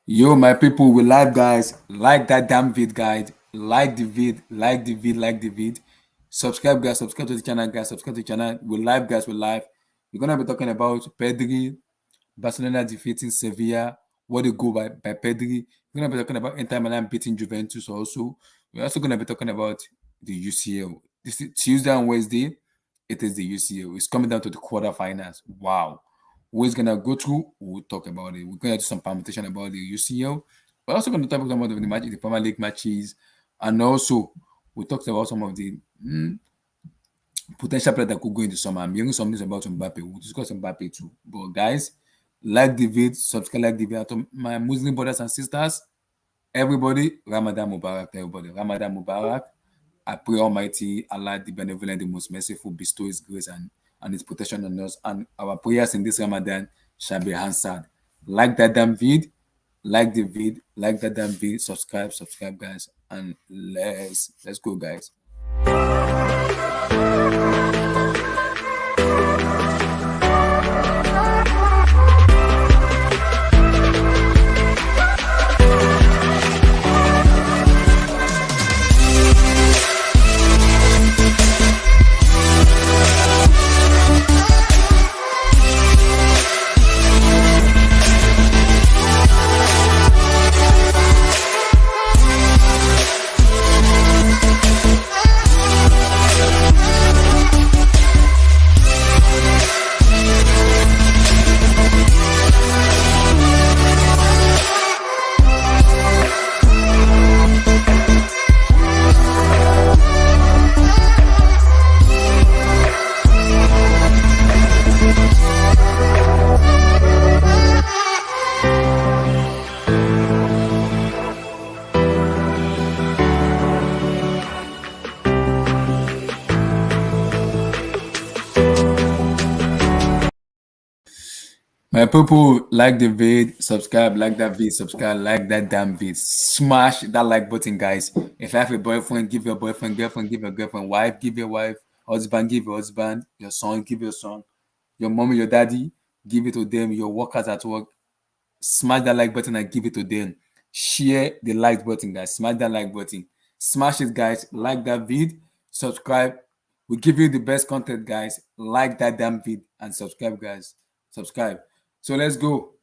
Yo, my people, we live, guys. Like that damn vid, guide. Like the vid, like the vid, like the vid. Subscribe, guys. Subscribe to the channel, guys. Subscribe to the channel. We live, guys. We live. We're gonna be talking about Pedri, Barcelona defeating Sevilla. What they go by Pedri. We're gonna be talking about Inter Milan beating Juventus. Also, we're also gonna be talking about the UCL. This is Tuesday and Wednesday. It is the UCL. It's coming down to the quarterfinals. Wow. Who is gonna go through? We'll talk about it. We're gonna do some permutation about the UCL. We're also gonna talk about the match, the Premier League matches, and also we talked about some of the potential players that could go into summer. I'm hearing some news about Mbappe. We'll discuss Mbappe too. But guys, like the vid, subscribe, like the vid. To my Muslim brothers and sisters, everybody, Ramadan Mubarak to everybody. Ramadan Mubarak. I pray Almighty Allah, the benevolent, the most merciful, bestow His grace and His protection on us. And our prayers in this Ramadan shall be answered. Like that damn vid, like the vid, like that damn vid. Subscribe, guys, and let's go, guys. My people, like the vid, subscribe, like that vid, subscribe, like that damn vid. Smash that like button, guys. If you have a boyfriend, give your boyfriend, girlfriend, give your girlfriend, wife, give your wife, husband, give your husband, your son, give your son, your mommy, your daddy, give it to them, your workers at work. Smash that like button and give it to them. Share the like button, guys. Smash that like button. Smash it, guys. Like that vid, subscribe. We give you the best content, guys. Like that damn vid and subscribe, guys. Subscribe. So let's go.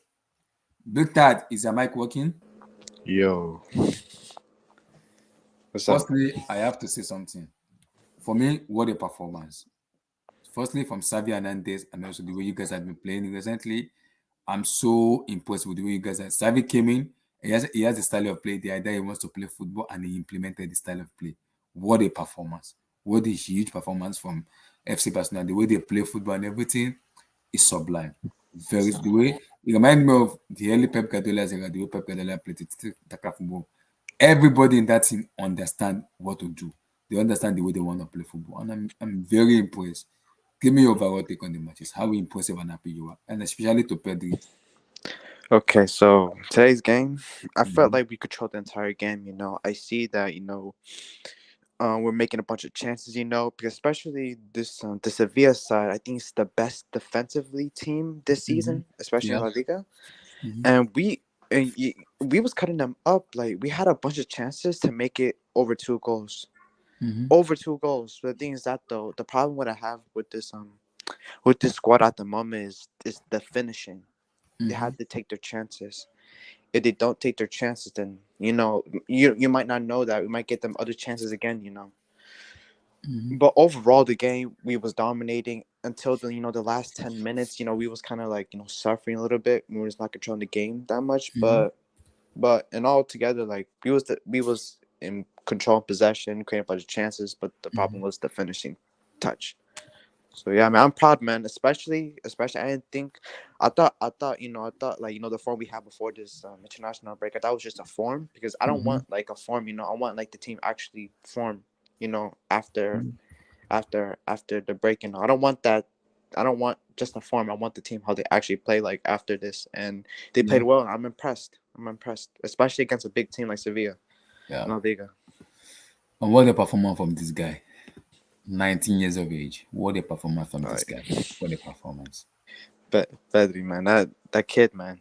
Big Tad, is your mic working? Yo, what's up? Firstly, I have to say something. For me, what a performance. Firstly, from Xavi Hernandez and also the way you guys have been playing recently, I'm so impressed with the way you guys are. Xavi came in, he has a style of play, the idea he wants to play football, and he implemented the style of play. What a performance. What a huge performance from FC Barcelona. The way they play football and everything is sublime. Very the way it reminds me of the early Pep Guardiola's era, the way Pep Guardiola played it, Taka football. Everybody in that team understand what to do. They understand the way they want to play football, and I'm very impressed. Give me your overall take on the matches. How impressive and happy you are, and especially to Pedri. Okay, so today's game, I felt Mhm, like we controlled the entire game. I see that we're making a bunch of chances. Because especially the Sevilla side, I think it's the best defensively team this mhm. season, especially in Yeah. La Liga. Mhm, And we was cutting them up. Like we had a bunch of chances to make it over 2 goals. mhm, Over 2 goals. But the thing is that though, the problem what I have with this squad at the moment is the finishing. They mhm, have to take their chances. If they don't take their chances, then you might not know that we might get them other chances again. mhm, But overall, the game we was dominating until the last 10 minutes. We was kind of like suffering a little bit. We was not controlling the game that much, mhm, but in all together, like we was in control of possession, creating a bunch of chances. But the problem mhm, was the finishing touch. So yeah, man, I'm proud, man. Especially, I didn't think, I thought like the form we had before this international break. I thought it was just a form because I don't mhm, want like a form. I want like the team actually form. After the break. I don't want that. I don't want just a form. I want the team how they actually play like after this, and they yeah, played well. I'm impressed. Especially against a big team like Sevilla yeah. in La Liga. And what a performance from this guy. 19 years of age. What a performance from this Like, guy. What a performance. Pedri, man, that kid, man.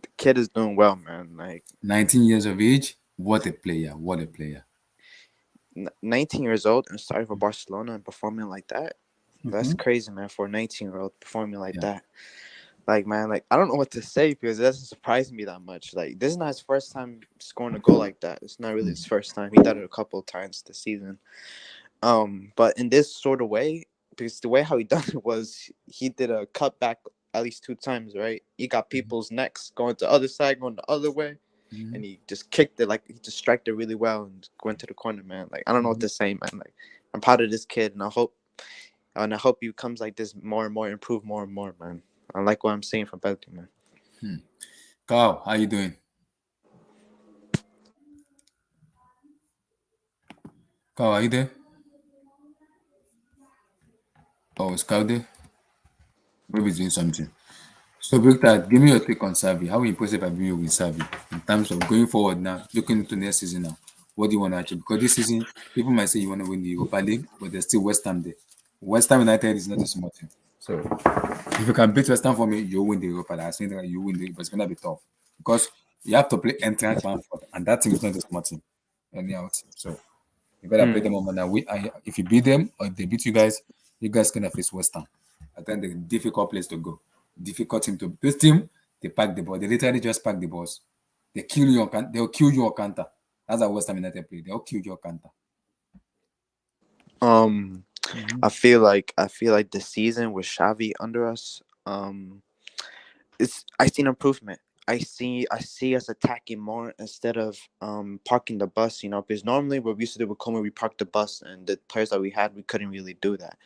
the kid is doing well, man. Like 19 years of age. What a player! What a player! 19 years old and starting for Barcelona and performing like that. That's Hmm. crazy, man. For a 19-year-old performing like Yeah. that, like man, like I don't know what to say because it doesn't surprise me that much. Like this is not his first time scoring a goal like that. It's not really his first time. He done it a couple of times this season. But in this sort of way, because the way how he done it was he did a cutback at least 2 times, right? He got people's necks going to the other side, going the other way, Hmm. and he just kicked it like he just struck it really well and went to the corner, man. Like I don't know what Hmm. to say, man. Like I'm proud of this kid, and I hope he becomes like this more and more, improve more and more, man. I like what I'm seeing from Pedri, man. Carl, how you doing? Carl, are you there? Oh, is Carl there? Maybe he's doing something. So, Victor, give me your take on Savi. How impressive have you with Savi in terms of going forward now, looking into next season now? What do you want to achieve? Because this season, people might say you want to win the Europa League, but there's still West Ham there. West Ham United is not a small team. So, if you can beat West Ham for me, you win the Europa League. I think that you win but it's going to be tough because you have to play Eintracht Frankfurt, and that team is not a small team, anyhow team. So, you gotta play Mm. them on now. If you beat them or if they beat you guys gonna face West Ham. I think the difficult place to go. Difficult team to this team, they pack the ball. They literally just pack the balls. They'll kill you on counter. That's how West Ham United play. They'll kill you on counter. Um, Mm-hmm. I feel like the season with Xavi under us, it's I seen improvement. I see us attacking more instead of parking the bus, because normally what we used to do with Como, we parked the bus and the players that we had, we couldn't really do that.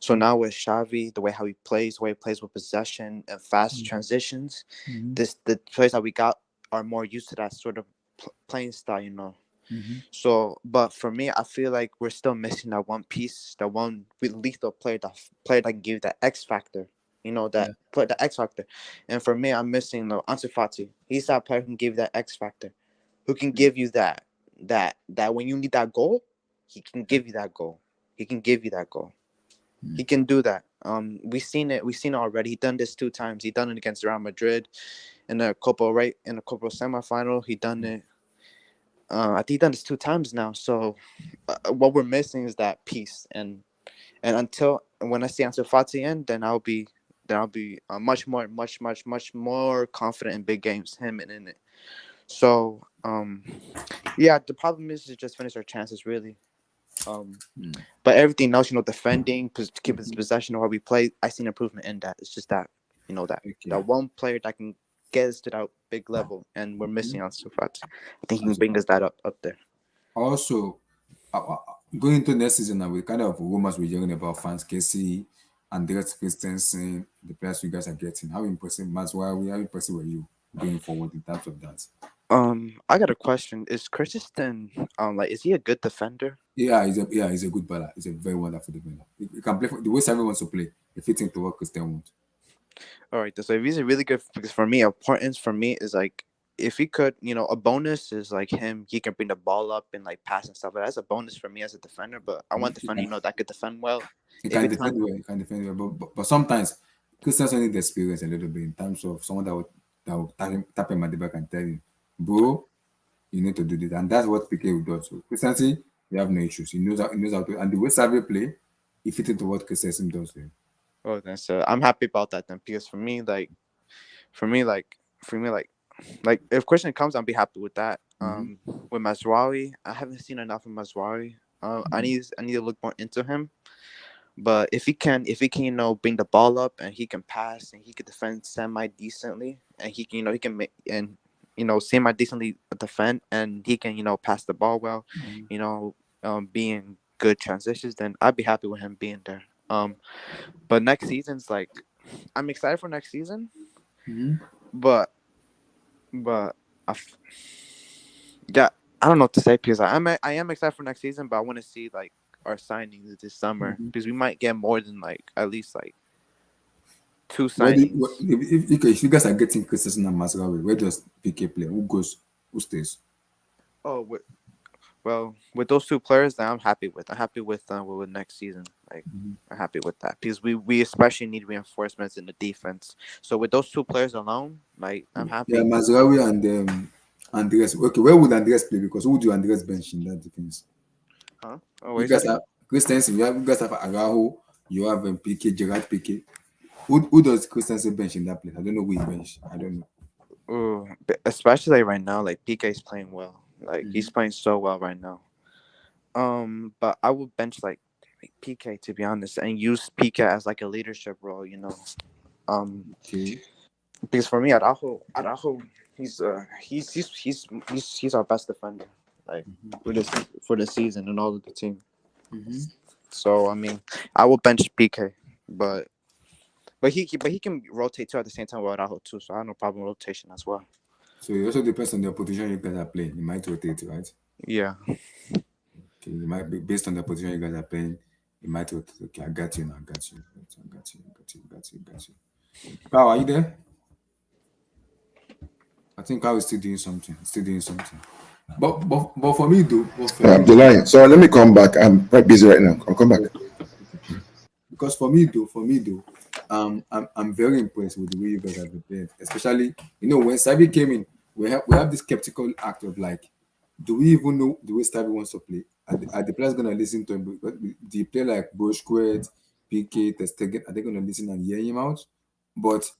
So now with Xavi, the way how he plays, the way he plays with possession and fast transitions, Mm-hmm. the players that we got are more used to that sort of playing style. Mm-hmm. So, but for me, I feel like we're still missing that one piece, that one lethal player that can give that X factor. Yeah. That play the X factor. And for me, I'm missing the Ansu Fati. He's that player who can give that X factor, who can give you that when you need that goal, he can give you that goal. He can give you that goal. Mm-hmm. He can do that. We've seen it. We've seen it already. He done this 2 times. He done it against Real Madrid in the Copa, right, in the Copa semifinal. He done it. I think he done this 2 times now. So what we're missing is that piece. And until when I see Ansu Fati in, then I'll be much more confident in big games. Him and in it. So yeah, the problem is to just finish our chances really. Um, but everything else, defending, keep his Mm-hmm. possession, or how we play, I seen improvement in that. It's just that that Okay. that one player that can get us to that big level, and we're Mm-hmm. missing Ansu Fati. I think he can Also, bring us that up there. also going into next season now, with kind of rumors we're hearing about fans, Casey, Andreas Christensen, the players you guys are getting. How impressive, how impressive were you going forward in terms of that? I got a question. Is Christensen like is he a good defender? He's a good baller. He's a very wonderful defender. He can play the way Savi wants to play. He fits into what Christian wants. All right, so if he's a really good, because for me, importance for me is like if he could, a bonus is like him. He can bring the ball up and like pass and stuff. But that's a bonus for me as a defender. But I want a He defender, can, that could defend well. he can Every defend time. well. He can defend well. But sometimes Christian need the experience a little bit in terms of someone that will tap him at the back and tell him, bro, you need to do this. And that's what PK will do. So Christian, we have no issues. He knows how to, and the way Savi play, he fits into what Christian does. There. Oh, then so I'm happy about that then because for me, like, for me, like if Christian comes, I'll be happy with that. Mm-hmm. With Masraoui, I haven't seen enough of Masraoui. I need to look more into him. But if he can, bring the ball up and he can pass and he can defend semi decently and he can make and semi decently defend and he can pass the ball well, be in good transitions, then I'd be happy with him being there. But next season's like I'm excited for next season, Mm-hmm. but but I, f- yeah, I don't know what to say because I am excited for next season, but I want to see like our signings this summer Mm-hmm. because we might get more than like at least like two What, do you, what signings. if you guys are getting Christensen and Masraoui, where does PK play? Who goes? Who stays? Oh, Well, with those two players, that I'm happy with. I'm happy with next season. Like, Mhm. I'm happy with that because we especially need reinforcements in the defense. So with those two players alone, like, I'm Yeah, happy. Mazraoui and Andres. Okay, where would Andres play? Because who would you Andres bench in that defense? Huh? Oh, You wait, that guys again? have Christensen. You guys have Araujo. You have Pique, Gerard Pique. Who does Christensen bench in that place? I don't know who he bench. I don't know. Ooh, especially right now, like PK is playing well. Like he's Mhm. playing so well right now. But I would bench like PK to be honest, and use PK as like a leadership role. Um, Okay. because for me, Araujo, he's our best defender, like Mhm. for the season and all of the team. Mhm. So I mean, I will bench PK, but but he can rotate too at the same time with Araujo too. So I have no problem with rotation as well. So it also depends on the position you guys are playing. You might rotate, right? Yeah. Okay. You might be based on the position you guys are playing. You might rotate. Okay, I got you now. I got you. I got you. I got you. I got you. I got you. Carl, are you there? I think Carl is still doing something. Still doing something. But for me though, but for me The though, line. So let me come back. I'm quite busy right now. I'll come back. okay, okay. Because for me though, I'm very impressed with the way you guys have been playing. Especially, when Savi came in, we have this skeptical act of like, do we even know the way Savi wants to play? Are the players gonna listen to him? Because the play like Busquets, PK, Testegen, are they gonna listen and hear him out? But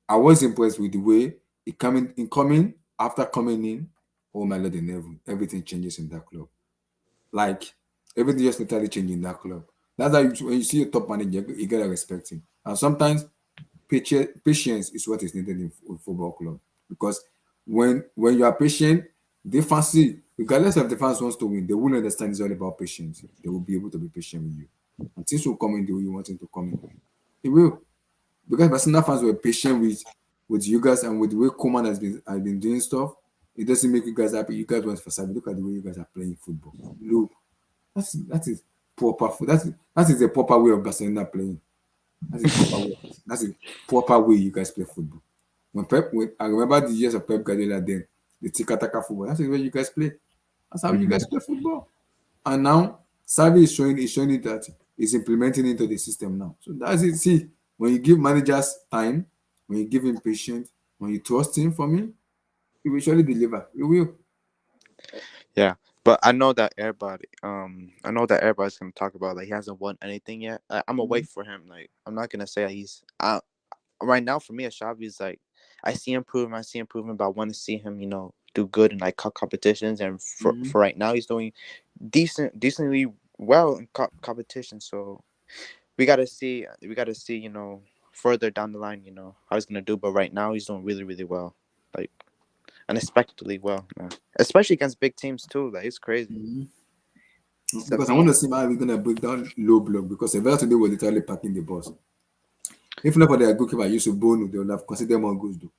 I was impressed with the way coming after coming in. Oh my lord, in heaven, everything changes in that club. Like everything just totally changed in that club. That's how when you see a top manager, you gotta respect him. And sometimes patience is what is needed in football club because when you are patient, they fancy regardless of the fans wants to win, they will understand it's all about patience. They will be able to be patient with you, and things will come in the way you want it to come in. It will because Barcelona fans were patient with you guys and with the way Koeman has been doing stuff. It doesn't make you guys happy. You guys want for Sabi. Look at the way you guys are playing football. Look, that is proper. That is the proper way of Barcelona playing. That's a proper way. That's a proper way you guys play football. When I remember the years of Pep Guardiola, then the tiki-taka football. That's the way you guys play. That's how you Mhm. guys play football. And now Xavi is showing it that he's implementing into the system now. So that's it. See, when you give managers time, when you give him patience, when you trust him, for me, he will surely deliver. He will. Yeah, but I know that everybody's gonna talk about like he hasn't won anything yet. I'm gonna wait Mhm. for him. Like, I'm not gonna say he's. Right now for me, Ashabi is like, I see improvement. I see improvement, but I want to see him, do good in like cup competitions. And Mhm. for right now, he's doing decently well in cup competition. So we gotta see, further down the line, how he's gonna do. But right now, he's doing really really well. Like, unexpectedly well, man. Especially against big teams too. Like, it's crazy. Mhm. Because I want Sevilla. to see how we're gonna break down low block because Sevilla today was literally packing the bus. If not for their goalkeeper Yusuf Bono, they would have considered more goals though.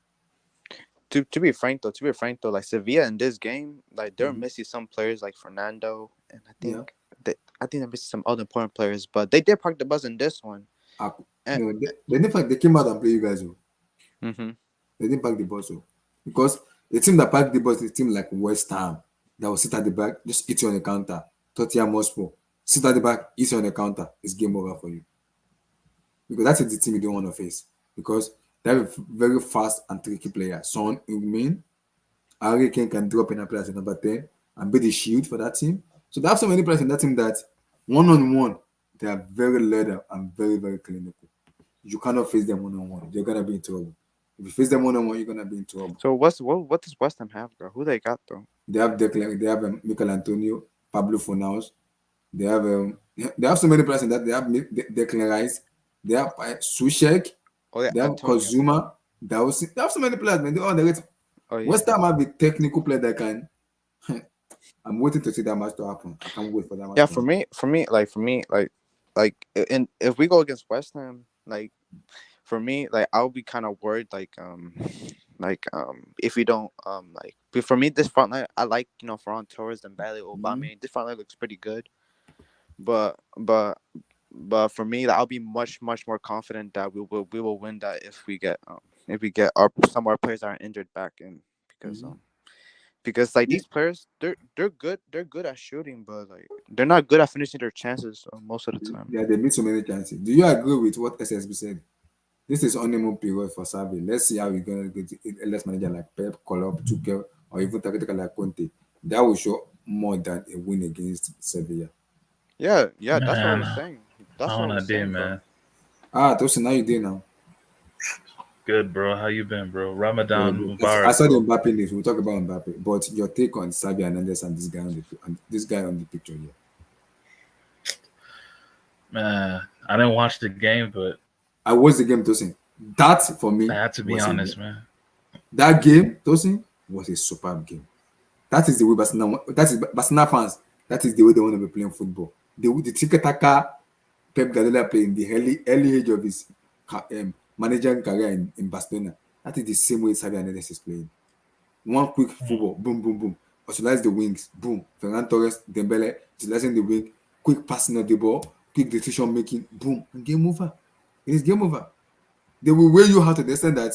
To be frank though, like Sevilla in this game, like they're Mhm. missing some players like Fernando, and Yeah. I think they're missing some other important players. But they did park the bus in this one. I, And, they didn't fact they came out and play you guys. Oh. hmm They didn't pack the bus. Oh. Because the team that packed the bus is a team like West Ham that will sit at the back, just eat you on the counter. Tottenham Hotspur, sit at the back, eat you on the counter. It's game over for you. Because that is the team you don't want to face. Because they have a very fast and tricky player. Son Heung-min, Harry Kane can drop in a player as a number 10 and be the shield for that team. So they have so many players in that team that one on one, they are very leader and very, very clinical. You cannot face them one on one. You're gonna be in trouble. If you face them one on one, you're gonna be in trouble. so what does West Ham have, bro? Who they got though? They have Michael Antonio, Pablo Fornals. They have so many players in that. They have Declan Rice. They have Sushek. Oh yeah, They have Antonio. Kozuma. They have so many players, man. They all the rate. Oh yeah. West Ham have a technical player that can. I'm waiting to see that match to happen. I can't wait for that match Yeah, to happen. and if we go against West Ham, like for me, like I'll be kind of worried, if we don't, but for me, this front line, I like, Ferran Torres and Bailey Mhm. Obama. This front line looks pretty good, but but but for me, I'll be much much more confident that we will win that if we get our some of our players are injured back in, because Mhm. because like Yeah, these players, they're good at shooting, but like they're not good at finishing their chances most of the time. yeah, they made so many chances. Do you agree with what SSB said? This is honeymoon period for Savi. Let's see how we're gonna get LS manager like Pep, Klopp, Tuchel, or even tactical like Conte. That will show more than a win against Sevilla. Yeah, yeah, that's what I Man, was saying. how That's what I on a was day, saying, bro. man. Ah, Tosin, now you did now. Good, bro. How you been, bro? Very Ramadan good. I Mubarak, saw the bro. Mbappe news. We'll talk about Mbappe. But your take on Xavi Hernandez and this guy on the picture here. Man, I didn't watch the game, but I watched the game, Tosin. That for I me had to be was a honest, man. that game, Tosin, was a superb game. That is the way Barcelona. That is Barcelona fans. That is the way they want to be playing football. The tiki taka Pep Guardiola played in the early age of his managerial career in Barcelona. That is the same way Xavi Hernandez is playing. One quick football, boom, boom, boom. Utilize the wings, boom. Ferran Torres, Dembele, utilizing the wing, quick passing of the ball, quick decision making, boom, and game over. It is game over. They will weigh you out to the extent that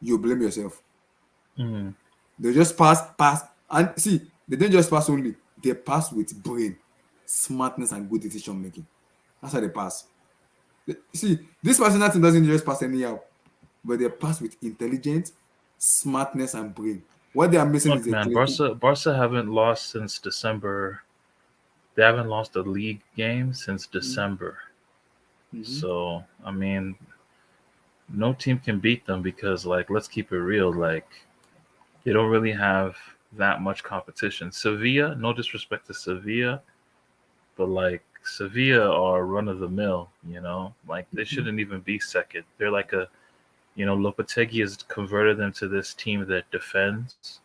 you blame yourself. Mm. They just pass, and see, they didn't just pass only. They pass with brain, smartness, and good decision making. That's how they pass. See, this personal team doesn't just pass anyhow, but they pass with intelligence, smartness, and brain. What they are missing is Look, a man, clinical. Barca haven't lost since December. They haven't lost a league game since December. Mm-hmm. So, I mean, no team can beat them because, like, let's keep it real. Like, they don't really have that much competition. Sevilla, no disrespect to Sevilla, but like Sevilla are run of the mill, you know? Like, they shouldn't even be second. They're like a, Lopetegui has converted them to this team that defends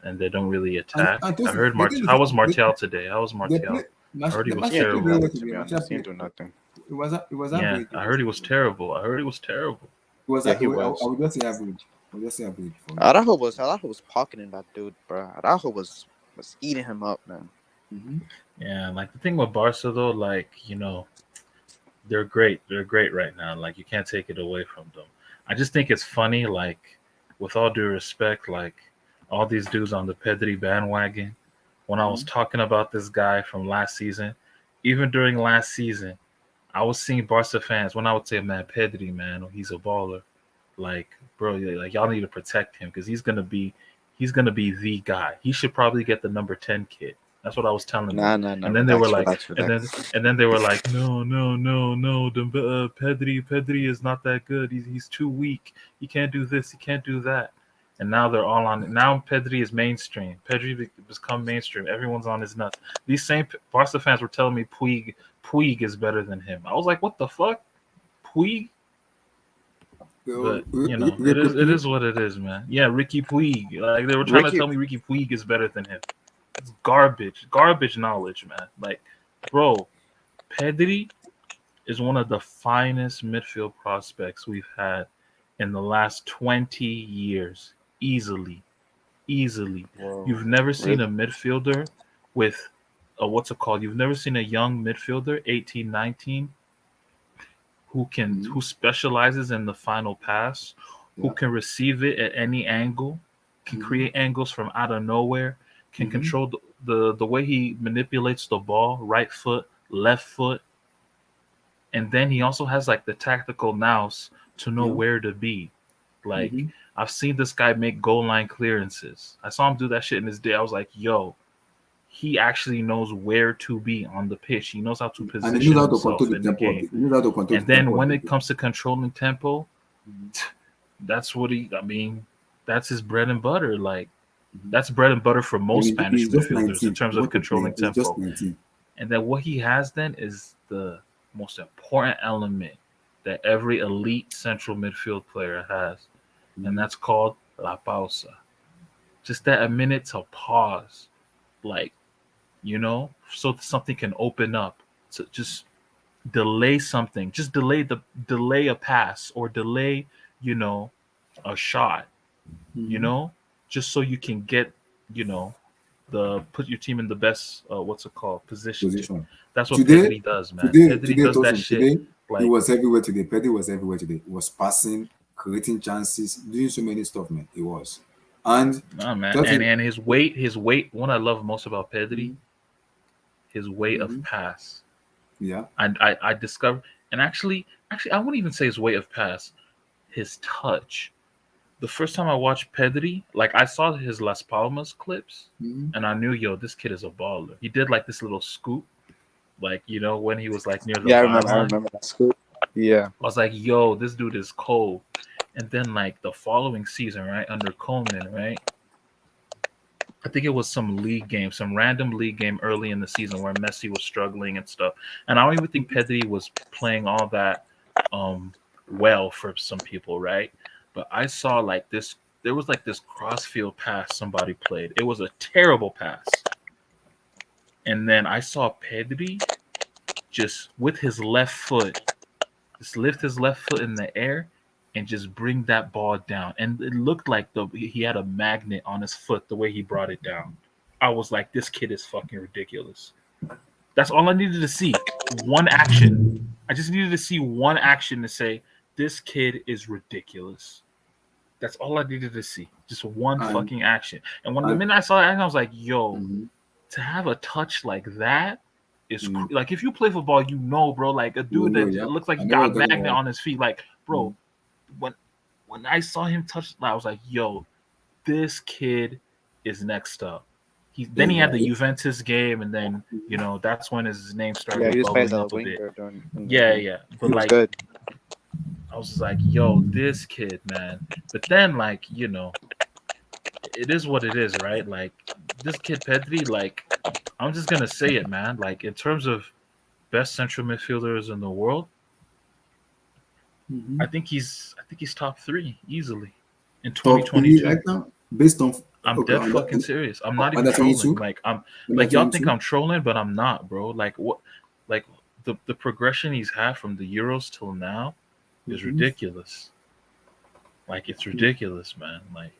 and they don't really attack. And I those, heard the thing How is, was Martial today? How was they play. Martial? I heard he was He Martial ain't played do very terrible. well nothing, to today. be Martial honest. He played. ain't do nothing. It was Yeah, average. I heard he was terrible. I heard he was terrible. It was. Yeah, I he was. would just say average. I would just say average for me. Araujo was pocketing that dude, bro. Araujo was eating him up, man. Mm-hmm. Yeah, like the thing with Barca though, like, they're great. They're great right now. Like you can't take it away from them. I just think it's funny, like, with all due respect, like all these dudes on the Pedri bandwagon. When I was Mm-hmm. talking about this guy from last season, even during last season, I was seeing Barca fans when I would say, "Man, Pedri, man, he's a baller." Like, bro, like y'all need to protect him because he's gonna be the guy. He should probably get the number 10 kit. That's what I was telling them. Nah, nah, nah. And then they were Relax, like, relax, and then relax. and then they were like, no, no, no, no. Pedri is not that good. He's too weak. He can't do this. He can't do that. And now they're all on it. Now Pedri is mainstream. Pedri become mainstream. Everyone's on his nuts. These same Barca fans were telling me Puig is better than him. I was like, what the fuck, Puig? But it is what it is, man. Yeah, Ricky Puig. Like they were trying to Ricky, tell me Ricky Puig is better than him. It's garbage knowledge, man. Like, bro, Pedri is one of the finest midfield prospects we've had in the last 20 years, easily. whoa, You've never seen really? a midfielder with what's it called? You've never seen a young midfielder, 18, 19, Mm-hmm. who specializes in the final pass, who Yeah. can receive it at any angle, can Mm-hmm. create angles from out of nowhere, can Mm-hmm. control the way he manipulates the ball, right foot, left foot, and then he also has like the tactical nous to know Yeah. where to be. Like, Mm-hmm. I've seen this guy make goal line clearances. I saw him do that shit in his day. I was like, yo, he actually knows where to be on the pitch. He knows how to And he knows position how to control himself the in the tempo. game. He knows how to control And the then tempo of when the it game. comes to controlling tempo, Mm-hmm. that's what I mean, that's his bread and butter. Like, Mm-hmm. that's bread and butter for And most Spanish he's just midfielders in 19. terms of What to play? controlling He's just tempo. 19. And then what he has then is the most important element that every elite central midfield player has, and Mm-hmm. that's called la pausa. Just that a minute to pause, like, so that something can open up. To just delay something, just delay a pass or delay, you know, a shot, you Mm-hmm. know, just so you can get, you know, the put your team in the best what's it called position to. Position. That's what Today, Pedri does, man. today, Pedri today, does that Tosin, shit. today, he Like, was everywhere today. Pedri was everywhere today. He was passing, creating chances, doing so many stuff, man. He was. And Nah, man. just And his weight. What I love most about Pedri, his weight of Mhm. pass. Yeah. And I discovered, and actually, I wouldn't even say his weight of pass, his touch. The first time I watched Pedri, like I saw his Las Palmas clips, Mhm. and I knew, yo, this kid is a baller. He did like this little scoop, like when he was like near the Yeah, I byline. remember that scoop. Yeah. I was like, yo, this dude is cold. And then like the following season, right, under Coleman, right? I think it was some league game, some random league game early in the season where Messi was struggling and stuff. And I don't even think Pedri was playing all that well for some people, right? But I saw like this, there was like this crossfield pass somebody played. It was a terrible pass. And then I saw Pedri just with his left foot, just lift his left foot in the air and just bring that ball down. And it looked like he had a magnet on his foot the way he brought it down. I was like, this kid is fucking ridiculous. That's all I needed to see. One action. I just needed to see one action to say, this kid is ridiculous. That's all I needed to see. Just one And fucking action. And when the and minute I saw that, I was like, yo, mhm. to have a touch like that is Mm. like if you play football, bro, like a You dude know, that yeah. looks like I he know what got a you're talking magnet about. on his feet, like bro, Mm. when I saw him touch, I was like, yo, this kid is next up. He had the Exactly. Juventus game, and then that's when his name Yeah, started he was playing as bubbling a up a bit. winger during in that Yeah, game. yeah, He but was like good. I was just like, yo, this kid, man. But then like it is what it is, right? Like this kid Pedri, like I'm just gonna say it, man. Like in terms of best central midfielders in the world, Mhm. I think he's top 3 easily in Top three 2022. right now, based on I'm okay dead fucking serious. I'm not even under trolling. 22, Like I'm under like y'all think 22. I'm trolling, but I'm not, bro. Like what like the progression he's had from the Euros till now is Mhm. ridiculous. Like it's ridiculous, man. Like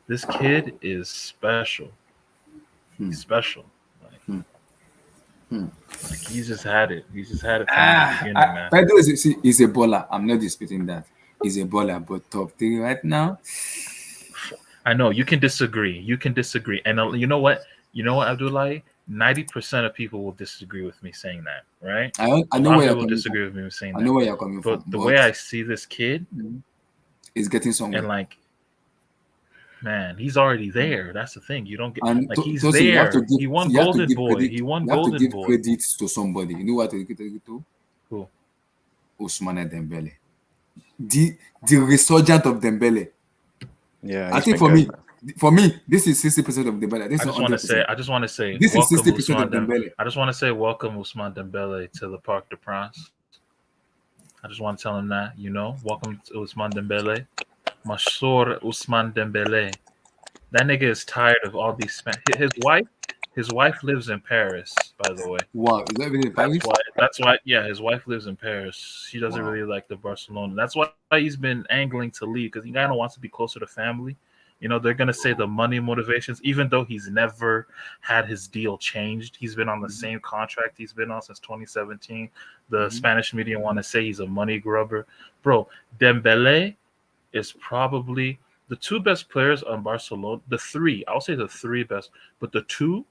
this kid is special. Hmm. He's special. Like Hmm. Hmm. like he's just had it. He's just had it from the beginning, man. Pedro is a baller. I'm not disputing that. He's a baller, but top three right now. I know you can disagree. You can disagree, and you know what? You know what, Abdullah? 90% of people will disagree with me saying that, right? I A know lot of where you're people will coming from. disagree with me saying I that. know where you're coming But from, the but way I see this kid, it's getting and somewhere. like, man, he's already there. That's the thing. You don't get And like he's Tosin, there. He won you have to Golden give Boy. credit. He won You have to Golden give Boy. credit to somebody. You know what to give credit to? Cool. Ousmane Dembele. The resurgence of Dembele. Yeah, I he's think been good. for me, this is 60% of Dembele. This is not 100%. I just want to say, This is welcome 60% of Ousmane. Dembele. I just want to say, welcome Ousmane Dembele to the Parc de France. I just want to tell him that, welcome to Ousmane Dembele. Mashour Ousmane Dembele. That nigga is tired of all these. His wife lives in Paris, by the way. Wow, is that really in Paris? That's why. Yeah, his wife lives in Paris. She doesn't Wow. really like the Barcelona. That's why he's been angling to leave because he kind of wants to be closer to family. They're gonna say the money motivations, even though he's never had his deal changed. He's been on the same contract he's been on since 2017. The Spanish media want to say he's a money grubber, bro. Dembele is probably the 2 best players on Barcelona. The 3, I'll say the 3 best, but the two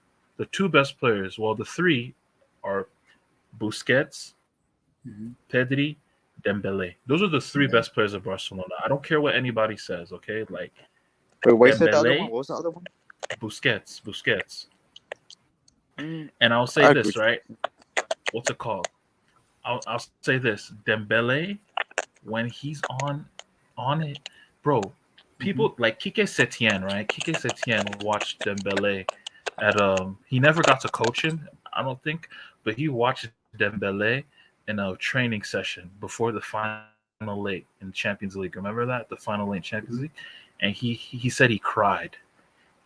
best players. Well, the 3 are Busquets, Pedri, Dembele. Those are the 3 best players of Barcelona. I don't care what anybody says. Okay, like Wait, what you said the other one? Dembele, What was the other one? Busquets. Mm, And I'll say I this, agree. right? What's it called? I'll say this. Dembele, when he's on it, bro. People like Kike Setien, right? Kike Setien watched Dembele at he never got to coach him, I don't think, but he watched Dembele in a training session before the final 8 in Champions League. Remember that? The final 8 Champions League? And he said he cried.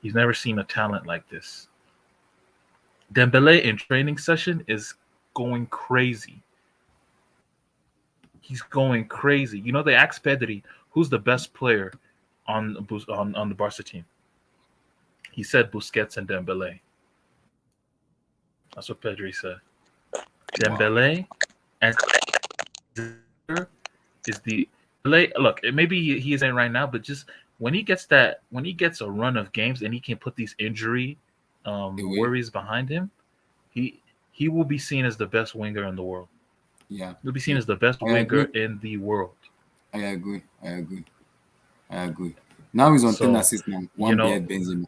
He's never seen a talent like this. Dembele in training session is going crazy. He's going crazy. They asked Pedri, who's the best player on the Barca team? He said Busquets and Dembele. That's what Pedri said. Dembele and is the look. Maybe he isn't right now, but just when he gets a run of games and he can put these injury Away. worries behind him, he will be seen as the best winger in the world. Yeah. He'll be seen Yeah. as the best I agree. winger in the world. I agree. I agree. I agree. Now he's on 10 So, assists now. you One know, behind Benzema.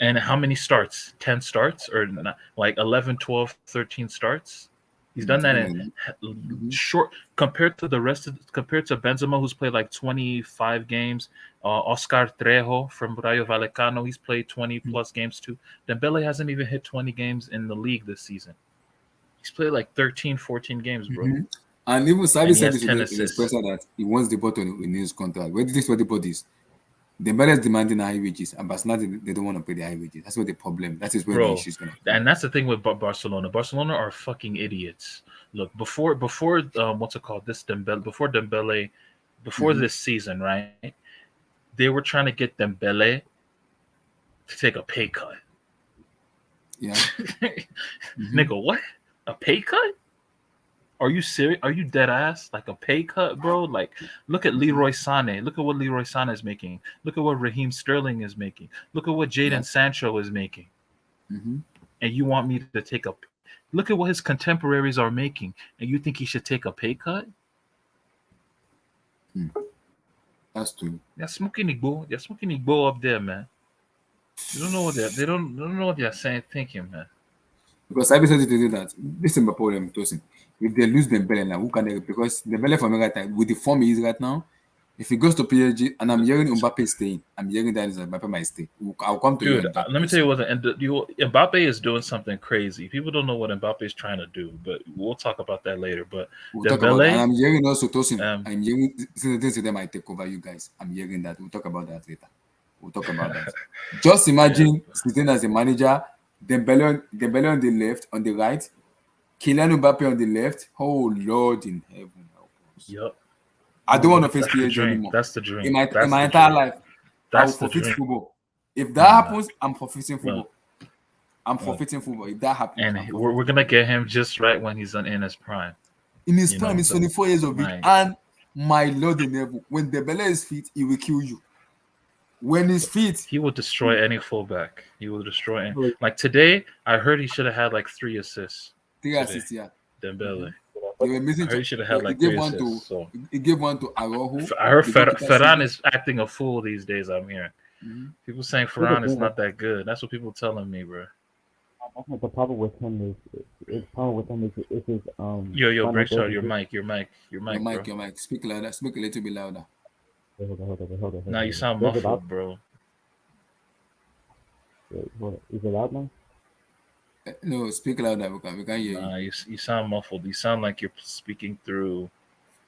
and how many starts? 10 starts or like 11, 12, 13 starts? He's done that Something in like that. Mhm. short compared to the rest of compared to Benzema, who's played like 25 games. Oscar Trejo from Rayo Vallecano, he's played 20 plus games too. Dembele hasn't even hit 20 games in the league this season. He's played like 13, 14 games, bro. Mhm. And even Savi And he said has this 10 in his assists. presser that he wants the button in his contract. Where did this for the bodies? Dembele is demanding high wages, and Barcelona they don't want to pay the high wages. That's what the problem. That is where the Bro, issue is gonna come. and that's the thing with Barcelona. Barcelona are fucking idiots. Look, before what's it called? Dembele, before Mhm. this season, right? They were trying to get Dembele to take a pay cut. Yeah. Mhm. Nigga, what? A pay cut? Are you serious? Are you dead ass? Like a pay cut, bro? Like, look at Leroy Sané. Look at what Leroy Sané is making. Look at what Raheem Sterling is making. Look at what Yeah. Jadon Sancho is making. Mhm. And you want me to take a look at what his contemporaries are making, and you think he should take a pay cut? That's true. They're smoking Igbo. They're smoking Igbo up there, man. You don't know what they don't know what they're saying, thinking, man. Because Savi said to do that. This is my problem, Tosin. If they lose Dembele now, who can they? Because Dembele for me right now, with the form he is right now, if he goes to PSG, and I'm hearing Mbappe staying, I'm hearing that Mbappe might stay. I'll come to you Dude, on that. let me tell you what. Mbappe is doing something crazy. People don't know what Mbappe is trying to do, but we'll talk about that later. But We'll talk about that. And Dembele, I'm hearing also Tosin. um, I'm hearing since the things that might take over you guys. I'm hearing that. We'll talk about that later. We'll talk about that. Just yeah, imagine sitting as a manager, Dembele on the left, on the right, Kylian Mbappe on the left. Oh Lord in heaven help us. yep, I don't want to face that's the PSG dream. anymore. That's the In dream. my That's the entire dream. life, I will That's the forfeit dream, football. If that man. happens, I'm forfeiting Look, football. I'm look. forfeiting football. If that happens, And I'm we're forfeiting gonna football. get him just right when he's in his prime. In his You prime, know, he's 24 years of age. my And my Lord in heaven, when the Bella is fit, he will kill you. When he's fit, he will destroy any fullback. He will destroy any. Like today, I heard he should have had like 3 assists three today. assists, yeah. Dembele. They were I missing. heard he should have had He like gave 3 assists. So one to Araujo. I heard The goalkeeper saved Ferran it. is acting a fool these days. I'm hearing Mhm. people saying Ferran is not that good. That's what people telling me, bro. That's not the problem with him is problem with him is his Yo, final Breakshot, third. your mic, bro. Your mic. Speak louder. Speak a little bit louder. Now you sound Is it loud? muffled, bro. Wait, is it loud now? No, speak louder. We can hear you. Nah, you sound muffled. You sound like you're speaking through.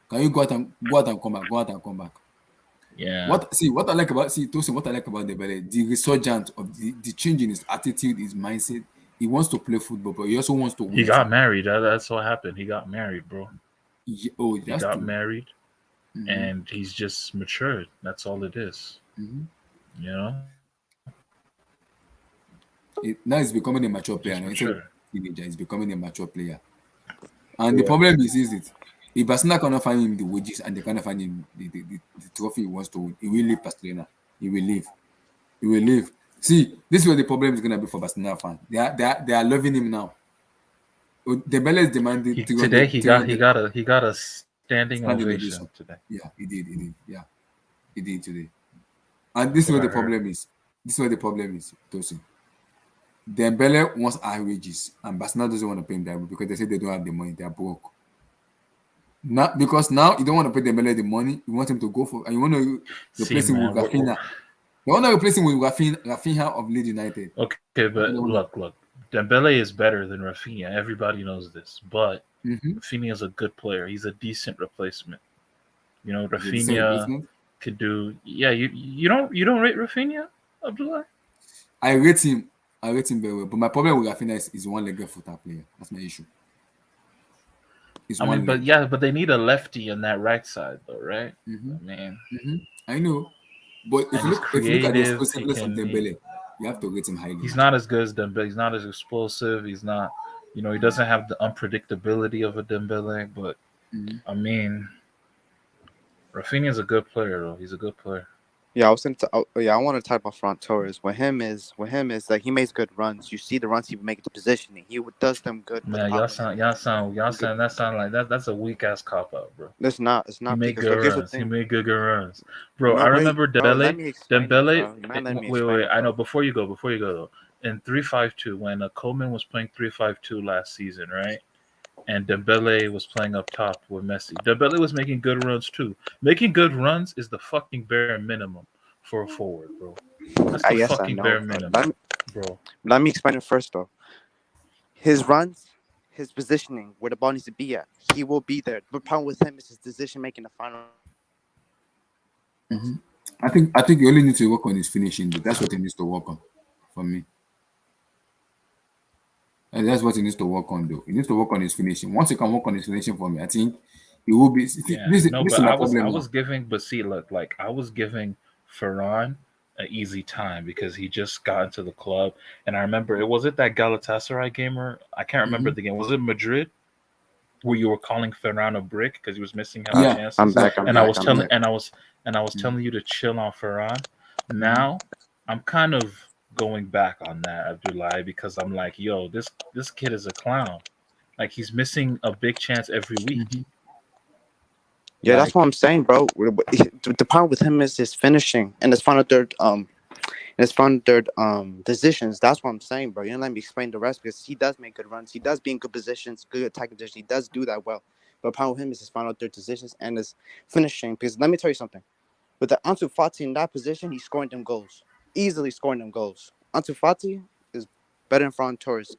Can you go out and come back? Go out and come back. Yeah, What I like about Tosin, what I like about the resurgence of the change in his attitude, his mindset. He wants to play football, but he also wants to he win got too. married. That's what happened. He got married, bro. Oh, He that's got true. married, Mm-hmm. and he's just matured. That's all it is. Mm-hmm. You know, Now he's becoming a mature player. just Now instead of mature. a teenager, he's becoming a mature player. And the problem is it. If Barcelona cannot find him the wages and they cannot find him the trophy he wants to win, he will leave Barcelona. He will leave. He will leave. See, this is where the problem is gonna be for Barcelona fan. They are loving him now. Dembele is demanding Today 300, he got a standing standing ovation ovation. today. Yeah, he did. He did. Yeah, he did today. And this is That's where what the I heard. problem is. This is where the problem is, Tosin. Dembele wants high wages, and Barcelona doesn't want to pay him that because they say they don't have the money. They are broke. Not because now you don't want to pay Dembele the money. You want him to go for, and you want to See, replace him with man, Rafinha. You want to replace him with Rafinha of Leeds United. okay, but look, Dembele is better than Rafinha. Everybody knows this, but Mm-hmm. Rafinha is a good player. He's a decent replacement. You know, He's a decent Rafinha replacement. could do. Yeah, you don't rate Rafinha, Abdullah? I rate him. I rate him very well. But my problem with Rafinha is one-legged footer player. That's my issue. It's I mean, one but leg. yeah, but they need a lefty on that right side, though, right? Mm-hmm. I mean, Mm-hmm. I know. But and he's if you look at the creative. explosiveness of Dembele, you have to rate him highly. He's not as good as Dembele. He's not as explosive. He's not, he doesn't have the unpredictability of a Dembele. But Mm-hmm. I mean, Rafinha's a good player though. He's a good player. Yeah, I was gonna. I want to talk about Ferran Torres. With him is like he makes good runs. You see the runs he make to positioning. He does them good with Man, y'all power. sound that sound like that's a weak ass cop out, bro. It's He not made because good look, here's the runs. He thing. made good runs, bro. I No, wait, remember bro. Let Dembele. me explain it, Dembele. bro. You mind let me Wait, explain wait. it, I know. bro. Before you go though. In 3-5-2, when Coleman was playing 3-5-2 last season, right? And Dembele was playing up top with Messi. Dembele was making good runs too. Making good runs is the fucking bare minimum for a forward, bro. That's the Yes, I fucking know, bare bro. minimum, bro. Let me explain it first, though. His runs, his positioning, where the ball needs to be at, he will be there. The problem with him is his decision making the final. Mhm. I think you only need to work on his finishing. Though. That's what he needs to work on, for me. And that's what he needs to work on, though. He needs to work on his finishing. Once he can work on his finishing for me, I think he will be. See, Yeah, this, no, this is but my I problem was now. giving, but see, look, like I was giving Ferran an easy time because he just got into the club, and I remember it that Galatasaray game, or I can't remember Mhm. the game. Was it Madrid where you were calling Ferran a brick because he was missing hella Yeah, I'm chances, yeah, back. I'm and I back. was I'm telling, back. and I was Mhm. telling you to chill on Ferran. Mhm. Now I'm kind of going back on that, Abdullah, because I'm like, yo, this kid is a clown. Like he's missing a big chance every week. Mhm. Yeah, that's what Like I'm saying, bro. The problem with him is his finishing and his final third decisions. That's what I'm saying, bro. You don't let me explain the rest because he does make good runs. He does be in good positions, good attacking positions. He does do that well. But the problem with him is his final third decisions and his finishing. Because let me tell you something. With the Ansu Fati in that position, he's scoring them goals. Easily scoring them goals. Ansu Fati is better than Ferran Torres. uh,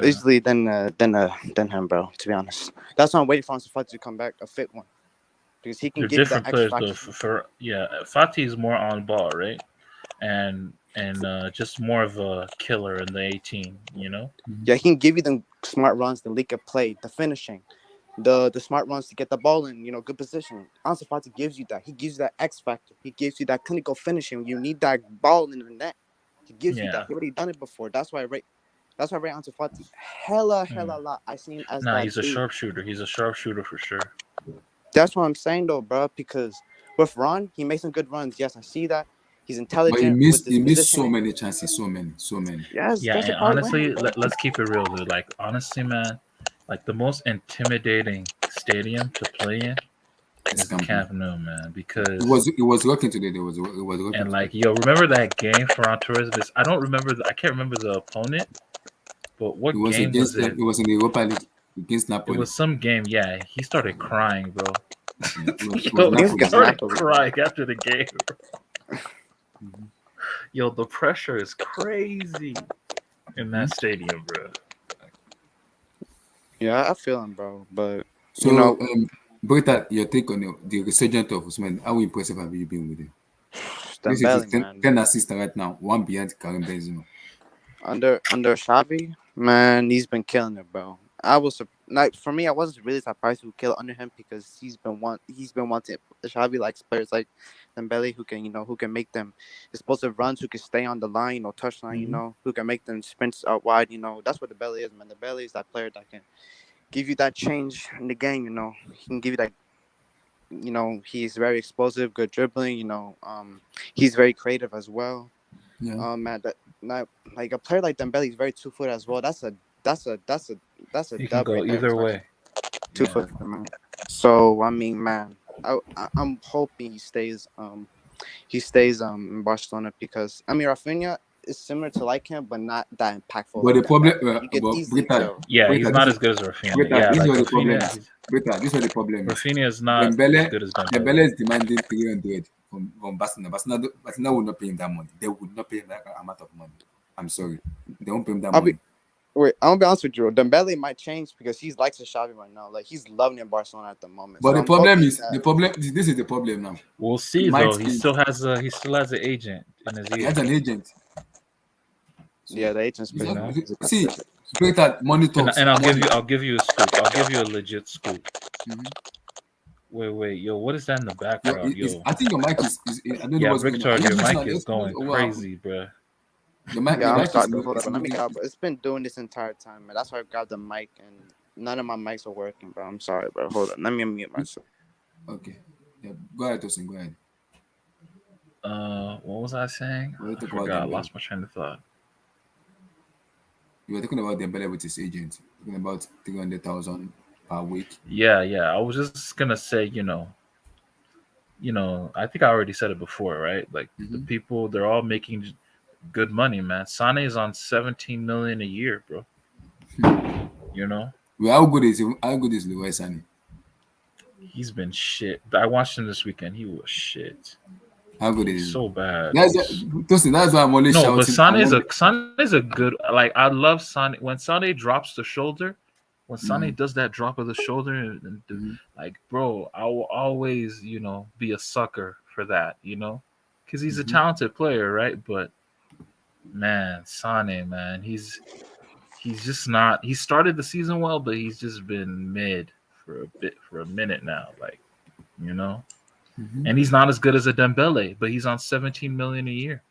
Easily than him, bro. To be honest. That's why I'm waiting for Ansu Fati to come back, a fit one. Because he can they're give you that different X players though. factor. For yeah, Fati is more on ball, right? And just more of a killer in the 18. You know. Yeah, he can give you the smart runs, the leak of play, the finishing, the smart runs to get the ball in, good position. Ansu Fati gives you that. He gives you that X factor. He gives you that clinical finishing. You need that ball in the net. He gives you that. Yeah. He already done it before. That's why I rate. That's why I rate Ansu Fati hella Mm. lot. I seen him as Nah, that he's a dude. sharpshooter. He's a sharpshooter for sure. That's what I'm saying though, bro. Because with Ron, he makes some good runs. Yes, I see that. He's But he intelligent with missed his he missed so positioning. many chances, so many. Yes, Yeah, that's the and problem with him, honestly, bro. let's keep it real, dude. Like honestly, man, like the most intimidating stadium to play in It's is the Camp Nou. Camp Nou, man. It Because was it was working today. It was working and today. like yo, remember that game for Torres? I don't remember. I can't remember the opponent, but It what was game was against them. it? It was in the Europa League against It Napoli. was some game. Yeah, he started crying, bro. Yeah, it was Yo, he Games Napoli. against started Napoli, bro. crying after the game. Mhm. Yo, the pressure is crazy in Mhm. that stadium, bro. Yeah, I feel him, bro. But you So, know, Brita, your take on the resurgence of Usman? How impressive have you been with him? This is his Dembele, 10, man. 10 assists right now, one behind Karim Benzema. Under Xavi, man, he's been killing it, bro. I was like for me, I wasn't really surprised who killed under him because he's been wanting Xavi likes players like Dembele who can who can make them explosive runs, who can stay on the line, touchline, Mhm. who can make them sprints out wide, That's what Dembele is, man. Dembele is that player that can give you that change in the game, He can give you that. He's very explosive, good dribbling. He's very creative as well. Yeah. Man, that not like a player like Dembele is very 2 foot as well. That's a He can dub go right there, either especially way. two Yeah. foot. Man. So I mean, man, I'm hoping he stays in Barcelona because I mean Rafinha is similar to like him, but not that impactful But like the problem, Dembele. You could but easily tell. Yeah, he's Brita, not as good as Rafinha. Brita, Yeah, this is like what the problem Rafinha, is. Brita, this is what the problem is. Rafinha is not as Dembele, good as Dembele. Dembele is demanding 300 from Barcelona. Barcelona will not pay him that money. They would not pay him that amount of money. I'm sorry, they won't pay him that I'll be money. wait. I'm gonna be honest with you. Dembele might change because he's likes Xavi right now. Like he's loving in Barcelona at the moment. But So the I'm problem hoping is that the problem. This is the problem now. We'll He see might though. change. He still has an agent in his He has ear. an agent. So yeah, the agent's these You pretty are, know. good. He's a good see, agent. Brita, money talks. Money. I'll give you a scoop. I'll give you a legit scoop. Mhm. Wait, yo, what is that in the background, yo? I think your mic is. I don't know Yeah, what's going on. Are Victor, you your losing mic an is Xbox going or what happened? crazy, bro. Yeah, Your I'm mic is sorry. Hold is up. Let me moving. get out. It's been doing this entire time, man. That's why I grabbed the mic and none of my mics are working, bro. I'm sorry, bro. Hold up. Let me mute myself. Okay. Yeah. Go ahead, Tosin. Go ahead. What was I saying? We'll I talk about forgot. I Dembele. lost my train of thought. You were talking about Dembele with his agent. Talking about 300,000 per week. Yeah. I was just gonna say, I think I already said it before, right? Like the Mm-hmm. people, they're all making good money, man. Sane is on 17 million a year, bro. You know, Well, how good is Leroy Sané? he's been shit. I watched him this weekend. He was shit. How good He's is he? so bad. That's Tosin, that's why I'm always No, but shouting. I want. Sane is a good. Like I love Sane when Sane drops the shoulder. When Sane Mm-hmm. does that drop of the shoulder, Mm-hmm. like bro, I will always be a sucker for that. Because he's a Mm-hmm. talented player, right? But man, Sane, man, he's just not. He started the season well, but he's just been mid for a minute now. Like you know, Mm-hmm. and he's not as good as a Dembele, but he's on 17 million a year.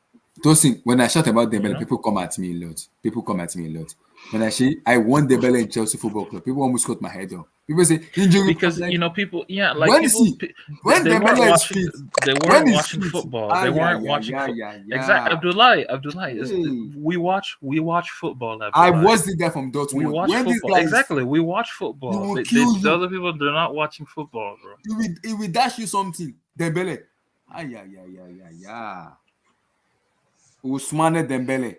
Tosin, when I shout about You Dembele, know. people come at me a lot. People come at me a lot. When I say I want Dembele in Chelsea Football Club, people almost cut my head off. People say injury. I'm Because like, people, yeah, like when is people, he? When they weren't Dembele is watching, fit? they When weren't is watching fit? football. Ah, They yeah, weren't yeah, watching yeah, foot. yeah, Exact, yeah. Abdullahi is Hey, we watch football, I Abdullahi. was the guy from We Dortmund. watch When this football. guy is fit, Exactly, we watch he football. will The kill you. other people, they're not watching football, bro. He will dash you something. Dembele. Ah, yeah, yeah, yeah, yeah, yeah. Ousmane Dembele.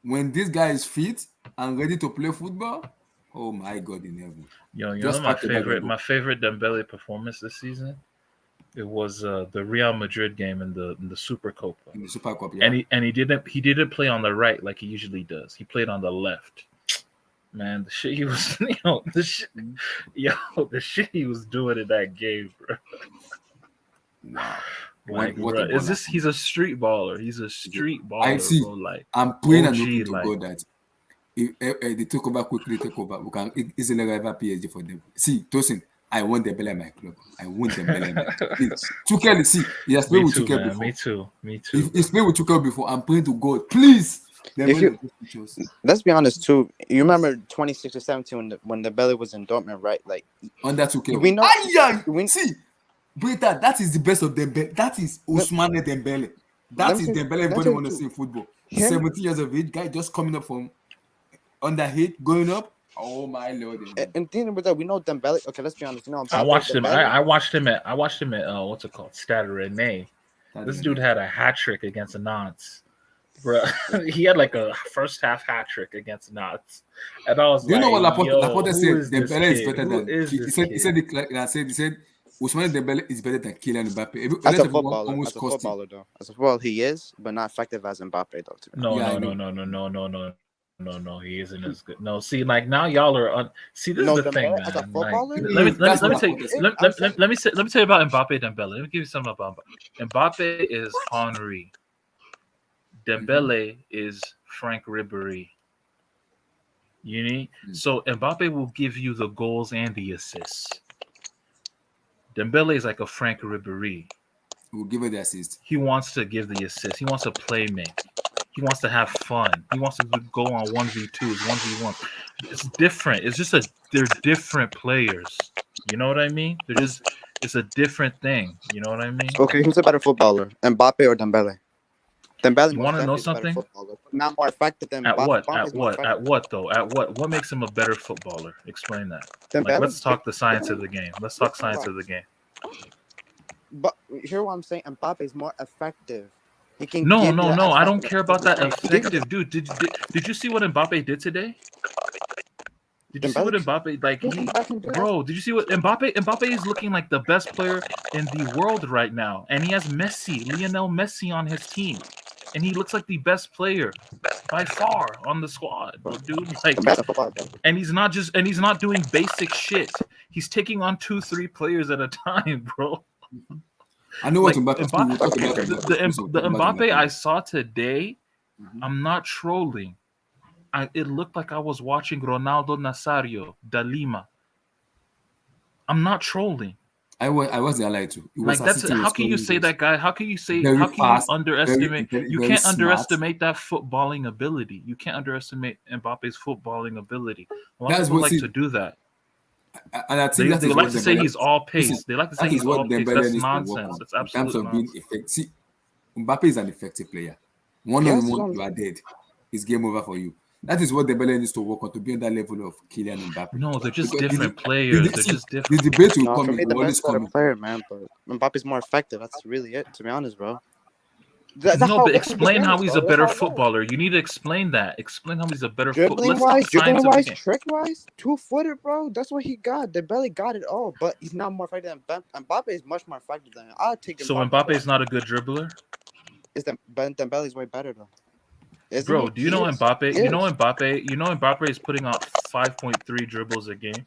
When this guy is fit and ready to play football, oh my God in heaven. You know Just my pack your bag and favorite, go. my favorite Dembele performance this season. It was the Real Madrid game in the Super Copa, In the Super Cup, and yeah. he didn't play on the right like he usually does. He played on the left. Man, the shit he was, Mhm. the shit he was doing in that game, bro. Wow. Like, What a bro, baller. he's a street baller. He's a street I baller, see. bro. Like, I'm praying and hoping OG, to like, God that if they take over quickly, take over. We can easily rival PSG for them. See, Tosin, I want Dembele in my club. I want Dembele in my club. Please. Tuchel, see, he has played me with too, Tuchel man. before. Me too, If bro. he's played with Tuchel before, I'm praying to God, please. If you Dembele, just teach us. let's be honest too, you remember 26 or 17 when the belly was in Dortmund, right? Like Under Tuchel. we know Ah, yeah. we See, Brita, that is the best of Dembele. That is let, Ousmane Dembele. let That me is say Dembele let me everybody tell you want to too. see in football. Him 17 years of age, guy just coming up from underage, going up. Oh my Lord in heaven. and dealing with that, we know Dembele. Okay, let's be honest. You know I Mbappe, watched him. I, Dembele. I watched him at what's it called, Stade Rennais. That This is dude nice. had a hat trick against Nantes, bro. He had like a first half hat trick against Nantes, and I was Do you know like, what "Yo, Laporte who said? is this Dembele is kid? better Who than is he this said he kid?" said it like I said he said Ousmane Dembele is better than Kylian Mbappe. A As lot a of people footballer, almost cost him. though, as a footballer, he is, but not effective as Mbappe, though. To be honest, No, Yeah, I no, no, know. no, no, no, no, no, no, no. He isn't as good. No, see, like now y'all are see. This is no, the thing, Dembele as a man. Like, footballer, let me let me That's let what me tell you. Laporte he said. is. I'm saying Let me tell you about Mbappe Dembele. Let me give you something about Mbappe. Mbappe is what? Henri. Mm-hmm. Dembele is Frank Ribery. You need Mm. so Mbappe will give you the goals and the assists. Dembele is like a Frank Ribery. We'll give it the assist. He wants to give the assist. He wants to play make. He wants to have fun. He wants to go on 1v2s, 1v1s. It's different. They're different players. You know what I mean? It's a different thing. You know what I mean? Okay, who's a better footballer, Mbappe or Dembele? Dembele You most want to know definitely is a better something? footballer, but not more effective than At Mbappe. what? Mbappe At is more what? At effective. what though? At what? What makes him a better footballer? Explain that. Like, Dembele, let's talk the science of the game. Let's talk science right. of the game. But hear what I'm saying. Mbappe is more effective. He can No, give you no, that no. I don't effectiveness. care about that He gives you effective dude. Did you see what Mbappe did today? Did you see what Dembele. Mbappe like? He can do that. Bro, did you see what Mbappe? Mbappe is looking like the best player in the world right now, and he has Lionel Messi on his team, and he looks like the best player by far on the squad, bro, dude. Like, Better footballer. and he's not doing basic shit. He's taking on 2, 3 players at a time, bro. I know what Like Mbappe still. We'll Mbappe, talk Okay, about okay. Mbappe still. So we'll the talk about Mbappe I Mbappe. saw today, Mhm. I'm not trolling. It looked like I was watching Ronaldo Nazario da Lima. I'm not trolling. I was the ally too. It was Like as that's if he how was can you scoring say goals. that guy? Very How can you fast, very underestimate? You very can't smart. underestimate that footballing ability. You can't underestimate Mbappe's footballing ability. A lot of That's people what like see. to do that. And I think They that is like what to say Dembele. he's all pace. Listen, They like to say that is he's all what pace. Dembele That's needs to work nonsense. on That's in terms absolute of being nonsense. effective. See, Mbappe is an effective player. One on Yes, one, so you are dead. It's game over for you. That is what Dembele needs to work on to be on that level of Kylian Mbappe. No, they're just Because different the, players. They're see, just the different. debate will no, come for in, me, will Dembele's always a better come in. player, man. But Mbappe's more effective. That's really it, to be honest, bro. That's No, how but it works in the explain how games, he's bro. a That's better how it works. footballer. You need to explain that. Explain how he's a better foot. Dribbling Let's talk wise, science of the game. trick wise, 2-footed, bro. That's what he got. Dembele got it all, but he's not more effective than Mbappe. Is much more effective than him. I'll take So Mbappe. Mbappe is not a good dribbler, Is that Dembele's way better though? Isn't bro. he? Do you He know is. Mbappe? He You know is. Mbappe. You know Mbappe is putting out 5.3 dribbles a game.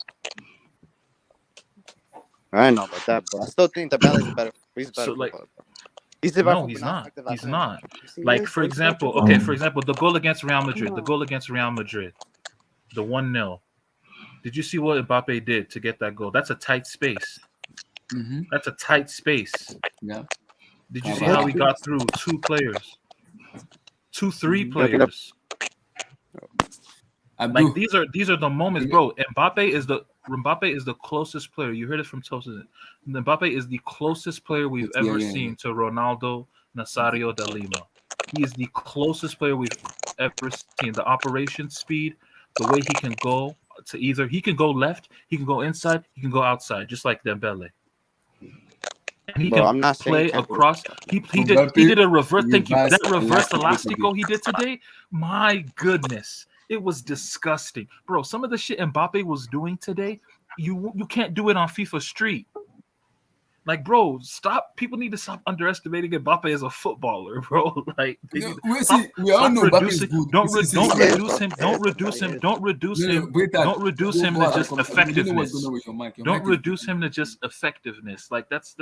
I know about that, but I still think Dembele's a better. He's a better So like, footballer. Bro. He's a better no, footballer, he's not not. effective as He's him. not. You see, he Like is, for bro. He's a better example, footballer. okay, for example, the goal against Real Madrid, the on. goal against Real Madrid, the 1-0. Did you see what Mbappe did to get that goal? That's a tight space. Mm-hmm. That's a tight space. Yeah. Did you see Carvajal. how he got through two players, three Mhm. players? Like Abdul. these are the moments, bro. Mbappe is the closest player. You heard it from Tosin. Mbappe is the closest player we've Yeah, ever yeah, yeah. seen to Ronaldo Nazario de Lima. He is the closest player we've ever seen. The operation speed, the way he can go to either he can go left, he can go inside, he can go outside, just like Dembele. And he Bro, can I'm not saying he play can't do it. across. He Mbappe did a reverse. Thank you. reverse That reverse elastico today. elastico he did today. My goodness, it was disgusting, bro. Some of the shit Mbappe was doing today, you can't do it on FIFA Street. Like, bro, stop. People need to stop underestimating Mbappe as a footballer, bro. Like, they No, need to we stop. see. We all Stop know Mbappe is reducing. good. Don't He is, reduce bro. him. He Don't is, bro. reduce He him. is. Don't reduce No, him. wait, Don't reduce him go to ahead, just come. I don't know what's going effectiveness. on with your mic. Your Don't mic is reduce him to just effectiveness. Like that's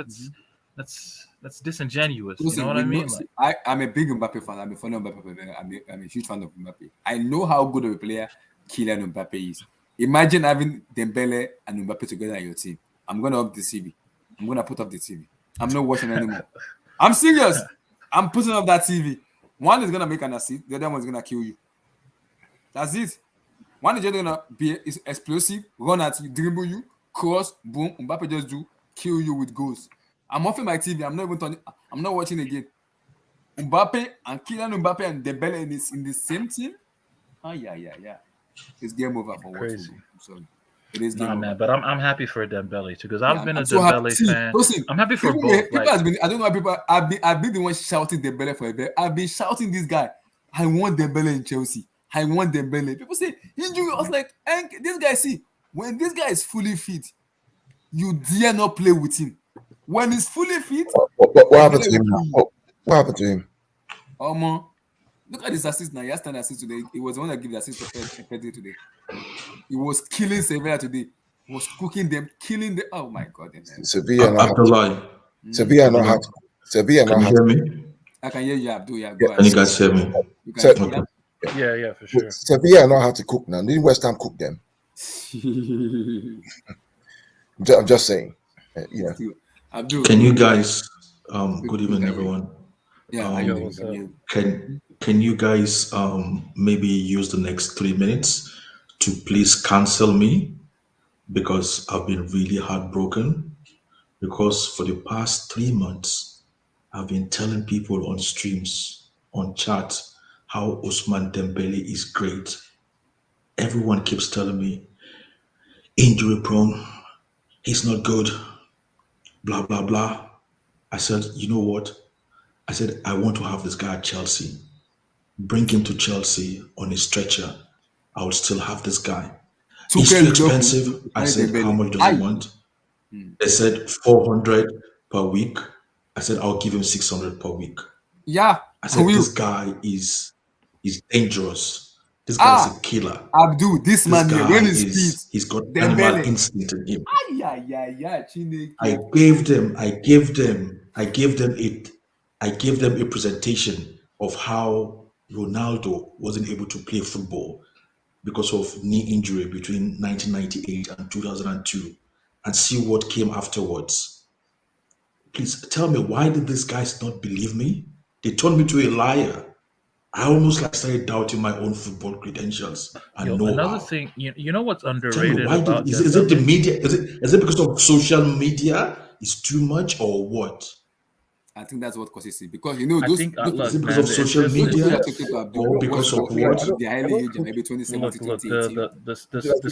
disingenuous. You know listen, what we I know. mean? See, Like, I'm a big Mbappe fan. I'm a fan of Mbappe. I'm a huge fan of Mbappe. I know how good of a player Kylian Mbappe is. Imagine having Dembele and Mbappe together in your team. I'm gonna up the TV. I'm gonna put up the TV. I'm not watching anymore. I'm serious. I'm putting up that TV. One is gonna make an assist. The other one is gonna kill you. That's it. One is just gonna be explosive, run at you, dribble you, cross, boom. Mbappe just do kill you with goals. I'm offing my TV. I'm not even turning. I'm not watching again. Mbappe and Kylian Mbappe and Dembele in the same team. Ah, yeah. It's game over for world crazy. football. I'm sorry. It is game nah, man. over. But I'm happy for Dembele too, because Yeah, I've been a I'm so happy. Dembele See, fan. listen, I'm happy for both. people Like, has been. I don't know why people. I've been the one shouting Dembele for a bit. I've been shouting this guy. I want Dembele in Chelsea. I want Dembele. People say injury. I was like, this guy. See, when this guy is fully fit, you dare not play with him. When he's fully fit, What happened Dembele to him will now? kill you. What happened to him? Man, look at his assist now. He has 10 assists today. He was the one that gave the assist to Pedri today. He was killing Sevilla today. He was cooking them, killing them. Oh my God! Sevilla now. Abdullah, Sevilla now had. Sevilla now can you had. hear me? I can hear you, Abdul. Yeah, Yeah, go Can you ahead. guys hear me? You can So- hear me. Okay. yeah, for sure. Sevilla know how to cook now. Didn't West Ham cook them? I'm just saying. Yeah. Abdul. Can you guys? Good evening, everyone. Yeah, Um, I Yo, can what's hear up? you. Can you guys maybe use the next 3 minutes to please cancel me because I've been really heartbroken because for the past 3 months I've been telling people on streams, on chat, how Usman Dembele is great. Everyone keeps telling me injury prone, he's not good, blah blah blah. I said, you know what? I said I want to have this guy at Chelsea. Bring him to Chelsea on a stretcher. I will still have this guy. It's Tuchel too will not expensive. I said, how Dembele. much does he want? They said 400 per week. I said, I'll give him 600 per week. Yeah, I I said, will. this guy is dangerous. This guy is a killer. Abdul, this This man here, when guy he's fit, he's got animal Dembele. instinct in him. Yeah, Chineke. I gave them a presentation of how Ronaldo wasn't able to play football because of knee injury between 1998 and 2002 and see what came afterwards. Please tell me, why did these guys not believe me? They turned me to a liar. I almost like started doubting my own football credentials and Another know-how. thing, you know what's Tell me, underrated why did about is it the Dembele? media? Is it because of social media? Is too much or what? I think that's what causes it because I those think, those Is look, it because man, of it's social just those people it's you're media talking about or watch because of football what? their I highly don't age think maybe I don't 2017 look, think the 2018. the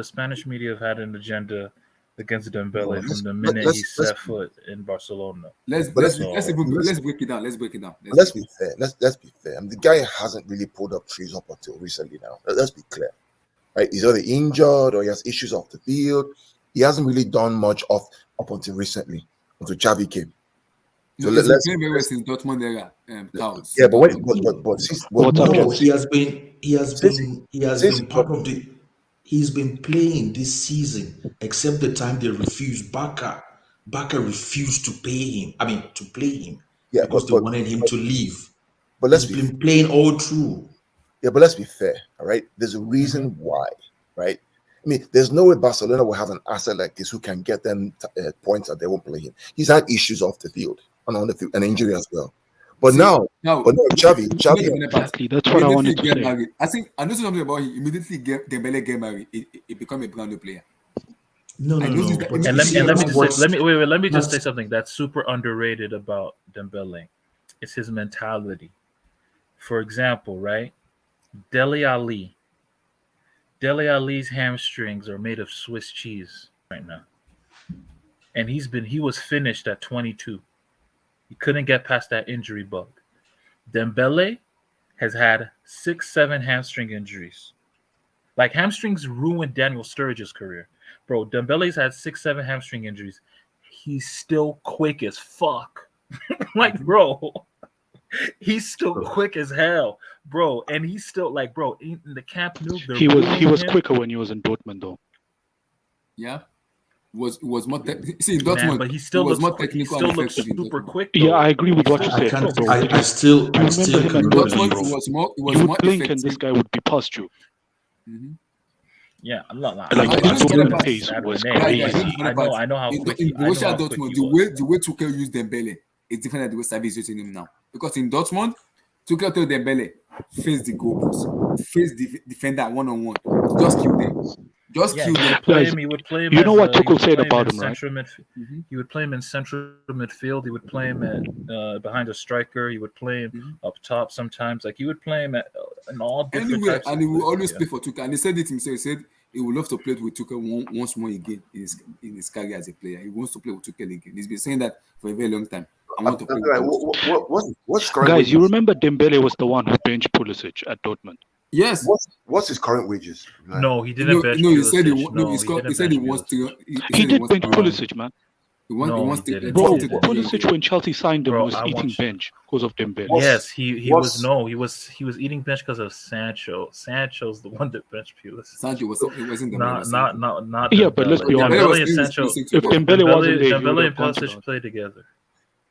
Spanish media have had an agenda against no. Dembele from Let's the let, minute he let's set foot in Barcelona. but So Let's break it down. Let's break it down. let's be fair. Let's be fair. I mean, the guy hasn't really pulled up trees up until recently. Now, let's be clear. Right? He's either injured or he has issues off the field. He hasn't really done much of up until recently, until Xavi came. So No, let, it's been let's playing very well since Dortmund era. Cows yeah. since But what? Dortmund. What's up, No, gents? Since he has since he been got part of the he's been playing this season, except the time they refused Barca refused to pay him. I mean to play him yeah, because they wanted him to leave. but let's He's be been playing all through. yeah, but let's be fair. All right, there's a mhm. reason why. Right. I mean, there's no way Barcelona will have an asset like this who can get them points that they won't play him. He's had issues off the field and on the field, an injury as well. But See now, now, Xavi, the funny part. Exactly. That's what I Immediately wanted to get say. married. I think I noticed something about him. Immediately get Dembele get married. It become a brand new player. No, I no, noticed no. that But And you let me see, immediately and let me that's get just say married. what let me wait, wait let me just say that's something that's super underrated about Dembele. It's his mentality. For example, right? Deli Ali. Deli Ali's hamstrings are made of Swiss cheese right now, and he was finished at 22. He couldn't get past that injury bug. Dembele has had 6, 7 hamstring injuries. Like hamstrings ruined Daniel Sturridge's career, bro. Dembele's had 6, 7 hamstring injuries. He's still quick as fuck. Like, Mhm. bro, he's still quick as hell, bro. And he's still like, bro, in the Camp Nou, they're He booing was him, quicker when he was in Dortmund, though. Yeah, was more see in man. Dortmund. But he He still was looks more quick. He technical and still looks effective in super Dortmund. quick, Yeah, though. I agree with He what still you I said, looks can't quick, bro. bro. But you do you I remember still him at In cannot Dortmund, Dortmund, believe. bro? it was You would more blink and this effective. guy would be past you. Mhm. Yeah, look, Like And the you know I the know funny Dortmund part, he's pace Saturday. was guys, you know the crazy. funny part. I know how quick In I know Borussia how quick he Dortmund, was. the way Tuchel used Dembele is different than the way Xavi is using him now. Because in Dortmund, Tuchel told Dembele face the goalpost, face the defender one on one, just kill them, just Yeah, kill he them. would play Guys, him. He would play him you know as what he Tuchel would said play him about in him, right? central midfield. Mhm, He would play him in central midfield. He would play him at behind a striker. He would play him mhm. up top sometimes. Like he would play him at in all different Anywhere, types and of he will places. always Yeah. play for Tuchel. And he said it himself. He said he would love to play with Tuchel once more again in his career as a player. He wants to play with Tuchel again. He's been saying that for a very long time. I want to play with Like, him. what's his current Guys, you wages? remember Dembele was the one who benched Pulisic at Dortmund. Yes. What's his current wages? Like, No, he didn't bench No. He said Pulisic. no. No, he He didn't said he bench wants Pulisic. to. He He said he did wants bench to. No, Pulisic, man. He no, he wants to didn't. He Bro, trust the didn't. player Pulisic again. when Chelsea signed him Bro, was I eating want you. bench because of Dembele. what's Yes, he was what's no, he was eating bench because of Sancho. Sancho's the one that benched Pulisic. Sancho was it wasn't Dembele, it was Not Sancho. not not Yeah, but let's Dembele. be Dembele honest. was Dembele and staying with Sancho. Pulisic If too. Dembele wasn't there, he would Dembele have and gone to Pulisic that. play together.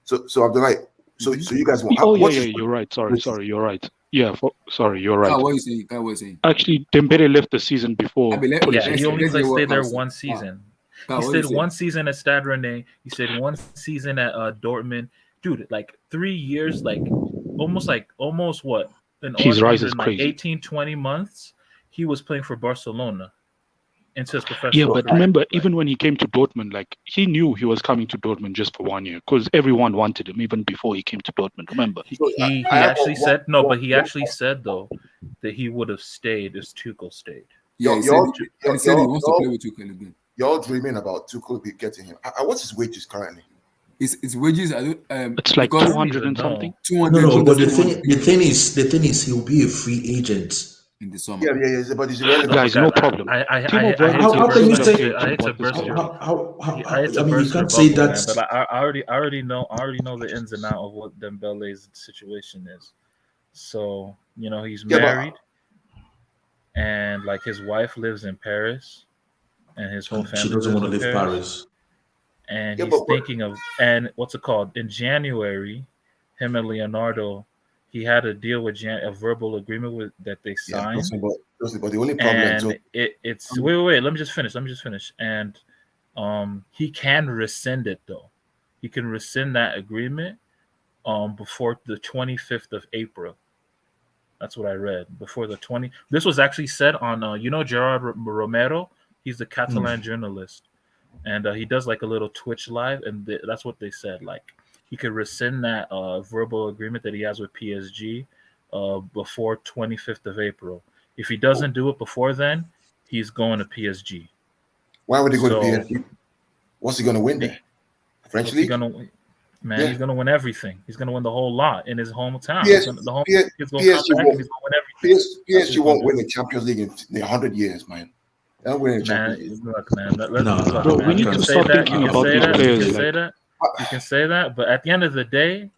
so Abdullah? Mhm. So you guys want Oh yeah, what's yeah, his you're right. wages? Sorry, you're right. Yeah, sorry, you're right. Kyle, what are you saying? Kyle, what are you saying? Actually, Dembele left the season before Yeah, Pulisic he only came. Let's hear what stayed there Kyle said. one season. He Kyle, what are you stayed saying? one season at Stade Rennais. He stayed one season at Dortmund. Dude, like 3 years, almost what? His rise is In like crazy. 18, 20 months, he was playing for Barcelona into his Yeah, professional but career. remember, Like, even when he came to Dortmund, like he knew he was coming to Dortmund just for 1 year because everyone wanted him even before he came to Dortmund. Remember? So I he have actually said no, but he one actually said though that he would have stayed if Tuchel stayed. Yeah, y'all y'all he said he wants to play with Tuchel again. y'all dreaming about Tuchel getting him. What's his wages currently? His wages I don't It's like I because don't 200 even and know. something. No, 200 no, but 200 the thing is he'll be a free agent. in the summer. Yeah, but he's No, irrelevant. but Guys, guys, no problem. Timo I Werner hate to is How can burst you similar your say age I to hate to what this burst guy your is. I hate I to mean you burst your can't say bubble, man. that. But I already know the ins and outs of what Dembele's situation is. So he's Yeah, but married, and like his wife lives in Paris, and his whole And she family doesn't lives want to in leave Paris. Paris. And yeah, he's but thinking of and what's it called in January, him and Leonardo, he had a deal with a verbal agreement with that they yeah, signed, but the only problem. So and it's wait, let me just finish, and he can rescind it though. He can rescind that agreement before the 25th of April. That's what I read before the 20. This was actually said on, Gerard Romero. He's the Catalan journalist, and he does like a little Twitch live, and that's what they said. Like he could rescind that verbal agreement that he has with PSG before 25th of April. If he doesn't do it before then, he's going to PSG. Why would he go to PSG? What's he going to win there? French league? He's going to win everything. He's going to win the whole lot in his hometown. PSG won't win the Champions League in 100 years, man. They'll win the Champions League. Look, man. We need to start thinking about these players. You can say that, but at the end of the day,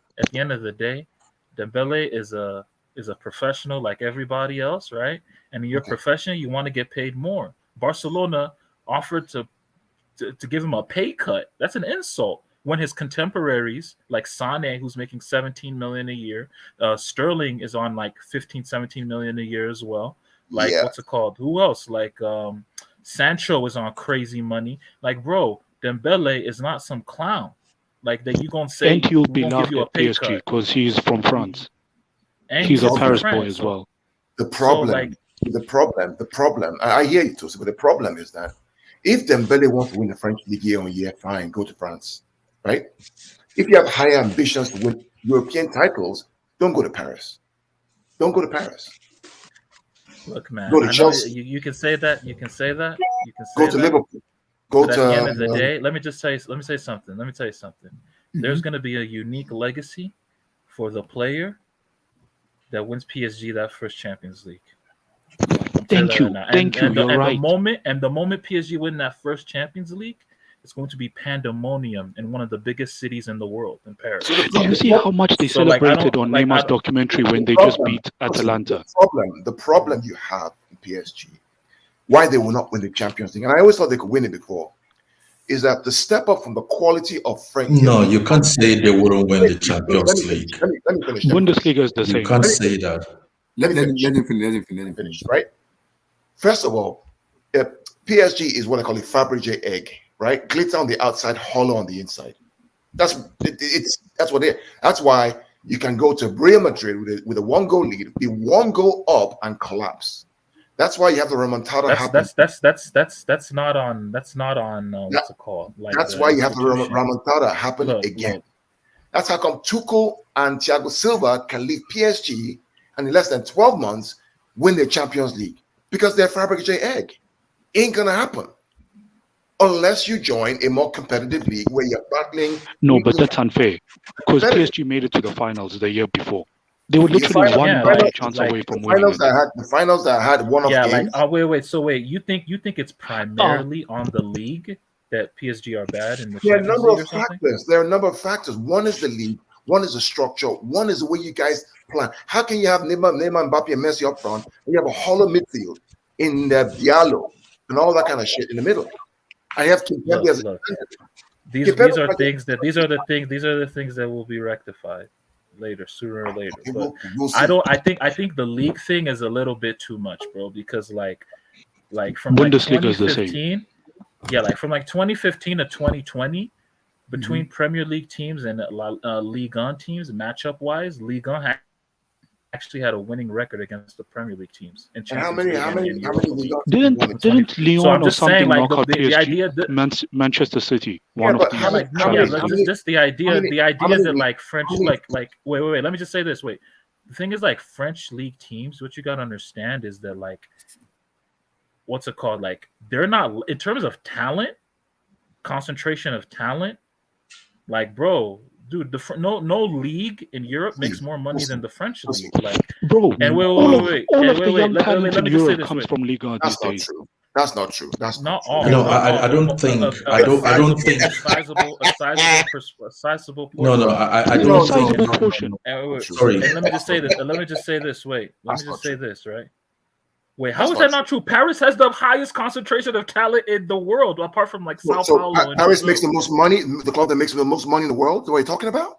Dembele is a professional like everybody else, right? And in your profession, you want to get paid more. Barcelona offered to give him a pay cut. That's an insult. When his contemporaries like Sané, who's making 17 million a year, Sterling is on like 15, 17 million a year as well. Like what's it called? Who else? Like Sancho is on crazy money. Like, bro, Dembele is not some clown. Like that you gonna say and he'll be loved at PSG because he's from France. And he's a Paris boy as well. The problem, I hear you, Tosi, but the problem is that if Dembele wants to win the French league year on year, fine, go to France, right? If you have higher ambitions to win European titles, don't go to Paris. Don't go to Paris. Look, man, go to Chelsea. You can say that. You can say that. Go to Liverpool. Go to. At the end of the day, let me say something. Let me tell you something. There's going to be a unique legacy for the player that wins PSG that first Champions League. Thank you. You're right. The moment PSG win that first Champions League, it's going to be pandemonium in one of the biggest cities in the world, in Paris. Do you see how much they celebrated on Neymar's documentary when they just beat Atalanta? The problem you have in PSG, why they will not win the Champions League, and I always thought they could win it before, is that the step up from the quality of French. No, you can't say they wouldn't win the Champions League. Let me finish. Bundesliga is the same. You can't say that. Let me finish. Right. First of all, PSG is what I call a Fabergé egg, right? Glitter on the outside, hollow on the inside. That's what it is. That's why you can go to Real Madrid with a 1-goal lead, be 1 goal up, and collapse. That's why you have the remontada happen. That's not on what's it called? Like that's why you have the remontada happen again. Look. That's how come Tuchel and Thiago Silva can leave PSG and in less than 12 months win the Champions League because they're Fabergé egg. Ain't gonna happen unless you join a more competitive league where you're battling. No, but that's unfair because PSG made it to the finals the year before. They were literally one chance away from winning. The finals that had one of games. Wait. So you think it's primarily on the league that PSG are bad in the Champions League? There are a number of factors. One is the league. One is the structure. One is the way you guys plan. How can you have Neymar, Mbappe, and Messi up front, and you have a hollow midfield in the Diallo and all that kind of shit in the middle? I have Kimpembe as a these are the things that will be rectified later, sooner or later. But we'll I think the league thing is a little bit too much, bro, because like from Bundesliga is the same. Yeah, like from like 2015 to 2020, between Premier League teams and Ligue 1 teams, matchup wise, Ligue 1 actually had a winning record against the Premier League teams. And how many didn't Lyon or something knock out PSG? Manchester City. Just the idea that like French like wait, let me just say this. Wait. The thing is, like, French league teams, what you gotta understand is that, like, what's it called? Like, they're not, in terms of talent, concentration of talent, like, bro, dude, no league in Europe makes more money than the French league. Like, bro, and all of the young talent in Europe comes from Ligue 1 these days. That's not true. That's not all. No, I don't think. I don't think. A sizable portion. No, I don't think. Portion. Sorry. And let me just say this. Wait. Let me just say this. Right. Wait. How is that not true? Paris has the highest concentration of talent in the world, apart from like Sao Paulo. Paris makes the most money. The club that makes the most money in the world. What are you talking about?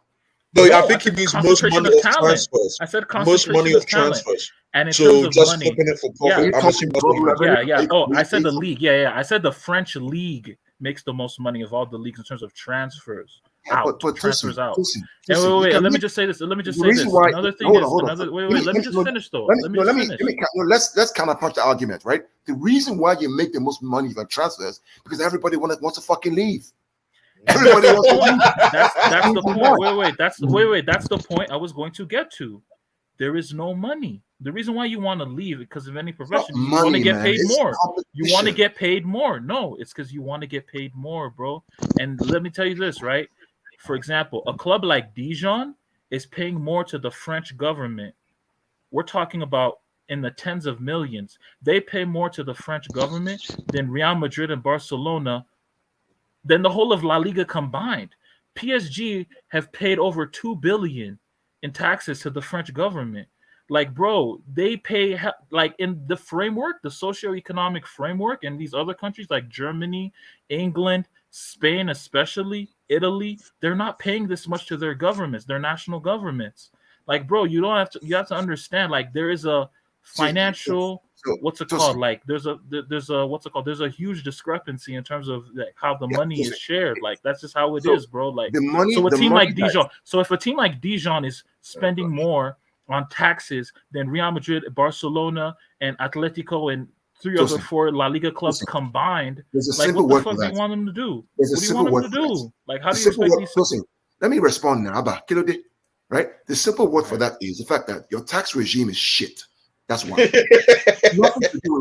No, I think he means most money of transfers. I said most money of transfers. And in so terms just of money, flipping it for profit. Yeah. Oh, I said the league. Yeah. I said the French league makes the most money of all the leagues in terms of transfers. out. but Transfers out. listen, And listen, wait, you can let me make just say this. Let me just the say reason this. why. Another thing Hold on, is hold on. another. Wait. Let me just finish though. Let me just finish. Let's counterpunch the argument, right? The reason why you make the most money from transfers because everybody wants to fucking leave. Everybody wants to leave. That's the point. Wait. That's the point I was going to get to. There is no money. The reason why you want to leave because of any profession, you want to get paid more. You want to get paid more. No, it's because you want to get paid more, bro. And let me tell you this, right? For example, a club like Dijon is paying more to the French government. We're talking about in the tens of millions. They pay more to the French government than Real Madrid and Barcelona, than the whole of La Liga combined. PSG have paid over 2 billion in taxes to the French government. Like, bro, they pay like in the framework, the socioeconomic framework in these other countries like Germany, England, Spain, especially Italy, they're not paying this much to their governments, their national governments. Like, bro, you have to understand, like, there is a financial what's it called? Like, there's a what's it called? There's a huge discrepancy in terms of like how the money is shared. Like, that's just how it is, bro. Like, the money. So a the team money like Dijon, so if a team like Dijon is spending more on taxes than Real Madrid, Barcelona, and Atletico and three other four La Liga clubs combined, like, what the fuck do you want them to do? What do you want them to do? Like, how do you expect these? Let me respond now. Right? The simple word for that is the fact that your tax regime is shit. That's why. Nothing to do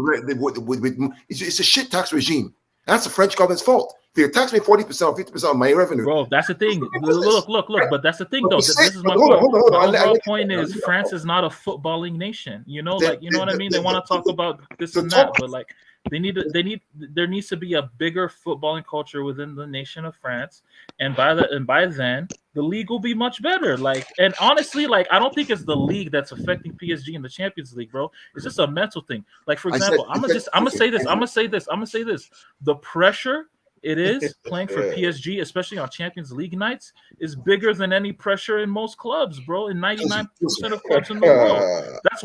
with it's a shit tax regime. That's the French government's fault. If you tax me 40% or 50% of my revenue, bro, that's the thing. Look. But that's the thing, though. This is my point. The point is, France is not a footballing nation. You know, like, you know what I mean. They want to talk about this and that, but like, there needs to be a bigger footballing culture within the nation of France, and by then the league will be much better. Like, and honestly, like, I don't think it's the league that's affecting PSG in the Champions League, bro. It's just a mental thing. Like, for example, I'm gonna say this. The pressure it is playing for PSG, especially on Champions League nights, is bigger than any pressure in most clubs, bro. In 99% of clubs in the world. That's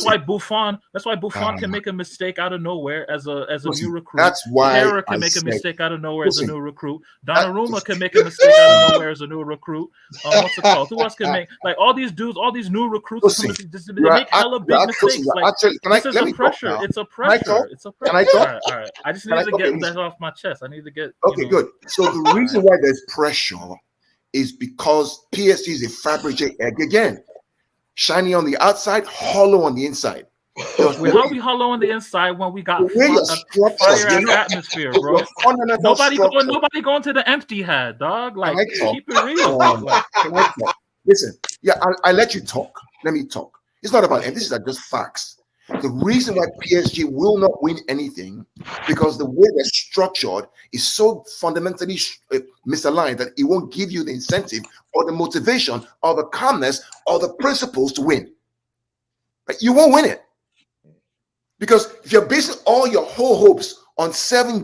why Buffon can make a mistake out of nowhere as a new recruit. That's why Herrera can make a mistake out of nowhere as a new recruit. Donnarumma can make a mistake out of nowhere as a new recruit. What's it called? Who else can make, like, all these dudes, all these new recruits? They make hella big mistakes. Like, this is a pressure. It's a pressure. It's a pressure. All right. I just need to get that off my chest. I need to get good. So the reason why there's pressure is because PSG is a fabricated egg again, shiny on the outside, hollow on the inside. How we hollow on the inside when we got fire atmosphere, bro? Nobody going to the empty hat, dog. Like, keep it real. Listen, I let you talk. Let me talk. It's not about this is just facts. The reason why PSG will not win anything because the way they're structured is so fundamentally misaligned that it won't give you the incentive or the motivation or the calmness or the principles to win. But you won't win it. Because if you're basing all your whole hopes on 7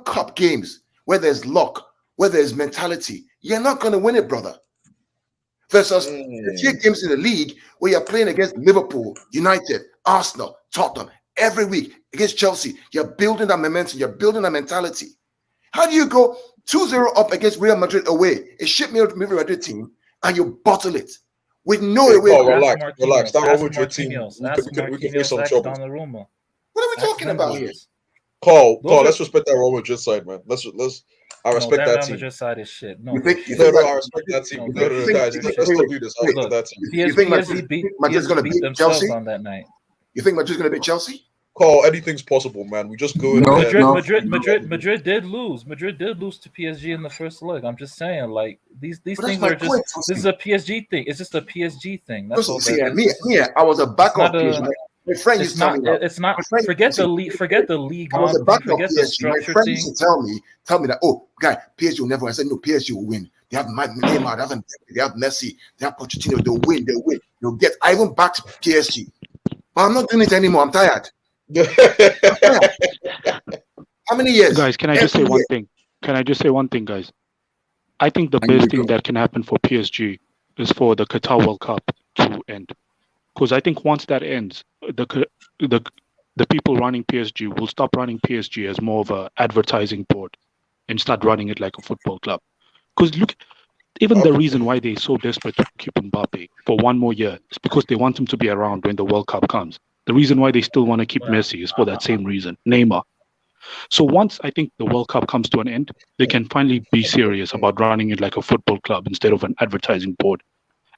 cup games, where there's luck, where there's mentality, you're not going to win it, brother. Versus 3 games in the league where you're playing against Liverpool, United, Arsenal, Tottenham every week against Chelsea. You're building that momentum. You're building that mentality. How do you go 2-0 up against Real Madrid away, a shit Real Madrid team, and you bottle it with no away? Oh, relax. That Real Madrid team, we can face some trouble. What are we talking about here? Paul, let's respect that Real Madrid side, man. I respect that team. Madrid side is shit. No, I respect that team. Guys, let's still do this. I respect that team. You think Madrid's going to beat Chelsea on that night? You think Madrid's going to beat Chelsea? Paul, anything's possible, man. We just go in. Madrid did lose. Madrid did lose to PSG in the first leg. I'm just saying, like, these things are just. This is a PSG thing. It's just a PSG thing. That's all. I was a backup. My friend used to tell me it's not. Forget the league. Forget the league. I was a backup forget the PSG. structure My friend thing. used to tell me that, oh, guy, PSG will never win. I said, no, PSG will win. They have Neymar, they have Messi, they have Pochettino. They'll win. They'll get. I even backed PSG, but I'm not doing it anymore. I'm tired. How many years? Guys, can I just say one thing? Can I just say one thing, guys? I think the best thing that can happen for PSG is for the Qatar World Cup to end. Because I think once that ends, the people running PSG will stop running PSG as more of an advertising board and start running it like a football club. Because look, even the reason why they're so desperate to keep Mbappe for one more year is because they want him to be around when the World Cup comes. The reason why they still want to keep Messi is for that same reason, Neymar. So once I think the World Cup comes to an end, they can finally be serious about running it like a football club instead of an advertising board.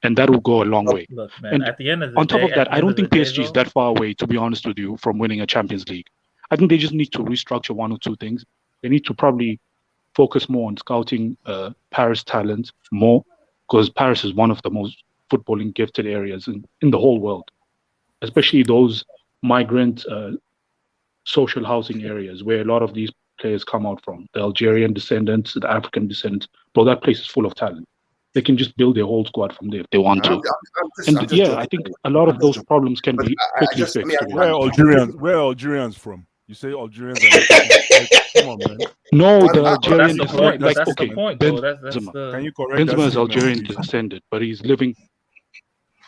And that will go a long way. Look, man, And at the end of the on top day, of that, I don't think PSG is that far away, to be honest with you, from winning a Champions League. I think they just need to restructure one or two things. They need to probably focus more on scouting Paris talent more, because Paris is one of the most footballing gifted areas in the whole world, especially those migrant social housing areas where a lot of these players come out from, the Algerian descendants, the African descendants. Bro, that place is full of talent. They can just build their whole squad from there if they want to. I think a lot of those problems can be quickly fixed. Where Algerians from? You say Algerians are come on, man. No, the Algerian is like, that's the point, though. Can you correct Benzema is Algerian descended, but he's living.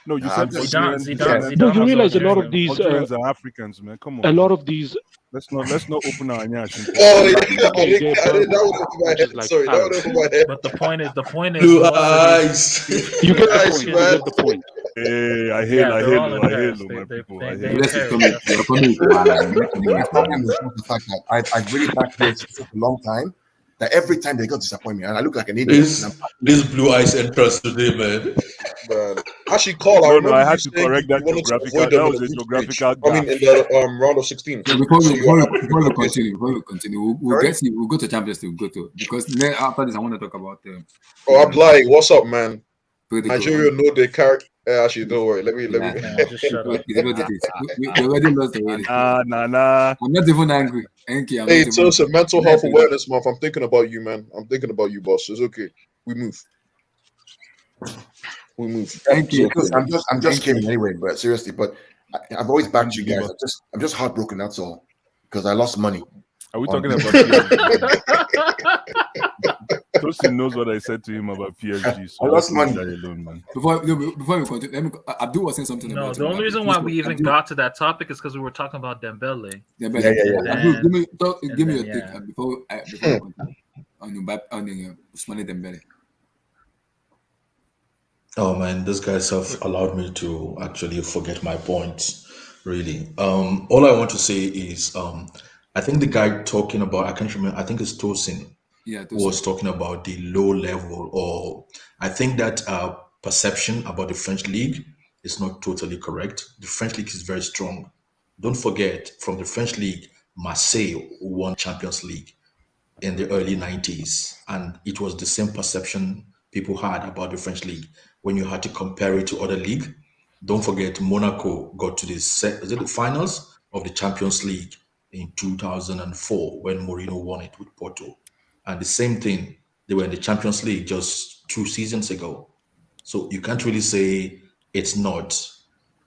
No, you said Zidane. No, you realize a lot of these Algerians are Africans, man. Come on. A lot of these. Let's not open our nyash. Oh, yeah. That was over my head. Like Sorry, that was over my head. But the point is, Blue eyes. You get the point. You get the point. Hey, I hear my people. My problem is the fact that I've really backed this for a long time. That every time they got disappoint me, and I look like an idiot. This blue eyes entrance today, man. Actually, Carl, No, I had to correct that geographical. That was a geographical. I mean, in the round of 16. So before we continue, we'll go to Champions League. Because after this, I want to talk about. I'm like, what's up, man? Pretty Nigeria know they carry. Actually, don't worry. Let me. just shut up. We already lost the way. Nah. I'm not even angry. Hey, so it's a mental health awareness month. I'm thinking about you, man. I'm thinking about you, boss. It's okay. We move. Thank you. I'm just kidding anyway, but seriously, but I've always backed you guys. I'm just heartbroken. That's all, because I lost money. Are we talking about Tosin knows what I said to him about PSG. So I lost money. Alone, man. Before we continue, Abdul was saying something. No, the only reason why we even got to that topic is because we were talking about Dembele. Yeah. Abdul, give me your take before we continue on Ousmane Dembele. Oh man, these guys have allowed me to actually forget my points. Really, all I want to say is, I think the guy talking about, I can't remember. I think it's Tosin. Was talking about the low level, or I think that perception about the French league is not totally correct. The French league is very strong. Don't forget, from the French league, Marseille won Champions League in the early 90s, and it was the same perception people had about the French league when you had to compare it to other league. Don't forget, Monaco got to the finals of the Champions League in 2004 when Mourinho won it with Porto. And the same thing, they were in the Champions League just 2 seasons ago. So you can't really say it's not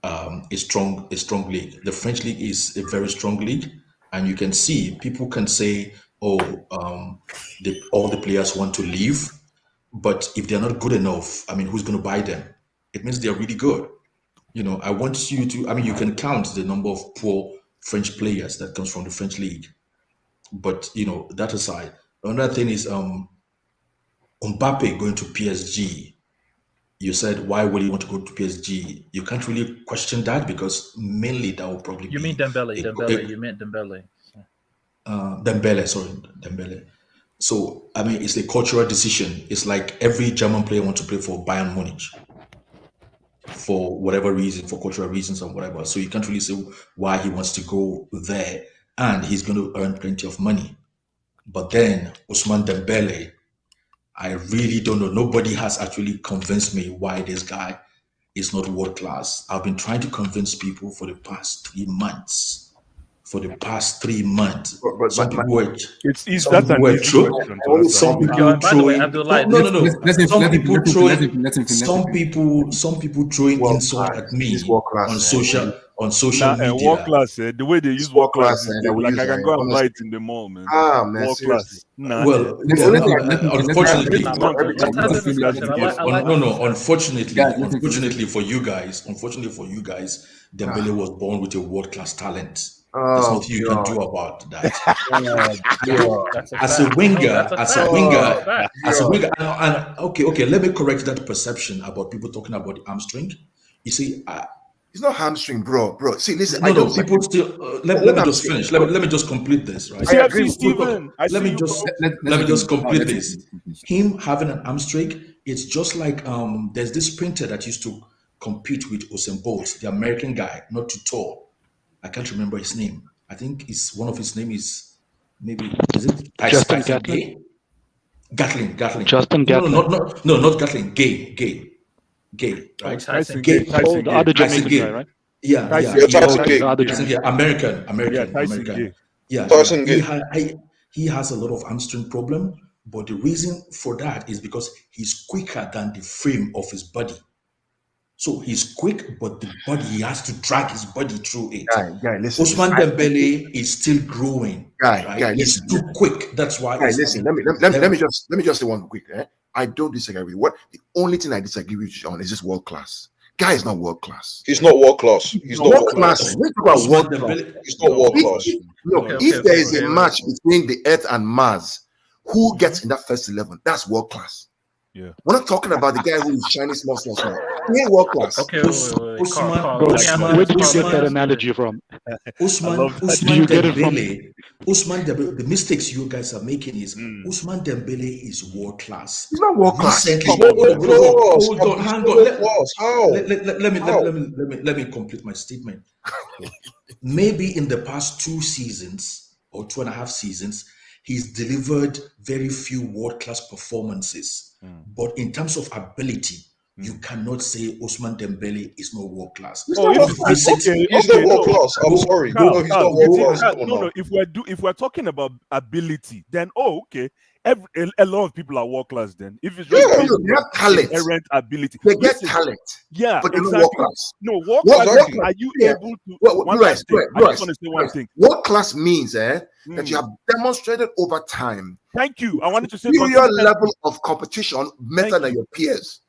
a strong league. The French league is a very strong league, and you can see people can say, all the players want to leave, but if they're not good enough, I mean, who's going to buy them? It means they're really good. I want you to. I mean, you can count the number of poor French players that comes from the French league, but that aside. Another thing is Mbappe going to PSG. You said, why would he want to go to PSG? You can't really question that, because mainly that will probably You mean Dembele. You meant Dembele. Dembele. So, I mean, it's a cultural decision. It's like every German player wants to play for Bayern Munich for whatever reason, for cultural reasons or whatever. So you can't really say why he wants to go there, and he's going to earn plenty of money. But then Ousmane Dembele, I really don't know. Nobody has actually convinced me why this guy is not world class. I've been trying to convince people for the past 3 months. Some people were. It's that an easy question to answer. Some people throwing. Some people throwing insult at me on social media. World class, the way they use world class, like I can go and buy it in the mall, man. Man, world class. Nah. Well, unfortunately, unfortunately for you guys, Dembele was born with a world class talent. There's Oh nothing you can do God. about that. That's a As a fact. winger, No, that's a as fact. a winger, That's a fact. as a winger, and okay, let me correct that perception about people talking about the hamstring. You see, It's not hamstring, bro. See, listen, I no, don't no, disagree. people still. Let What me I'm just saying, finish. bro, Let me just complete this, right? I agree CFC with you. Steven, I Let see me you, just bro. let me just complete Let him this. finish. Him having an hamstring, it's just like there's this sprinter that used to compete with Usain Bolt, the American guy, not too tall. I can't remember his name. I think it's one of his name is maybe is it Justin Tyson Gatlin. Gay? Gatling. Justin No, Gatlin. not Gatling. Gay, Oh, right? Tyson Gay. Gay. Oh, the other Tyson Jamaican guy, Gay. right? Yeah. Tyson Yeah, Gay. Tyson Okay. Gay. The other Tyson Jamaican. Gay. American. Tyson Gay. Yeah. Tyson Gay. He has a lot of hamstring problem, but the reason for that is because he's quicker than the frame of his body. So he's quick, but the body, he has to drag his body through it. Guy, listen. Usman Dembele is still growing. Guy, He's listen. too quick. That's why. Guy, he's listen. having Let me just say one quick. I don't disagree with you. What the only thing I disagree with you on is just world class. Guy is not world class. He's not world class. He's not World world class. class. We talk about Usman world class. Dembele. He's not world class. If there is a match between the Earth and Mars, who gets in that first 11? That's world class. Yeah. We're not talking about the guy who is shining small. He ain't world class. Okay, wait. Carl, Bro, let me ask where did you Carl, get let me that ask- analogy from? Usman Do you get it from? Dembele, the mistakes you guys are making is Usman Dembele is world class. He's not world class. Recently, He's not world class. hold on, hang He's on. not world class. How? Let me complete my statement. Maybe in the past 2 seasons or 2.5 seasons, he's delivered very few world-class performances. But in terms of ability, you cannot say Usman Dembele is not world-class. He's not world class. He's not world class. I'm sorry. No, he's not world class. No. If we're talking about ability, then okay. A lot of people are world class. Then if it's just they have talent, inherent ability, they get talent. Yeah, but they're exactly. not world class. No, world class. Exactly. Are you Yeah. able to? One last thing. I just want to say one thing. World class means that you have demonstrated over time. Thank you. I wanted to say superior level of competition better than your peers.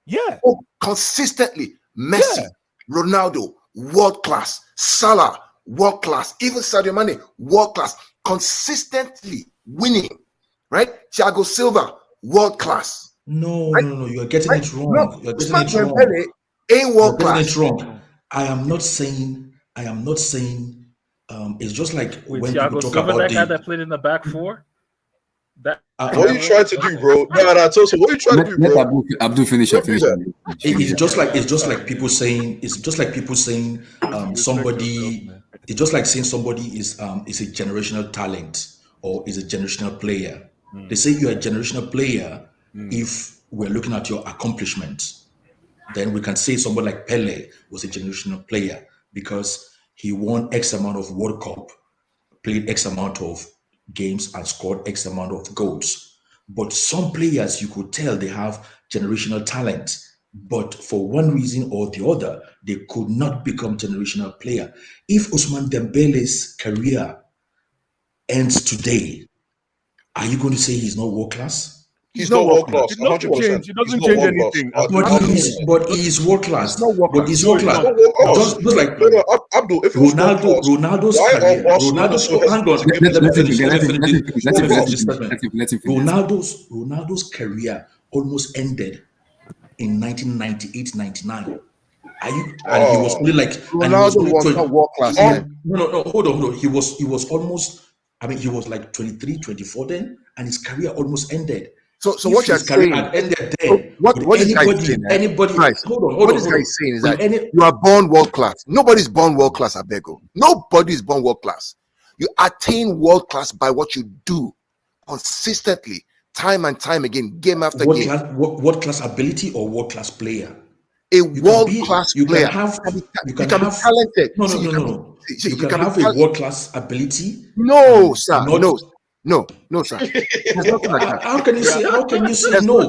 Yeah. Consistently, Messi, Ronaldo, world class. Salah, world class. Even Sadio Mane, world class. Consistently winning, right? Thiago Silva, world class. No, right? You are getting it wrong. No, you are getting it wrong. Ain't world class. Getting it wrong. I am not saying. It's just like with when Thiago people talk Silva, about that guy that played in the back four. What are you trying to do, bro? Nah, Tosa, what are you trying to do, bro? Abdul finish. It's just like people saying somebody. It's just like saying somebody is a generational talent or is a generational player. They say you're a generational player if we're looking at your accomplishments. Then we can say somebody like Pele was a generational player because he won X amount of World Cup, played X amount of games and scored X amount of goals. But some players, you could tell they have generational talent, but for one reason or the other, they could not become generational player. If Usman Dembele's career ends today, are you going to say he's not world class? He's not world class. It doesn't change. It doesn't change anything. But he's world class. But he's world class. Just like Abdul, if it was Ronaldo's career. Ronaldo's career almost ended in 1998-99. And he was only like Ronaldo was not world class. No, hold on. He was almost. I mean, he was like 23, 24 then, and his career almost ended. So what you're saying? Ended then. What this guy is saying? Anybody? Hold on. What this guy is saying is that you are born world class. Nobody's born world class. Abego. Nobody is born world class. You attain world class by what you do consistently, time and time again, game after game. World class ability or world class player? A world class player. You can have talented. No. You can have a world class ability. No, sir. No, sir. There's nothing like that. How can you say no? How can you say no?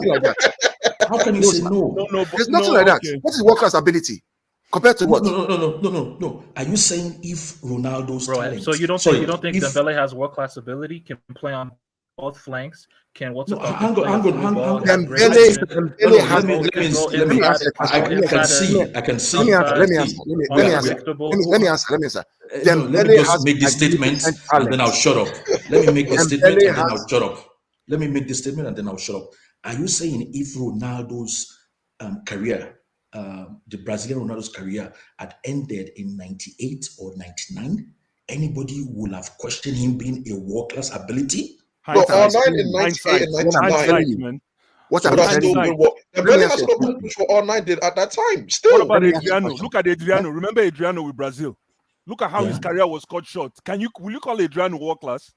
There's nothing like that. What is world class ability compared to what? No. Are you saying if Ronaldo's talent? So you don't think Dembele has world class ability? Can play on both flanks. Can No, play hang on, a hang on, through hang ball, on. have great Dembele, vision. No, Dembele no. has. Can go Let me inside. answer. I can see. I can see. Let me I answer. can Let me see. answer. Let me We are, answer. Unpredictable. Let me answer. Let me answer. no, let me Dembele just has make this statement magnificent and then I'll talent. shut up. Let me make this statement Dembele and then I'll has. shut up. Let me make this statement and then I'll shut up. Are you saying if Ronaldo's career, the Brazilian Ronaldo's career, had ended in 98 or 99, anybody would have questioned him being a world-class ability? No, Hindsight, R9 in 98 and hindsight, What I'm 99 telling hindsight, you. man. What would I'm have telling still you. been what Let me Dembele ask has you a not question. accomplished what R9 did at that time. What Still, about Let me ask you a Adriano? question. Look at Adriano. Remember Adriano with Brazil? Look at how his Yeah. career was cut short. Will you call Adriano world class?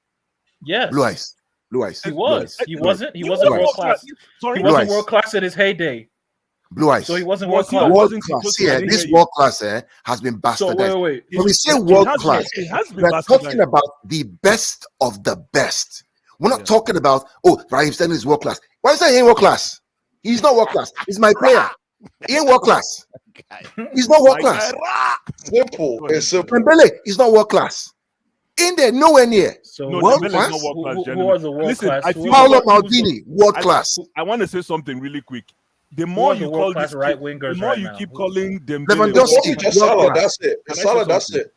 Yes, Blue eyes. Blue eyes. he Blue was. eyes. He Blue eyes. wasn't. He He wasn't was Blue world eyes. world class. class. Sorry, He Blue wasn't eyes. world class in his heyday. Blue eyes. So he wasn't was world he or class. World wasn't he? class. Just Yeah, I didn't this hear you. world class has been So bastardized. wait. When we say It world has class, been. It has been we're talking bastardized. about the best of the best. We're not Yeah. talking about, Raheem Sterling is world class. Why is that he ain't world class? He's not world class. He's my player. He ain't world class. He's not world My guy, class. simple. Go ahead, It's go ahead. simple. Dembele is not world class. In there, nowhere near. So No, World Dembele is not class? world class, who gentlemen. are the world Listen, class? I Who feel are Paolo the- who's the- Maldini, world class. I want to say something really quick. The Who more are the you world call class this right kid, the wingers more right you now? keep calling Dembele. It's Lewandowski, probably just world Salah. class. That's it. Can It's I say Salah. That's something? it.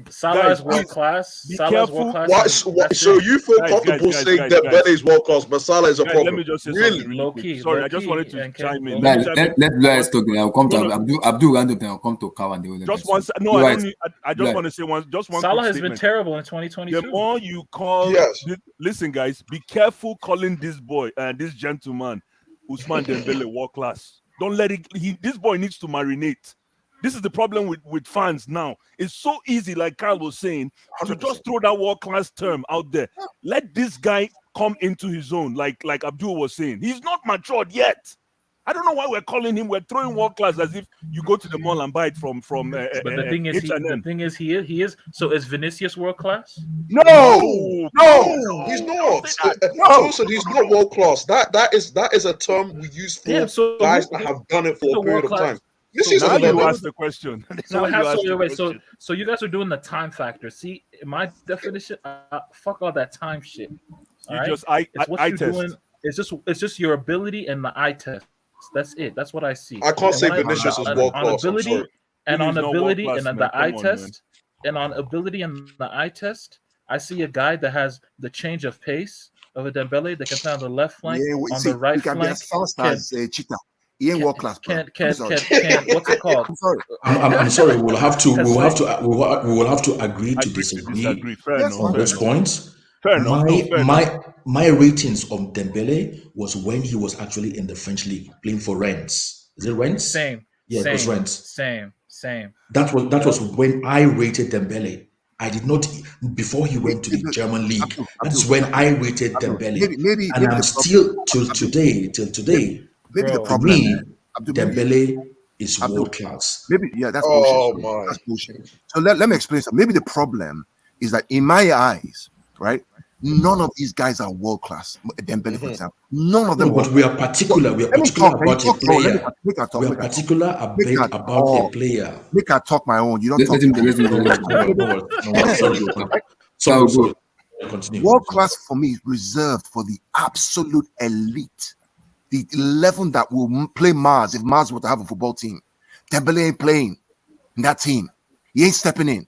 Salah Guys, is world please class. be Salah is world careful. class. Why? and that's So it. you feel Guys, comfortable guys, saying guys, that guys. Dembele is world class, but Salah is a Guys, let problem? me just say Really? something really Low quick. key, Sorry, low I just key, wanted to and chime in. Guys, Let me chime in. let Blue eyes talk. I'll come to No. Abdul Random, then I'll come to Kawa and the other Just guys. one. No, Blue I eyes. don't need. I Blue just eyes. want to say one Salah quick has been statement. terrible in The 2022. more you call, Yes. listen, guys, be careful calling this boy and this gentleman, Usman Dembele, world class. Don't let it. This boy needs to marinate. This is the problem with fans now. It's so easy, like Carl was saying, to 100%. just throw that world class term out there. Let this guy come into his own, like Abdul was saying. He's not matured yet. I don't know why we're calling him. We're throwing world class as if you go to the mall and buy it from But the thing is, he is. So is Vinicius world class? No, He's Don't not. say that. no. So he's not world class. That is a term we use for Damn. So guys that have done it for the a period world of class? time. This is Now not you that. ask the question. So Now it has. you ask the Wait. question. So you guys are doing the time factor. See, in my definition, fuck all that time shit. All You right. just It's what eye you're test. doing. It's just your ability and the eye test. That's it. That's what I see. I can't And say when Vinicius is on world class. I'm ability sorry. and He's on not ability world-class, and on man. the eye Come on, man. test and on ability and the eye test, I see a guy that has the change of pace of a Dembele that can play on the left flank, on See, the right he can be flank, as fast can as Cheetah. He ain't world class, bro. I'm sorry. what's it called? I'm sorry. I'm sorry. We'll have to. Has We will have like to. We will have to agree to Agree to disagree disagree. Fair Yes, enough. on fine. Fair those enough. points. Fair enough. No, My fair enough. my ratings of Dembele was when he was actually in the French league playing for Rennes. Is it Rennes? same, Yeah, it was Rennes. same. That was when I rated Dembele. I did not before he went to the German league. That's when I rated Dembele, Maybe and I'm the still till Abdul, today. maybe the Bro, For problem, me, Abdul, Dembele is Abdul, world class. maybe that's bullshit. Oh my. That's bullshit. So let me explain something. Maybe the problem is that in my eyes, right? None of these guys are world class. Dembele, for example, none of them. No, but we are particular. We are Let me particular talk. about a player. Make her talk. We are Make her talk. particular about a player. Make her talk my own. You don't Let talk. him my go. own. Let him go. No, sorry. Now Sorry. go. Continue. World class for me is reserved for the absolute elite, the 11 that will play Mars if Mars were to have a football team. Dembele ain't playing in that team. He ain't stepping in.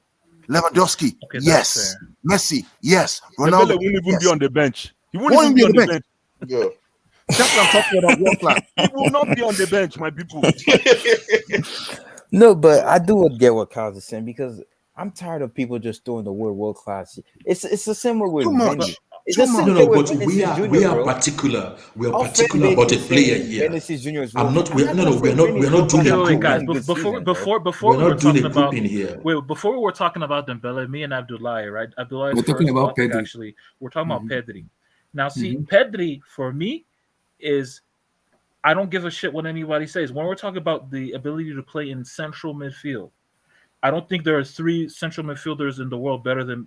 Lewandowski, Okay, that's yes. fair. Messi, yes. Dembele Ronaldo, won't even yes. be on the bench. He won't Won't even be on be the on the bench. Yeah. That's what I'm talking about. World class. He will not be on the bench, my people. No, but I do get what Kyle's saying because I'm tired of people just throwing the word world class. It's the same way with Too much. Vinny. It's Too the same much. thing with But we Vinicius are Jr., bro. particular. We are Our fan particular base about a is player saying here. Vinicius Jr. is I'm world. not. I'm We not no gonna no. say We're Vinny's not world doing class a Okay, wait, after guys. one good Before season, bro. before We're we were not doing a talking about grouping here. before we were talking about Dembele, me and Abdullahi, right? Abdullahi We're talking first about topic Pedri. actually. We're talking about Pedri. Now, see, Mhm. Pedri for me is I don't give a shit what anybody says. When we're talking about the ability to play in central midfield, I don't think there are three central midfielders in the world better than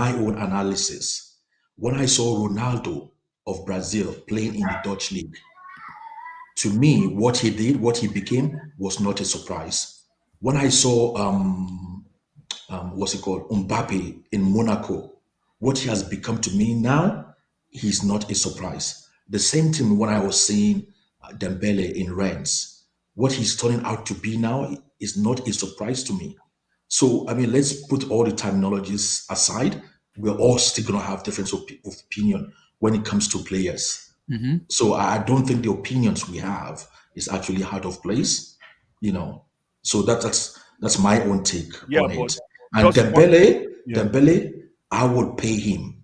my own analysis, when I saw Ronaldo of Brazil playing in the Dutch league, to me, what he did, what he became, was not a surprise. When I saw what's it called, Mbappe in Monaco, what he has become to me now, he's not a surprise. The same thing when I was seeing Dembele in Rennes, what he's turning out to be now is not a surprise to me. So, I mean, let's put all the terminologies aside. We're all still going to have difference of opinion when it comes to players. So I don't think the opinions we have is actually out of place, you know. So that's my own take Yeah, on but it. And just one. Yeah. Dembele, I would pay him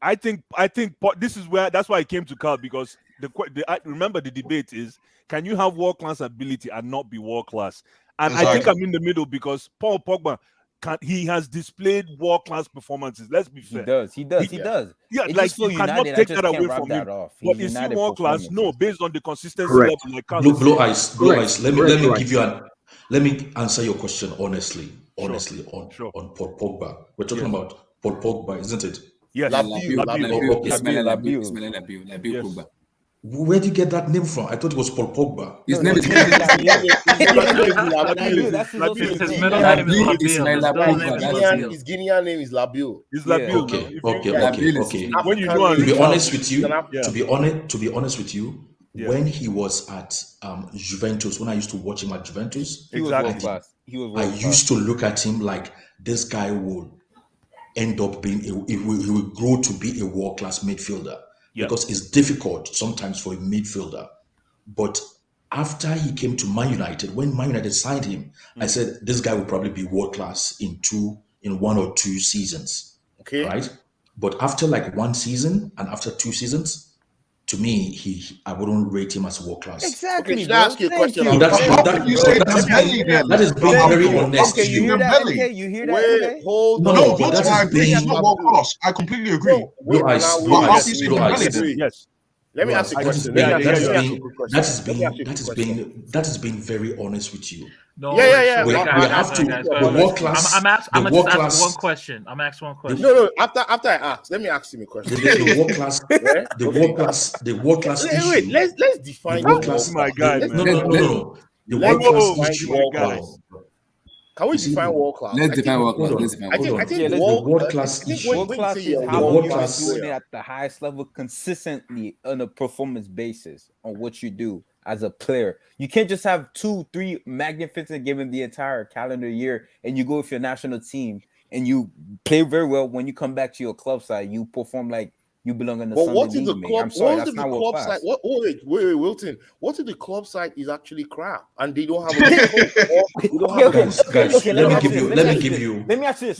I think this is where that's why I came to Carl, because I remember the debate is, can you have world class ability and not be world class? And I think Exactly. I'm in the middle, because Paul Pogba, he has displayed world-class performances. Let's be He fair. does. He does. He- He does. Yeah, It's like just for you cannot United. I take just that can't away rub from that him. off. But His is he United world-class? No, performances. based on the consistency Correct. level, like Carlos Blue said. eyes, Correct. Let Correct, me right. give you let me answer your question honestly Sure. on Paul Pogba. We're talking Yes. about Paul Pogba, isn't it? Yes. Labiu. Okay. Labiu Pogba. Where do you get that name from? I thought it was Paul Pogba. His No, name is his name is Labiu. That's his Labiu. ultimate His name. middle name is Labiu Labil. Ismail His middle name is Pogba. His Guinean name is Labiu. It's Yeah. Labiu. Okay, now. If okay, you- okay, Labiu is okay. When you African know and To be reach honest out, with you, Yeah. to be honest with you, Yeah. when he was at Juventus, when I used to watch him at Juventus, He was Exactly. world class. He was I world class. used to look at him like this guy will end up being he will grow to be a world class midfielder Yeah. because it's difficult sometimes for a midfielder. But after he came to Man United, when Man United signed him, I said this guy will probably be world class in 1 or 2 seasons, Okay. right? But after like 1 season and after 2 seasons, to me, I wouldn't rate him as world class. Exactly, Okay, should bro. I ask you a Thank question? you. So that's How that, can you say that's Dembele being then? that is being How very can you honest Okay, to you you. hear that, Dembele? MK? You hear that, Wait, MK? hold No, on. No, but that I is agree he's being not world class. I completely agree. No, blue wait, eyes, now blue wait, How eyes, can you say blue Dembele eyes. then? wait. Yes. Let me Blue ask eyes. you a That is question. being Let me that ask is you a being quick question. that is Let me ask being you a that is quick question. being that is being very honest with you. No, Yeah. We But have to guys, the world I'm class I'm the gonna world just ask one class question. I'm gonna ask one question. no. After I ask, let me ask him a question. the world class Yeah? the Okay. world class Wait, issue. let's The define world the class world My class. guy, Let's man. no. The Let's world class define issue. my world guy. class. Can we You see, define world class? Let's I define think world class. hold Let's on, define hold world on. class. Yeah, let's The do world I class think issue. World when you class say is you're a how The world world you're class class doing it player, at the highest level consistently on a performance basis on what you do as a player. You can't just have 2-3 magnificent given the entire calendar year and you go with your national team and you play very well. When you come back to your club side, you perform like you belong in the but Sunday what if league, the mate. club? I'm sorry, What that's if the not world club class. side? Wait, Wilton. What if the club side is actually crap and they don't have a good coach? Or they don't have a good Guys, Okay, let me ask you this. let me give you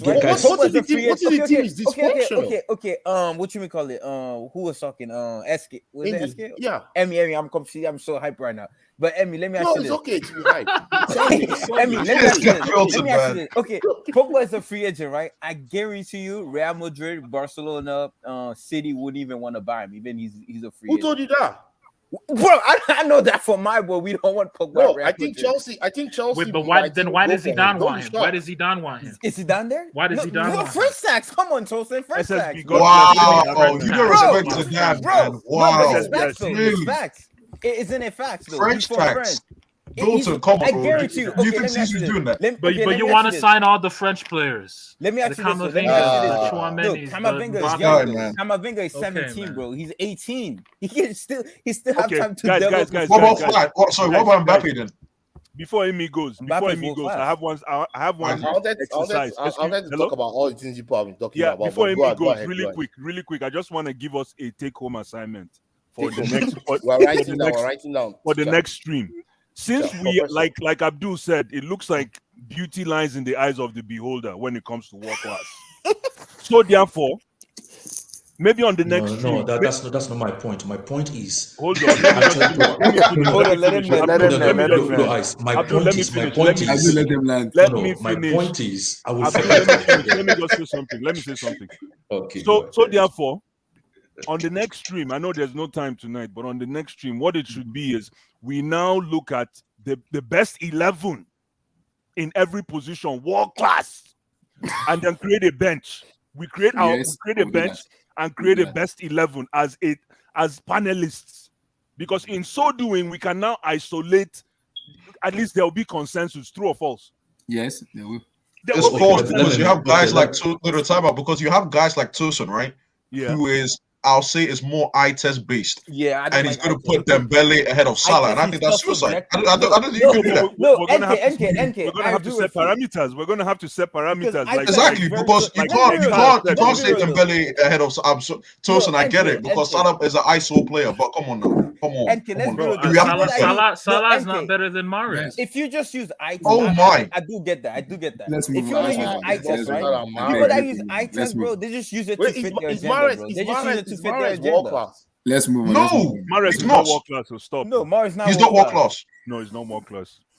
Right? guys. What if Pogba's a the team? free What if the agent. team is dysfunctional? Okay. What you may call it? Who was talking? SK. Was it SK? Yeah. Emmy, I'm confused. I'm so hyped right now. But Emmy, let me ask No, you it's this. okay to be hype. It's Sunday. Emmy, let me ask you this. Wilton, Let me ask you man. this. Okay, Pogba is a free agent, right? I guarantee you, Real Madrid, Barcelona, City wouldn't even want to buy him. Even he's a free Who agent. told you that? Bro, I know that for my boy. We don't want Pogba. No, Real I think Madrid. Chelsea. Wait, but might then even why go does for Zidane Don't want be him? shocked. Why does Zidane want him? Is he down there? Why does Zidane want him? First tax. Come on, Tosin. First tax. SSB, Bro. God Wow, bless you you. don't Bro, respect the dad, bro, man. no, but Wow, it's facts though. really? It's facts. Isn't it facts though? French He's from tax. France. Wilton, come I on, bro. guarantee you. You Okay, think let me ask you Cece's this. doing that? But you want to sign all the French players. Let me ask The you this. Let me Camavingas, ask you the this. Chouameni, Look, the Camavinga is Mbappe. young, Guy, though. man. Camavinga is Okay, 17, man. bro. He's 18. He still have Okay, time to guys, develop. guys, What about guys. Flat? What Guys, about Mbappe then? Before Amy goes, Mbappe's world class. I have one I wanted exercise. to Hello? talk about all the things people have been talking Yeah, about. before But Amy go goes, ahead, really quick. I just want to give us a take-home assignment for Take the home. next We're writing down. for the Yeah. next stream. Since Yeah, we professor. like Abdul said, it looks like beauty lies in the eyes of the beholder when it comes to world class. So therefore, maybe on the next stream. No, that's not my point. My point is Hold on. Let me finish. Hold on, let him Abdul, let him let me just Blue finish. eyes. My Abdul, point let me is finish. Abdul, let them land. Let no, me my finish. point is I will Abdul, let me finish. Let me just say something. Let me say something. Okay. So go ahead. therefore, on the next stream, I know there's no time tonight, but on the next stream, what it should be is we now look at the best 11 in every position, world class, and then create a bench. We create a bench and create a best 11 as panelists, because in so doing we can now isolate. At least there will be consensus, true or false. Yes, they will. It's false because you have guys like because you have guys like Tosin, right? Yeah. Who is, I'll say, is more eye test based. Yeah, and he's going to put Dembele ahead of Salah, and I think that's suicide. I don't think you can do that. No, we're going to have to set I parameters. We're going to have to set parameters. Like Exactly, because you can't say Dembele ahead of Tosin. I get it, because Salah is an ISO player, but come on now, come on. Salah's not better than Mahrez. If you just use eye test, oh my, I do get that. Let's If you only use eye test, right? People that use eye test, bro, they just use it to fit their agenda, bro. They just use it to fit their agenda. Let's move on. No, Mahrez is not world class, so stop. No, Mahrez not. He's not world class. No, he's not world class.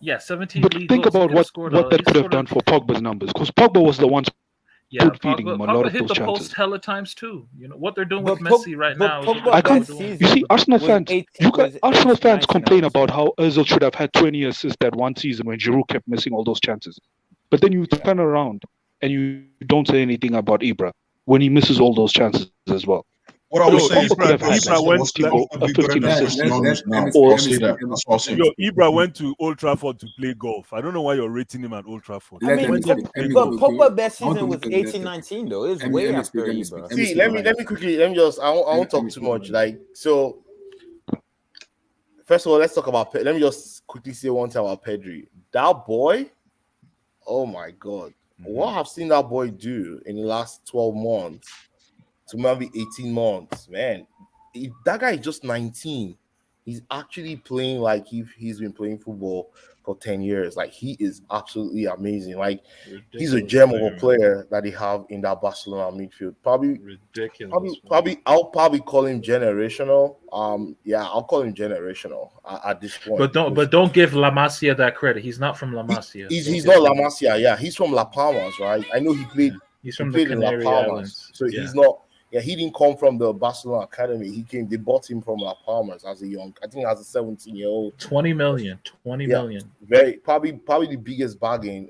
Yeah, 17 But league think goals. He about could have scored. what He that could have scored. done for Pogba's numbers, because Pogba was the one Yeah, feeding him a lot Pogba of hit those the chances. post hella times too. You know what they're doing But with Messi right but now is what Pogba I they're can't. that doing. You season see, Arsenal was fans, 18 was Arsenal 18, fans 19 complain hours. about how Özil should have had 20 assists that one season when Giroud kept missing all those chances. But then you turn around and you don't say anything about Ibra when he misses all those chances as well. What I was Yo, saying, Pogba could have had Ibra like went. 20 goal, 15 Let, assists. let, let, let me, Or let me say speak. that. Let me That's what I'm speak. saying. Yo, Ibra went to Old Trafford to play golf. I don't know why you're rating him at Old Trafford. Let I him mean, speak. Play Let me but golf. speak. Pogba's best I want season to was speak. 18-19 though. It's Let way me after speak. Let me speak. Ibra. Let me See, speak. let me quickly. Let me just. I won't Let talk me too speak. much. Like so. First of all, let's talk about. Let me just quickly say one thing about Pedri. That boy. Oh my God! What I've seen that boy do in the last 12 months to maybe 18 months, man. That guy is just 19. He's actually playing like he's been playing football for 10 years. Like he is absolutely amazing. Like he's a Ridiculous gem of a man. player that they have in that Barcelona midfield. Ridiculous. I'll probably call him generational. Yeah, I'll call him generational at this point. But don't give La Masia that credit. He's not from La Masia. He's not La Masia. Yeah, he's from La Palmas, right? I know he played. He's He from the played in La Canary Palmas, Islands. so Yeah. he's not. Yeah, he didn't come from the Barcelona academy. He came. They bought him from La Palmas as a young. I think as a 17-year-old. 20 million. 20 Yeah. million. Very probably the biggest bargain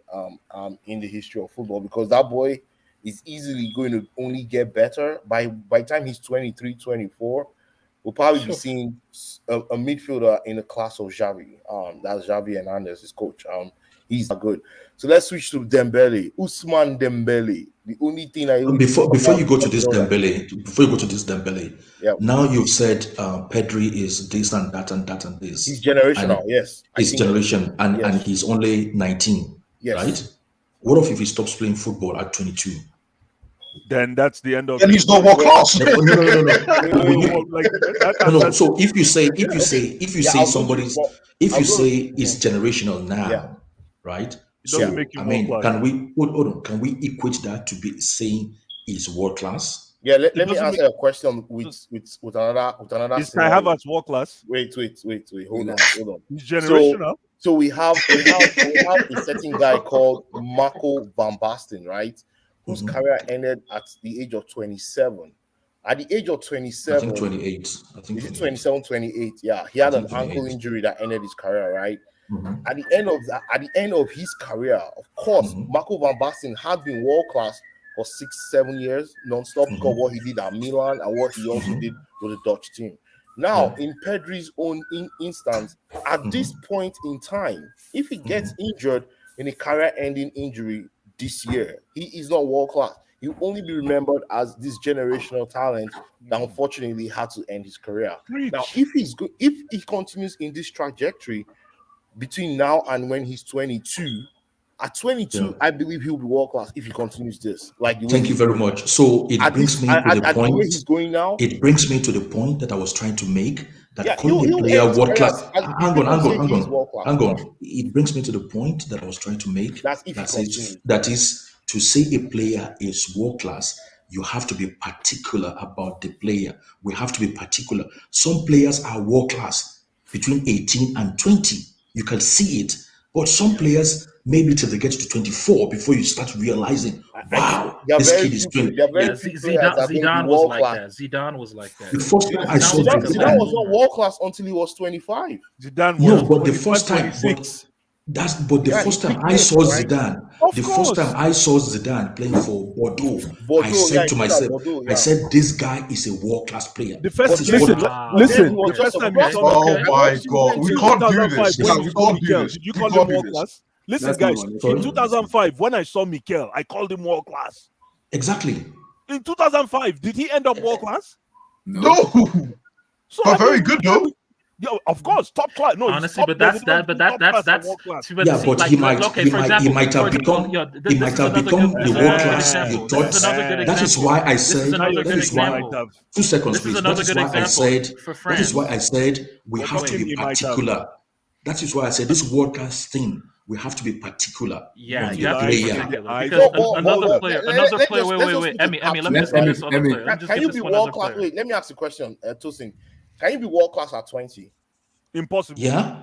in the history of football, because that boy is easily going to only get better by the time he's 23, 24. We'll probably be seeing a midfielder in the class of Xavi. That's Xavi Hernandez, his coach. He's not good. So let's switch to Dembele, Ousmane Dembele. The only thing I Before you go to this Dembele, yeah, now you've said Pedri is this and that and that and this. he's generational. And Yes, his generation, and yes. he's only 19, Yes. right? What if he stops playing football at 22? Then that's the end of. Then it. he's not world class. No. Like, No. So if you say somebody's, if you say it's generational now, right? It doesn't So make you I mean, world class. can we hold on? Can we equate that to be saying is world class? Yeah, let me doesn't answer a question with another Is Kai scenario. Havertz world class? Wait. Hold on. He's generational. So we have a certain guy called Marco Van Basten, right? Whose career ended at the age of 27. At the age of 27, I think 28. Is it 27, 28? Yeah, he had an ankle injury that ended his career, right? At the end of his career, of course, Marco Van Basten had been world class for 6-7 years non-stop because what he did at Milan and what he also did with the Dutch team. Now, in Pedri's own instance, at this point in time, if he gets injured in a career-ending injury this year, he is not world class. He'll only be remembered as this generational talent that unfortunately had to end his career. Now, if he continues in this trajectory between now and when he's 22, at 22, I believe he'll be world class if he continues this. Thank you very much. So it brings me to the point. The way he's going now, it brings me to the point that I was trying to make. That calling he'll a player end world class. Hang on. It brings me to the point that I was trying to make. That is to say a player is world class. You have to be particular about the player. We have to be particular. Some players are world class between 18 and 20. You can see it. But some players, maybe till they get to 24 before you start realizing, wow, this kid is doing. Zidane was like that. Zidane was like that. The first time I saw Zidane was not world class until he was 25. Zidane was but the first time, the first time I saw Zidane, first time I saw Zidane playing for Bordeaux, I said to myself, I said, this guy is a world class player. The first listen. The first time you saw oh my God, we can't do this. We can't do this. Did you call him world class? Listen, guys, in 2005, when I saw Mikel, I called him world class. Exactly. In 2005, did he end up world class? No. So but very good though. Yeah, of course, top class. No, honestly, but that's he might have become the world class you thought. That is why I said. That is why 2 seconds, please. That is why I said we have to be particular. That is why I said this world class thing. We have to be particular. Yeah, on you have the to be particular because another player. Wait. Emmy, let me just say this other player. Can you be world class? Wait, let me ask you a question, Tosin. Can you be world class at 20? Impossible. Yeah.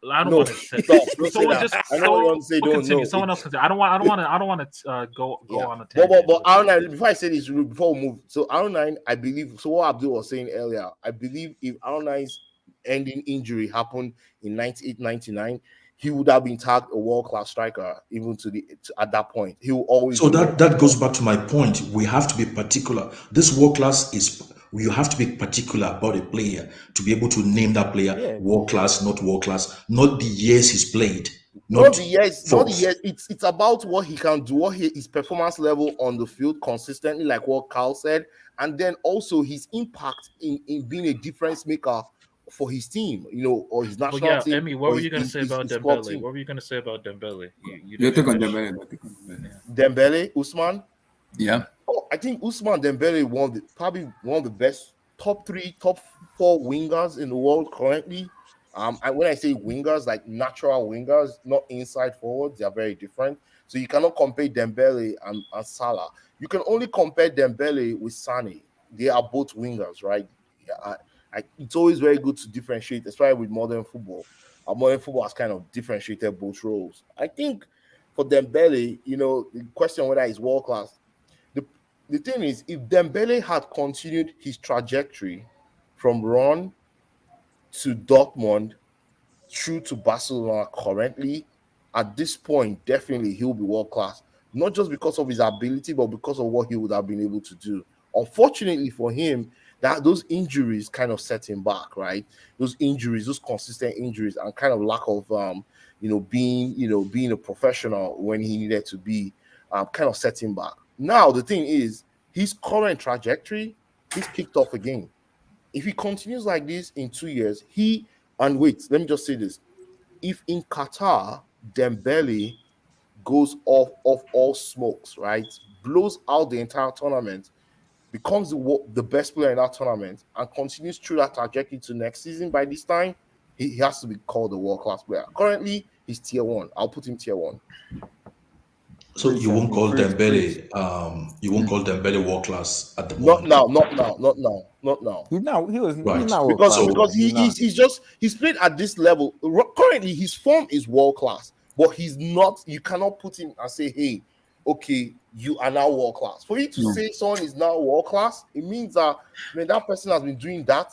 I don't No, want to say. stop. Don't say Someone that. just I know what you want to say. Don't continue. know. Someone else continue. I don't want to go Yeah. on a tangent. But R9, before I say this, before we move, so R9, I believe, so what Abdul was saying earlier, I believe if R9's ending injury happened in 98, 99, he would have been tagged a world-class striker even at that point. He will always So be that goes back to my point. We have to be particular. This world class is You have to be particular about a player to be able to name that player Yeah. world class, not the years he's played, Not not the years, not for the years. It's about what he can do, his performance level on the field consistently, like what Carl said, and then also his impact in being a difference maker for his team, or his But national yeah, team, Emmy, what or were you gonna say about his club Dembele? team. What were you gonna say about Dembele? You Your didn't take on finish. Dembele. Your take on Dembele. Yeah. Dembele, Usman. Yeah. Oh, I think Usman Dembele probably one of the best top 3, top 4 wingers in the world currently. And when I say wingers, like natural wingers, not inside forwards, they are very different. So you cannot compare Dembele and Salah. You can only compare Dembele with Sane. They are both wingers, right? Yeah, it's always very good to differentiate, especially with modern football. Modern football has kind of differentiated both roles. I think for Dembele, the question whether he's world class, the thing is, if Dembele had continued his trajectory from Ron to Dortmund through to Barcelona currently, at this point, definitely he'll be world class. Not just because of his ability, but because of what he would have been able to do. Unfortunately for him, that those injuries kind of set him back, right? Those injuries, those consistent injuries, and kind of lack of being a professional when he needed to be, kind of set him back. Now the thing is, his current trajectory, he's kicked off again. If he continues like this in 2 years, and wait, let me just say this. If in Qatar, Dembele goes off all smokes, right? Blows out the entire tournament, becomes the best player in that tournament, and continues through that trajectory to next season, by this time, he has to be called a world-class player. Currently, he's tier 1. I'll put him tier 1. so Preach, you won't Emmy. call Preach. Dembele world class at the Not moment. now, not now, not now, not now. He's not. He's Right. not world Because class. So- because he's played at this level. Currently, his form is world class, but he's not. You cannot put him and say, "Hey, okay, you are now world class." For you to No. say someone is now world class, it means that that person has been doing that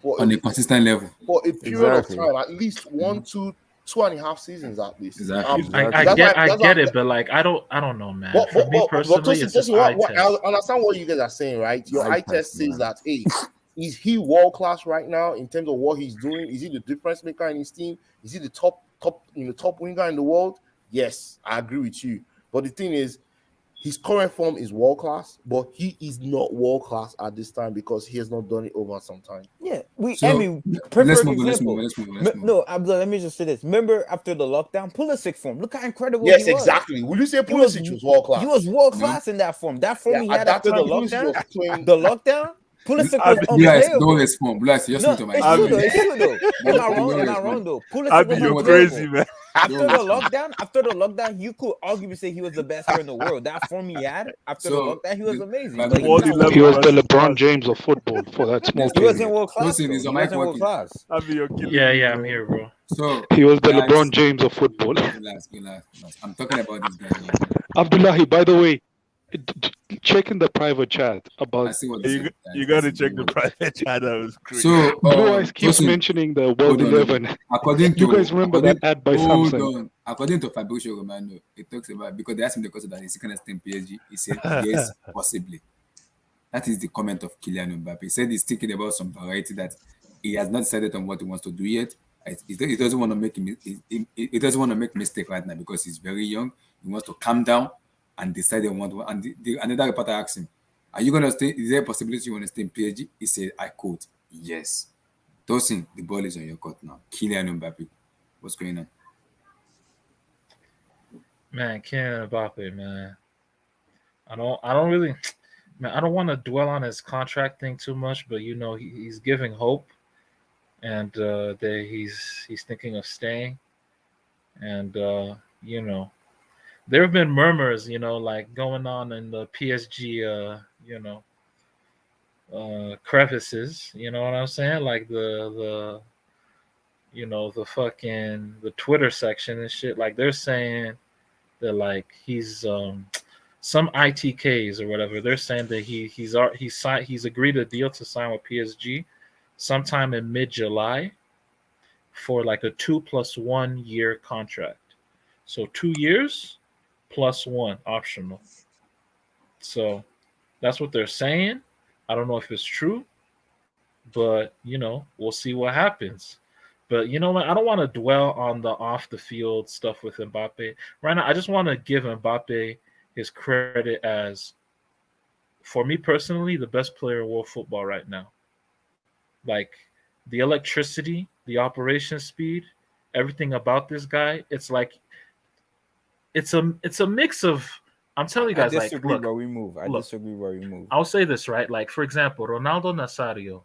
for On a consistent level. a period Exactly. of time, at least 1, 2, 2.5 seasons at least. Exactly. I That's get why- that's get why- it, but like I don't know, man. But, For but, me but, personally, but it's just Tosin, eye what, I test. understand what you guys are saying, right? Your Eye eye test test, says man. that, hey, is he world class right now in terms of what he's doing? Is he the difference maker in his team? Is he the top winger in the world? Yes, I agree with you. But the thing is, his current form is world class, but he is not world class at this time because he has not done it over some time. Yeah, So Emmy, let's perfect move on. Let's example. move on. Let's move on. Let's move on. No, Abdullah, let me just say this. Remember after the lockdown, Pulisic form. Look how incredible Yes, he was. exactly. Will you say He was- Pulisic was world class? He was world No. class in that form. That form he at had that after time, the Pulisic lockdown. was playing. The lockdown, Pulisic was Bless, unplayable. don't respond. Bless, just No, listen to my it's Abi. true though. It's true though. Am I wrong? Don't Am I respond. wrong though? Pulisic Abi, was you're unplayable. crazy, man. After Don't the respond. lockdown, you could arguably say he was the best player in the world. That form he had after the So, lockdown, he was the- amazing. like, But he's World not 11 He was world the versus class. LeBron Brazil. James of football for that small He wasn't period. world class. Listen, Though. is He your mic wasn't world working? class. Abi, you're killing Yeah, me, yeah, I'm bro. here, bro. So, He was the guys, LeBron James of football. relax. I'm talking about this guy now. Abdullahi, by the way, check in the private chat I about see what they You, said. you got to check the private chat. That was crazy. So, Blue Eyes keeps Tosin, mentioning the hold World on. 11. According to You guys remember that ad by hold Samsung? on. According to Fabrizio Romano, it talks about because they asked him the question that he's going to stay in PSG. He said yes, possibly. That is the comment of Kylian Mbappe. He said he's thinking about some variety that he has not decided on what he wants to do yet. He doesn't want to make he doesn't want to make mistake right now because he's very young. He wants to calm down and decide on what. And another reporter asked him, "Are you going to stay? Is there a possibility you want to stay in PSG?" He said, "I quote, yes." Tosin, the ball is on your court now. Kylian Mbappe, what's going on? Man, Kylian Mbappe, man. I don't really, man. I don't want to dwell on his contract thing too much, but he's giving hope, and that he's thinking of staying, and there have been murmurs, like going on in the PSG, crevices. You know what I'm saying? Like the the Twitter section and shit. Like they're saying that like he's some ITKs or whatever. They're saying that he's agreed a deal to sign with PSG sometime in mid-July for like a 2+1 year contract. So 2 years plus 1 optional. So that's what they're saying. I don't know if it's true, but we'll see what happens. But you know what? I don't want to dwell on the off the field stuff with Mbappe right now. I just want to give Mbappe his credit as, for me personally, the best player in world football right now. Like the electricity, the operation speed, everything about this guy. It's like it's a mix of. I'm telling you I guys, like, disagree look, where we move. I look. disagree where we move. I'll say this, right? Like, for example, Ronaldo Nazario.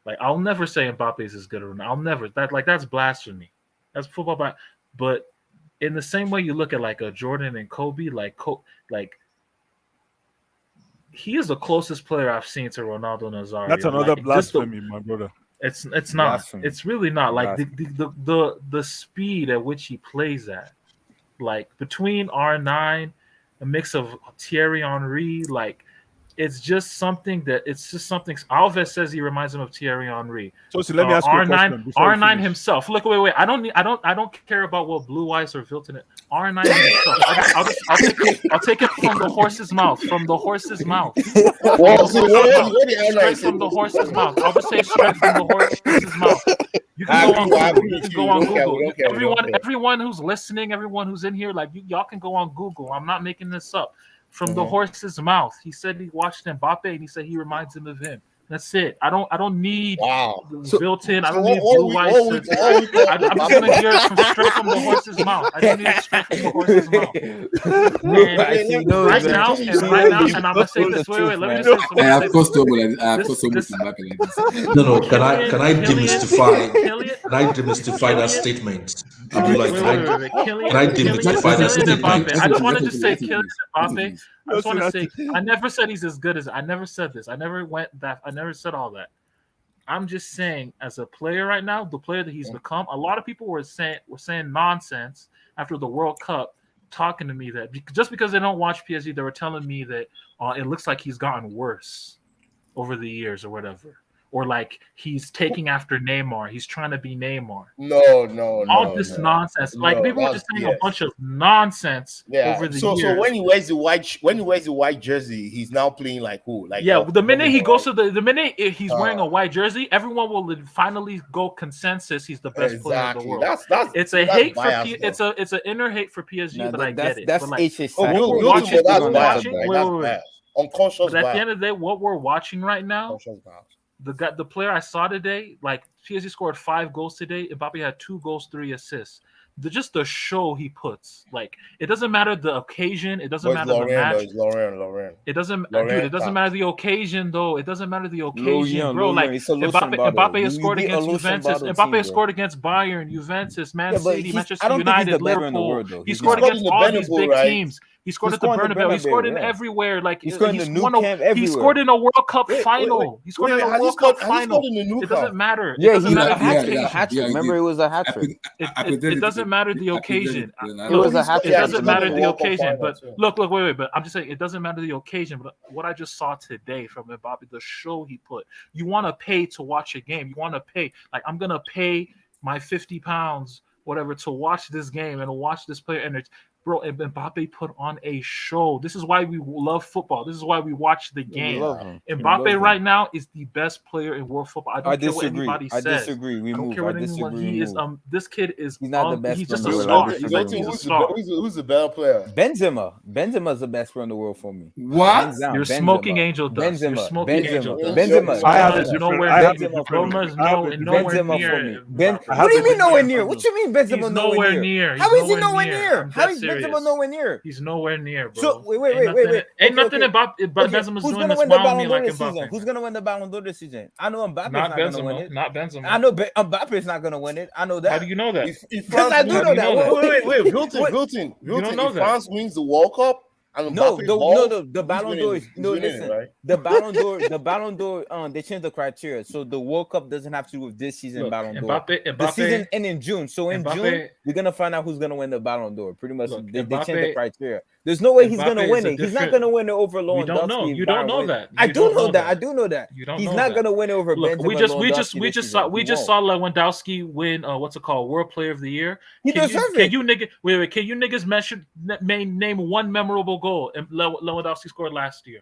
Like, I'll never say Mbappe is as good as Ronaldo. I'll never. That's blasphemy. That's football. But in the same way you look at like a Jordan and Kobe, like he is the closest player I've seen to Ronaldo Nazario. That's another like, blasphemy, my brother. It's not. Blasphemy. It's really not. Like the speed at which he plays at, like between R9, a mix of Thierry Henry, like it's just something. Alves says he reminds him of Thierry Henry. So let me ask you a question. before you R9 finish. himself. Look, wait. I don't care about what Blue Eyes or Vilton. R9 himself. I'll take it from the horse's mouth. From the horse's mouth. Straight from the horse's mouth. I'll just say straight from the horse's mouth. You can go on Google. Everyone who's listening, everyone who's in here, like y'all can go on Google. I'm not making this up. From the horse's mouth. He said he watched Mbappe and he said he reminds him of him. That's it. I don't need built-in. I don't need Blue Eyes. I'm just gonna hear it straight from the horse's mouth. I don't need it straight from the horse's mouth. Right now, and I'm gonna say this. Wait. Let me just say something. I have cost so much Mbappe like this. No. Can I demystify? Can I demystify that statement? Can I demystify that statement? I just wanted to say Kylian Mbappe. I just want to say I never said he's as good as. I never said this. I never said all that. I'm just saying, as a player right now, the player that he's become. A lot of people were saying nonsense after the World Cup, talking to me that just because they don't watch PSG, they were telling me that it looks like he's gotten worse over the years or whatever. Or like he's taking after Neymar. He's trying to be Neymar. No. All this nonsense. Like people were just saying a bunch of nonsense over the years. So when he wears the white jersey, he's now playing like who? Like the minute he goes to the minute he's wearing a white jersey, everyone will finally go consensus he's the best player in the world. It's a hate for it's an inner hate for PSG, but I get it. That's unconscious But at the end of the day, what we're watching right now. The player I saw today, like PSG scored 5 goals today. Mbappe had 2 goals, 3 assists. Just the show he puts, like it doesn't matter the occasion, it doesn't matter the match. Lauren. It doesn't matter the occasion though. It doesn't matter the occasion, bro. Like Mbappe has scored against Juventus. Mbappe has scored against Bayern, Juventus, Man City, Manchester United, Liverpool. He scored against all these big teams. He scored at the Bernabeu. He scored in everywhere. Like he scored in a World Cup final. He scored in a World Cup final. It doesn't matter. Yeah, he had a hat trick. Remember, it was a hat trick. It doesn't matter the occasion. It was a hat trick. It doesn't matter the occasion. But look, wait. But I'm just saying it doesn't matter the occasion. But what I just saw today from Mbappe, the show he put. You want to pay to watch a game. You want to pay. Like I'm gonna pay my £50, whatever, to watch this game and watch this player. And it's, bro, Mbappe put on a show. This is why we love football. This is why we watch the game. Mbappe right now is the best player in world football. I don't care what anybody says. I disagree. I don't care what anyone. He is. This kid is. He's not the best. He's just a star. He's a star. Who's the better player? Benzema is the best player in the world for me. What? You're smoking angel dust. You're smoking angel dust. Benzema. Roma's nowhere near. What do you mean nowhere near? What you mean Benzema nowhere near? How is he nowhere near? How is Benzema nowhere near? He's nowhere near, bro. So wait. Ain't nothing about Benzema's doing this wow me like Mbappe. Who's gonna win the Ballon d'Or this season? I know Mbappe's not gonna win it. Not Benzema. I know Mbappe's not gonna win it. I know that. How do you know that? Because I do know that. Wait, Wilton. If France wins the World Cup, the Ballon d'Or is listen. Right? The Ballon d'Or, they changed the criteria, so the World Cup doesn't have to do with this season Ballon d'Or. The season ends in June, so in June we're gonna find out who's gonna win the Ballon d'Or. Pretty much, they changed the criteria. There's no way he's gonna win it. He's not gonna win it over Lewandowski. You don't know that. I do know that. I do know that. He's not gonna win it over Benzema. We just saw Lewandowski win. What's it called? World Player of the Year. He deserves it. Can you niggas name one memorable goal Lewandowski scored last year?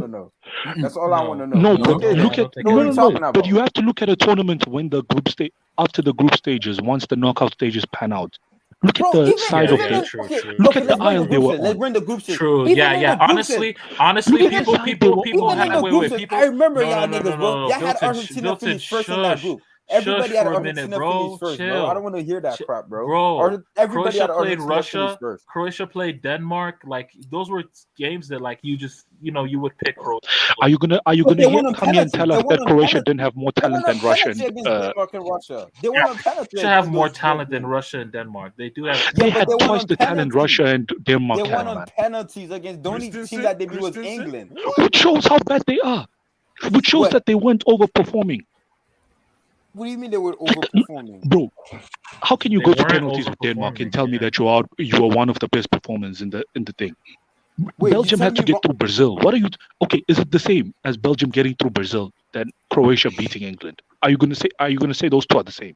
want to know. That's all I want to know. No, Who but did look it? at Who are we talking But about? you have to look at a tournament when the group stage after the group stages, once the knockout stages pan out. Look at the side of the. Look at the aisle they were Let's on. bring the group stage. True. Even Yeah, in yeah. the group Honestly, stage- honestly, even people in had the wait, group stage, people. I remember No, y'all no, no, niggas, bro. no. Y'all had Hilton, Argentina finish first in that shush. group. Everybody Shush had for a minute, Argentina bro. finish first, bro. Chill. I don't want to hear that crap, bro. Bro, Or everybody Croatia had played Argentina finish Russia. first. Croatia played Denmark. Like those were games that like you just you would pick Croatia. Are you gonna But they come won on here and penalty. tell They us won that on Croatia penalty. didn't have more They talent won on than Russia? penalty against Denmark and Russia. They won on penalty. Should have in more those talent than games. Russia and Denmark. They do have. They Yeah, but had they won twice on the talent penalty. Russia and Denmark They had, won on man. penalties against the only team Christensen? that they beat was Christensen? England. Which shows how bad they are. Which shows What? that they weren't overperforming. What do you mean they were overperforming? Bro, how can you They go to weren't penalties with Denmark and overperforming, tell me yeah. that you are one of the best performers in the thing? Wait, Belgium you had to tell me get through Brazil. What are you? Okay, is it the same as Belgium getting through Brazil than Croatia beating England? Are you gonna say those two are the same?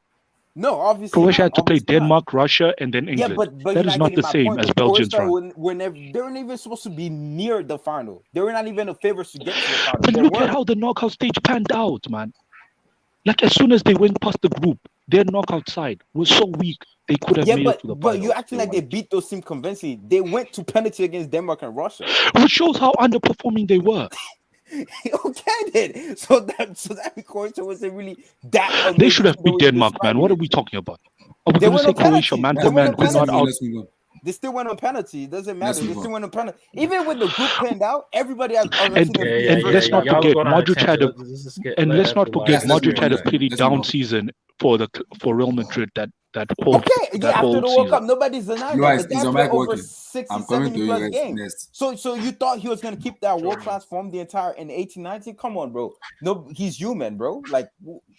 No, obviously Croatia not. had to play Obviously not. Denmark, Russia, and then Yeah, England. but That you're is not not getting the my same point. as The Belgium's Croatia run. were never. They weren't even supposed to be near the final. They were not even the favorites to get to the final. But They look at weren't. how the knockout stage panned out, man. Like as soon as they went past the group, their knockout side was so weak they could have Yeah, made it to the but finals. you acting like they beat those teams convincingly. They went to penalty against Denmark and Russia. Which shows how underperforming they were. Okay, then. So that Croatia wasn't really that amazing. They should have the beat way you're Denmark, man. What are describing we talking about? Are we They going to went say on Croatia, penalty. man They for went man, on could not penalty. out? Let's move on. They still went on penalty. It doesn't Let's matter. They move still on. went on penalty. Even with the group pinned out, everybody has And Argentina and finished let's first. not Y'all forget going on a Modric had a tangent. Let's just get, and let let's not everyone- forget Yes, let's move Modric on. had a Let's pretty move down on. season for Real Madrid that whole Okay, yeah, after whole the World Cup, season. nobody's denying Luis, that. The is guy your played mic over working? 60, I'm coming 70 to you plus guys games. next. So you thought he was gonna keep that world class form the entire in 18, 19? Come on, bro. No, he's human, bro. Like,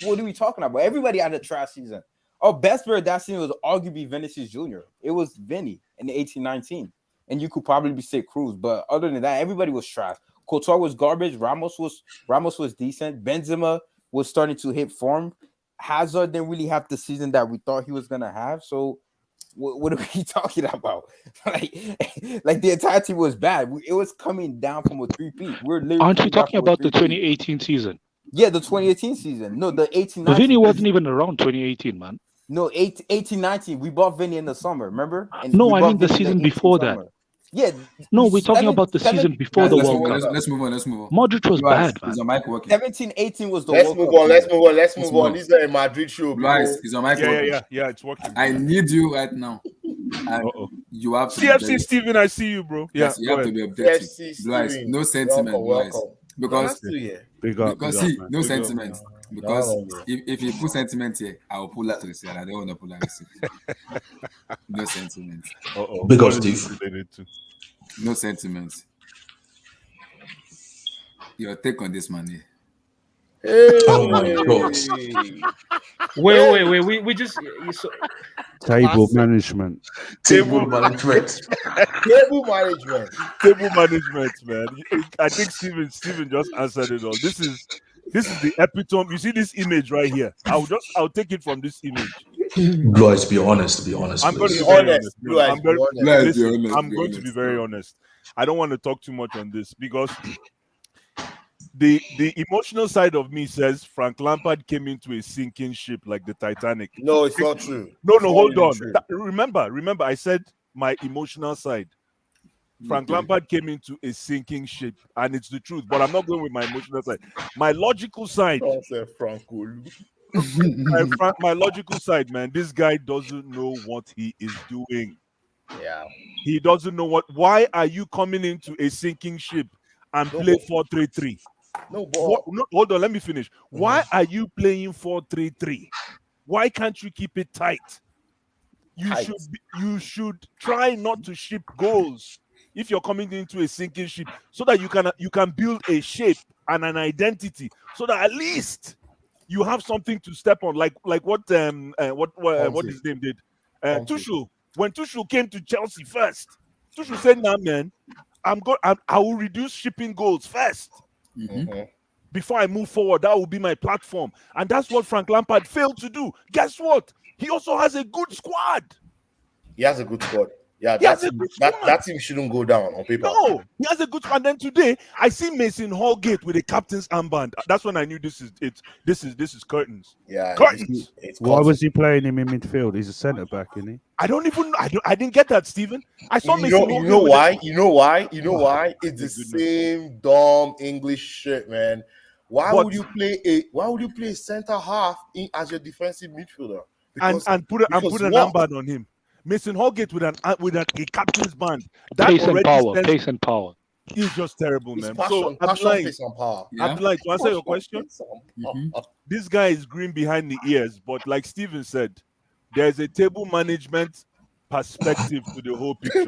what are we talking about? Everybody had a trash season. Our best player that season was arguably Vinicius Jr. It was Vinny in the 18-19. And you could probably say Cruz, but other than that, everybody was trash. Couture was garbage. Ramos was decent. Benzema was starting to hit form. Hazard didn't really have the season that we thought he was gonna have. So what are we talking about? like the entire team was bad. It was coming down from a 3-peat. We're literally Aren't we coming down talking from a about the 3-peat. 2018 season? Yeah, the 2018 season. No, the 18-19. But Vinny wasn't even around 2018, man. No, 18-19. We bought Vinny in the summer, remember? And No, we I bought mean the Vinny in season 18 before that. summer. Yeah. No, we're talking about the season before Guys, the let's World move on. Cup. Let's move on. Let's move on. Modric was Luis, bad, man. is your mic working? 17-18 was the Let's World move Cup. on. Let's move on. Let's Let's move move on. on. This is a Madrid show, people. Luis, is your mic working? Yeah, it's working. I need you right now. And Uh-oh. you have to be CFC very- Steven, I see you, bro. Yeah, Yes, you go have to ahead. be objective. FC Luis, Steven. no sentiment, Luis. Welcome. Because Still here. Big up, because big see, up, man. no Big up. sentiment. Because No. if you put sentiment here, I will pull that to the side. I don't want to pull that receipt. No sentiment. Uh-oh. Big up, What is this Steve. related to? No sentiment. Your take on this man here. Hey. Oh my God. Wait. We just so, Table Classic. management. Table management. Table management. Table management, man. I think Steven just answered it all. This is the epitome. You see this image right here. I'll take it from this image. Luis, be honest. Be honest, I'm going to please. be very Honest. honest. Luis, I'm very, be honest. Luis, be listen, honest, I'm be going to be honest, very bro. honest. I don't want to talk too much on this because the emotional side of me says Frank Lampard came into a sinking ship like the Titanic. No, it's not true. No, It's not hold really on. true. Remember, I said my emotional side. Frank Lampard came into a sinking ship, and it's the truth. But I'm not going with my emotional side. My logical side, Don't say Franco. my logical side, man. This guy doesn't know what he is doing. Yeah. He doesn't know what. Why are you coming into a sinking ship and No, play but- 4-3-3? No, but No, hold on, let me finish. Why are you playing 4-3-3? Why can't you keep it tight? Tight. You should try not to ship goals if you're coming into a sinking ship, so that you can build a shape and an identity, so that at least you have something to step on, like what his name did. Conte. Tuchel, when Tuchel came to Chelsea first, Tuchel said, "Nah, man, I will reduce shipping goals first Mhm. before I move forward. That will be my platform." And that's what Frank Lampard failed to do. Guess what? He also has a good squad. He has a good squad. Yeah, He has a that good squad. that team shouldn't go down on paper. No, he has a good squad. And then today, I see Mason Holgate with a captain's armband. That's when I knew this is it. This is curtains. Yeah, Curtains. it's Why was he playing him in midfield? He's a centre back, isn't he? I don't even. I didn't get that, Stephen. I saw you Mason. know, Holgate you know with why? You know why? You know why? It's the My goodness. same dumb English shit, man. Why But would you play a center half in as your defensive midfielder? and put an what? armband on him. Mason Holgate with a captain's band. That Pace and already power. stands Pace and power. is just terrible, It's man. passion, So pace, and power. Yeah. Abdullah, to answer your question, Pace and power. this guy is green behind the ears, but like Steven said, there's a table management perspective to the whole picture.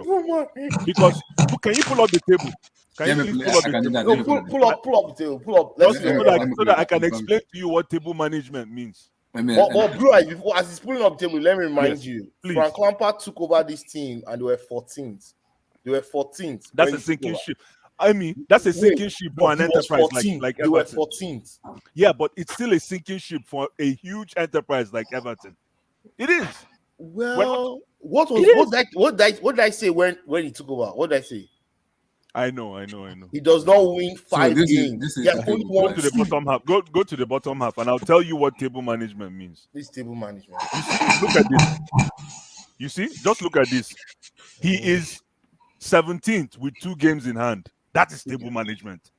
Because can you pull up the table? Can Let you me please play. pull up I the can do table? that. No, Let me play. pull up the table. Pull up. Let's Just see. so Let me that I play. can explain to you what table management means. But Blue Eyes, before as he's pulling up the table, let me remind Yes, you, please. Frank Lampard took over this team and they were 14th. They were 14th. That's when a he took sinking over. ship. I mean, that's a sinking ship for an He was enterprise 14th. like They were Everton. 14th. Yeah, but it's still a sinking ship for a huge enterprise like Everton. It is. Well, what did I say when he took over? What did I say? I know. He does not win five this is- games. this is He has okay, only go won To the two. bottom half. Go to the bottom half, and I'll tell you what table management means. This table management. Look at this. You see? Just look at this. He is 17th with 2 games in hand. That is table management.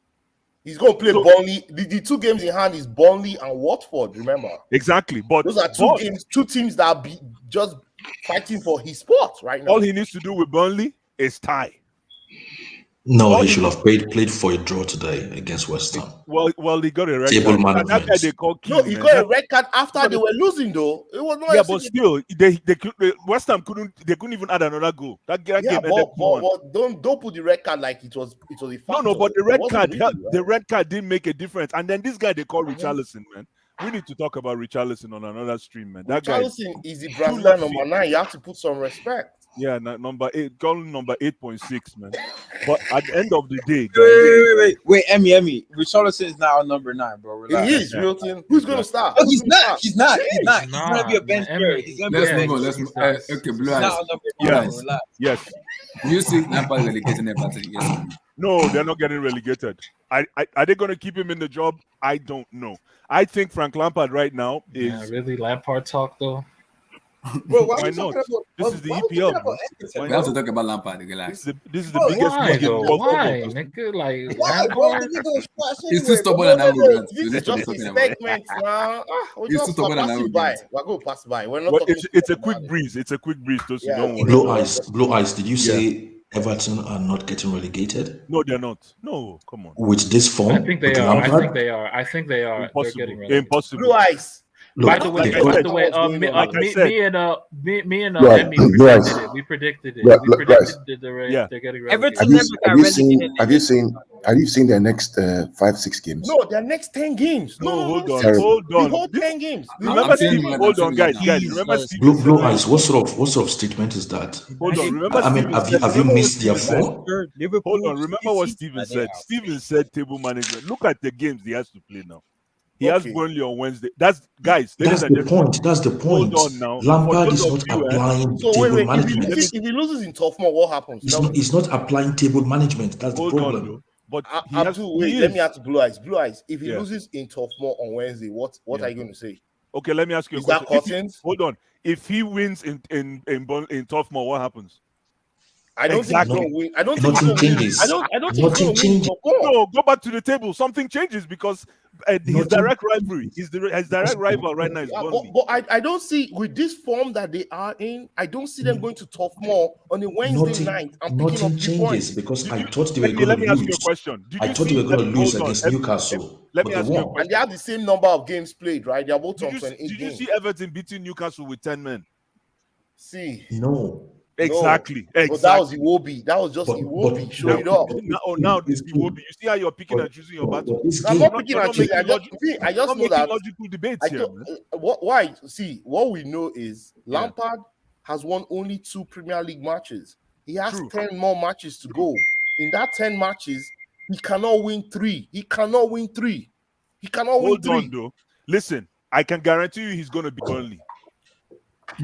He's going to play Burnley. The 2 games in hand is Burnley and Watford, remember? Exactly. But those are two teams that are just fighting for his spot right now. All he needs to do with Burnley is tie. No, he should have played for a draw today against West Ham. Well, he got a red Table card. That guy they call Keane, he man. got a red card after they were losing, though. It was not. Yeah, but still, West Ham couldn't even add another goal. That game ended 2-1. But don't put the red card like it was a factor. No, but the red card didn't make a difference. And then this guy they call Richarlison, man. We need to talk about Richarlison on another stream, man. That Richarlison is the Brazilian number 9. You have to put some respect. Yeah, number 8, calling number 8.6, man. But at the end of the day, guys, wait, Emmy, Richarlison is now number 9, bro. Relax. He is, Milton. Who's gonna start? Oh, he's not. He's gonna be a bench player. He's gonna be a bench Let's move on. Okay, Blue Eyes. yes, yes. Do you see Lampard relegating Everton? Yes. No, they're not getting relegated. Are they going to keep him in the job? I don't know. I think Frank Lampard right now is really Lampard talk though. Bro, why not? This is the EPL. Bro. We have to talk about Lampard. Relax. This is the biggest Why league in though? world Why, football. nigga? Like Why, bro? Lampard? He's too stubborn and arrogant. This is Let's not just be a talking about it. segment, man. We're He's just too stubborn and passing by. arrogant. We're going to pass by. We're not Well, talking it's a about quick it. breeze. It's a quick breeze, Tosi. Yeah. Don't worry. Blue Eyes, did you say Everton are not getting relegated? No, they're not. No, come on. With this form? I think they with are. I Lampard? think they are. I think they are. Impossible. They're getting relegated. Impossible. Blue Eyes. By Look, the way, they've got- me and Right, Emmy right. predicted it. We predicted it. Right, We right. predicted that they're Yeah. getting Everton relegated. never got relegated. Have you seen their next 5-6 games? No, their next 10 games. No, hold on. Terrible. Hold The on. whole 10 games. Remember I'm saying Steven? that, Hold I'm on, saying guys. that. Remember Jesus. Steven Blue said- Eyes, what sort of statement is that? Hold on. Remember I mean, Steven have said- you remember missed what their Steven form? said? Hold on. Remember what Steven said. Steven said table management. Look at the games he has to play now. He has Burnley on Wednesday. That's guys. That's the point. That's the point. Hold on now. Lampard For is those not of you, applying So table wait. management. If he loses in tough more, what happens? He's not applying table management. That's the Hold on, problem. though. But he Abdul, wait, is. let me ask Blue Eyes. Blue Eyes, if he Yeah. loses in tough more on Wednesday, what Yeah. are you going to say? Okay, let me ask you a Is that question. If he- curtains? hold on. If he wins in Toughmore, what happens? I don't Exactly. think he's going to win. I don't think he's Nothing going to win. changes. I don't think he's Nothing going to win changes. tough more. No, go back to the table. Something changes because his Nothing direct rivalry, his direct rival right now is Yeah, Burnley. but I don't see with this form that they are in. I don't see them going to tough more on a Wednesday night and picking up Nothing 3 changes points. because I thought they were Let going me to ask you a lose. question. Did I you thought see they were going to let- lose hold on, against Ev- Newcastle, let but me they ask you a won. question. And they have the same number of games played, right? They are both on 28 Did you games. see Everton beating Newcastle with 10 men? See, No. Exactly. but that was Exactly. Iwobi. That was just But- Iwobi but- showing up. Now this Iwobi. You see how you're picking and choosing your battle. But this I'm game, not picking you're and not choosing. making I just not know making that. logical debates here, man. Why? See, what we know is Yeah. Lampard has won only 2 Premier League matches. He has True. 10 more matches to go. In that 10 matches, he cannot win 3. He cannot win 3. Hold on, though. Listen, I can guarantee you he's going to beat Burnley.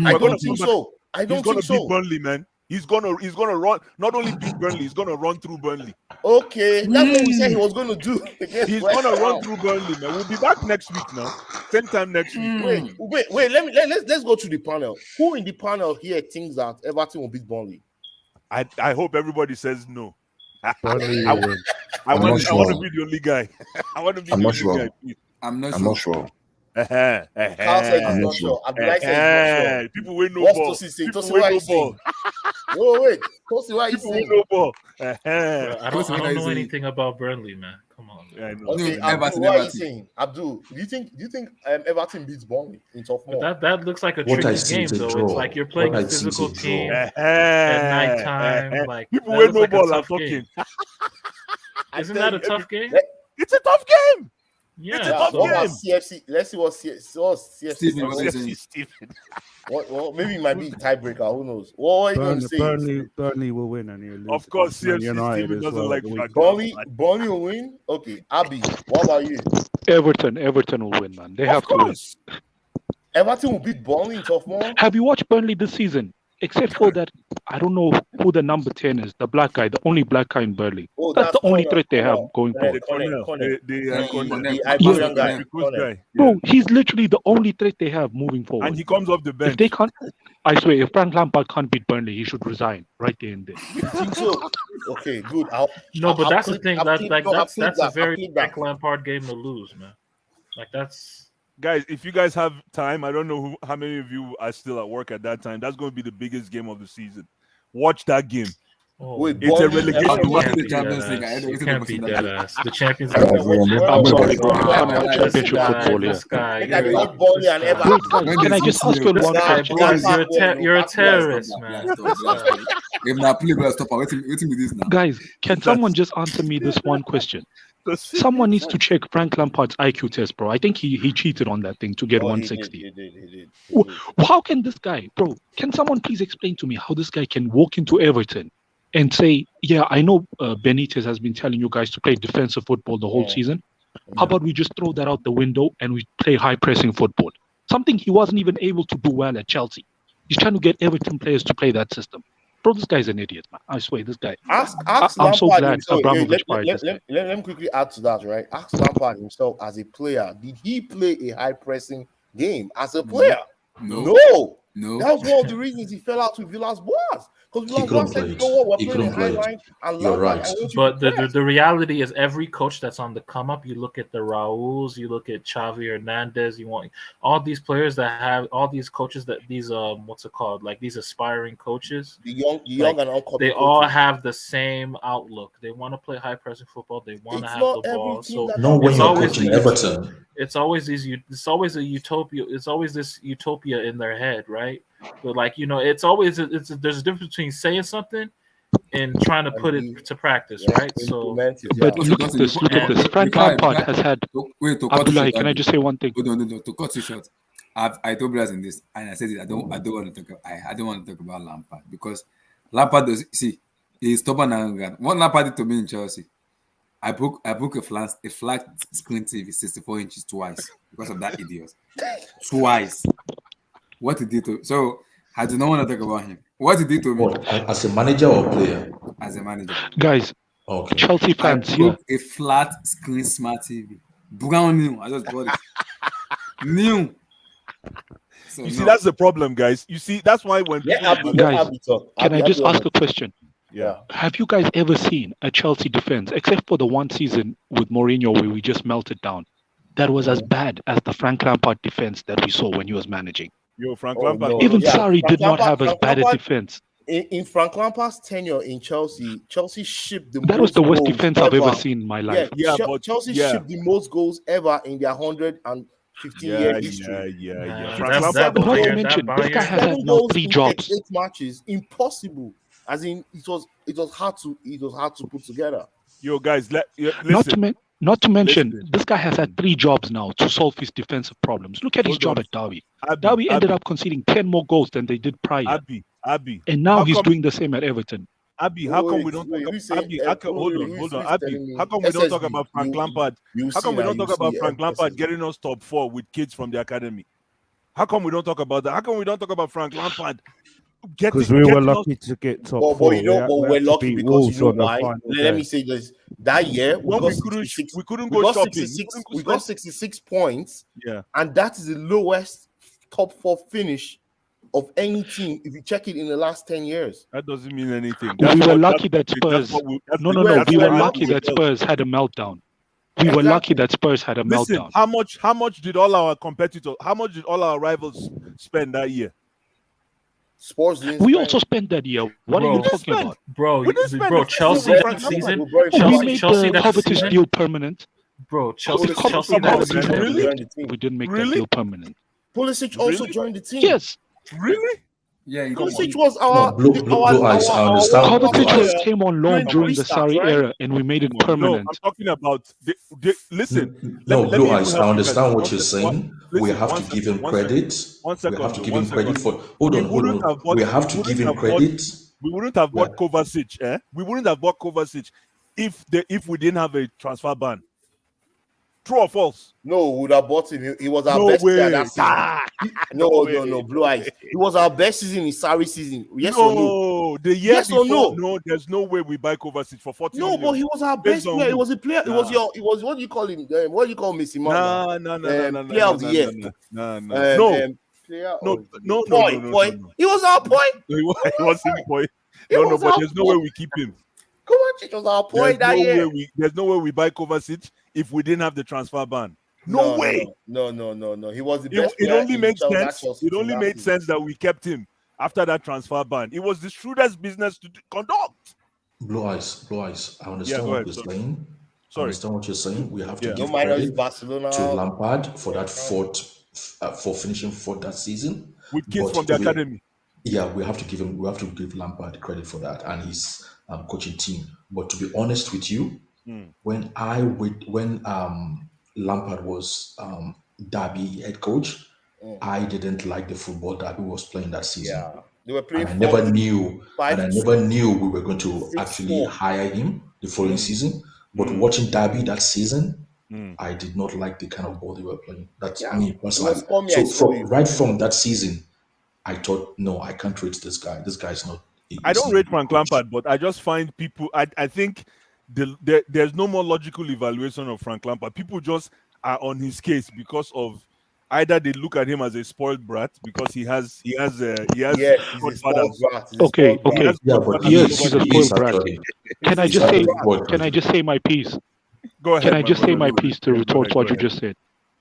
I We're gonna don't think come back- so. I He's don't going think to beat so. Burnley, man. He's gonna run. Not only beat Burnley, he's gonna run through Burnley. Okay, that's what we said he was going to do. Against He's West gonna run Ham. through Burnley, man. We'll be back next week now. Same time next week. Wait. Let's go to the panel. Who in the panel here thinks that Everton will beat Burnley? I hope everybody says no. Burnley will win. I I'm want not to sure. be the only guy. I want to be I'm the not only sure. guy. Please. I'm not I'm sure. not sure. Carl said I'm he's not not sure. sure. Abdullah said he's not sure. People win no What's ball. Tosi saying? People Tosi, win what are no you saying? ball. No, wait. Tosi, what are you People win saying? no ball. Bro, I Close to don't what I know say. anything about Burnley, man. Come on. Yeah, I know. Okay, No, Everton, Abdul, what are you Everton. saying? Abdul, do you think Everton beats Burnley in tough But more? that looks like a What I tricky see game, is a though. draw. It's like you're playing What a I see is a physical draw. team at nighttime. Like People that win looks no like a ball. I'm tough game. talking. I Isn't tell that a you, tough game? It's a tough game. Yeah. It's a Yeah, tough what about game. CFC? Let's see what CFC Stephen, says. what are you saying? Stephen. What maybe it might be tiebreaker. Who knows? What are you going to say? Burnley will win and he'll lose. Of course, Man CFC United Stephen as doesn't well like the Frank weekend. Burnley will win? Okay. Abby, what about you? Everton will win, man. They have Of to win. course. Everton will beat Burnley in tough more? Have you watched Burnley this season? Except for that, I don't know who the number 10 is, the black guy, the only black guy in Burnley. Oh, That's the only Connor, threat they have going Connor, forward. Connor. The Connor. Iberian guy. Ivory Coast Connor. guy. Bro, he's literally the only threat they have moving forward. And he comes off the bench. If they can't, I swear, if Frank Lampard can't beat Burnley, he should resign right there and there. You think so? Okay, good. No, but that's the thing. That's a very click Frank Lampard game to lose, man. Like that's. Guys, if you guys have time, I don't know how many of you are still at work at that time. That's going to be the biggest game of the season. Watch that game. Oh, Wait, It's a Burnley- relegation I'll be game. watching Can't the be Champions League. dead-ass. I You don't can't be know. dead ass. The Champions Yeah, League. I'm sorry, bro. Wow, Championship football, yeah. This guy, Look at the old Burnley and Everton. Wait, guys, When can I there's just no ask you serious- one This guy, question? bro, Boys, you're a terrorist, Stop, man. stop. If not play, bro, stop. Waiting with this now. Guys, can someone just answer me this one question? Someone needs to check Frank Lampard's IQ test, bro. I think he cheated on that thing to get Oh, he 160. did. How can this guy, bro? Can someone please explain to me how this guy can walk into Everton and say, "Yeah, I know Benitez has been telling you guys to play defensive football the whole season. How about we just throw that out the window and we play high pressing football?" Something he wasn't even able to do well at Chelsea. He's trying to get Everton players to play that system. Bro, this guy's an idiot, man. I swear, this guy. Ask I'm so Lampard glad himself. Abramovich fired this guy. Let me quickly add to that, right? Ask Lampard himself as a player. Did he play a high pressing game as a player? No. That was one of the reasons he fell out with Villas Boas. Because Villas couldn't Boas said, play "You it. know what? We're He playing a couldn't high play it. line." And You're Lampard, right. I want you to But press. the reality is every coach that's on the come up, you look at the Raúls, you look at Xavi Hernandez, you want all these players that have all these coaches that these what's it called? Like these aspiring coaches. The young Like, and uncut. they all have the same outlook. They want to play high pressing football. They want to It's have not the ball. every team So that No, when it's you're always coaching the Everton, it's always a utopia. It's always this utopia in their head, right? But like there's a difference between saying something and trying to put it to practice, right? So But Yeah. look at this. Look at this. Frank Lampard has had. Wait, to cut Abdullahi, you can I short, just say one thing? no, to cut you short. I told Blas in this, and I said it. I don't want to talk. I don't want to talk about Lampard because Lampard does see he's stubborn and arrogant. What Lampard did to me in Chelsea, I broke a flat screen TV 64 inches twice because of that idiot. Twice. What he did to so I do not want to talk about him. What he did to me what, as a manager or player? as a manager. Guys, Okay. Chelsea I fans, you broke a flat screen smart TV. Brown new. I just bought it. New. So You see, no. that's the problem, guys. You see, that's why when Yeah, people- Abby, Guys, Abby talk. can I Abby, just Abby, ask a question? yeah. Have you guys ever seen a Chelsea defense, except for the one season with Mourinho where we just melted down, that was as bad as the Frank Lampard defense that we saw when he was managing? Yo, Frank Oh, Lampard. no. Even yeah, Sarri Frank did not Lampard- have as Frank bad a Lampard- defense. In Frank Lampard's tenure in Chelsea shipped the That most was the worst goals defense I've ever seen in my life. Yeah, but- Chelsea yeah. shipped the most goals ever in their 115-year history. Yeah. Nah, Frank that Lampard. But not to Bayern- mention, that this guy Bayern- has had 7 now goals 3 in jobs. 38 matches, impossible. As in, it was hard to put together. Yo, guys, Not to mention, Listen. this guy has had 3 jobs now to solve his defensive problems. Look at his Hold job on. at Derby. Abby, Derby ended Abby, up conceding 10 more goals than they did prior. Abby. And now How he's come- doing the same at Everton. Abby, how come we Wait, don't wait, talk you say- about Abby? Hold on. who's Abby, telling me? how come we don't talk SSB, about Frank you- Lampard? you How come see we now, don't talk you about see Frank Lampard SSB. getting us top 4 with kids from the academy? How come we don't talk about that? How come we don't talk about Frank Lampard Because we were lucky to get top But 4. you know, but We we're had to lucky beat because Wolves you know on the why. final Let day. me say this: that year when got we couldn't 66 we couldn't we go got shopping. 66 We we couldn't got 66 points, Yeah. and that is the lowest top 4 finish of any team if you check it in the last 10 years. That doesn't mean anything. We were lucky that Spurs. No. We were lucky that Spurs had a meltdown. We were lucky that Spurs had a meltdown. How much did all our competitors, how much did all our rivals spend that year? Spurs didn't We spend. also spent that year. What are you talking about? Bro, Chelsea that season. We made Chelsea the that Covetous season. deal permanent. Bro, Chelsea Come that on, season. Really? We didn't make that deal permanent. Pulisic also joined the team. Yes. Really? Yeah, Pulisic was our Blue Eyes, I understand. Kovacic came on loan during the restart, Sarri right? era, and we made it No, permanent. I'm talking about. Listen. No, let Blue me Eyes, even I help you guys. understand what One you're sec- saying. one- We listen, have one to give second, him one credit. second, one We second, have to give one him credit second. for. Hold We on. wouldn't have bought- We have we to wouldn't give him have bought- credit. We wouldn't have bought Kovacic, We wouldn't have bought Kovacic if we didn't have a transfer ban. True or false? No, we would have bought him. He was our No best player way. that season. No, Blue Eyes. He was our best season in Sarri season. Yes or no? The year Yes before. or no? No, there's no way we buy Kovacic for 40 No, million. but he was our Based best on player. He who? was a player. It was Nah. It was what do you call him? What do you call Messi? No. Player of the year. No. Boy. He was our point. He wasn't point. He No, was but our there's no way point. we keep him. Kovacic was our point that year. There's no way we buy Kovacic if we didn't have the transfer ban. No way. No. He was the best. It only makes Chelsea- sense. Chelsea It only that made season. sense that we kept him after that transfer ban. It was the shrewdest business to conduct. Blue Eyes. I understand go what ahead, you're sorry. saying. I understand what you're saying. We have to give No matter credit it's Barcelona to Lampard for that for finishing fourth that season with kids But from the academy. Yeah, we have to give Lampard credit for that and his coaching team. But to be honest with you, when Lampard was Derby head coach, I didn't like the football Derby was playing that season. Yeah, they were playing. And I never knew we were going to actually hire him the following season. But watching Derby that season, I did not like the kind of ball they were playing. That's me personally. So from that season, I thought, no, I can't rate this guy. This guy's not. I don't rate Frank Lampard, but I just find people. I think there's no more logical evaluation of Frank Lampard. People just are on his case because of either they look at him as a spoiled brat because he has godfathers. Okay. Yeah, but Yes, he's a spoiled brat. Can I just say my piece? Go ahead. Can I just say my piece to retort what you just said?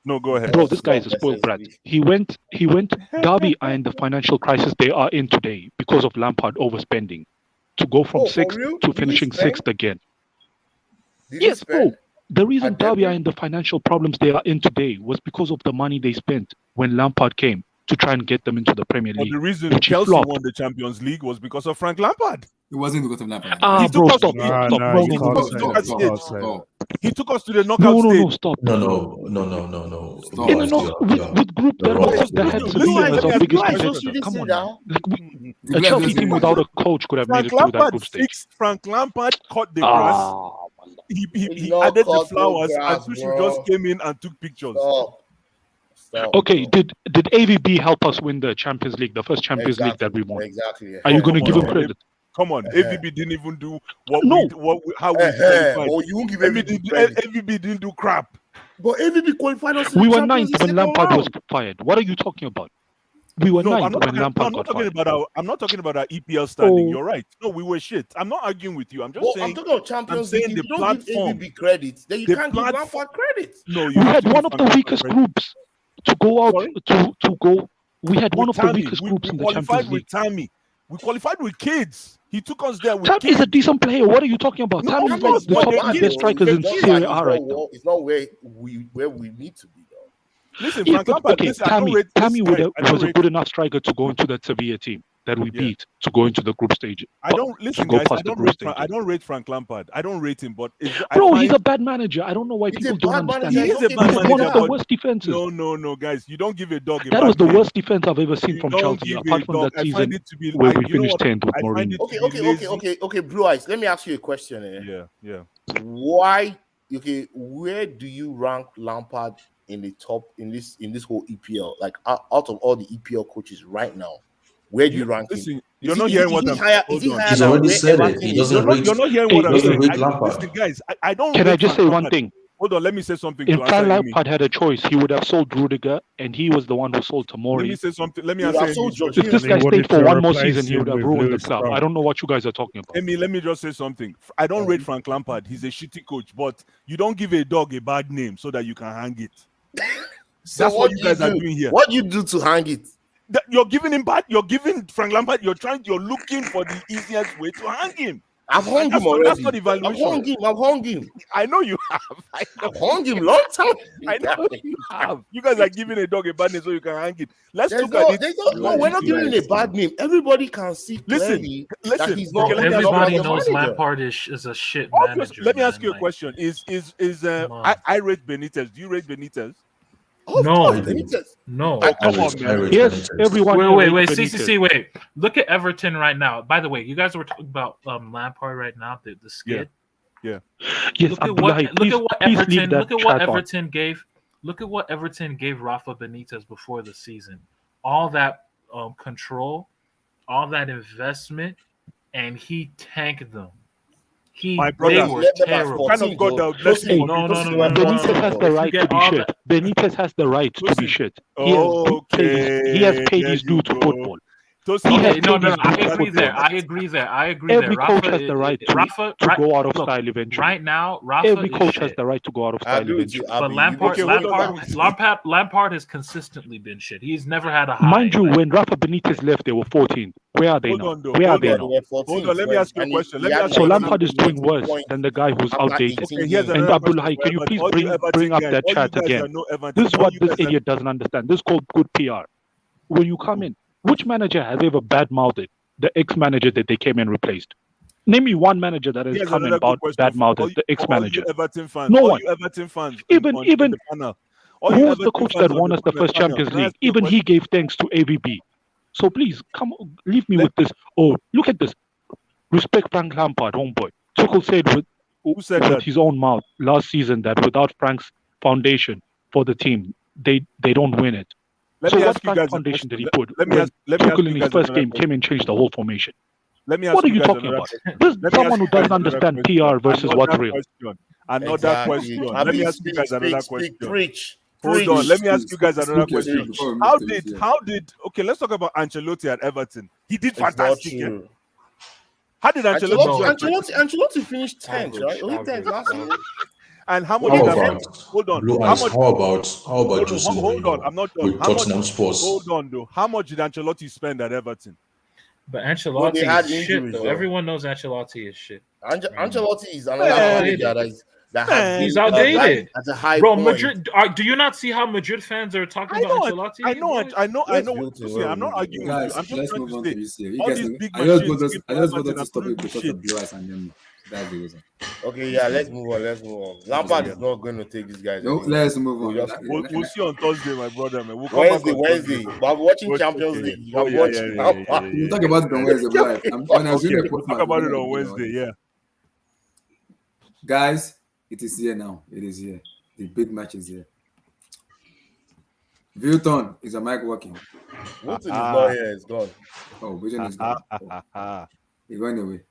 No, go ahead. Bro, this guy is a spoiled brat. He went. Derby are in the financial crisis they are in today because of Lampard overspending, to go from sixth to finishing sixth again. Yes, bro. The reason Derby are in the financial problems they are in today was because of the money they spent when Lampard came to try and get them into the Premier League. But the reason which Chelsea flopped. won the Champions League was because of Frank Lampard. It wasn't because of Lampard. Bro, stop. He took us to the knockout stage. No, stop. No. With group that had Sevilla as our biggest competitor. Come on. A Chelsea team without a coach could have made it through that group stage. Frank Lampard cut the grass. He added the flowers, and Tuchel just came in and took pictures. Okay, did AVB help us win the Champions League, the first Champions League that we won? Exactly. Are you going to give him credit? Come on, AVB didn't even do how we qualified. Oh, you won't give AVB credit. AVB didn't do crap. But AVB qualified us. We were ninth when Lampard was fired. What are you talking about? We were ninth when Lampard got fired. I'm not talking about our EPL standing. You're right. No, we were shit. I'm not arguing with you. I'm just saying. I'm talking about Champions League. If the you don't platform. give AVB credit, then you can't give Lampard credit. No, we had one of the weakest groups to go out to go. We had one of the weakest groups in the Champions League. We qualified with kids. He took us there with Tam kids. is a decent player. What are you talking about? Tam is like the top three best strikers in Serie A right now. It's not where we need to be, though. Listen, Yeah, Frank Lampard, Tammy was a good enough striker to go into that Sevilla team that we beat to go into the group stage. I don't rate Frank Lampard. I don't rate him, but he's a bad manager. I don't know why people don't understand. He is a bad manager. One of the worst defenses. No, guys, you don't give a dog. That was the worst defense I've ever seen from Chelsea, apart from that season where we finished 10th with Mourinho. Okay, Blue Eyes. Let me ask you a question. Yeah. Why? Okay, where do you rank Lampard in the top in this whole EPL? Like out of all the EPL coaches right now, where do you rank him? You're not hearing what I'm saying. He's already said it. He doesn't rate. You're not hearing what I'm saying. Lampard. Listen, guys, I don't. Can I just say one thing? Hold on, let me say something If to Frank answer Amy. Lampard had a choice, he would have sold Rudiger, and he was the one who sold Let me Tomori. say something. Let me You answer have Amy's sold question. If this They guy wanted stayed for to one more replace season, he would him have with ruined the Lewis club. Dunk. I don't know what you guys are talking about. Amy, let me just say something. I don't rate Frank Lampard. He's a shitty coach, but you don't give a dog a bad name so that you can hang it. So That's what you do guys are do? doing here. What do you do to hang it? You're giving him bad. You're giving Frank Lampard. You're looking for the easiest way to hang him. I've hung That's him not, that's already. not I've hung evaluation. him. I've hung him. I know you have. I've hung him long time. I know you have. You guys are giving a dog a bad name so you can hang it. Let's There's look no, at it. there's no, we're not giving him a bad name. Everybody can see clearly that Listen. he's Okay, not let me good ask enough you Everybody as a knows manager. Lampard is a shit Obviously, manager. let me ask you a man. question. Come on. I rate Benitez. Do you rate Benitez? Of No. course, I do. Benitez. No. Oh, come on, man. Yes, everyone here Wait. rates CCC, Benitez. wait. Look at Everton right now. By the way, you guys were talking about Lampard right now, the skid. Yeah. Yes, Look at what Abdullahi, please leave that Look at what chat on. Everton gave. Look at what Everton gave Rafa Benitez before the season. All that control, all that investment, and he tanked them. My brother, They were terrible. kind of God that would bless Hey, you. No. Benitez has the right to be shit. Benitez has the right to be shit. He has paid his due to football. Okay, no. I agree there. Every coach has the right to go out of look, style eventually. Right now, Rafa Every is coach has shit. the right to go out of I style agree with you, eventually. Abi. But Lampard has consistently been shit. He's never had a high. Mind you, when Rafa Benitez left, they were 14. Where are they Hold now? on, though. Where are Hold they on. now? Hold on, let me ask you a question. So Lampard is doing worse than the guy who's outdated. Okay, here's And another question Abdullahi, for can you Everton. please All you Everton bring up guys, that all you chat guys again? that know Everton, This is all what you this guys that- idiot doesn't understand. This is called good PR. When you come in, which manager has ever badmouthed the ex-manager that they came and replaced? Name me one manager that has Here's come and another good question for badmouthed all the you ex-manager. Everton fans. No all one. you Everton fans Even in the panel. All who you was the Everton coach fans that on won us the panel, first Champions can I League? ask you a Even he question? gave thanks to AVB. So please come, leave me with this. Oh, look at this. Respect Frank Lampard, homeboy. Tuchel said Who said with that? his own mouth last season that without Frank's foundation for the team, they don't win it. Let So me what ask you Frank's guys a foundation did he question. put Let me when ask Tuchel you in his guys first another game came and changed the whole formation? Let me ask What are you you guys talking another about? question. This is Let me someone ask who you guys doesn't another understand question. PR versus what's real. Another question. Let me ask you guys another question. Preach. Hold on. Let me ask you guys another Speak your question. speech before we move to How did okay, let's talk about Ancelotti at Everton. He did It's not fantastic. Eh? true. How did Ancelotti do Ancelotti finished 10th, right? Only 10th last season. And how much How did about hold on? Blue How Eyes? much How about Jose hold on, Mourinho I'm not done. with How much Tottenham Spurs? hold on though. How much did Ancelotti spend at Everton? But Well, Ancelotti they had is shit, injuries, though. though. Everyone knows Ancelotti is shit. Ancelotti is another Man. manager that has He's been outdated. at a high Bro, point. Madrid. Do you not see how Madrid fans are talking about Ancelotti? I know. Let's What build you it say. where I'm we not need arguing it. with you. Guys, I'm just let's trying move to on say to UCL. You all guys these know, big I just machines got came I to just got Everton this and topic couldn't do because shit. of Blue Eyes and Yemi. That's the reason. Okay, yeah, let's move on. Lampard is not going to take these guys. No, anywhere. let's move on. We'll just- We'll see on Thursday, my brother, man. We'll come back on Wednesday. Thursday. But I'm watching Okay, Champions okay. League. You Oh, can yeah, watch yeah, Lampard. We'll talk about it on Wednesday live. When I was doing Okay, a we'll post talk match, about we're it gonna on be about Wednesday. it. Yeah. Guys, it is here now. It is here. The big match is here. Vilton, is a mic working? Wilton is not here. It's gone. Oh, Vision is gone. Oh, he went away.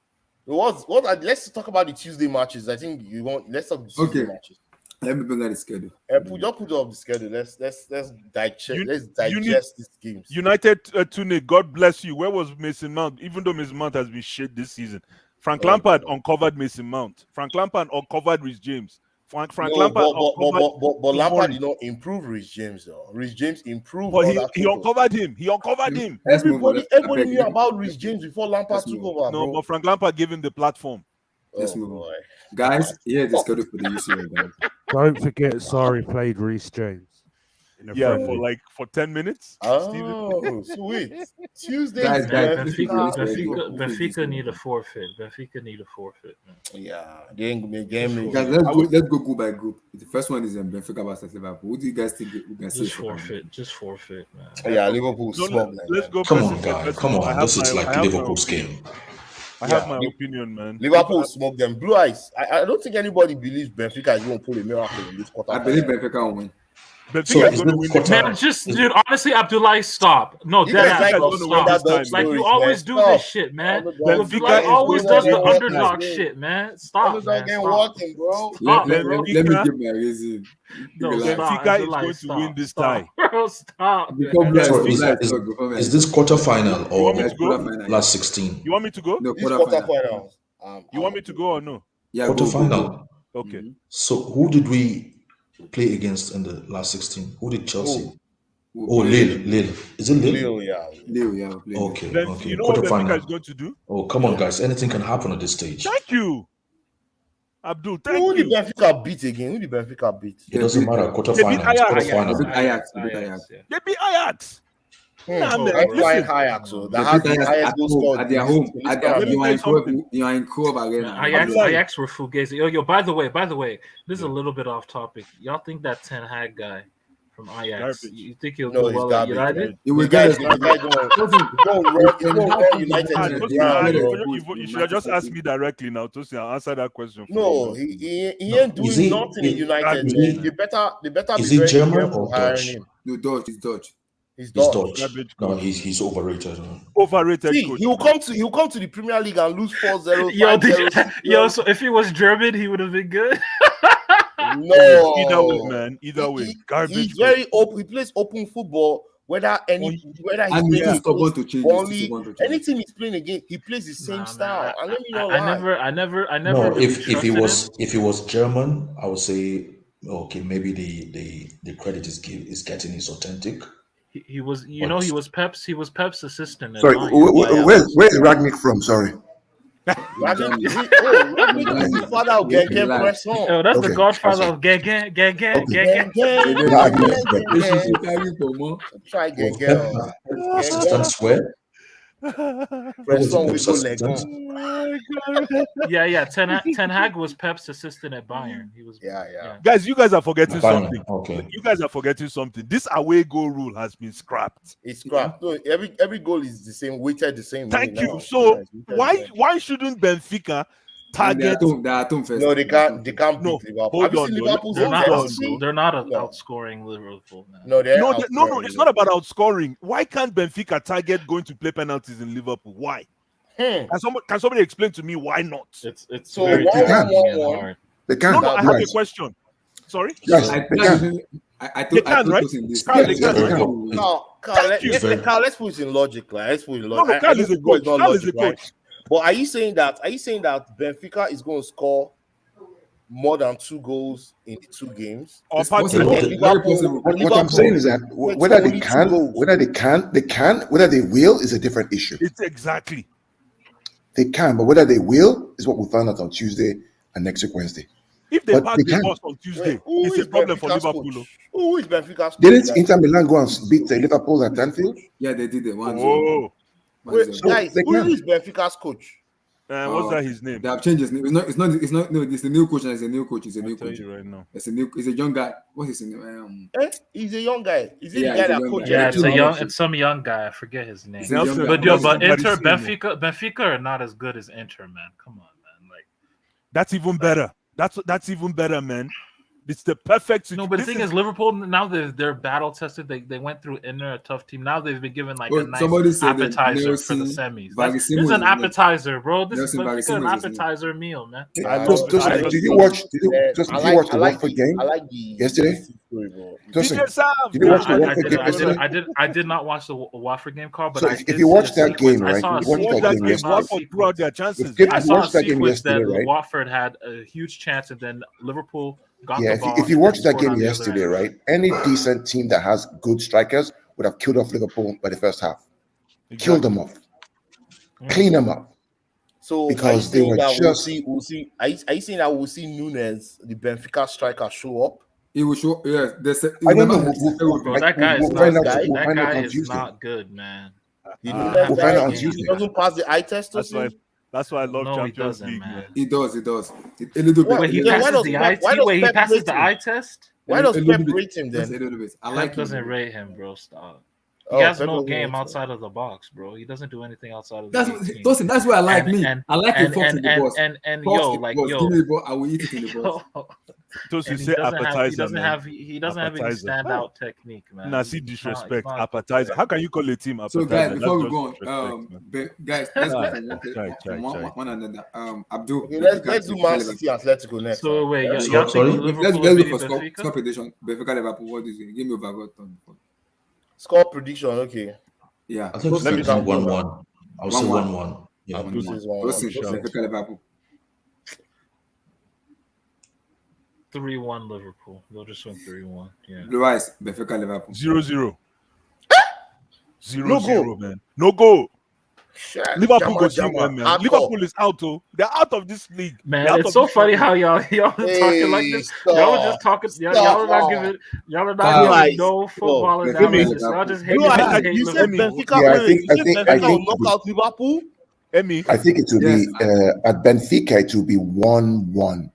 Let's talk about the Tuesday matches. I think you want. Let's talk the Tuesday Okay. matches. Let me bring out the schedule. Put up the schedule. Let's digest these games. United Tune, God bless you. Where was Mason Mount? Even though Mason Mount has been shit this season, Frank Lampard uncovered Mason Mount. Frank Lampard uncovered Rhys James. Frank Lampard but Lampard Tomori. did not improve Rhys James though. Rhys James improved. But under he Tuchel. uncovered him. He uncovered him. Let's move on. Everybody knew about Rhys James before Lampard Let's took move over, No, bro. but Frank Lampard gave him the platform. Let's move on. Guys, here's the schedule for the UCL, guys. Don't forget, Sarri played Rhys James. In a Yeah, friendly. for 10 minutes. Oh, sweet. Tuesday. Guys, Benfica need a forfeit. Benfica need a forfeit. Man. Yeah, they ain't gonna game. Guys, let's go group by group. The first one is Benfica versus Liverpool. Who do you guys think we can see? Just forfeit, man. Yeah, Liverpool smog. Let's go. Come on, guys. Come on. This is like Liverpool's game. I have my opinion, man. Liverpool smoked them. Blue Eyes. I don't think anybody believes Benfica is going to pull a miracle in this quarter. I believe Benfica will win. So Benfica is is going to this win the quarter? tie. Man, just dude, honestly, Abdullah, stop. No, You dead guys ass, like bro, gonna those win this stop. time, underdog man. Like you stories, always man. do this Stop. shit, man. Underdog Abdullah Benfica is always going does to the win walk this this time. underdog game. shit, man. Stop, Underdog man. ain't Stop. walking, bro. Stop, let bro. me Benfica, give my reason. No, Relax. stop. Benfica is Abdullah, going to win stop. this Stop, tie. bro. Stop, Before man. Blas, So Blas is talk, before is I this talk. quarterfinal You want me or to go? Quarterfinal, last yeah. 16? You want me to go? No, This quarterfinal. quarterfinals. You want me to go or no? Yeah, go. Quarterfinal. Okay. Mhm. So who did we play against in the last 16? Who did Chelsea? We'll Oh, play Lille. Is it Lille? Leo, yeah. Leo, yeah, we'll play Leo. Okay, Then okay. you know what Benfica is Quarterfinal. going to do? Oh, come on, guys. Anything can happen at this stage. Thank you, Abdul. Who Thank did you. Benfica beat again? Who did Benfica beat? It doesn't matter. They beat Quarterfinals, Ajax. quarterfinals. They beat Ajax. They beat Ajax. Yeah. They beat Ajax. Nah, Oh, man. High bro. flying Listen, Ajax, so They that has beat the Ajax highest at goal home, scored at in their this home. tournament. let me You tell are you in something. You are in Coop Man, Arena. Abdullah, Ajax were fugazi. Yo, by the way, this is a Yeah. little bit off topic. Y'all think that Ten Hag guy from Ajax, Garbage. you think he'll No, do it's well at garbage. United? You will The get guy, it. the guy going, Listen, it's going to run United Ah, to the Tosin, ground, bro. you should have just asked me directly now, Tosin. I'll answer that question for No, you. he ain't Is doing he nothing in United, is man. he They better is be he very German careful or hiring Dutch? him. No, Dutch. It's Dutch. He's He's Dutch. Dutch. Garbage No, coach. he's overrated. Overrated See, coach. he will come to the Premier League and lose 4-0, Yo, 5-0, 6-0. so if he was German, he would have been good. Either way, No, man. Either way, he's garbage coach. very open. He plays open football. Whether Oh, he's And he's too playing stubborn against to change. Burnley, Change. any team he's playing against, he plays the same Nah, style. man, And let me not I lie. never No, really if he trusted was him. if he was German, I would say okay, maybe the credit is getting is authentic. He was, he But was Pep's assistant at Sorry, Bayern. where's Ragnick from? Sorry. Ragnick is the father of Gengen Press on. Yo, that's the Okay, godfather okay. of Gang. Gang, No, I didn't get They should gang. carry for more. Try Was Gang. Pep assistant swear? Press Was on, we Pep's go assistant? Legon. Yeah. Ten Hag was Pep's assistant at Bayern. He was. Yeah. Guys, you guys are forgetting Bayern, something. okay. You guys are forgetting something. This away goal rule has been scrapped. It's crap. No, every goal is the same, weighted the same way Thank you. now. So Yeah, it's weighted the same. why shouldn't Benfica And they are target? at home first. No, they can't beat No, Liverpool. hold Have you on, seen though. Liverpool's They're not. Hold on, intensity? They're not No. outscoring Liverpool. Man. No, they're No, outscoring it's not about outscoring. Why can't Benfica target going to play penalties in Liverpool? Why? Hmm. Can somebody explain to me why not? It's So very 1-1, challenging and 1-1. hard. They No, can't. I have a Guys, question. Sorry? guys, I they can. They can, right? Carl, they Yes, can, they right? can. Carl, let's put it in logic. Like, let's put it in No, logic. Carl I know is a football coach. not Carl is a logic, right? coach. But are you saying that Benfica is going to score more than 2 goals in the 2 games? Or possible. What I'm saying is that whether they can, whether they will is a different issue. It's exactly. They can, but whether they will is what we'll find out on Tuesday and next week Wednesday. If they But pass they the can. bus on Tuesday, Who it's is a problem for Benfica's Liverpool. coach? Who is Benfica's coach? Didn't Inter Milan go and beat Liverpool at Anfield? Yeah, they did it. 1-0. Oh, Wait, guys, they who can. is Benfica's coach? what's that his name? They have changed his name. No, it's the new coach. It's a new coach. It's a I'll new tell coach. you right now. It's a young guy. What's his name? He's a young guy. Is he Yeah, the guy he's a that young coaches? guy. Yeah, it's some young guy. I forget his name. It's a young guy. But Somebody Inter, seen him. Benfica are not as good as Inter, man. Come on, man. Like That's even better. That's even better, man. It's the perfect situation. no, but the thing is, Liverpool now they're battle tested. They went through Inter, a tough team. Now they've been given like a nice Somebody said that appetizer for the Nelson semis. Vargasimo This is is an his name. appetizer, bro. This is Nelson Benfica, an Vargasimo is his name. appetizer meal, man. Did I you watch the like Watford game I like the yesterday? story, bro. Justin, DJ Sam. did you watch the I Watford game yesterday? did not watch the Watford game, Carl. But So I if did you see watch a that sequence. game, I right? saw a You watched Watch sequence. that that game game. I saw a Watford threw out sequence. their chances. If I you saw a watched that game sequence that yesterday, right? Watford had a huge chance, and then Liverpool got Yeah, the ball. if you and watch that scored game on the other yesterday, end. right? Any decent team that has good strikers would have killed off Liverpool by the first half. Killed them off. Clean them up. So Because they were just. we'll see. Are you saying that we'll see Nunes, the Benfica striker, show up? He will show. Yes, I don't know. Bro, that guy is We'll not find out. good. We'll That find out guy on is Tuesday. not good, man. The Ah. Nunes We'll find guy, out on he Tuesday. doesn't pass the eye test. That's why I love No, he Champions doesn't, League, man. man. He does. A little bit. Wait, He then why passes does the Pep- eye. why does Wait, he Pep passes rate the him? eye test. Why does A Pep little bit. rate him Just then? a little bit. I Pep like him. doesn't rate him, bro. Stop. He has Pep no doesn't game want to. outside of the box, bro. He doesn't do anything outside of the That's 18. listen, that's why I like me. And I like a and fox and in the and box. and Fox yo, in the like box. yo, Give me the ball. I will eat it in the box. Toast, you and he say doesn't have appetizer, man. he doesn't have any Appetizer. standout technique, man. Nah, He's see not- disrespect. he's not- Appetizer. How can you call a team So appetizer? guys, before we That's go just on, disrespect, man. guys, let's go Ah, from chai. one another. Abdul, Okay, Benfica, let's do Benfica, Man Liverpool. City Atletico next. So wait, Let's y'all Sorry? think Liverpool Let's will go beat for score Benfica? prediction. Benfica Liverpool. What is it? Give me overall turn. score prediction. Okay, Yeah. I think Let me it's going to count be down. 1-1. I'll say 1-1. 1-1. Yeah. Abdul says 1-1. Listen, Joseph. Benfica Liverpool. 3-1 Liverpool. They'll just win 3-1. Yeah. Blue Eyes, Benfica Liverpool. 0-0. No 0-0, goal. man. No goal. Shit, Liverpool go Jama, 3-1, man. hardcore. Liverpool is out, oh. They're out of this league. They're Man, out it's of so this funny tournament. how y'all talking like this. Y'all are just talking. Y'all are not giving. Y'all are not Blue giving Eyes, no football Benfica analysis. Y'all Liverpool. just hate. Blue Y'all just Eyes, hate you said Liverpool. Benfica. Yeah, I Wait, think you I said think I Benfica will think knock out Liverpool. Emmy, I think it will Yes, be at Benfica. It will be 1-1,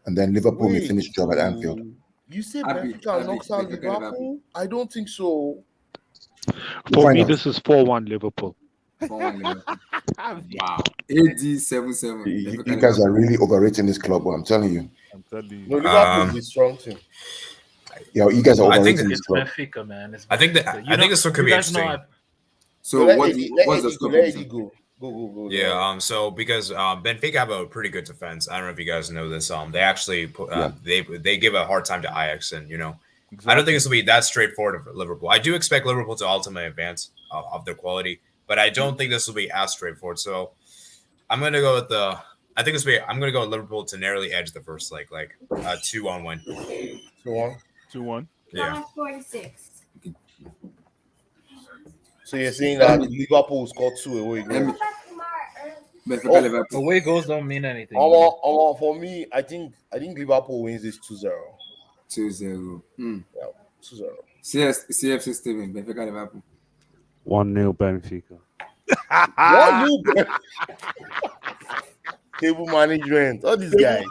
and then Liverpool may Wait, finish the job at Anfield. you said Abi, Benfica knocks out Benfica Liverpool. Liverpool? I don't think so. For Why me, not? this is 4-1 Liverpool. 4-1 Liverpool. Wow. AD 7-7. You guys are really overrating this club. I'm telling you. I'm telling you. No, Liverpool is a strong team. Yeah, you guys are I think overrating this It's club. Benfica, man. It's I think Benfica. that You I know, think this one could you be guys know interesting. So let what's Eddie, the let score Eddie prediction? go. Go. Yeah. So because Benfica have a pretty good defense. I don't know if you guys know this. They actually put Yeah. they give a hard time to Ajax, and I don't think this will be that straightforward for Liverpool. I do expect Liverpool to ultimately advance of their quality, but I don't think this will be as straightforward. So I'm gonna go with I'm gonna go with Liverpool to narrowly edge the first leg, like 2-1 win. 2-1. 2-1. Yeah. 46. So you're saying that Liverpool scored 2 away goals? Benfica Oh, Liverpool. away goals don't mean anything. For me, I think Liverpool wins this 2-0. 2-0. Yeah, 2-0. CFC Steven, Benfica Liverpool. 1-0 Benfica. 1-0. Table management. All these guys.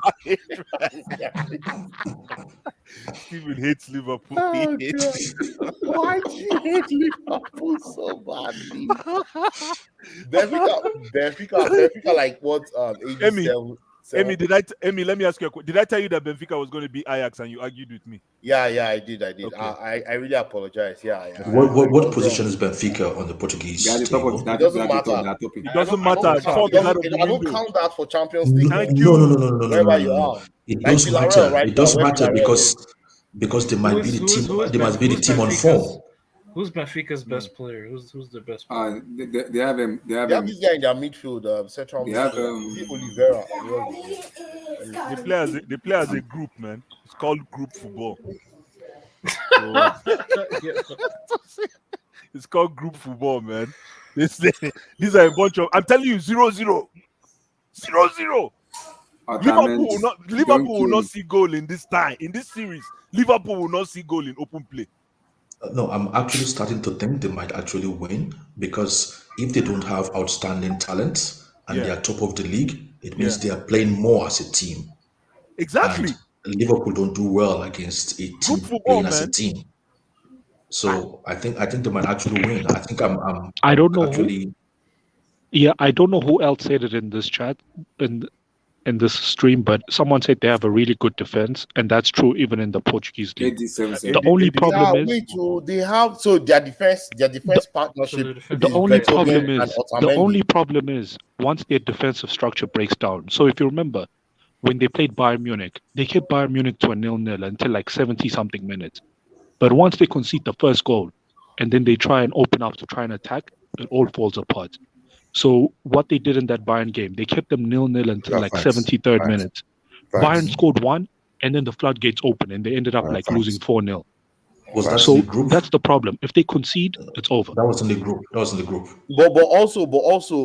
Steven hates Liverpool. Oh, He hates why do you hate Liverpool so badly? Benfica, like what? Emmy, 87. Emmy, let me ask you a question. Did I tell you that Benfica was going to be Ajax and you argued with me? Yeah, I did. Okay. I really apologize. Yeah. What position is Benfica on the Portuguese They are the top of table? that. It doesn't that matter. that topic. It doesn't I don't matter. count- Fourth it is out of doesn't- the I don't window. count that for Champions League. Thank No. Wherever you are. It Like does Villarreal matter. right It does now, where matter Villarreal because they might be the team. Who's They might be the who's team on Benfica's- form. Who's Benfica's best player? Who's the best player? They have him. They have They have him. this guy in their midfield, central They have, midfield. Is it Oliveira? They play as a group, man. It's called group football. It's called group football, man. These are a bunch of. I'm telling you, 0-0. 0-0. Liverpool will not see goal in this time. In this series, Liverpool will not see goal in open play. No, I'm actually starting to think they might actually win because if they don't have outstanding talent and they are top of the league, it means they are playing more as a team. Exactly. And Liverpool don't do well against a team playing as a team. So I think they might actually win. I think I don't know actually. I don't know who else said it in this chat in this stream, but someone said they have a really good defense, and that's true even in the Portuguese league. The only problem is they have their defense partnership. the only problem is once their defensive structure breaks down. So if you remember, when they played Bayern Munich, they kept Bayern Munich to a 0-0 until like 70-something minutes. But once they concede the first goal, and then they try and open up to try and attack, it all falls apart. So what they did in that Bayern game, they kept them 0-0 until 73rd minute. Bayern scored one, and then the floodgates opened, and they ended up losing 4-0. So that's the problem. If they concede, it's over. That was in the group. But also,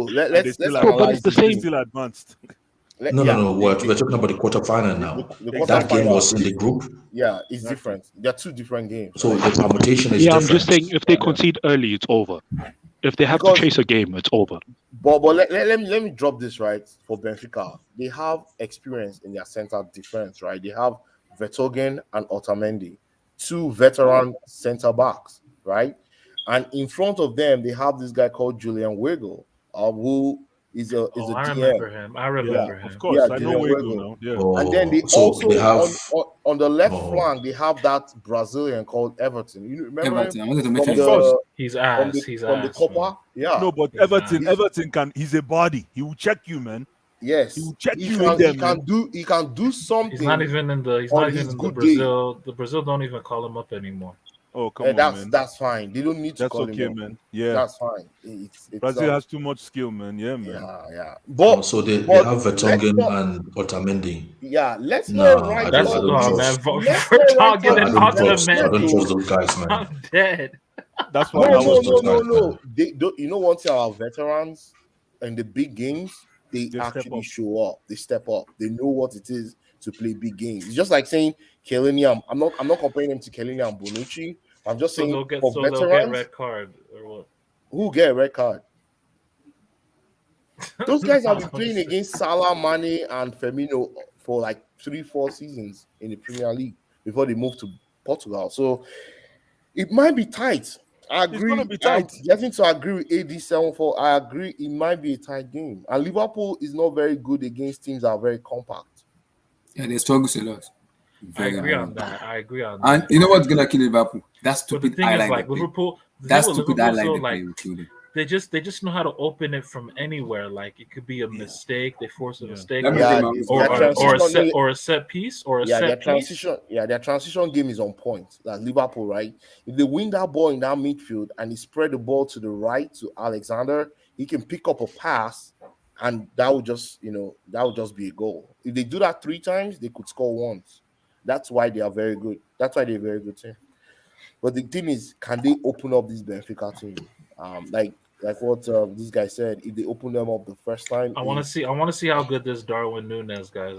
let's analyze the same. Still advanced. No. We're talking about the quarterfinal now. That game was in the group. Yeah, it's different. They're two different games. So the permutation is different. I'm just saying, if they concede early, it's over. If they have to chase a game, it's over. But let me drop this right for Benfica. They have experience in their center defense, right? They have Vertonghen and Otamendi, two veteran center backs, right? And in front of them, they have this guy called Julian Wiggle, who is a I DM. remember him. I remember Yeah, Of him. course, I know Julian where you go Wiggle. now. Yeah. And then they So also they have. on the left Oh, flank, they have that Brazilian called Everton. You remember Everton. I him wanted to from mention Of course. the He's from ass. the He's from the ass, man. Copa? Yeah. No, but He's Everton, ass. Everton he's a body. He will check you, man. He Yes, will check he you in can. there, He can man. do. He can do something. He's not even in the. He's on not even his in the good day. Brazil. The Brazil don't even call him up anymore. Oh, come on, man. That's fine. They don't need to That's call okay, him up. man. Yeah. That's fine. It's Brazil has too much skill, man. Yeah, man. yeah. so they But have let's Vertonghen not. and Otamendi. Yeah, let's No, not write I That's off. don't man. trust. Let's not write Vertonghen off and I don't Neto. trust. I don't trust those guys, man. I'm dead. That's I why I don't No, was. trust those guys, man. They don't. You know, one thing about veterans in the big games, they They step actually up. show up. They step up. They know what it is to play big games. It's just like saying Kelenian. I'm not comparing them to Kelenian and Bonucci. I'm just So saying they'll get. for So they'll get veterans red card or what? who get a red card. Those guys have I been don't playing see- against Salah, Mane, and Firmino for like 3-4 seasons in the Premier League before they moved to Portugal. So it might be tight. I agree. gonna be tight. I'm getting to agree with AD74. I agree. It might be a tight game. And Liverpool is not very good against teams that are very compact. Yeah, they struggle a lot. I Very, agree very on well. that. I agree on And that. you know what's gonna kill Liverpool? That But the stupid thing is, highlight like they play. Liverpool, the That thing with stupid Liverpool, highlight so they play like will kill them. they just know how to open it from anywhere. Like it could be a mistake. They force a mistake, Let me Yeah, tell you, their transition. or a set piece, or a Yeah, their set piece. transition. Yeah, their transition game is on point. That's Liverpool, right? If they win that ball in that midfield and he spread the ball to the right to Alexander, he can pick up a pass, and that would just be a goal. If they do that 3 times, they could score once. That's why they are very good. That's why they're a very good team. But the thing is, can they open up this Benfica team? Like what this guy said, if they open them up the first time, I want to see how good this Darwin Nunes guys.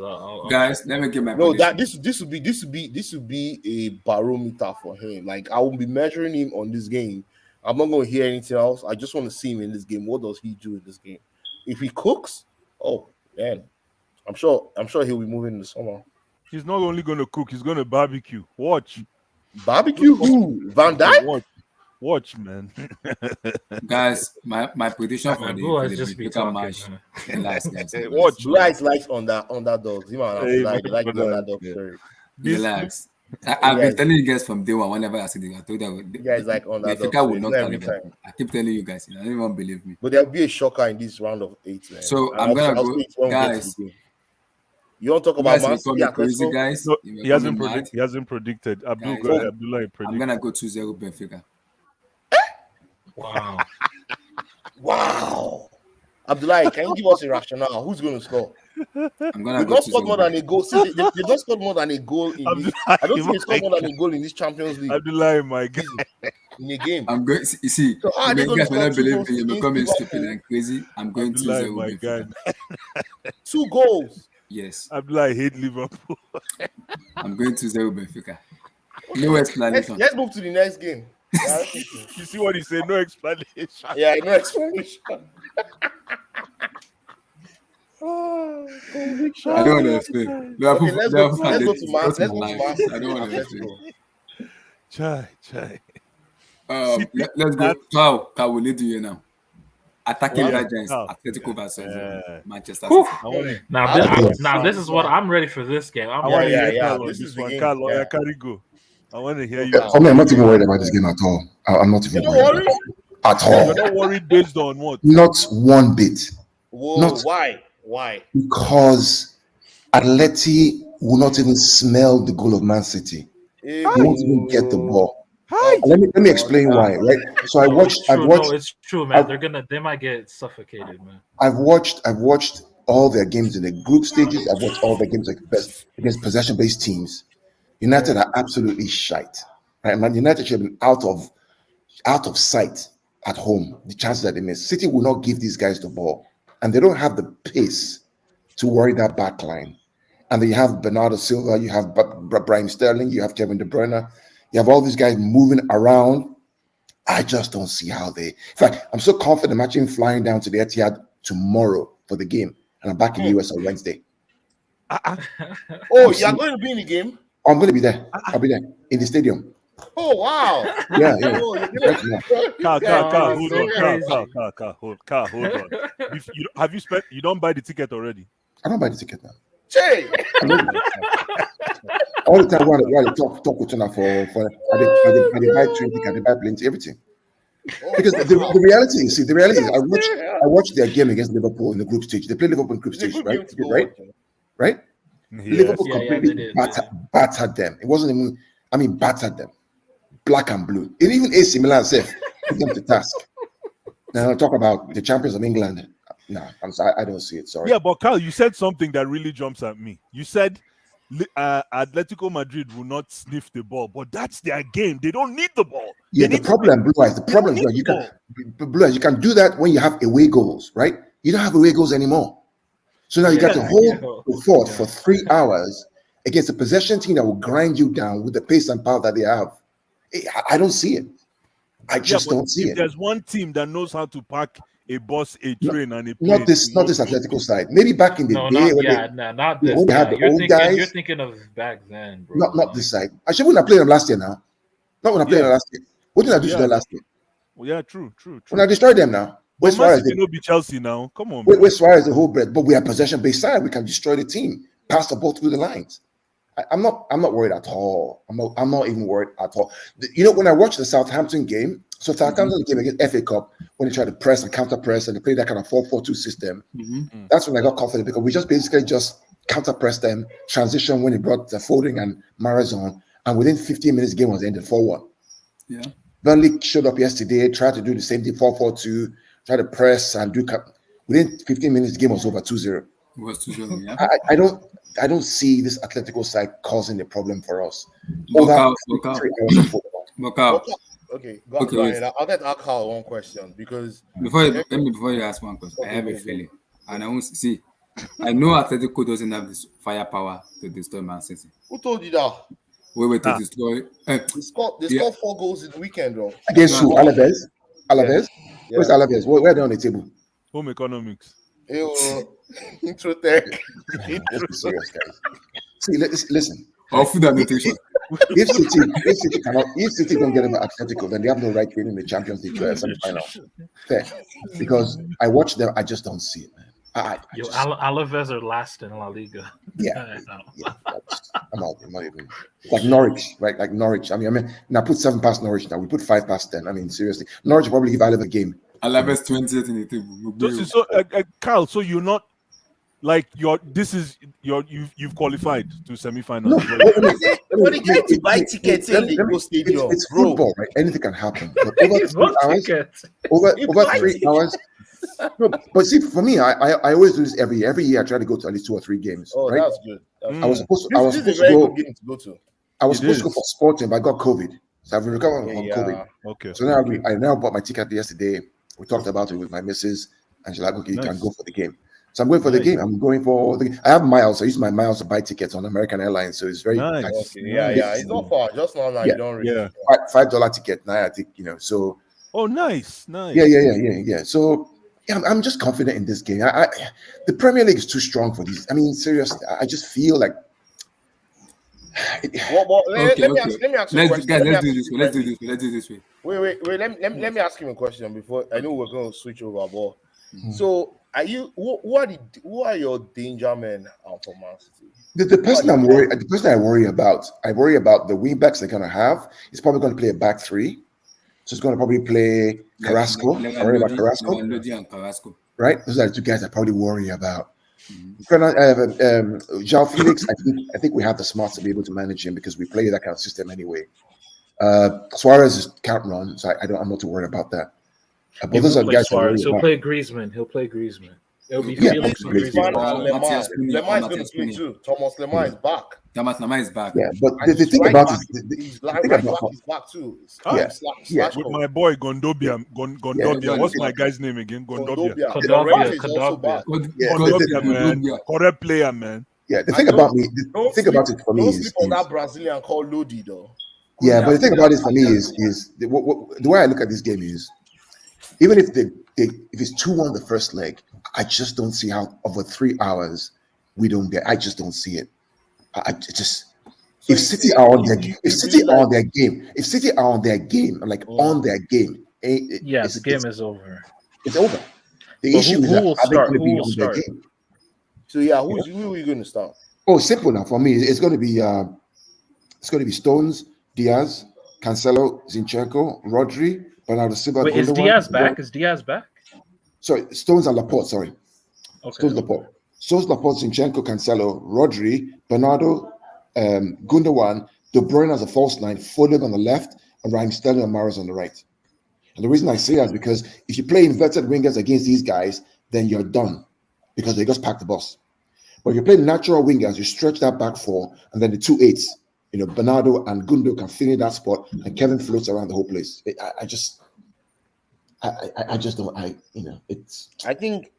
guys, let me get my no, prediction. that this would be a barometer for him. Like I will be measuring him on this game. I'm not going to hear anything else. I just want to see him in this game. What does he do in this game? If he cooks, oh man, I'm sure he'll be moving in the summer. He's not only gonna cook, he's gonna barbecue. Watch. Barbecue who? Van Dijk? Watch, man. Guys, my prediction for Blue the Eyes just be Benfica talking, match. man. The last guys. Watch. Blue Eyes likes underdogs. Him and Hey, like the man. underdog Yeah. story. Relax. I've Yes. been telling you guys from day one. Whenever I said it, I told you You guys like underdog Benfica will stories. knock Not down every Liverpool. time. I keep telling you guys. You don't even believe me. But there'll be a shocker in this round of 8, man. So And I'm gonna I'll go, say it when we get to guys. the game. You want to talk You about guys will Man call City me crazy, Atletico? guys. No, You will he call hasn't me mad. predicted. He hasn't predicted. Abdul, Guys, go ahead. Abdullah, I'm predict. gonna go 2-0 Benfica. Wow. Wow. Abdullahi, can you give us a rationale? Who's going to score? I'm gonna They've go not scored more 2-0. than a goal. See, they've not scored more than a goal in this. I don't think they scored more than a goal in this Champions League Abdullah, my guy. in a game. I'm going. You see, So how are they you going to guys may score not 2 believe goals me. You may against call me stupid Liverpool? and crazy. I'm going Abdullah, 2-0 my guy. Benfica. 2 goals. Yes, Abdullah, I hate Liverpool. I'm going 2-0 Benfica. No Let's explanation. move to the next game. Yeah, You see what he said? No explanation. yeah, no explanation. Conviction. I don't want to explain. Okay, let's go to Man. Let's Let's go to Man. I don't want to explain. Chai, chai. Let's go. Cow will lead you now. Attacking Wow. Legends, Cow. Atletico versus Yeah. Manchester Whew. City. I want to. Now this is what I'm ready for this game. I'm I want ready. to hear yeah. Carl on This this is the one. game. Carl, Yeah. carry go. I want to hear you. Yeah. For me, I'm not even worried about this game at all. I'm not even You're not worried worried? at You're all. not worried based on what? Not one bit. Whoa, Not why? because Atleti will not even smell the goal of Man City. Hey, They won't even get the ball. Hi. Let me explain why. Right. So No, it's true. No, it's true, man. They might get suffocated, man. I've watched all their games in the group stages. I've watched all their games against possession-based teams. United are absolutely shite. Right? Man United should have been out of sight at home. The chances that they miss. City will not give these guys the ball, and they don't have the pace to worry that back line. And then you have Bernardo Silva, you have Brahim Sterling, you have Kevin De Bruyne, you have all these guys moving around. I just don't see how they. In fact, I'm so confident I'm actually flying down to the Etihad tomorrow for the game, and I'm back in the US on Wednesday. Oh, you're going to be in the game? I'm going to be there. I'll be there in the stadium. Oh wow! Yeah, Oh, you right know, now. Car, Oh, hold so on. crazy. Hold on. Have you spent? You don't buy the ticket already? I don't buy the ticket now. Che! I know all the time. While they talk with Tuna for I they buy 20, they buy plenty, everything. Oh, Because wow. the reality is, see, the reality is, I watched their game against Liverpool in the group stage. They played Liverpool in group It's a stage, good right? game to go Right? watch. You know. Right? Yes. Liverpool Yeah, completely they did. battered them. It wasn't even, battered them. Black and blue. And even AC Milan said, put them to task. Now talk about the champions of England. Nah, I'm sorry, I don't see it. Sorry. Yeah, but Carl, you said something that really jumps at me. You said Atletico Madrid will not sniff the ball, but that's their game. They don't need the ball. Yeah, the problem, Blue Eyes, you can do that when you have away goals, right? You don't have away goals anymore. So now you got to hold the fort for 3 hours against a possession team that will grind you down with the pace and power that they have. I don't see it. I just don't see if it. there's one team that knows how to pack a bus, a train, and a plane, Not this Atletico side. Maybe back in the No, day not this. when they had the old guys. You're thinking of back then, bro. Not this side. I should wouldn't have played them last year now. Not when I played them last year. What did I do to them last year? Well, yeah, true. When I destroyed them now. But Man City will be Chelsea now. Come on. Where Suarez the whole bread, but we are possession-based side. We can destroy the team, pass the ball through the lines. I'm not worried at all. I'm not even worried at all. You know, when I watched the Southampton game, Southampton game against FA Cup, when they tried to press and counter press and they played that kind of 4-4-2 system, that's when I got confident because we just basically counter pressed them, transition when they brought the Folding and Marazon, and within 15 minutes, the game was ended 4-1. Yeah. Burnley showed up yesterday, tried to do the same thing 4-4-2, tried to press and do. Within 15 minutes, the game was over 2-0. It was 2-0, yeah. I don't see this Atletico side causing a problem for us. Knockout. Okay, go ahead. I'll get Akal one question because before you ask one question, I have a feeling, and I won't see. I know Atletico doesn't have this firepower to destroy Man City. Who told you that? To destroy. They scored 4 goals in the weekend, though. Against who? Alaves? Yeah. Where's Alaves? Where are they on the table? Home economics. Intro tech. Serious guys. See, listen. Food and nutrition. If City don't get about Atletico, then they have no right to win in the Champions League semi-final. Fair. Because I watch them, I just don't see it, man. Alaves are last in La Liga. Yeah. I'm not even. Like Norwich, right? Like Norwich. I mean, now put 7 past Norwich. Now we put 5 past 10. I mean, seriously, Norwich will probably give Alaves a game. Alaves 20th in the table. So, Carl, so you're not like you've qualified to semi-finals. No, but they get to buy tickets in the go stadium. It's football, right? Anything can happen. But over 3 hours, over 3 hours. No, but see, for me, I always do this every year. Every year, I try to go to at least 2 or 3 games. Oh, right? that's good. I was supposed to. This is a very good game to go to. I was supposed to go for Sporting, but I got COVID, so I've been recovering from COVID. Okay. So now I now bought my ticket yesterday. We talked about it with my missus, and she's like, "Okay, you can go for the game." So I'm going for the game. I'm going for the. I have miles. I use my miles to buy tickets on American Airlines, so it's very nice. nice. Okay, yeah. It's not far. Just now, you don't really. $5 ticket now. I think so. Oh, nice. Yeah. So. Yeah, I'm just confident in this game. The Premier League is too strong for these. I mean, seriously, I just feel like. Let me ask you a question. Let's do this way. Wait. Let me ask him a question before. I know we're going to switch over, but so are you? Who are your danger men for Man City? The person I'm worried. The person I worry about the wing backs they're gonna have. He's probably going to play a back 3. So he's going to probably play Carrasco. I worry about Carrasco. Right? Those are the 2 guys I probably worry about. João Felix, I think we have the smarts to be able to manage him because we play that kind of system anyway. Suarez can't run, so I'm not too worried about that. But those are the guys He'll play Griezmann. It'll be Felix and Griezmann. Lemar is going to play too. Thomas Lemar is back. Thomas Lemar is back. Yeah, but the thing about it is right back is back too. With my boy Gondobia. What's my guy's name again? Gondobia. Gondobia, man. Correct player, man. Yeah, the thing about it for me is on that Brazilian called Lodi though. Yeah, but the thing about it for me is the way I look at this game is even if it's 2-1 the first leg, I just don't see how over 3 hours we don't get. I just don't see it. if City are on their you if City believe are on like their game, if City are on their game, like on their game, Yeah, the game is over. it's over. The But issue is who that will are they going start? to Who be will on their start? game? so who are you going to start? Oh, simple now for me. It's going to be Stones, Diaz, Cancelo, Zinchenko, Rodri, Bernardo Silva, Wait, is Gundogan. Diaz back? Is Diaz back? Sorry, Stones and Laporte. Sorry, Okay. Stones, Laporte. Stones, Laporte, Zinchenko, Cancelo, Rodri, Bernardo, Gundogan, De Bruyne as a false nine, Foden on the left, and Raheem Sterling and Mahrez on the right. And the reason I say that is because if you play inverted wingers against these guys, then you're done because they just pack the bus. But if you play natural wingers, you stretch that back four, and then the 2 8s, Bernardo and Gundo can fill in that spot, and Kevin floats around the whole place. I just don't. It's. I think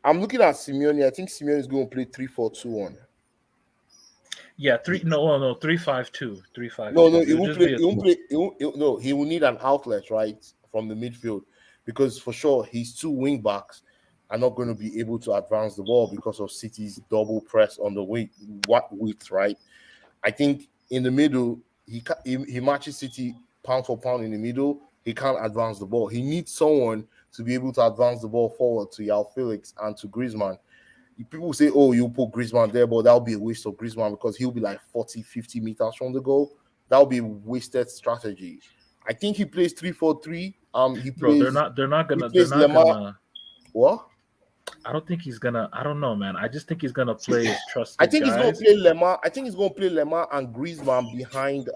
I'm looking at Simeone. I think Simeone is going to play 3-4-2-1. Yeah, 3-5-2. 3-5-2. No, he won't play. He will need an outlet right from the midfield because for sure his two wing backs are not going to be able to advance the ball because of City's double press on the width, right? I think in the middle he matches City pound for pound in the middle. He can't advance the ball. He needs someone to be able to advance the ball forward to Yao Felix and to Griezmann. People say, oh, you put Griezmann there, but that'll be a waste of Griezmann because he'll be like 40, 50 meters from the goal. That'll be a wasted strategy. I think he plays 3-4-3. He plays. They're not gonna. What? I don't think he's gonna. I don't know, man. I just think he's gonna play his trusted I think guys. he's gonna play Lemar. I think he's gonna play Lemar and Griezmann behind.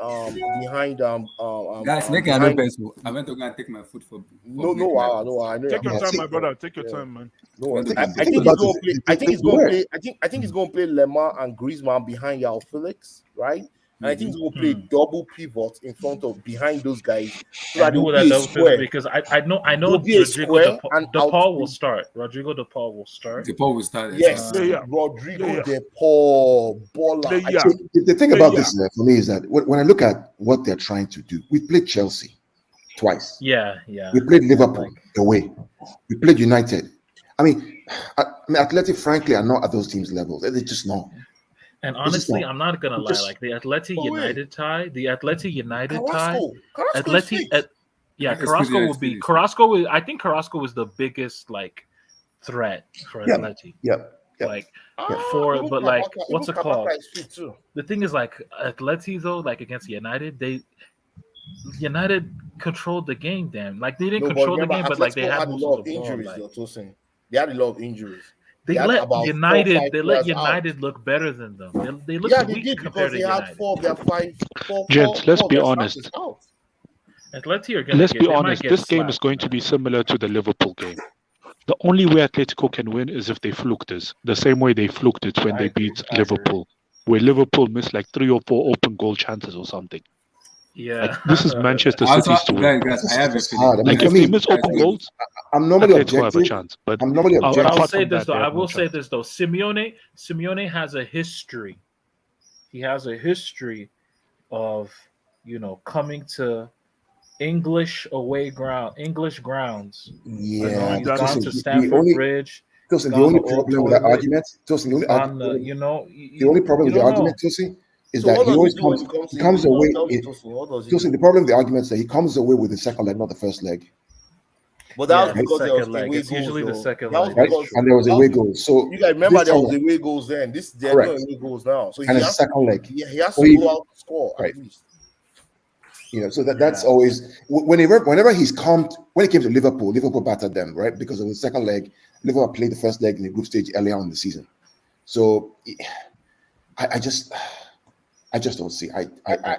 Guys, make an open. I went to go and take my foot for. No, I know. Take your time, my brother. Take your time, man. No, I think he's gonna play. I think he's gonna play. I think he's gonna play Lemar and Griezmann behind Yao Felix, right? And I think he's gonna play double pivot in front of behind those guys. So that will be a square. because I know Rodrigo De Paul will start. Rodrigo De Paul will start. De Paul will start. Yes, Rodrigo De Paul, baller. The thing about this for me is that when I look at what they're trying to do, we played Chelsea twice. Yeah. We played Liverpool away. We played United. I mean, Athletic, frankly, are not at those teams' levels. They're just not. And honestly, I'm not gonna lie. Like the Atleti United tie, Carrasco will be. I think Carrasco is the biggest like threat for Atleti. Like what's it called? The thing is, like Atleti though, like against United, United controlled the game. Damn, like they didn't control the game, but like they had a lot of injuries. They had a lot of injuries. They let United look better than them. They looked weak compared to United. Gents, let's be honest. Let's be honest. This game is going to be similar to the Liverpool game. The only way Atletico can win is if they fluked us, the same way they fluked it when they beat Liverpool, where Liverpool missed like 3 or 4 open goal chances or something. Yeah, like, this is Manchester City's to win. Guys, I have a feeling. Like if they miss open goals, I'm normally Atletico have a chance. But I'm normally objective. I'll say this though. I will say this though. Simeone has a history. He has a history of coming to English grounds. Yeah, he's gone to Stamford Bridge. Tosin, the only problem with that argument, Tosin, the only problem with the argument, Tosin, is that he always comes away. Tosin, the problem with the argument is that he comes away with the second leg, not the first leg. But that was because there was away goals. It's usually the second leg, right? And there was away goals. So you guys remember there was away goals then. There are no away goals now. So and it's second leg. He has to go out to score at least. So that's always whenever he's come when it came to Liverpool battered them, right? Because of the second leg, Liverpool played the first leg in the group stage earlier on in the season. So I just don't see. Another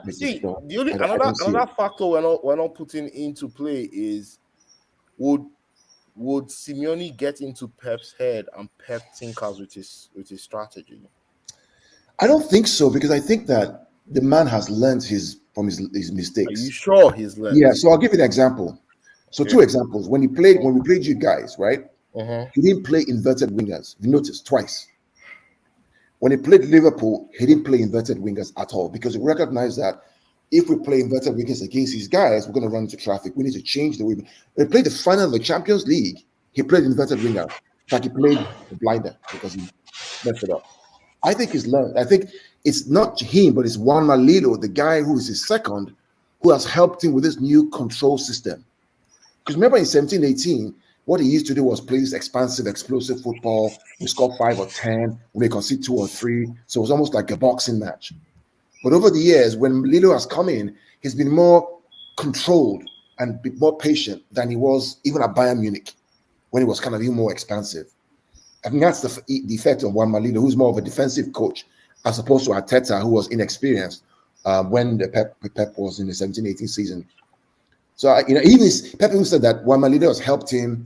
factor we're not putting into play is would Simeone get into Pep's head and Pep tinkers with his strategy? I don't think so, because I think that the man has learned from his mistakes. Are you sure he's learned? Yeah, so I'll give you an example. So 2 examples. When we played you guys, right? He didn't play inverted wingers. You noticed twice. When he played Liverpool, he didn't play inverted wingers at all, because he recognized that if we play inverted wingers against these guys, we're going to run into traffic. We need to change the way we played the final of the Champions League. He played inverted winger. In fact, he played the blinder because he messed it up. I think he's learned. I think it's not him, but it's Juan Malilo, the guy who is his second, who has helped him with this new control system. Because remember in 17-18, what he used to do was play this expansive, explosive football. We score 5 or 10, we may concede 2 or 3. So it was almost like a boxing match. But over the years, when Lilo has come in, he's been more controlled and more patient than he was even at Bayern Munich, when he was kind of even more expansive. I think that's the effect of Juan Malilo, who's more of a defensive coach, as opposed to Arteta, who was inexperienced when the Pep was in the 17-18 season. So, even Pep who said that Juan Malilo has helped him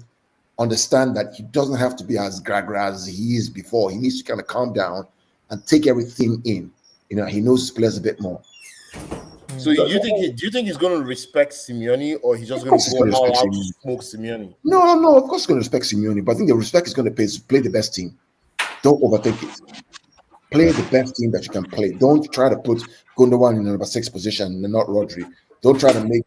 understand that he doesn't have to be as gra as he is before. He needs to kind of calm down and take everything in. He knows his players a bit more. So do you think he's going to respect Simeone, or he's just going to go all out to smoke Simeone? No, of course he's going to respect Simeone, but I think the respect is going to play the best team. Don't overthink it. Play the best team that you can play. Don't try to put Gundogan in the number 6 position and not Rodri. Don't try to make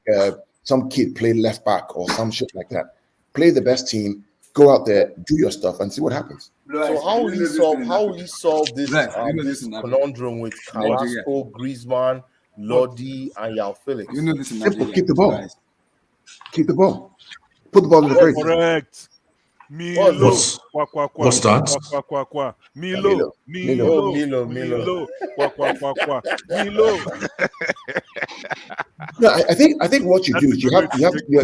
some kid play left back or some shit like that. Play the best team. Go out there, do your stuff, and see what happens. So how will he solve this conundrum with Carrasco, Griezmann, Lodi, and Yao Felix? Simple. Keep the ball. Keep the ball. Put the ball in the face. Correct. Milo. What's that? Milo. No, I think what you do is you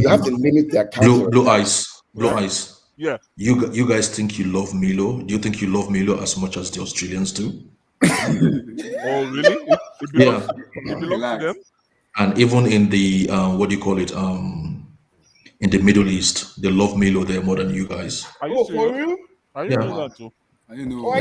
have to limit their counter. Blue eyes. Yeah. You guys think you love Milo? Do you think you love Milo as much as the Australians do? Oh, really? It belongs to them. And even in the what do you call it? In the Middle East, they love Milo there more than you guys. Are you for real? I didn't know that too. I didn't know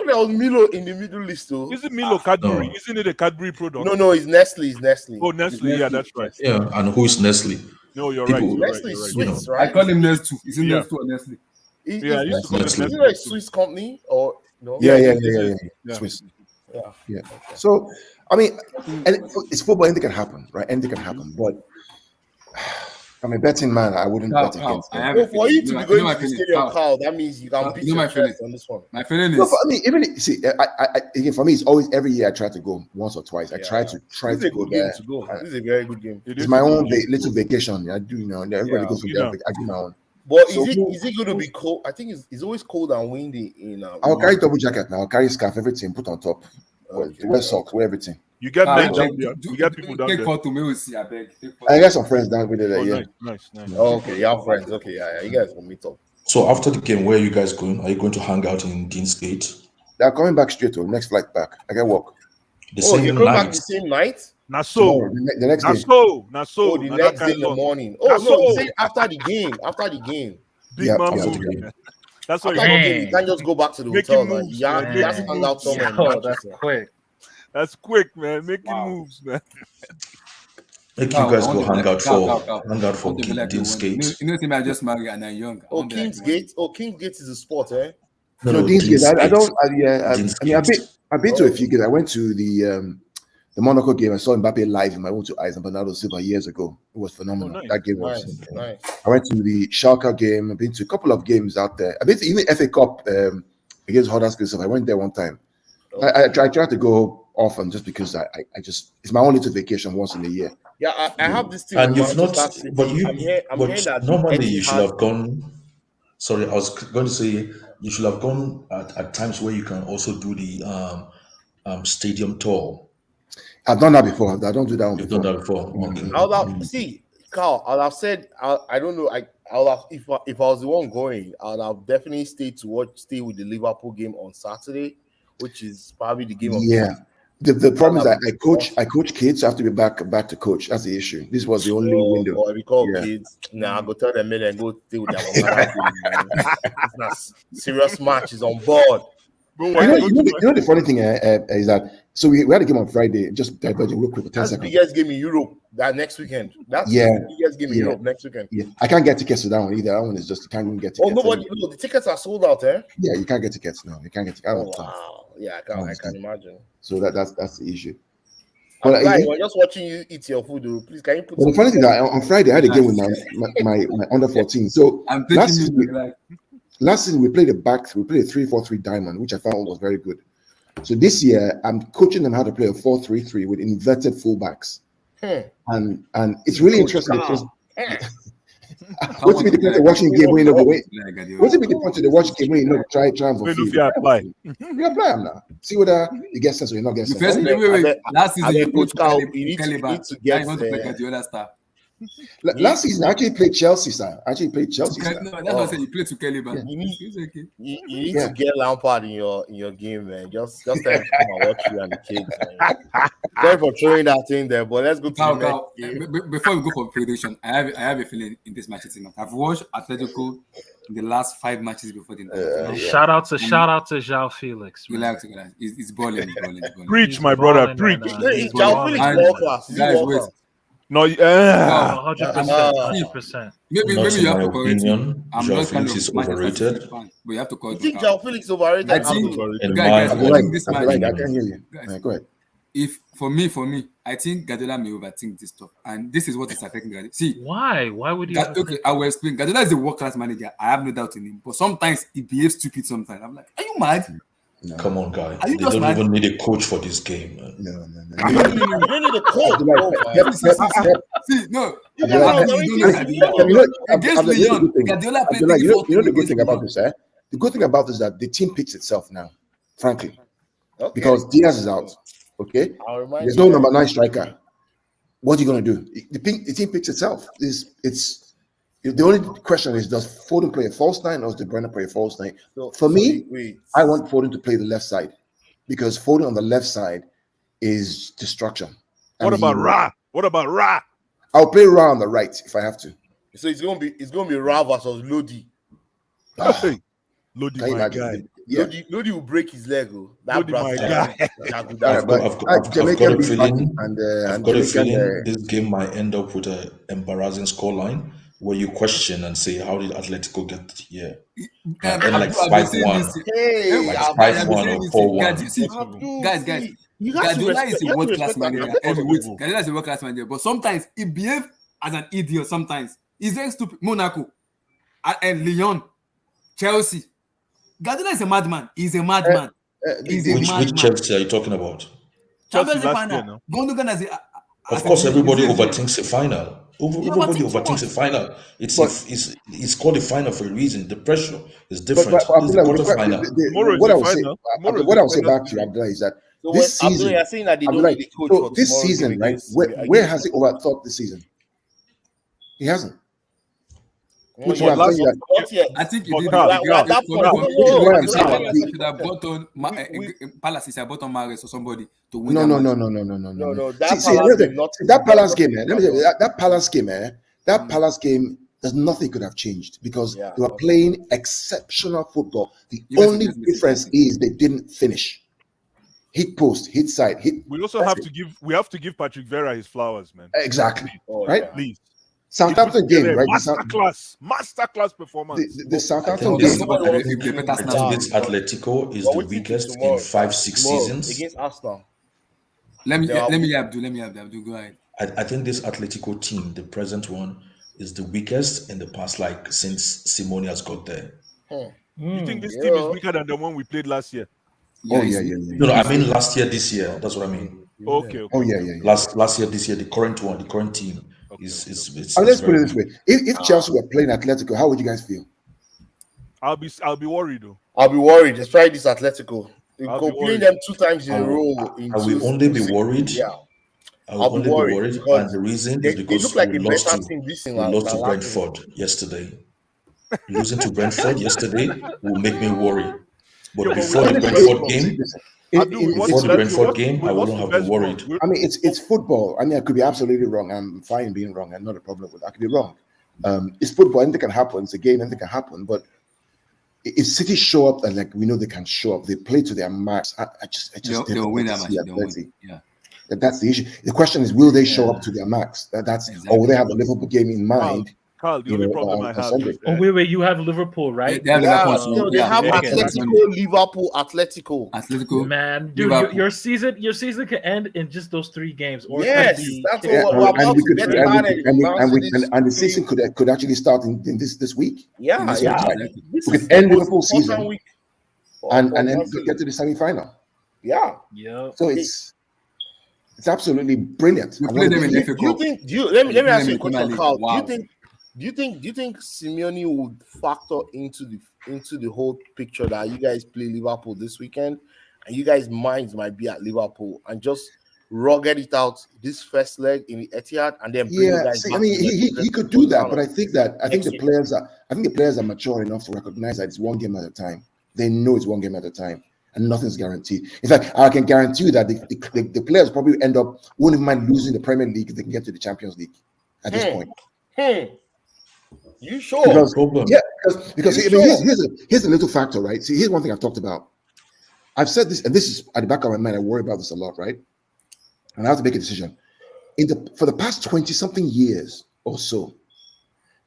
there was Milo in the Middle East though. Is it Milo Cadbury? No. Isn't it a Cadbury product? No, it's Nestle. It's Nestle. Oh, Nestle. Yeah, that's right. Yeah, and who is Nestle? No, you're People- right. Nestle is Swiss, right? I call him Nestle. Is it Yeah. Nestle or Nestle? Yeah, I used to call it Nestle. Isn't it a Swiss company or no? Yeah. Yeah. Swiss. Yeah. Yeah. So, I mean, and it's football. Anything can happen, right? Anything can happen. But I'm a betting man. I wouldn't bet against them. Well, for you to be going my to the feeling. stadium, Carl, that means you can beat my your feeling. chest on this one. My feeling No, is but I mean, even see, again, for me, it's always every year I try to go once or twice. I try to This is a go good game there. to go. This is a very good game. It's my own little vacation. I do, everybody goes from Yeah. there. I do my own. But So is it going to be cold? I think it's always cold and windy in. I'll carry double jacket now. I'll carry scarf, everything, put on top. Wear socks, wear everything. you get men down beg, there. You get people down Take there. photo, me will see. I beg. Take I photo. got some friends down with it. Oh, Yeah. nice. Oh, okay, you have friends. Okay, yeah, you guys will meet up. So after the game, where are you guys going? Are you going to hang out in Deansgate? They're coming back straight to next flight back. I get work. The Oh, same you come back night. the same night? Tomorrow, the next day. Oh, the Now next that day kind in the of morning. Oh Na no, so. you say after the game. After the game. big Yeah, man yeah. move. That's what After the you game, you can't just go back to the Making hotel. Man. moves, Yeah, man. you have to Making hang out moves. somewhere. in Oh, that's Manchester. quick. That's quick, man. Making moves, man. Make Cow, you guys I go want to hang be out like- hang out I for want to be like the one. Deansgate. You know, I just married and I'm young. I Oh, want to be like the one. Kingsgate. Oh, Kingsgate is a sport, eh? No, Deansgate. I don't. I mean, Deansgate. I've been to a few games. I went to the Monaco game. I saw Mbappe live in my own two eyes and Bernardo Silva years ago. It was phenomenal. Oh, nice. That game was. Nice. I went to the Schalke game. I've been to a couple of games out there. I've been to even FA Cup against Huddersfield. I went there one time. I try to go often just because I just it's my only little vacation once in a year. Yeah, I have this thing. And with you've not, Manchester City. but you, I'm hearing but that normally you should Etihad- have gone. Sorry, I was going to say you should have gone at times where you can also do the stadium tour. I've done that before. I don't do that one You've before. done that before. Okay. I would have see, Carl. I'll have said I don't know. I would have if I was the one going, I'd have definitely stay with the Liverpool game on Saturday, which is probably the game of Yeah. The problem is that I coach kids, so I have to be back to coach. That's the issue. This was the only window. Or if you call Yeah. kids, nah, go tell them and go stay with their mama. It's not serious match is on board. Bro, You why know, you you know the funny thing is that we had a game on Friday. Just diverging real quick for 10 That's the seconds. biggest game in Europe that next weekend. That's Yeah. the biggest game in Yeah. Europe next weekend. Yeah, I can't get tickets to that one either. That one is just you can't even get Oh, tickets. nobody, no, the tickets are sold out, eh? Yeah, you can't get tickets now. You can't get tickets. I Oh, don't have time. wow. Yeah, I can imagine. So that's the issue. I'm But like, we're just watching you eat your food, though. Please, can you put Well, the funny thing that on Friday I had a game with my under 14. So I'm last thinking season we played a 3-4-3 diamond, which I found was very good. So this year, I'm coaching them how to play a 4-3-3 with inverted fullbacks, and it's really interesting because. What's the point of watching game when you know wait? What's the point of the watch game when you know try and Wait, fulfill? if you apply. You apply them now. See whether you get sense or you not get The sense. first wait. Last season, you played Coach Cal, to you need to Caliban. get Now you want to play Guardiola star. Last season, I actually played Chelsea style. No, that's what I said. You played to Caliban. You need, It's okay. you need to get Lampard in your game, man. Just tell him to come and watch you and the kids, man. Sorry for throwing that in there, but let's go to the next game. Before we go for prediction, I have a feeling in this match. I've watched Atletico in the last 5 matches before the Shout out to João Felix. Relax. It's balling. Preach, my brother. Preach. João Felix world class. Guys, wait. No, 100%. Maybe Not you in have my to correct me. opinion. I'm João not kind Felix of is Manchester City overrated. fan, but you have to You correct think me. João Felix overrated? I think, In guys, my watching this I match, can hear you. guys, Go ahead. if for me, I think Guardiola may overthink this stuff, and this is what is affecting Guardiola. See, Why? Why would you? okay, I will explain. Guardiola is a world-class manager. I have no doubt in him, but sometimes he behaves stupid. Sometimes I'm like, are you mad? No. Come on, guys. Are you They just don't mad? even need a coach for this game. Man. No. You don't need a coach. See, no. You Abdullah, guys are You already don't team. know Abdullah, against you know the Lyon, good thing. Guardiola played Abdullah, you know the good 3-4-3 thing about against this, The good thing about this is that the team picks itself now, frankly, Okay. because Diaz is out. Okay, I'll remind there's you no that. number 9 striker. What are you going to do? The team picks itself. The only question is, does Foden play a false 9 or does De Bruyne play a false 9? For me, wait. I want Foden to play the left side because Foden on the left side is destruction. What about Ra? I'll play Ra on the right if I have to. So it's gonna be Ra versus Lodi. Hey, Lodi, Can you my imagine? guy. Yeah. Lodi will break his leg. Oh. That Lodi, my Brazil- guy. Alright, but I've got Jamaican a beat feeling. and I've got a Jamaican, feeling this game might end up with an embarrassing scoreline where you question and say, "How did Atletico get here?" And like I've been saying 5-1, this. Hey, like Abdul, 5-1 or 4-1. Guys, you have to Guardiola respect- is you a have to world-class respect manager. Atletico. Heavyweight. Guardiola is a world-class manager, but sometimes he behaves as an idiot. Sometimes he's very stupid. Monaco and Lyon, Chelsea. Guardiola is a madman. He's a madman. He's a Which madman. Chelsea are you talking about? Champions League last year, final. no? Gundogan as a Of course, everybody overthinks. overthinks a final. Everybody overthinks a final. It's called a final for a reason. The pressure is different. This is the Abdullah, quarterfinal. Tomorrow is what the I would say, final. Tomorrow is what the I would say final back to you, Abdullah, is that So this Abdul, season, you're saying that they don't Abdullah, need a coach so for this tomorrow's season, game right? against- Where has he overthought this season? He hasn't. Which Yeah, one? I'm telling you that. not yet. I think he But did. Carl, He Carl, that for point- me, no, This is what I'm he saying. should have brought on Palace. He should have brought on Mahrez or somebody to win. No. that match. No, that See, Palace see, game, not- that Palace game, man. Let me tell you, that Palace game, man. That Palace game, there's nothing could have changed because Yeah, they were okay. playing exceptional football. The You guys only are just difference is they didn't finish. Hit post, hit side, hit. We also have to give Patrick Vieira his flowers, man. Exactly. Oh, Right? yeah. Please. Southampton He put game, together a right? Masterclass performance. The Southampton I game. think Somebody this- will be a better I think snapper. this Atletico is But the we think weakest tomorrow, in 5-6 tomorrow seasons. against Arsenal. Let me Yeah, hear Abdul. Go ahead. I think this Atletico team, the present one, is the weakest in the past, like since Simone has got there. You think this team is weaker than the one we played last year? Oh yeah. No, I mean last year, this year. That's what I mean. Okay. Oh yeah. Last year, this year, the current team is it's And let's put very it this way: if Chelsea were playing Atletico, how would you guys feel? I'll be worried though. I'll be worried. Especially this Atletico. You I'll go be playing worried. them 2 times in I a will- row. in I will two- only be worried. Yeah. I will I'll be only be worried worried, because and the reason They is because look like we a lost better to team this we season. lost than to last season. Brentford yesterday. Losing to Brentford yesterday will make me worry. But Yeah, but before we the lost Brentford to game, Abdul, we before lost the to Brentford West- game, we I lost wouldn't to have been West worried. Brom. I mean, it's football. I mean, I could be absolutely wrong. I'm fine being wrong. I'm not a problem with that. I could be wrong. It's football. Anything can happen. It's a game. Anything can happen. But if City show up and like we know they can show up, they play to their max. I just They'll win that difficult match. to see They'll win. Atleti. Yeah. That's the issue. The question is, will they show Yeah. up to their max? That's Exactly. or will they have the Liverpool game in mind? Carl, the You only know, problem I on have Sunday. is Oh wait, you have Liverpool, right? They have Yeah, Liverpool. so they have yeah. Atletico, Liverpool, Atletico. Atletico. Man, dude, Liverpool. your season could end in just those 3 games. Or it could Yes, be- that's Yeah, what we're about and we to could get and started. and the season could actually start in this week. Yeah, this yeah. week. This We is could end the most Liverpool important season week and then for get to the semi-final. Yeah. Yep. So it's absolutely brilliant. We I played want to them be. in FA Cup. Let We me played ask them you in a the Premier question, League. Carl. Wow. Do you think Simeone would factor into the whole picture that you guys play Liverpool this weekend, and you guys' minds might be at Liverpool, and just rugged it out this first leg in the Etihad, and then bring you Yeah, guys see, I back mean, to the he could do that, but I think the players are mature enough to recognize that it's one game at a time. They know it's one game at a time, and nothing's guaranteed. In fact, I can guarantee you that the players probably won't even mind losing the Premier League if they can get to the Champions League at this point. You sure? Because problem. yeah, because You I mean, sure? here's a little factor, right? See, here's one thing I've talked about. I've said this, and this is at the back of my mind. I worry about this a lot, right? And I have to make a decision. For the past 20-something years or so,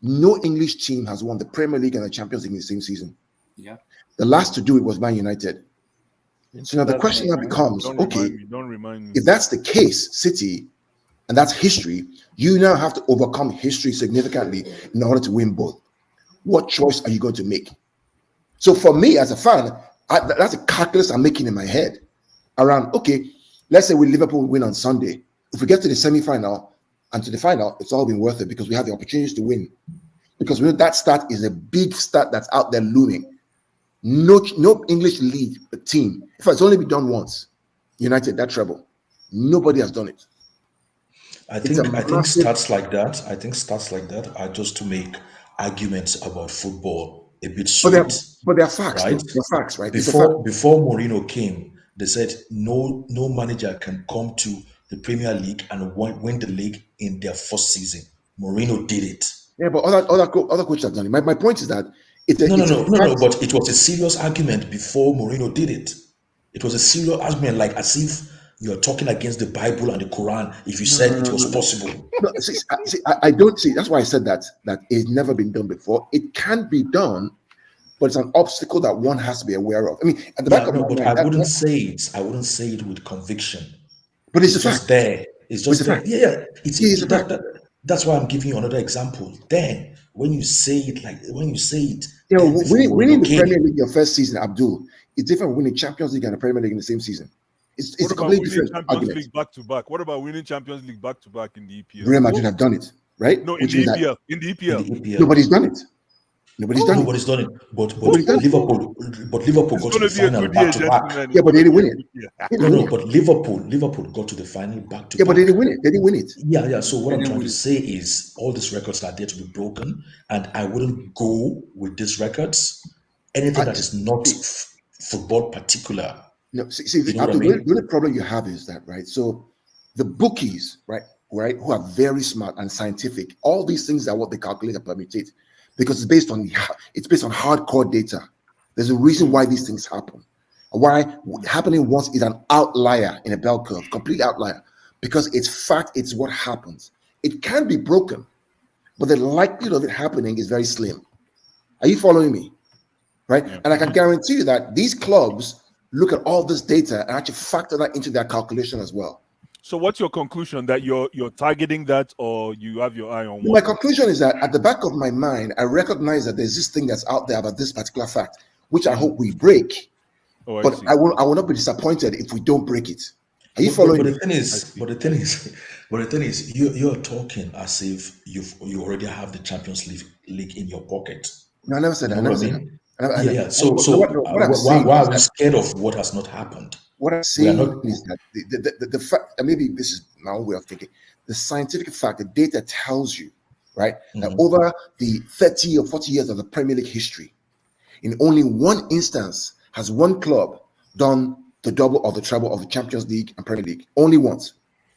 no English team has won the Premier League and the Champions League in the same season. Yeah. The last to do it was Man United. So now the question now becomes, Don't remind me. if that's the case, City, and that's history, you now have to overcome history significantly in order to win both. What choice are you going to make? So for me as a fan, that's a calculus I'm making in my head around, okay, let's say Liverpool win on Sunday. If we get to the semi-final and to the final, it's all been worth it because we have the opportunities to win. Because we know that start is a big start that's out there looming. No English league team. If it's only been done once, United, that treble. Nobody has done it. I think stats like that are just to make arguments about football a bit sweet. But they're facts, right? They're facts, right? Before Mourinho came, they said no manager can come to the Premier League and win the league in their first season. Mourinho did it. Yeah, but other coaches have done it. My point is that no. But it was a serious argument before Mourinho did it. It was a serious argument, like as if you're talking against the Bible and the Quran if you said it was possible. No, I don't see. That's why I said that it's never been done before. It can be done, but it's an obstacle that one has to be aware of. I mean, at the back of my mind, I wouldn't say it with conviction. But it's just there. It's just there. Fact. Yeah. That's why I'm giving you another example. Then, when you say it, winning the Premier League your first season, Abdul, it's different from winning Champions League and the Premier League in the same season. It's a completely different argument. League back to back? What about winning Champions League back to back in the EPL? Real Madrid have done it, right? No, in the EPL. Nobody's done it. Nobody's done it. But Liverpool got to the final back to back. Yeah, but they didn't win it. No, but Liverpool got to the final back to back. Yeah, but they didn't win it. They didn't win it. Yeah. So what I'm trying to say is all these records are there to be broken, and I wouldn't go with these records. Anything that is not football particular. No, see, the only problem you have is that, right? So the bookies, right, who are very smart and scientific, all these things are what they calculate and permutate. Because it's based on hardcore data. There's a reason why these things happen. Why happening once is an outlier in a bell curve, complete outlier, because it's fact, it's what happens. It can be broken, but the likelihood of it happening is very slim. Are you following me? Right? Yeah. And I can guarantee you that these clubs look at all this data and actually factor that into their calculation as well. So what's your conclusion, that you're targeting that, or you have your eye on one? My conclusion is that at the back of my mind, I recognize that there's this thing that's out there about this particular fact, which I hope we break. But I will not be disappointed if we don't break it. Are you following? But the thing is, you're talking as if you already have the Champions League in your pocket. No, I never said that. I never said that. Yeah. So why are we scared of what has not happened? What I'm saying is that the fact, and maybe this is my own way of thinking, the scientific fact, the data tells you, right, that over the 30 or 40 years of the Premier League history, in only one instance has one club done the double or the treble of the Champions League and Premier League. Only once.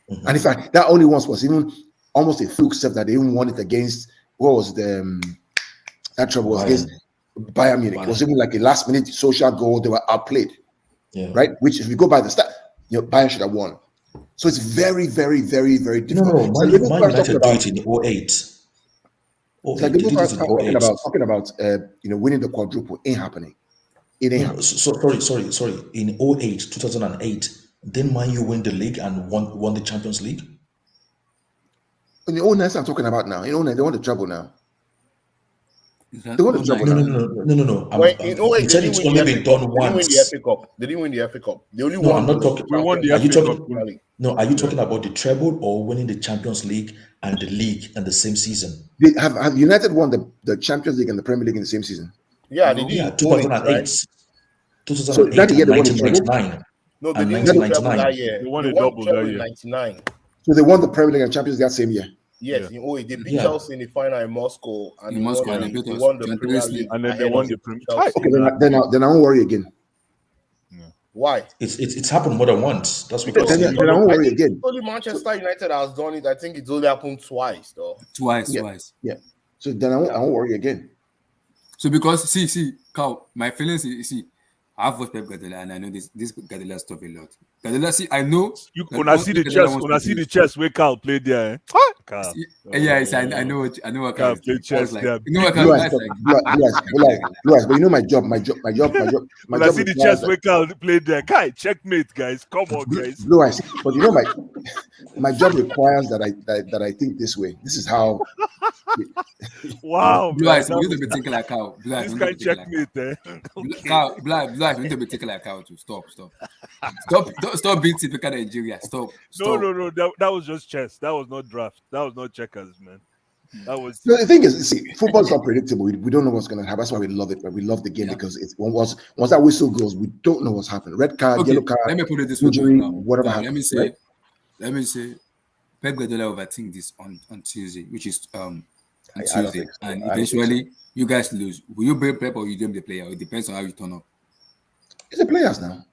And in fact, that only once was even almost a fluke, except that they even won it against, what was that treble was against Bayern Munich. It was even like a last-minute social goal. They were outplayed. Yeah. Right, which if we go by the stat, Bayern should have won. So it's very, very, very, very difficult. Man United did it in 08. Talking about winning the quadruple ain't happening. It ain't happening. Sorry. In 2008, didn't Man U win the league and won the Champions League? In the 09, I'm talking about now. In 09, they won the treble now. They won the treble No, now. no. Wait, you know, You they said didn't it's win the only FA been Cup. done They didn't win the once. FA Cup. They didn't win the FA Cup. They only No, won I'm not the talking. We won the Are you FA talking? Cup. No, are you talking about the treble or winning the Champions League and the league in the same season? They have United won the Champions League and the Premier League in the same season? Yeah, they No. Yeah, didn't own it, right? So 2008 that year and they won the treble. 1999 No, they and didn't win the treble 1999. that year. They won They a won the double treble that in year. '99. So they won the Premier League and Champions League that same year. Yes, Yeah. in 08. They beat Yeah. Chelsea in the final in Moscow, and In they Moscow, won and the, they beat they us. won the Champions Premier League. League And then they ahead won of the Premier. Chelsea. Okay, then I won't worry again. Why? It's happened more than once. That's what Because I'm Then, saying. then I won't I worry think again. only Manchester United has done it. I think it's only happened twice, though. Twice. Yeah. So then I won't worry again. So because see, Carl, my feelings is see, I've watched Pep Guardiola and I know this Guardiola stuff a lot. Guardiola, see, I know You that when I what see the Guardiola chess, wants when I to see do the is chess where Carl played there. Carl. yeah, I know what Carl Carl is doing. played chess Like, there. you know what Blue Carl eyes, is like. but you know my job When I job see the requires chess that. where Carl played there, Kai, checkmate, guys. Come on, guys. Blue eyes, but you know my job requires that I think this way. This is how. Wow, Blue man. eyes, we need to be thinking like Carl. Blue eyes, This we need to guy be thinking like Carl. checkmate, eh? Okay. Carl, Blue eyes, we need to be thinking like Carl too. Stop being typical Nigeria. Stop. No. That was just chess. That was not draft. That was not checkers, man. That was No, the thing is, see, football is unpredictable. We don't know what's going to happen. That's why we love it. But we love the game because it's once that whistle goes, we don't know what's happening. Red card, Okay, yellow card, let me put it this way, injury, Carl. whatever Carl, happens. let me say, Pep Guardiola overthink this on Tuesday, which is on I don't Tuesday, think so. and I don't think so. eventually you guys lose. Will you blame Pep or you blame the player? It depends on how you turn up. It's the players now.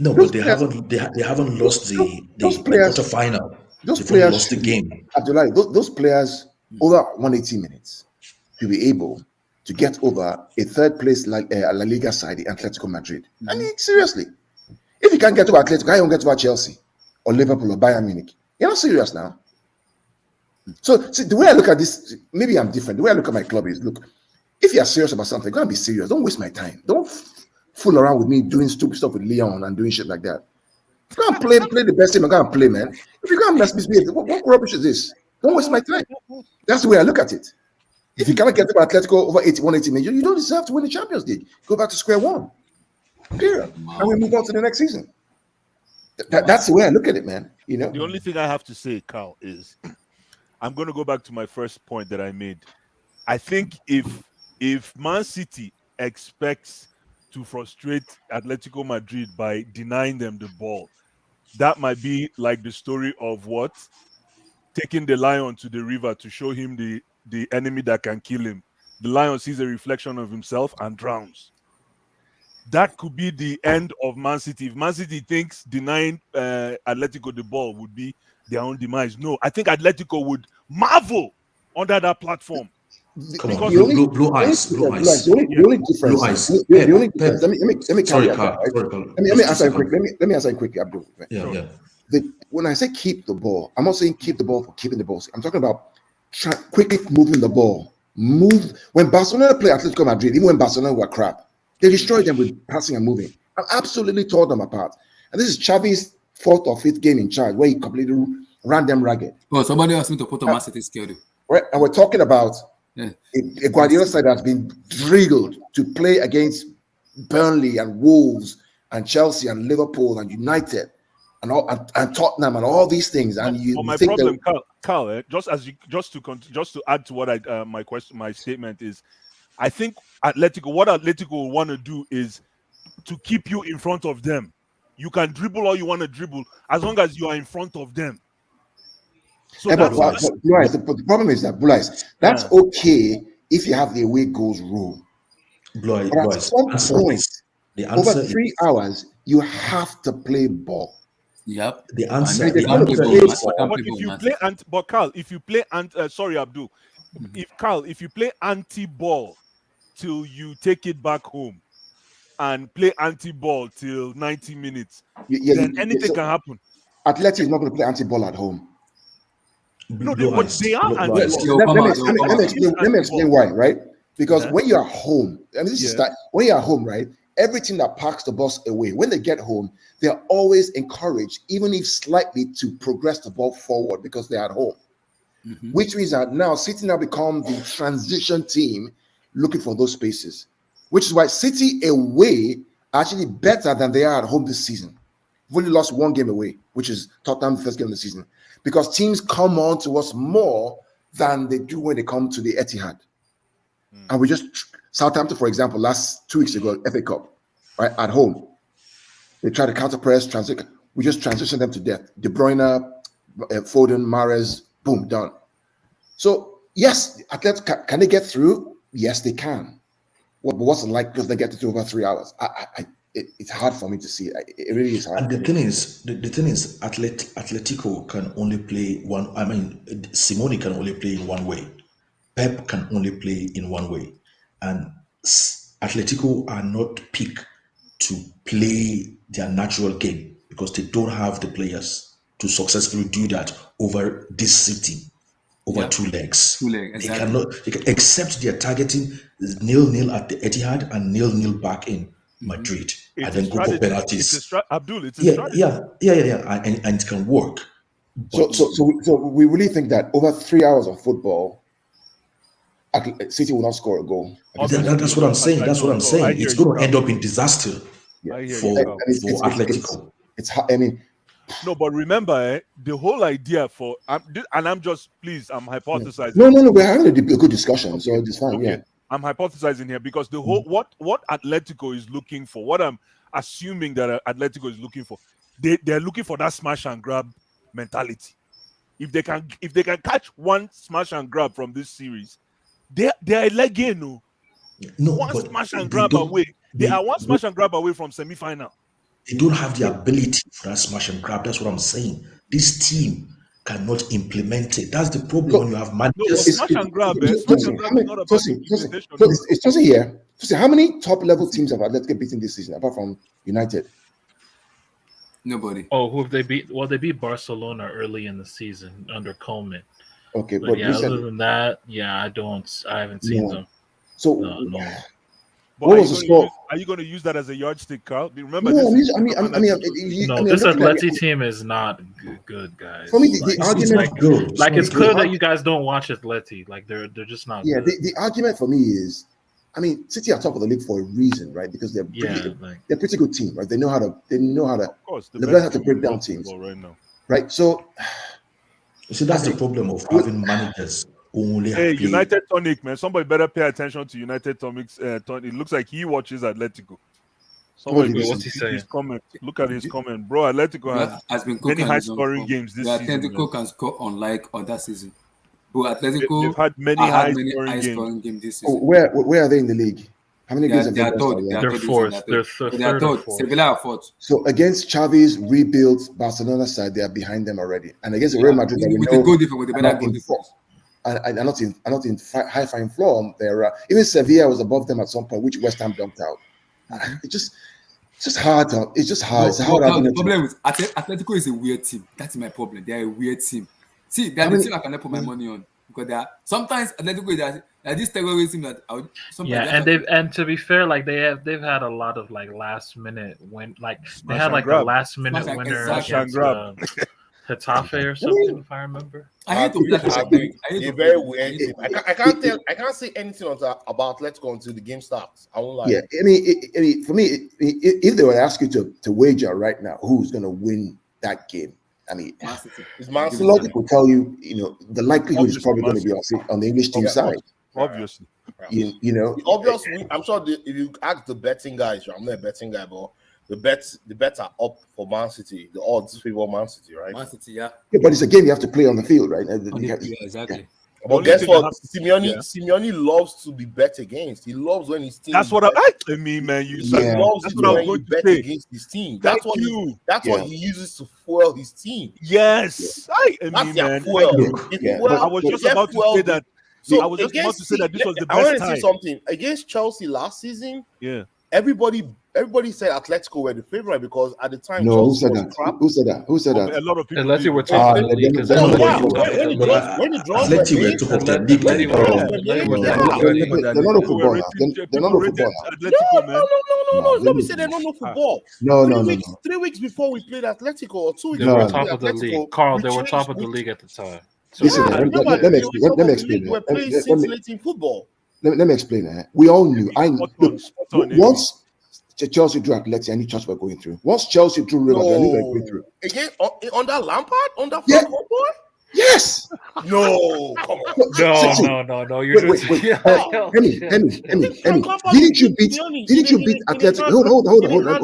No, Those but they players- haven't they haven't lost those the players- quarterfinal. Those They've only players lost the should- game. Abdullah, those players over 180 minutes to be able to get over a third place like La Liga side, the Atletico Madrid. I mean, seriously, if you can't get over Atletico, how you get over Chelsea or Liverpool or Bayern Munich? You're not serious now. So, see, the way I look at this, maybe I'm different. The way I look at my club is, look, if you're serious about something, go and be serious. Don't waste my time. Don't fool around with me doing stupid stuff with Leon and doing shit like that. Go and play the best team and go and play, man. If you can't misbehave, what rubbish is this? Don't waste my time. That's the way I look at it. If you cannot get over Atletico over 180 minutes, you don't deserve to win the Champions League. Go back to square one. Period. And we move on to the next season. That's the way I look at it, man. You know. The only thing I have to say, Carl, is I'm going to go back to my first point that I made. I think if Man City expects to frustrate Atletico Madrid by denying them the ball, that might be like the story of what? Taking the lion to the river to show him the enemy that can kill him. The lion sees a reflection of himself and drowns. That could be the end of Man City. If Man City thinks denying Atletico the ball would be their own demise, no. I think Atletico would marvel under that platform. Come on, Because blue eyes. The only difference. Blue eyes. The only difference. Let me Sorry, caveat that, Carl. right? Sorry, Carl. Let me Just answer 2 quick. seconds. Let me answer quickly, Abdul. Yeah. When I say keep the ball, I'm not saying keep the ball for keeping the ball. I'm talking about quickly moving the ball. Move. When Barcelona play Atletico Madrid, even when Barcelona were crap, they destroyed them with passing and moving. I absolutely tore them apart. And this is Xavi's 4th or 5th game in charge, where he completely ran them ragged. Oh, somebody asked me to put on Man City schedule. Right, and we're talking about Yeah. a Guardiola side that's been drilled to play against Burnley and Wolves and Chelsea and Liverpool and United and Tottenham and all these things. And you But my think problem, that Carl, just to add to what my statement is, I think what Atletico want to do is to keep you in front of them. You can dribble all you want to dribble as long as you are in front of them. So but that's the problem is that that's okay if you have the away goals rule. Blue But at eyes. some point, The over answer 3 hours, you have to play ball. Yep. The answer. And The they're gonna answer play is. ball. but if you play but Carl, if you play sorry Abdul, if you play anti-ball till you take it back home and play anti-ball till 90 minutes, then anything can happen. Atleti is not going to play anti-ball at home. No, Blue but eyes. they are Blue anti-ball. eyes. Let me explain why, right? Because when you're home, and this is Yeah. that when you're home, right? Everything that parks the bus away, when they get home, they're always encouraged, even if slightly, to progress the ball forward because they're at home. Which means that now City now become the transition team looking for those spaces, which is why City away are actually better than they are at home this season. We've only lost one game away, which is Tottenham first game of the season, because teams come on to us more than they do when they come to the Etihad. And we just Southampton, for example, last 2 weeks ago, FA Cup, right at home, they try to counter press, we just transition them to death. De Bruyne, Foden, Mahrez, boom, done. So yes, athletes can they get through? Yes, they can. But what's it like because they get through over 3 hours? It's hard for me to see. It really is hard. And the thing is, Atletico can only play one. I mean, Simone can only play in one way. Pep can only play in one way, and Atletico are not picked to play their natural game because they don't have the players to successfully do that over this city, over 2 legs. Exactly. They cannot, except they are targeting 0-0 at the Etihad and 0-0 back in Madrid, and then go for penalties. Abdul, it's a strategy. Yeah, and it can work. So we really think that over 3 hours of football, City will not score a goal. That's what I'm saying. That's what I'm saying. It's going to end up in disaster for Atletico. It's hard. I mean, no, but remember, the whole idea for I'm hypothesizing. No, we're having a good discussion, so it's fine. Okay. Yeah, I'm hypothesizing here because the whole what Atletico is looking for, what I'm assuming that Atletico is looking for, they're looking for that smash and grab mentality. If they can catch one smash and grab from this series, they're like one smash and grab away. They are one smash and grab away from semi-final. They don't have the ability for that smash and grab. That's what I'm saying. This team cannot implement it. That's the problem when you have managers. Smash and grab is not about implementation. It's just here. So how many top-level teams have Atletico beaten this season, apart from United? Nobody. Oh, who have they beat? Well, they beat Barcelona early in the season under Coleman. Okay, but yeah, other than that, I haven't seen them. So, But what was the score? Are you going to use that as a yardstick, Carl? Remember, this Atleti team is not good, guys. For me, the argument it's clear that you guys don't watch Atleti. Like they're just not. Yeah, good. the argument for me is, City are top of the league for a reason, right? Because they're a pretty good team, right? They know how to. Of course, they have to break down teams right now, right? So, that's the problem of having managers. Hey, United Tonic, man. Somebody better pay attention to United Tonic's Tonic. It looks like he watches Atletico. What's he saying? His comment. Look at his comment, bro. Atletico has been many high-scoring games this season. Atletico can score unlike other season. But Atletico they've had many high-scoring games this season. Where are they in the league? How many games have they they lost? They're fourth. They're third. Sevilla are fourth. So against Xavi's rebuilt Barcelona side, they are behind them already. And against Real Madrid, with the goal difference, with the better goal difference. And not in high fine form. They're even Sevilla was above them at some point, which West Ham dumped out. It's just hard. It's just hard. It's hard. The problem is Atletico is a weird team. That's my problem. They are a weird team. See, they're the team I cannot put my money on because they are sometimes Atletico is this terrorism that I would. And to be fair, like they've had a lot of like last minute they had like the last minute winner against Getafe or something, if I remember. I hate to very weird team. I can't say anything about Atletico until the game starts. I won't lie. Yeah, for me, if they were to ask you to wager right now, who's going to win that game? It's Man City. Logic will tell you, the likelihood is probably going to be on the English team side. Obviously, obviously, I'm sure if you ask the betting guys, I'm not a betting guy, but the bets are up for Man City. The odds favor Man City, right? Man City, yeah. But it's a game you have to play on the field, right? Exactly. Yeah. But guess what? Simeone loves to be bet against. He loves when his team. That's what I mean, man. He loves that's what I'm going to bet against his team. That's what he uses to fuel his team. Yes, I mean, man. I was just about to say that. So I was just about to say that this was the best I want to time. say something against Chelsea last season. Yeah. Everybody said Atletico were the favorite because at the time. No, who said that? Who said that? Who said that? A lot of people. Unless you were talking about the league, because when the draws were made, top of the league. They're not a footballer. They're not a footballer. No. Let me say they're not no football. No. 3 weeks before we played Atletico, or 2 weeks. They were top of the league. Carl, they were top of the league at the time. Listen, let me explain. We're playing scintillating football. let me explain that. We all knew. Spot on, Amy. Once Chelsea drew Atleti, I knew Chelsea were going through. Once Chelsea drew Real Madrid, I knew they were going through. Again, under Lampard? Under Yeah. Frank Lampard? Yes. No, come on. No. You're Wait. Emmy. Didn't you beat Atletico? Hold on. I'm not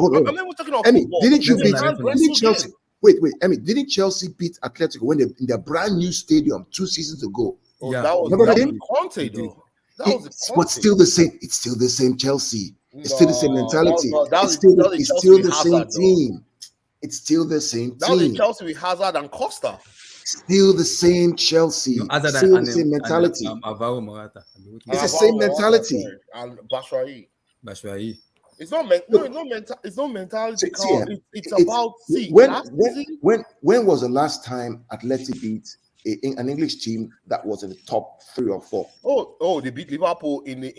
talking about Emmy, football. didn't Chelsea? Wait, Emmy, didn't Chelsea beat Atletico when they in their brand new stadium 2 seasons ago? Oh, Yeah. that was Remember that him? was Conte, though. That was But Conte. still the same. It's still the same Chelsea. It's still the same No, mentality. that was It's still Chelsea the with same Hazard, though. team. It's still the same That was team. Chelsea with Hazard and Costa. Still the same Chelsea. Other Still than the same mentality. Alvaro Morata. It's the same mentality. And Batshuayi. Batshuayi. It's not mentality. It's about when was the last time Atleti beat an English team that was in the top 3 or 4? Oh, they beat Liverpool in the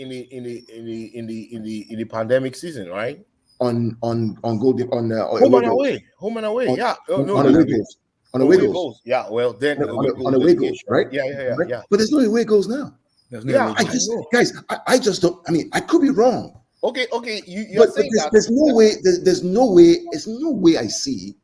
pandemic season, right? On goal on Home and away. Yeah. On away goals. Yeah. Well, then on away goals, right? Yeah. But there's no away goals now. There's no away goals. I just don't. I mean, I could be wrong. Okay. You're saying that there's no way I see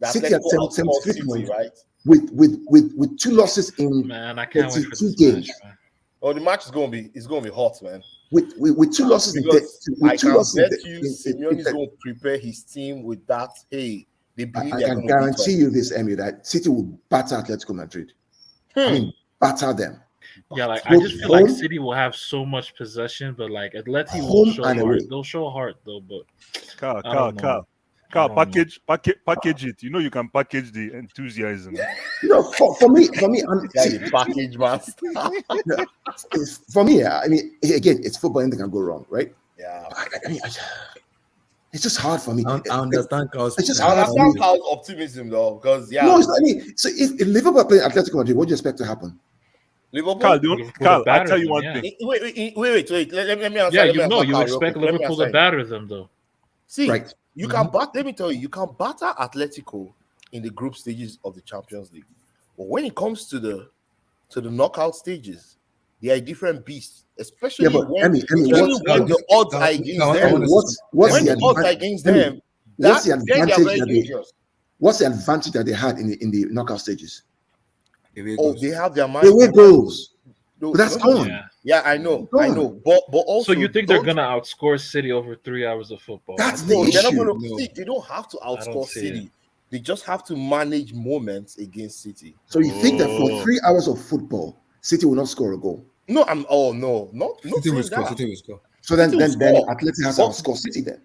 City at 73 points, right? With 2 losses in Man, I can't wait for 2 this games. match, man. Oh, the match is gonna be hot, man. With 2 losses Because in I can bet you Simeone is going to prepare his team with that. Hey, they believe I they're can going to guarantee you this, Emmy, that City will batter Atletico Madrid. I mean, batter them. Yeah, like I Both just feel like home- City will have so much possession, but like Atleti Home will show and heart. away. They'll show heart though, but Carl, I don't know. Carl, I don't package it. You know you can package the enthusiasm. You know, for me, That's the package master. for me, I mean, again, it's football, anything can go wrong, right? Yeah. It's just hard for me. I understand Carl's. It's just I hard for me. understand Carl's optimism though, because No, it's not, I mean, so if Liverpool play Atletico Madrid, what do you expect to happen? Liverpool. Carl, I'll tell you one thing. Wait. Let me answer. yeah, let me you know, answer you Carl real expect quick. Let me Liverpool to answer him. batter them though. See, Right. you can let me tell you, you can batter Atletico in the group stages of the Champions League, but when it comes to the knockout stages, they are a different beast. Especially but when, Emmy, when the odds are against them. What's When the the odds are advantage? against them, What's the then they are advantage very that they? dangerous. What's the advantage that they had in the knockout stages? Oh, they have their mind. They were goals, No, but that's gone. Yeah, I know, but also. So you think they're gonna outscore City over 3 hours of football? That's the No, they're not issue. going to see. They don't have to outscore see City. They just have to manage moments against City. So you think that for 3 hours of football, City will not score a goal? No, not City will saying score. that. City will score. So then City will score. Atleti has to outscore City then.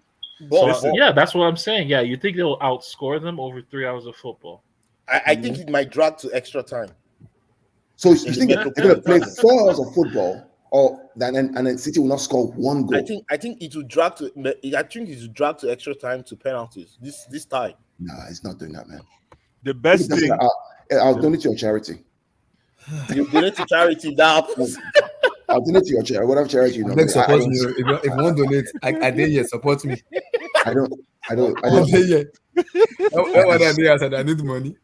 But Yeah, that's what I'm saying. Yeah, you think they'll outscore them over 3 hours of football? I think it might drag to extra time. So you think they're going to play 4 hours of football, and then City will not score 1 goal? I think it will drag to. I think it will drag to extra time to penalties. This time. Nah, it's not doing that, man. The best thing. I'll donate to your charity. You donate to charity. That I'll donate to your charity, whatever charity you know. Beg support me. If you want to donate, I dare you support me. I don't. I dare you. I need money.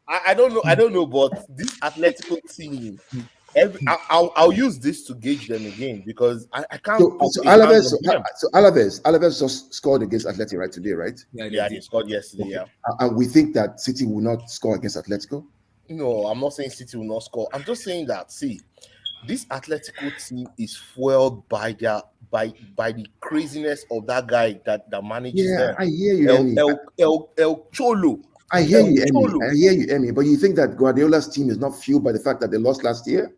I don't know, but this Atletico team. I'll use this to gauge them again because I can't. So Alaves just scored against Atleti right today, right? Yeah, they scored yesterday. Yeah, and we think that City will not score against Atletico. No, I'm not saying City will not score. I'm just saying that this Atletico team is fueled by the craziness of that guy that manages them. I hear you, El Cholo. I hear you, Emmy. But you think that Guardiola's team is not fueled by the fact that they lost last year?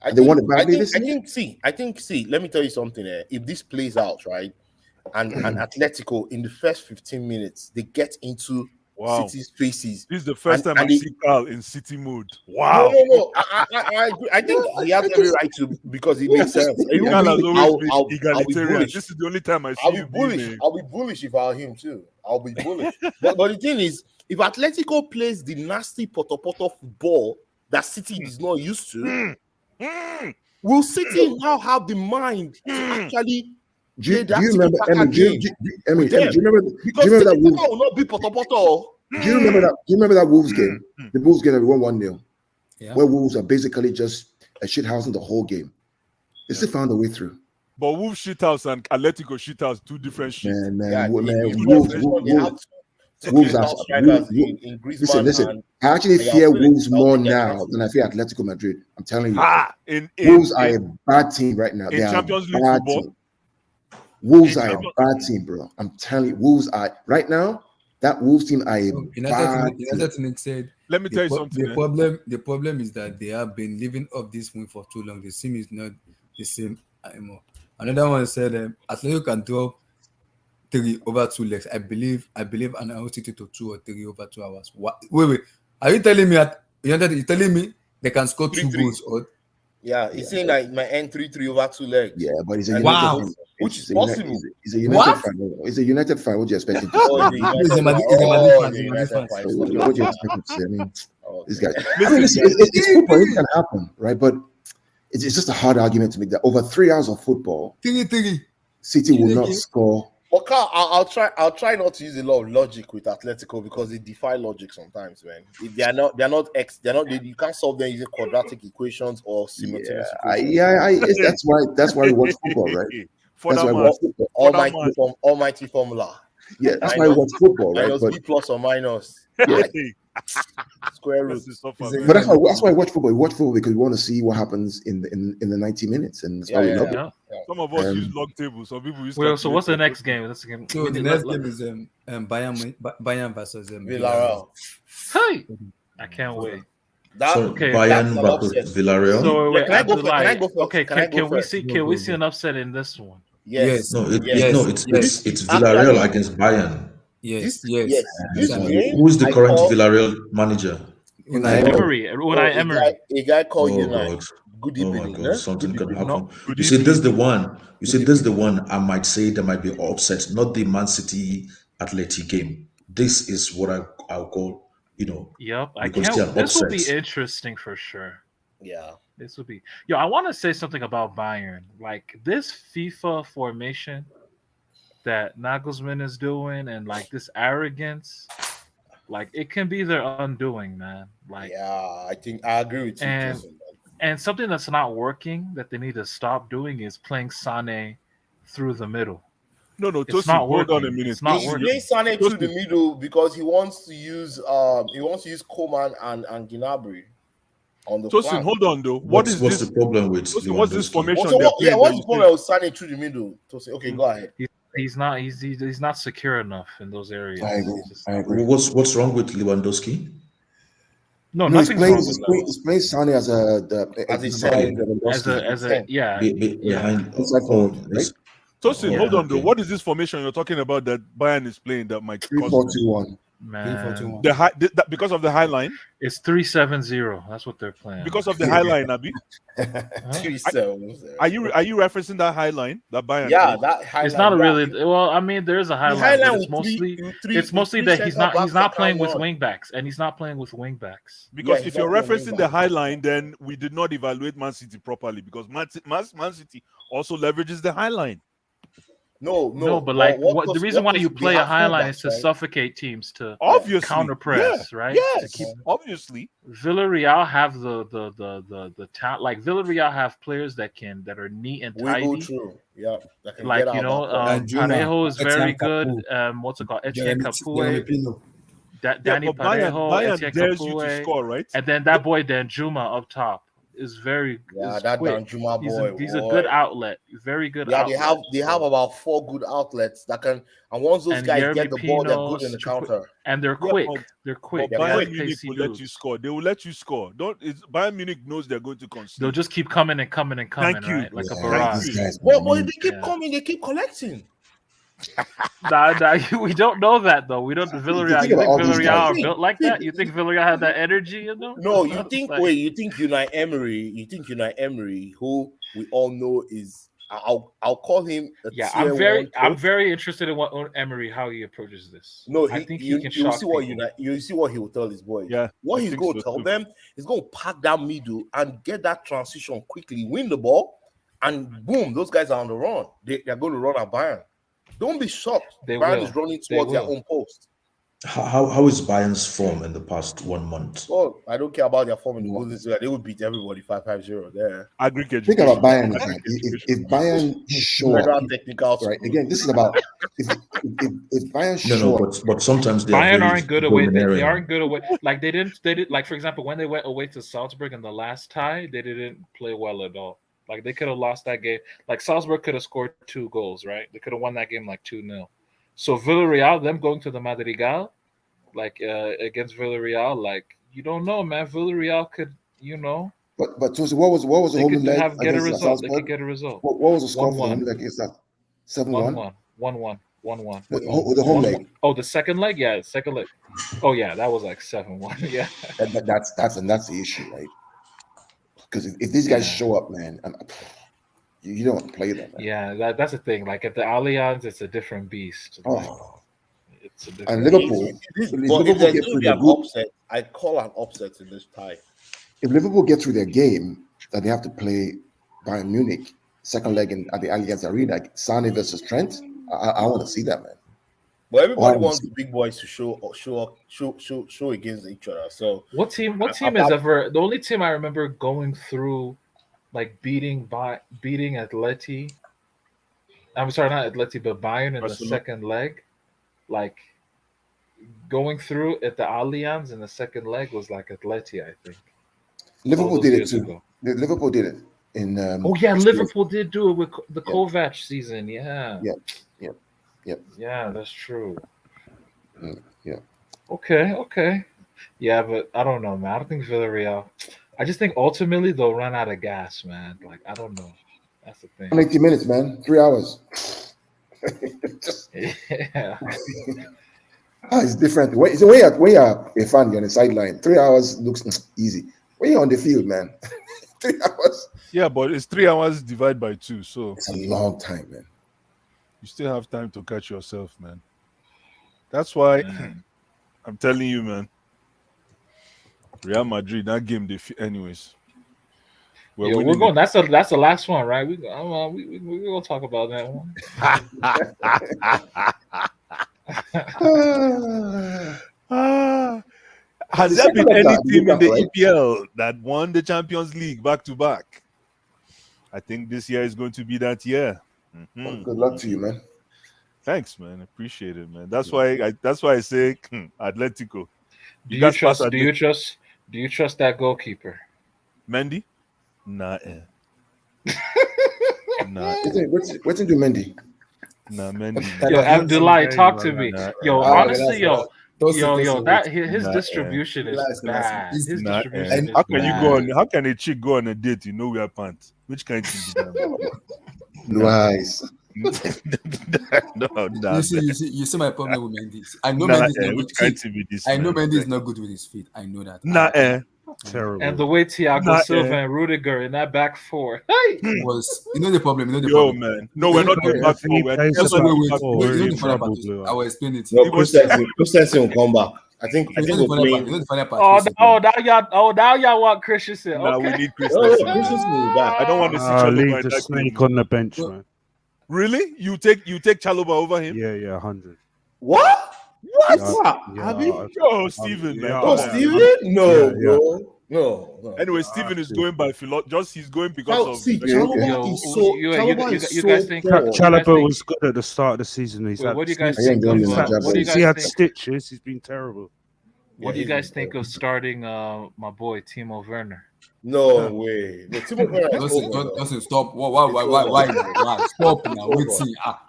I think, let me tell you something. If this plays out, right, and Atletico in the first 15 minutes, they get into City's faces. This is the first time I see Carl in City mode. Wow. No. I agree. I think he has every right to because it makes sense. Carl has always been egalitarian. This is the only time I see you bullish. I'll be bullish if I were him too. I'll be bullish. but the thing is, if Atletico plays the nasty poto football that City is not used to, will City now have the mind to actually do you remember that Wolves will not be poto? Do you remember that Wolves game? The Wolves game, everyone 1-0. Yeah. Where Wolves are basically just shithousing the whole game. They still found a way through. But Wolves shithouse and Atletico shithouse, two different shit. Man, in Wolves, Wolves, they have two Wolves great are strikers in Griezmann listen. and I actually Joao fear Felix. Wolves more I'll take now that. than I fear Atletico Madrid. I'm telling you. In Wolves are a bad team right now. They are a Champions League bad football. team. Wolves In are a Champions- bad team, bro. I'm telling you, Wolves are right now. That Wolves team are a bad team. United said. Let me tell you something. The problem is that they have been living up this win for too long. The team is not the same anymore. Another one said, Atletico can drop 3 over 2 legs. I believe, and I will stick to 2 or 3 over 2 hours. What? Wait. Are you telling me you're telling me they can score 2 goals? Or Yeah, he's saying that my end 3-3 over 2 legs. Yeah, but he's a And United Wow. fan. Which is possible. He's a United fan. He's a United fan. What do you expect him to say? Oh, He's a Madrid fan. What do you expect him to say? I mean, this guy. Listen, I mean, it's football. It can happen, right? But it's just a hard argument to make that over 3 hours of football, 3. City will not score. But Carl, I'll try not to use a lot of logic with Atletico because they defy logic sometimes, man. You can't solve them using quadratic equations or simultaneous equations. That's why we watch football, right? For That's that why we man. watch football. Almighty formula. Yeah, that's why we watch football, right? Minus But B plus or minus. yeah, Square root. but that's why we watch football. We watch football because we want to see what happens in the 90 minutes, and that's why we love it. Some of us use log tables. Some people use. Well, so what's the next game? That's the game. So the next game is Bayern versus Villarreal. Hey, I can't wait. Bayern versus Villarreal. So wait, Can I go first? Okay, can we see an upset in this one? Yes. It's Villarreal against Bayern. Yes. Who's the current Villarreal manager? Emery. A guy called Unai. Good Oh evening. my God, something can happen. Good You see, evening. this is the one. You see, this is the one. I might say there might be upset, not the Man City Athletic game. This is what I'll call, Yep, I because can't. they are This will be upsets. interesting for sure. Yeah. This will be. Yo, I want to say something about Bayern. Like this FIFA formation that Nagelsmann is doing, and like this arrogance, like it can be their undoing, man. Like, yeah, I think I agree with you. And something that's not working that they need to stop doing is playing Sane through the middle. No, It's Tosin, not hold on a working. minute. It's not He's working. playing Sane through the middle because he wants to use Coman and Gnabry on the Tosin, flank. hold on though. What's the problem with Tosin, what's this Lewandowski? formation? So they're playing what's that the you problem with Sane through the middle? Tosin, okay, go ahead. He's not secure enough in those areas. I agree. What's wrong with Lewandowski? No, he's nothing's playing. wrong He's with playing, that. he's playing Sane as a Behind inside forward, right? Tosin, Oh, hold on though. okay. What is this formation you're talking about that Bayern is playing that might cause 3-4-2-1. Man, because of the high line? it's 3-7-0. That's what they're playing. Because of the high line, Abi? 3-7. Are you referencing that high line that Bayern? Yeah, plays? that high It's line, not really well. I mean, there is a high The line, high but line it's with mostly three that he's not centre-backs playing that with can run. wing backs, and he's not playing with wing backs. Because Yeah, if he's you're not playing referencing wing the back. high line, then we did not evaluate Man City properly because Man City also leverages the high line. No, but like the reason why you play a high line is to right? suffocate teams to Obviously, counter press, right? Yes, To keep obviously. Villarreal have the talent. Like Villarreal have players that are neat and Wiggle tidy. through. Yeah, that can Like get you out know, back. Parejo is very Etienne good. What's it called? Etienne Jeremy Capoue, Pino. Danny but Bayern Parejo, Etienne dares you to Capoue, score, right? and then that boy Danjuma up top is very Yeah, is that quick. Danjuma boy. He's a good outlet, very good. Yeah, outlet. they have about 4 good outlets that can, and once those And guys Yeremy get the ball, they're good Pino, in the counter. and they're Yeah, quick. but- They're quick. But They're Bayern very Munich pacey will let dudes. you score. They will let you score. Bayern Munich knows they're going to concede. They'll just keep coming and coming and coming, Thank you. right? Like a Yeah, barrage. these guys, Well, man. they keep Yeah. coming, they keep collecting. Nah, we don't know that though. We don't. Villarreal. You think all these Villarreal are guys. built like that? You think Villarreal had that energy in them? No, you think Like- you think Unai Emery, who we all know is I'll call him a Yeah, tier I'm one very interested in what Emery how he approaches this. No, I think you he can see shock what people. you see what he will tell his boys. Yeah, what I he's think going to so tell too. them is going to pack that middle and get that transition quickly, win the ball, and boom, those guys are on the run. They're going to run at Bayern. Don't be shocked. They Bayern will. is running They towards their will. own post. How is Bayern's form in the past 1 month? Oh, I don't care about their form in the Bundesliga. They would beat everybody 5-0 there. Agric Think about education. Bayern is Agric that if education. Bayern show up, Federal Technical right? School. Again, this is about if Bayern No, show up. but sometimes they are Bayern very aren't good away. They domineering. aren't good away. Like they did like for example when they went away to Salzburg in the last tie, they didn't play well at all. Like they could have lost that game. Like Salzburg could have scored 2 goals, right? They could have won that game like 2-0. So Villarreal, them going to the Madrigal, like against Villarreal, like you don't know, man. Villarreal could, But Tosi, what was the they home could leg get a against result. They Salzburg? could get a result. What was the score for the 1-1. home leg against that? 7-1? 1-1. 1-1. The home leg. Oh, the second leg? Yeah, the second leg. Oh yeah, that was like 7-1. Yeah. That's the issue, right? Because if these guys show up, man, you don't want to play them. Man. Yeah, that's the thing. Like at the Allianz, it's a different beast. Like, it's a different And Liverpool, If Liverpool there's get going through to be their an group, upset, I call an upset in this tie. if Liverpool get through their game, that they have to play Bayern Munich second leg at the Allianz Arena, like Sane versus Trent. I want to see that, man. But everybody Oh, wants the big boys to show against each other. So what team is ever the only team I remember going through, like beating Atleti? I'm sorry, not Atleti, but Bayern in the second leg. Like going through at the Allianz in the second leg was like Atleti, I think. Liverpool did it too. Liverpool did it in. Liverpool did do it with the Kovac season. Yeah. Yep. Yeah, that's true. Yeah. Okay. Yeah, but I don't know, man. I don't think Villarreal. I just think ultimately they'll run out of gas, man. Like I don't know. That's the thing. 80 minutes, man. 3 hours. Yeah. It's different. When you're a fan, you're on the sideline. 3 hours looks easy. When you're on the field, man, 3 hours. Yeah, but it's 3 hours divided by 2, so it's a long time, man. You still have time to catch yourself, man. That's why I'm telling you, man. Real Madrid, that game, anyways. We're going. That's the last one, right? We're gonna talk about that one. Has there been any team in the EPL that won the Champions League back to back? I think this year is going to be that year. Well, good luck to you, man. Thanks, man. Appreciate it, man. That's why I say Atletico. Do you trust that goalkeeper? Mendy? Nah. Nah. What's into Mendy? Nah, Mendy. Yo, Abdullah, talk to me. Yo, honestly, that his distribution is bad. His distribution is how can bad. you go on? How can a chick go on a date? You know we have pants. Which kind of thing? Nice. No. You see my problem with Mendy. I know Mendy is not good. I know Mendy is not good with his feet. I know that. Terrible. And the way Thiago Silva and Rudiger in that back four. Hey! Was the problem? Man. No, we're not doing back four. I will explain it. No, Christensen will come back. I think we're playing. Now y'all want Christensen. Okay. Now we need Christensen. I don't want to see Chalobah leave the snake on the bench, man. Really? You take Chalobah over him? Yeah, 100. What? Yo, Steven, man. Oh, Steven? No. Anyway, Steven is going by he's going because of. You guys think Chalobah was good at the start of the season. What do you guys think? He had stitches. He's been terrible. What do you guys think of starting my boy Timo Werner? No way. No, Timo Werner doesn't stop. Why now? Stop now.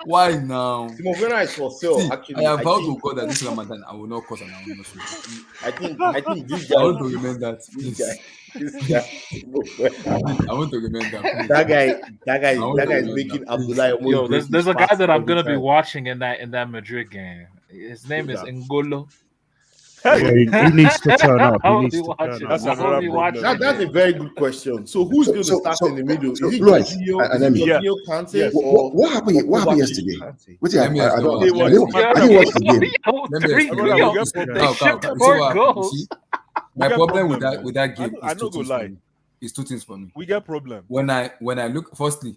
Why now? Timo Werner is for sale. Actually, I have vowed to God that this Ramadan I will not cause an annulment. I think this guy. I want to remember that. Please. I want to remember that. Please. That guy is making Abdullah. Yo, there's a guy that I'm gonna be watching in that Madrid game. His name is N'Golo. Yeah, he needs to turn up. That's a very good question. So who's going to start in the middle? Is it Jorginho, Kante? What happened yesterday? I didn't watch the game. My problem with that game is two things for me. We get problem. When I look, firstly,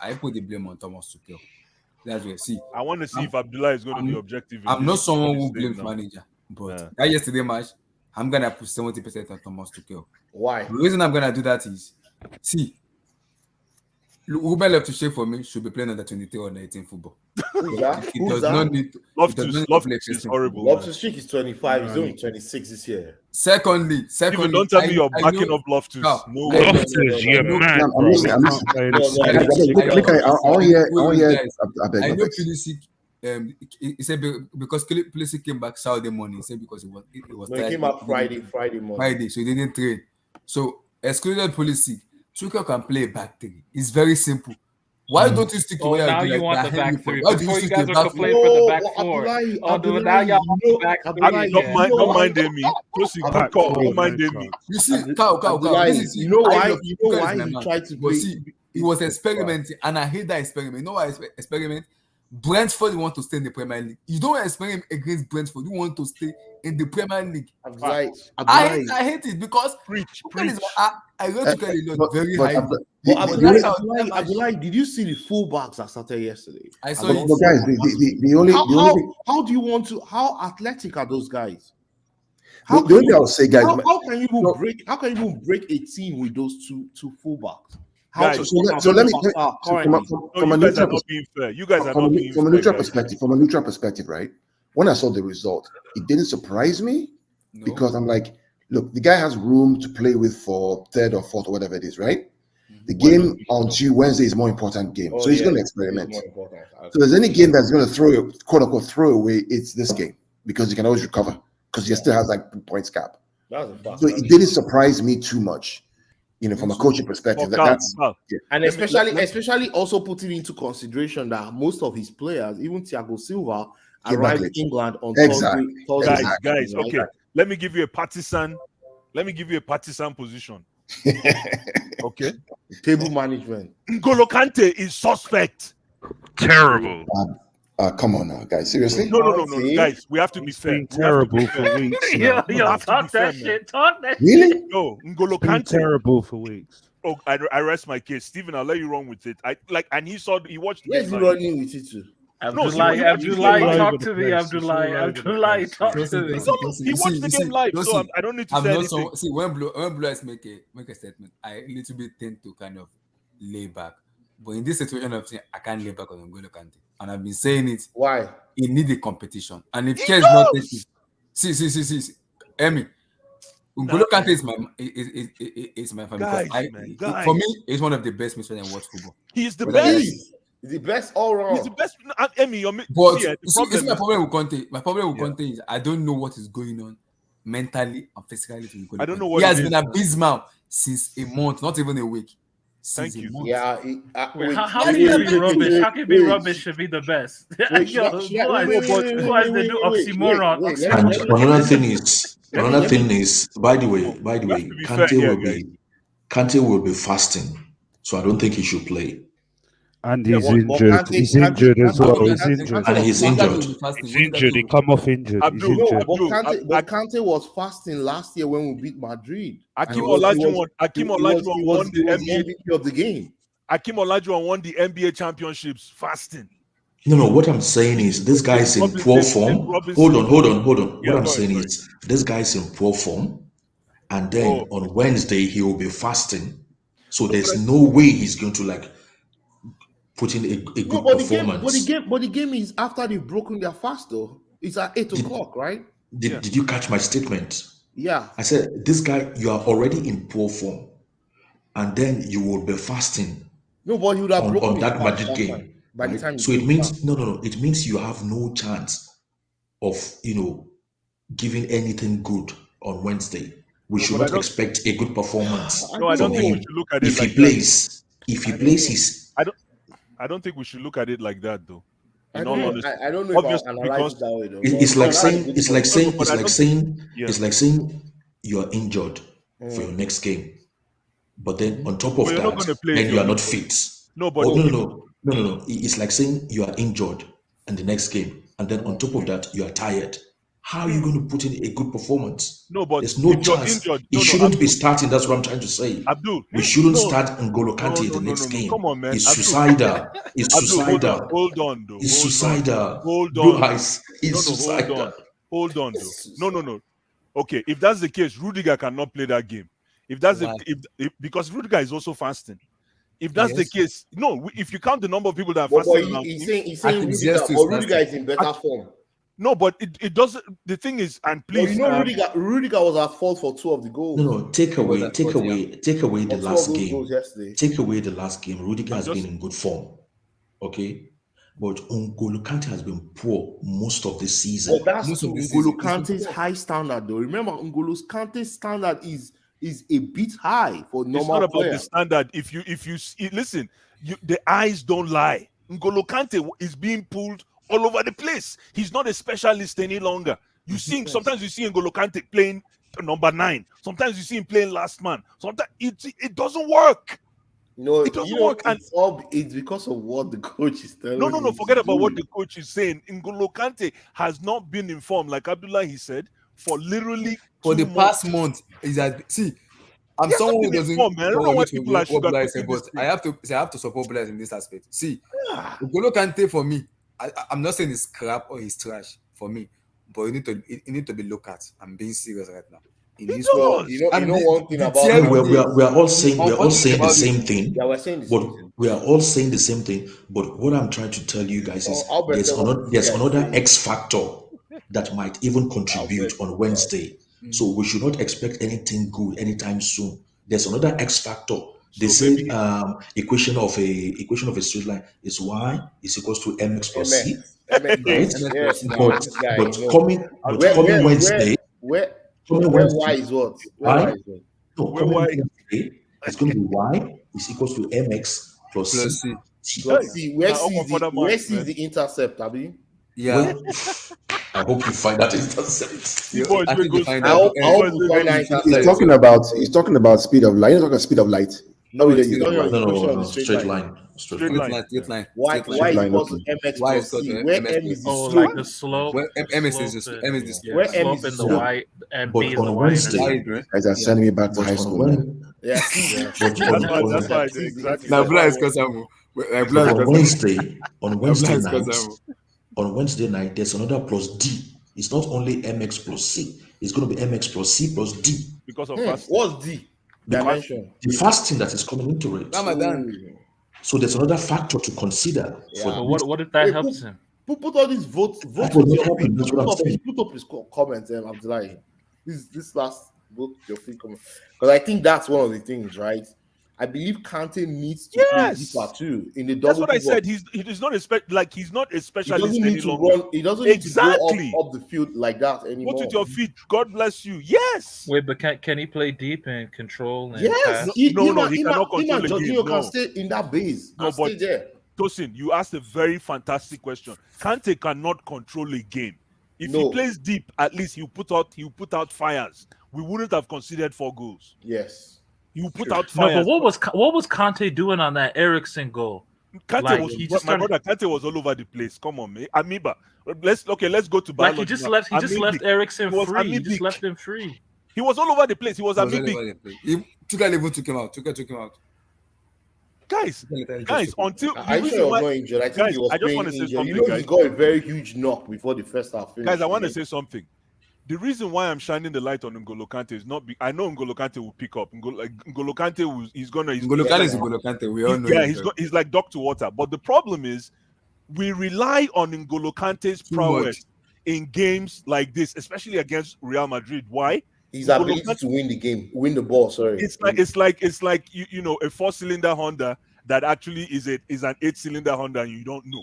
I put the blame on Thomas Tuchel. That's where see. I want to see if Abdullah is going to be objective. I'm not someone who blames manager. But that yesterday match, I'm gonna put 70% on Thomas Tuchel. Why? The reason I'm gonna do that is, see, Ruben Loftus-Cheek for me should be playing under 23 or 19 football. Who's that? It Who's does that? not need to. It does not need to play Loftus is 16 horrible. football. Loftus-Cheek is 25. He's only 26 this year. Secondly, Even don't tell me you're backing up Loftus. No, No I way. know- Loftus, you're no, mad, no, bro. no, You no, can't play no, this. no, I no, know- Look, I want to hear. I beg I of know it. Pulisic. He said because Pulisic came back Saturday morning. He said because it was No, he tired. came out He Friday didn't- morning. Friday, so he didn't train. So excluded Pulisic, Tuchel can play back three. It's very simple. Why don't you stick to Oh, what now you're you doing? want Like the that back Henry three. Ford? Why do Before you stick guys to were the back complaining four? for the No, back but four. Abdullahi, Oh, now Abdullahi, y'all you want know, the back three Abdullahi, Don't again. mind, you know don't why? mind me. Close good Back call. four, Don't mind no me. chance. You see, Cow. Abdullahi, This is you know I why? love You know Tuchel is why my he man. tried to But play? see, he was experimenting, and I hate that experiment. You know why experiment? Brentford want to stay in the Premier League. You don't experiment against Brentford. You want to stay in the Premier League. Abdullahi, I hate it because Preach, Tuchel is preach. I rate Tuchel a lot very But highly. But But Abdullahi, that's how Abdullahi, did you see the fullbacks that started yesterday? I saw But it. guys, the only How do you want to? How athletic are those guys? the only thing I would say, guys, How can you even no. break? How can you even break a team with those two fullbacks? Guys, so let me currently. from a you guys are neutral not being fair. You guys are from not a being from a fair, neutral guys. perspective, right? When I saw the result, it didn't surprise me No. because I'm like, look, the guy has room to play with for third or fourth or whatever it is, right? The game on Wednesday is a more important game, so he's going to experiment. So there's any game that's going to throw quote unquote throw away, it's this game because you can always recover because he still has like points cap. That's a fact. So it didn't surprise me too much, from a coaching perspective. That's and especially also putting into consideration that most of his players, even Thiago Silva, arrived in England on Thursday. Guys, okay. Let me give you a partisan position. Okay. Table management. N'Golo Kante is suspect. Terrible. Come on now, guys. Seriously? No, guys. We have to be fair. Terrible for weeks. Yo, talk that shit. Talk that Really? shit. No, N'Golo Been Kante. terrible for weeks. Oh, I rest my case, Stephen. I'll let you run with it. And he watched. Where's he running with it too? Abdullahi, talk to me, Abdullahi, talk to me. He watched the game live, so I don't need to say anything. See, when Blue Eyes make a statement, I a little bit tend to kind of lay back. But in this situation of saying I can't lay back on N'Golo Kante, and I've been saying it. Why? He needs a competition, and if Care is not taking, see, Emmy, N'Golo Kante is my family. For me, he's one of the best midfielders in world football. He's the best. He's the best all round. He's the best. Emmy, but see, my problem with Conte. My problem with Conte is I don't know what is going on mentally and physically. I don't know what he has been abysmal since a month, not even a week. Thank you. Yeah. How can you be rubbish? How can you be rubbish should be the best? Yo, who has to do oxymoron? And another thing is, by the way, Kante will be fasting, so I don't think he should play. And he's injured. He's injured as well. He's injured. And he's injured. He's injured. He come off injured. He's injured. But Kante was fasting last year when we beat Madrid. Akim Olajuwon won the MVP of the game. Akim Olajuwon won the NBA championships fasting. No. What I'm saying is this guy's in poor form. Hold on. What I'm saying is this guy's in poor form, and then on Wednesday he will be fasting. So there's no way he's going to put in a good performance. But the game is after they've broken their fast though. It's at 8 o'clock, right? Did you catch my statement? Yeah. I said this guy, you are already in poor form, and then you will be fasting. No, but you would have broken on that Madrid game. By the time so it means no. It means you have no chance of giving anything good on Wednesday. We should not expect a good performance. No, I don't think we should look at it if he plays. If he plays, he's. I don't think we should look at it like that, though. I don't know if I'll analyze it that way, though. It's like saying you are injured for your next game, but then on top of that, then you are not fit. No. It's like saying you are injured in the next game, and then on top of that, you are tired. How are you going to put in a good performance? No, but there's no chance. He shouldn't be starting. That's what I'm trying to say. Abdul, we shouldn't start N'Golo Kante the next game. Come on, man. It's suicidal. It's suicidal. Hold on, though. It's suicidal. Hold on. It's suicidal. Hold on, though. No. Okay, if that's the case, Rudiger cannot play that game. If that's Why? if because Rudiger is also fasting. If that's the Yes. case, no. If you count the number of people that are But fasting on our he's team, saying I think Rudiger, Jesus is but Rudiger fasting. is in better form. no, but it doesn't. The thing is, and But please, Rudiger was at fault for 2 of the goals. No, take away that the For 2 of last those game. goals yesterday. Take away the last game. Rudiger I'm has just- been in good form. Okay. But N'Golo Kante has been poor most of the season. But that's Most to of the N'Golo season, it's Kante's high standard, though. Remember, N'Golo Kante's standard is a bit high for it's normal not about player. the standard. If you listen, the eyes don't lie. N'Golo Kante is being pulled all over the place. He's not a specialist any longer. You see, sometimes you see N'Golo Kante playing number 9. Sometimes you see him playing last man. Sometimes it doesn't work. It doesn't work. And It's because of what the coach is telling no. him Forget to about what do. the coach is saying. N'Golo Kante has not been informed, like Abdullah he said, for literally For 2 the months. past month, is that see, I'm He hasn't someone who been doesn't informed, man. I don't know why people are what Blaise sugarcoating said, this but thing. I have to support Blaise in this aspect. See, N'Golo Kante for me, I'm not saying it's crap or it's trash for me, but you need to be looked at. I'm being serious right now. It needs to. does. You know And one thing the about theory- we are all saying the about same it. thing. Yeah, we're saying the But same thing. we are all saying the same thing. But what I'm trying to tell you guys is Albert there's said what another you there's guys another say. X factor that might even contribute Albert, on Wednesday. So we should not expect anything good anytime soon. There's another X factor. They So say equation of a straight line is y is equals to mx plus c, MX, right? yes, But- now this guy, But you know. coming Wednesday, Where coming Y Wednesday, is what? Where Y is what? no, Where coming Y- Wednesday is going to be y is equals to mx plus Plus c. C. Plus C, where Now, C all is for the the where maths, C is man. the intercept, Abi? Yeah. Well, I hope you find that intercept. See boys I will think go you find I out. hope boys we will find go that He's intercept. He's talking about speed of light. He's talking about speed of light. No, How it's you speed of get Talking light. about the equation of No, the straight straight line. line. Straight Straight line. line, straight line. Y Straight line. is line, equals to okay. MX Y plus is equal C, to where MS M plus is the C. Oh, slope. like the slope. Well, the M is slope the and- M is the yeah, Where the M slope is the and the slope. y and But b is the on y Wednesday- intercept. right? Guys are sending me back to But high on school, man. Wednesday, Yeah, C. but That's why exactly. Now That's Blaise why- Kosamu. but Blaise on Kosamu. Wednesday Blaise night, Kosamu. on Wednesday night, there's another plus D. It's not only MX plus C. It's going to be MX plus C plus D. because of fasting. What's D? Dimension. The fasting that is coming into it. Ramadan. So there's another factor to consider for Yeah. But this. what if that Wait, helps him? Put all these votes That with will your not feet. happen, that's what I'm saying. Put up his comments, Abdullahi. This last vote your feet comment. Because I think that's one of the things, right? I believe Kante needs to play Yes. deeper too in the That's double. what I pivot. said. He's not he's not a He specialist doesn't any need to longer. run. He doesn't need to Exactly. go up the field like that anymore. What with your feet? God bless you. Yes. Wait, but can he play deep and control and Yes, pass? he cannot control the Jorginho game, can no. stay in that base. No, And but- stay there. Tosin, you asked a very fantastic question. Kante cannot control a game. If he No. plays deep, at least he'll put out fires. We wouldn't have considered 4 goals. Yes. He'll put True. out No, fires. but what was Conte doing on that Ericsson goal? Kante Like, was he just my started- brother. Kante was all over the place. Come on, man. Amoeba. Let's go to Like biology. he just now. left Amoebic. Ericsson He was free. He just amoebic. left him free. He was all over the place. He was He was all amoebic. over the place. Tuchel even took him out. Tuchel took him out. Guys, Tuchel guys, just took him out. until the Are you reason sure he was why, not injured? I think guys, he was I just playing wanna say injured. something, You know, guys. he got a very huge knock before the first half finished. guys, I want to say something. The reason why I'm shining the light on N'Golo Kante is not. I know N'Golo Kante will pick up. N'Golo Kante will. He's gonna. N'Golo Kante is N'Golo Kante. We all know. Yeah, him. he's like dog to water. But the problem is, we rely on N'Golo Kante's Too prowess much. in games like this, especially against Real Madrid. Why? His N'Golo ability Kante- to win the game, win the ball. Sorry, It's like you know, a 4-cylinder Honda that actually is an 8-cylinder Honda and you don't know.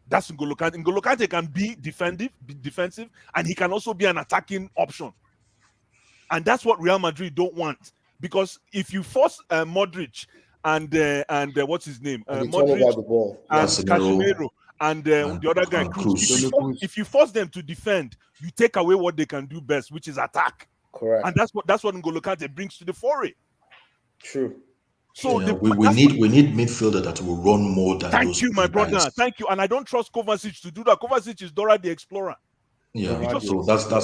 That's N'Golo Kante. N'Golo Kante can be defensive, and he can also be an attacking option. And that's what Real Madrid don't want. Because if you force Modric and what's his name? and they turn over Modric the ball. and Casemiro Casemiro and the other guy, and Cruz. Cruz. If you force them to defend, you take away what they can do best, which is attack. Correct. And that's what N'Golo Kante brings to the foray. True. So Yeah, we need midfielder that will run more than Thank those you, my big brother. guys. Thank you. And I don't trust Kovacic to do that. Kovacic is Dora the Explorer. Yeah, so that's the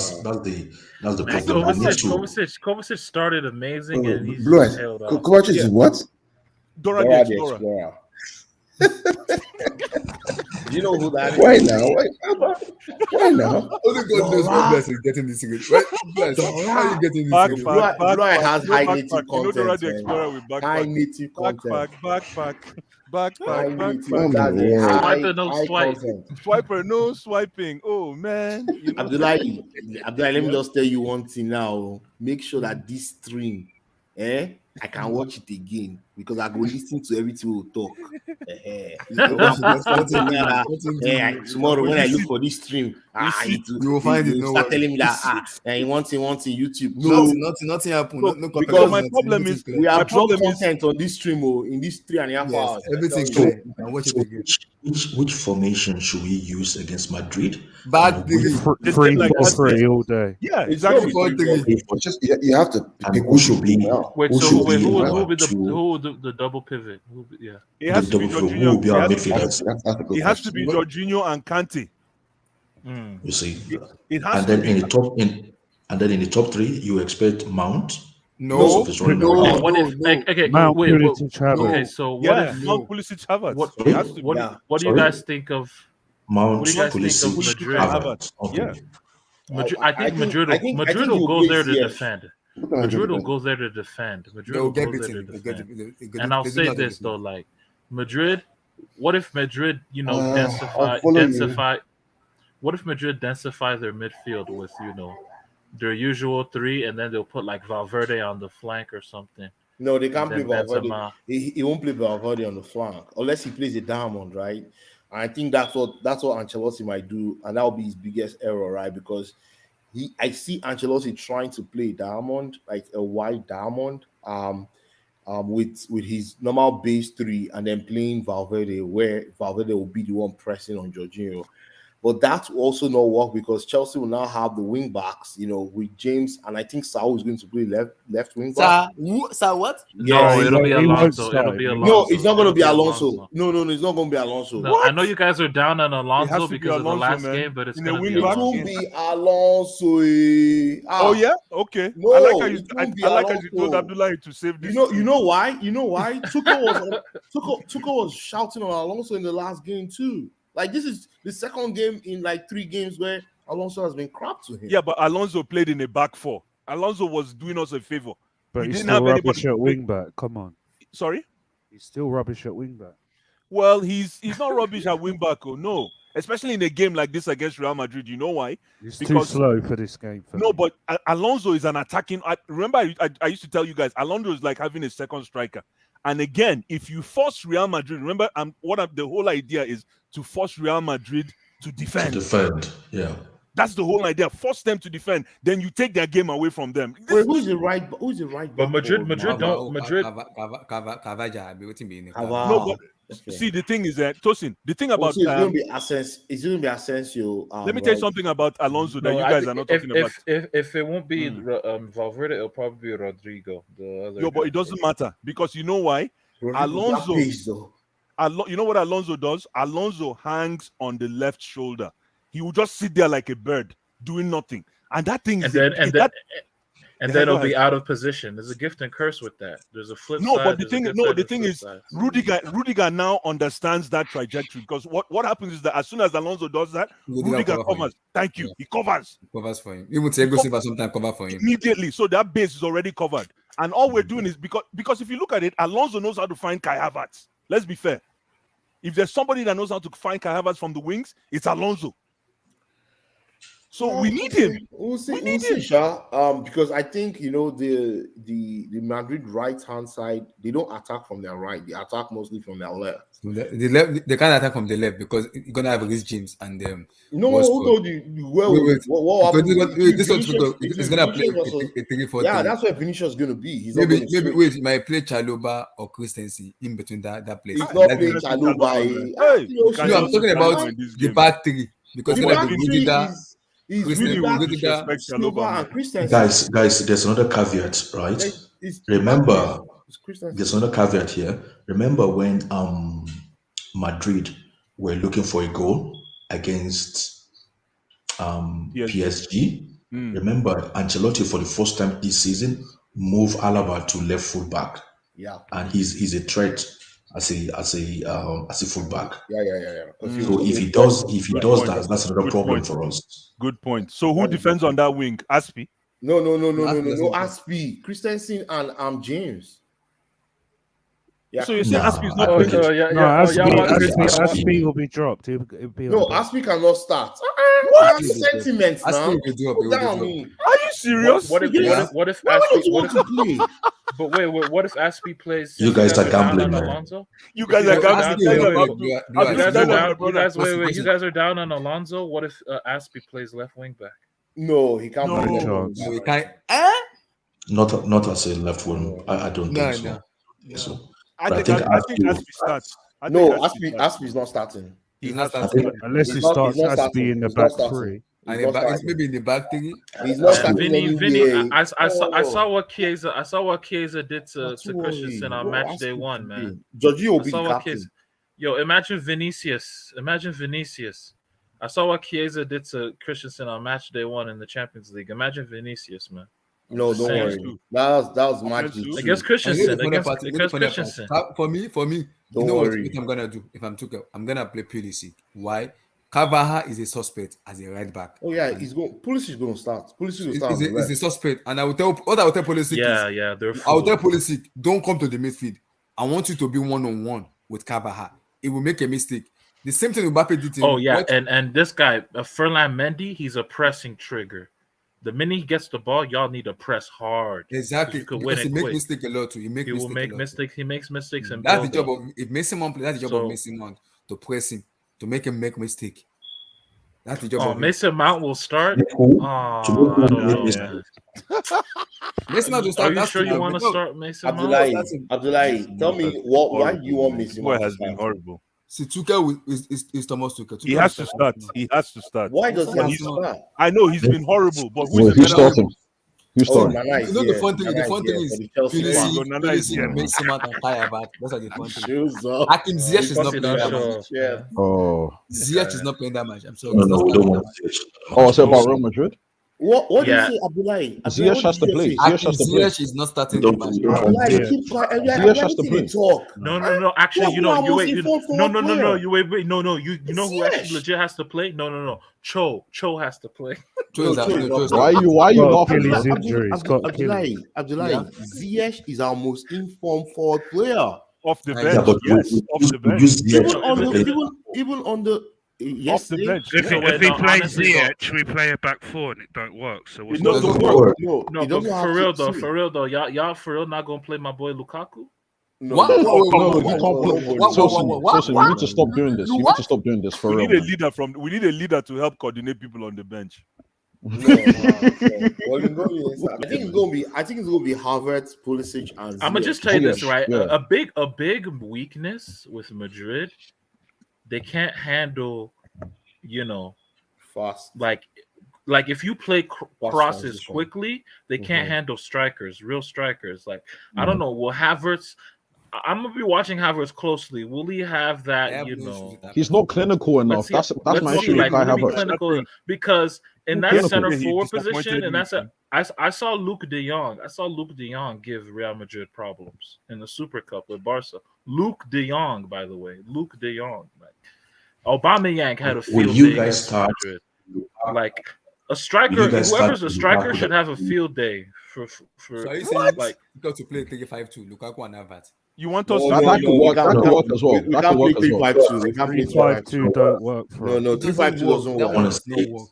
Man, problem. We need to Kovacic started amazing and he's Blue just held off. Kovacic is what? Dora the Dora the Explorer. Explorer. Do you know who that is? Why now? Why now? Only God knows what Bless is getting this thing. What Bless? How are you getting this thing? Blue has You know high backpack. native You know Dora content, the Explorer with man. High backpack. native content. Backpack. Oh my That's a word. high, Swiper, no high swipe. content. Swiper, no swiping. Oh man, you know. Abdullahi, let me Yeah. just tell you one thing now. Make sure that this stream, I can watch it again because I go listen to everything we talk. Tomorrow when I look for this stream, You will find it. you No start worry. telling me that you want it YouTube. Nothing happened. So, No because so my nothing. problem Everything's is clear. we have dropped problem is content on this stream in these 3.5 Yes, hours. everything's So, clear. You can watch it so again. which formation should we use against Madrid? Back And which, three. the Three, same like four, last three year. all day. Yeah, It's exactly. not 4-3. It's just you have to and pick who should be now. Wait, who so should wait, be who our would be two the double pivot? Yeah. It has the to be double pivot? Who Jorginho. will be our That's midfielders? a good It has to be question. Jorginho and Kante. You see, It has and to then be. in the top three, you expect Mount No, because of his running no, around. Okay, what if? no, Okay, Mount, wait. Pulisic, Havertz. Okay, no. so what Yeah, if? Mount Pulisic Havertz. What It has to be. what do you Sorry? guys think of? Mount, What do you guys think of Pulisic, Madrid? Havertz. Okay. Yeah. Madrid, I think Madrid I will think go he'll there get to CF. defend. Look at Madrid will Madrid. go there to defend. Madrid They'll will get go there to beaten. They'll get defend. they And do- I'll they do say not this defend. though, like Madrid. What if Madrid, I'll follow you. densify? What if Madrid densify their midfield with their usual three, and then they'll put like Valverde on the flank or something. No, they can't play And then Valverde. Benzema. He won't play Valverde on the flank unless he plays a diamond, right? And I think that's what Ancelotti might do, and that will be his biggest error, right? Because I see Ancelotti trying to play diamond, like a wide diamond, with his normal base three, and then playing Valverde, where Valverde will be the one pressing on Jorginho. But that will also not work because Chelsea will now have the wing backs, with James, and I think Saul is going to play left wing back. Sir, what? No, Yes. it'll be He won't Alonso. It'll start. be No, Alonso. No, it's not going to It'll be Alonso. No, it's not going to be Alonso. No, I know you guys are down on It has Alonso to be because of the Alonso, last man. game, but it's In a going to wing be back. It Alonso. won't be Alonso. Oh yeah, okay. No, I like how you. it won't be I like how you told Alonso. Abdullahi to save this. You know why? Tuchel was shouting on Alonso in the last game too. Like this is the second game in like 3 games where Alonso has been crap to him. Yeah, but Alonso played in a back four. Alonso was doing us a favor. But We he's didn't still have anybody rubbish to at play- wing back. Come on. Sorry. He's still rubbish at wing back. Well, he's not rubbish at wing back. Oh no, especially in a game like this against Real Madrid. You know why? He's Because- too slow for this game. For No, me. but Alonso is an attacking. Remember, I used to tell you guys, Alonso is like having a second striker. And again, if you force Real Madrid, remember, the whole idea is to force Real Madrid to To defend. defend, yeah. That's the whole idea. Force them to defend. Then you take their game away from them. Wait, who's the right? But back Madrid forward now? Cavaja, be waiting be in the Cavani. No, but Okay. see, the thing is that Tosin. The thing about Also, it's going to be Asensio. let me tell you something about Alonso that you guys are not talking about. If it won't be Valverde, it'll probably be Rodrigo. The other Yo, but it doesn't matter because you know why? Alonso. You know what Alonso does? Alonso hangs on the left shoulder. He will just sit there like a bird, doing nothing, and that thing and is then that. it'll be out of position. There's a gift and curse with that. There's a flip No, side. but there's a good side the and thing flip is, side. Rudiger now understands that trajectory because what happens is that as soon as Alonso does that, Rudiger cover for him. covers. Thank you. Yeah. He covers Covers for him. Even Thiago Silva sometimes cover for him. immediately, so that base is already covered. And all we're doing is because if you look at it, Alonso knows how to find Kai Havertz. Let's be fair. If there's somebody that knows how to find Kai Havertz from the wings, it's Alonso. So we need him. We'll see, Sha. Because I think the Madrid right hand side, they don't attack from their right; they attack mostly from their left. The left, they can't attack from the left because you're gonna have Rhys James and No, what's who called- told you? What Because happened? this one Vinicius- it's gonna play Vinicius a 3-4-3. Yeah, that's where Vinicius is going to be. He's Maybe not gonna switch. wait, he might play Chaloba or Christensen in between that place. He's And not that playing will- Chaluba. Hey, No, I'm talking about the back three because The it's gonna back be three Rudiger, is Christensen, Rudiger, Rudiger. Silva, and Christensen. Guys, there's another caveat, right? It's Remember, it's Christensen. there's another caveat here. Remember when Madrid were looking for a goal against PSG? Remember, Ancelotti for the first time this season moved Alaba to left full back, Yeah. and he's a threat as a fullback. Yeah. So if he does Good point. that, that's another Good problem point. for us. Good point. So who That's a defends good on that wing? Aspi? No. doesn't play. Aspie, Christensen, and James. Yeah, So you're saying Nah, Aspi is I not Oh, think playing? it's no, Aspie will be dropped. He'll be on the No, bench. Aspie cannot start. What? Sentiments Aspie now. will be dropped, he Put will be down dropped. me. Are you serious? What if Yeah. Why would you want to play? But wait, what if Aspie plays? You Since guys are down gambling, on man. Alonso. You If guys you are guys gambling. are down, Tell wait, them wait, about wait. to. Blue I've You eyes, been guys blue are telling eyes. my down. You brother. guys Listen, wait. You listen. guys are down on Alonso. What if Aspie plays left wing back? No, he can't No. play. chance. No, we can't. not as a left wing. I don't No, think so. no. So, I but think I think Aspi Aspi starts. I think No, Aspi starts. Aspie is not starting. He He's has not to starting. start. Unless he starts Aspie in the He's not back starting. three. He's And the not back, it's starting. maybe in the back three. He's not And starting Vinny, anyway. I saw what Chiesa did to Christensen on match day one, man. Jorginho will I be saw the what captain. Yo, imagine Vinicius. I saw what Chiesa did to Christensen on match day one in the Champions League. Imagine Vinicius, man. No, don't Saying. worry. That was match day two. Against And Christensen. you know the funny Against part? Christensen. For me, you Don't know what worry. I'm gonna do if I'm Tuchel? I'm gonna play Pulisic. Why? Carvajal is a suspect as a right back. Oh yeah, And Pulisic is going to start. Pulisic will start on the is a left. suspect, and I will tell Pulisic Yeah, they're I will tell full. Pulisic, don't come to the midfield. I want you to be one-on-one with Carvajal. It will make a mistake. The same thing Mbappe did to him. Oh yeah, and this guy, Furlan Mendy, he's a pressing trigger. The minute he gets the ball, y'all need to press hard. Exactly, You could because win he it makes quick. mistake a lot too. He will make mistakes. He makes mistakes and That's the job of if Mason Mount play. That's the job of Mason Mount to press him, to make him make mistake. That's the job of Mason Mount will start. I don't know, man. Mason Mount will Are start. you That's sure the you job. want to No, start Mason Mount? Abdullahi, tell me why do you want Mason Mount to has start? been horrible. See, Tuchel is Thomas Tuchel. He has to start. He has to start. Why does he But have he's- to start? I know he's been horrible, but Well, who's who's the better? starting? Who's Oh, starting? Nana is You know here. the fun thing. Nana The fun is thing here is for the Chelsea There you fan. go. Nana is here. Mason Mount and Firebat. Those are the fun things. Shoes up. Hakim Ziyech is not He playing that don't match. show up. Oh, Ziyech is not playing that match. I'm sorry. No, He's not we starting don't that want match. Ziyech. oh, it's about Real Madrid. What did Yeah. you say, Abdullahi? Ziyech has to play. Ziyech Hakim has to play. Ziyech is not starting We the don't- match. we don't want Abdullahi, Ziyech. keep quiet. Ziyech has to play. Talk. No. Actually, you know, you wait. You, no, no. You wait. No. You know who actually Ziyech. legit has to play? No. Cho has to play. Cho is out. Cho No, is Cho is not Why not. are you Got laughing, Achilles man? injury. He's got Achilles. Abdullahi, Ziyech is our most informed forward player. Off the Yeah, bench. Yeah, but Yes, off the bench. use Ziyech Even on to the play. even on the Off the bench. If yeah. he plays Ziyech, we play a back four and it don't work. So It No, doesn't no, work. no, No, it but doesn't have for real though, y'all for real not gonna play my boy Lukaku? No, What? No, What? he can't play. What? Tosin, you need to stop doing this. You need to stop doing this for We real. need a man. leader we need a leader to help coordinate people on the bench. No. Well, it's gonna be, I think it's gonna be Havertz, Pulisic, and I'm gonna Ziyech. just tell you this, Ziyech, right? yeah. A big weakness with Madrid, they can't handle, Fast. like if you play crosses transition. quickly, they can't Mhm. handle real strikers. Like I don't know, will Havertz? I'm gonna be watching Havertz closely. Will he have I that? have no issues with that. He's not clinical enough. Let's That's my see, issue with like, Kai will he be Havertz. clinical? Because in that Clinical. center Yeah, he forward disappointed position, and me, that's I saw Luke De Jong. I saw Luke De Jong give Real Madrid problems in the Super Cup with Barca. Luke De Jong, by the way, Luke De Jong. Like Aubameyang had a Will field you day guys against start? Madrid. Like a striker, Will you guys whoever's start a striker Lukaku? should have a field day for So are you saying like. Tuchel to play 3-5-2, Lukaku and Havertz? You want us No, to That could work. That could work as well. We That can't could play work as well. 3-5-2. We can't play 3-5-2 don't work for No, us. no, It 3-5-2 doesn't That work. one Honestly. does not work.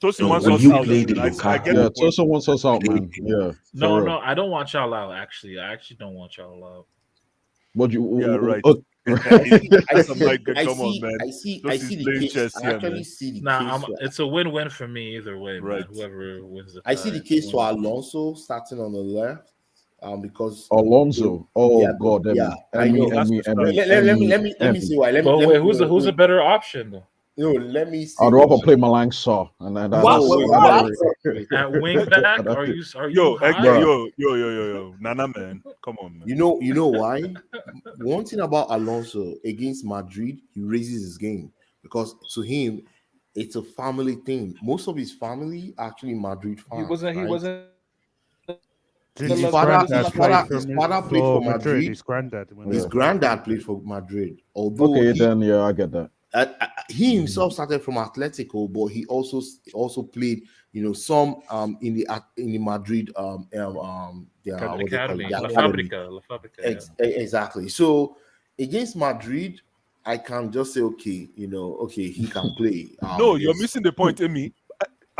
Tosin No, wants when us you out. play the I Lukaku, get Yeah, the point. Tosin wants us out, man. Yeah. No, for real. I don't want y'all out. Actually, I actually don't want y'all out. What you? Yeah, right. oh, I Come see, on, man. I see This is the playing case. chess I here, actually man. see the Nah, case. it's a win-win for me either way, Right. man. Whoever wins the I see the tie. case for Alonso starting on the left, because Alonso. Oh Yeah, God, yeah, I know. Let me let me see why. Let But me, wait, who's a better option though? No, let me see. I'd rather play Malang Sarr, and then At wing back? Are you Yo, high? yo, Nana, man. Come on, man. You know why? One thing about Alonso against Madrid, he raises his game because to him, it's a family thing. Most of his family are actually Madrid fans. He wasn't. right? Didn't His his father, granddad his play father, his for, father played for for Madrid? Madrid. His granddad. When His Yeah. granddad played for Madrid. Although Okay, then yeah, I get that. he himself started from Atletico, but he also played, some in the Madrid their what they call it, Academy, their La academy. Fabrica, La Fabrica. Exactly. So against Madrid, I can just say, okay, he can play. No, you're Yes. missing the point, Amy.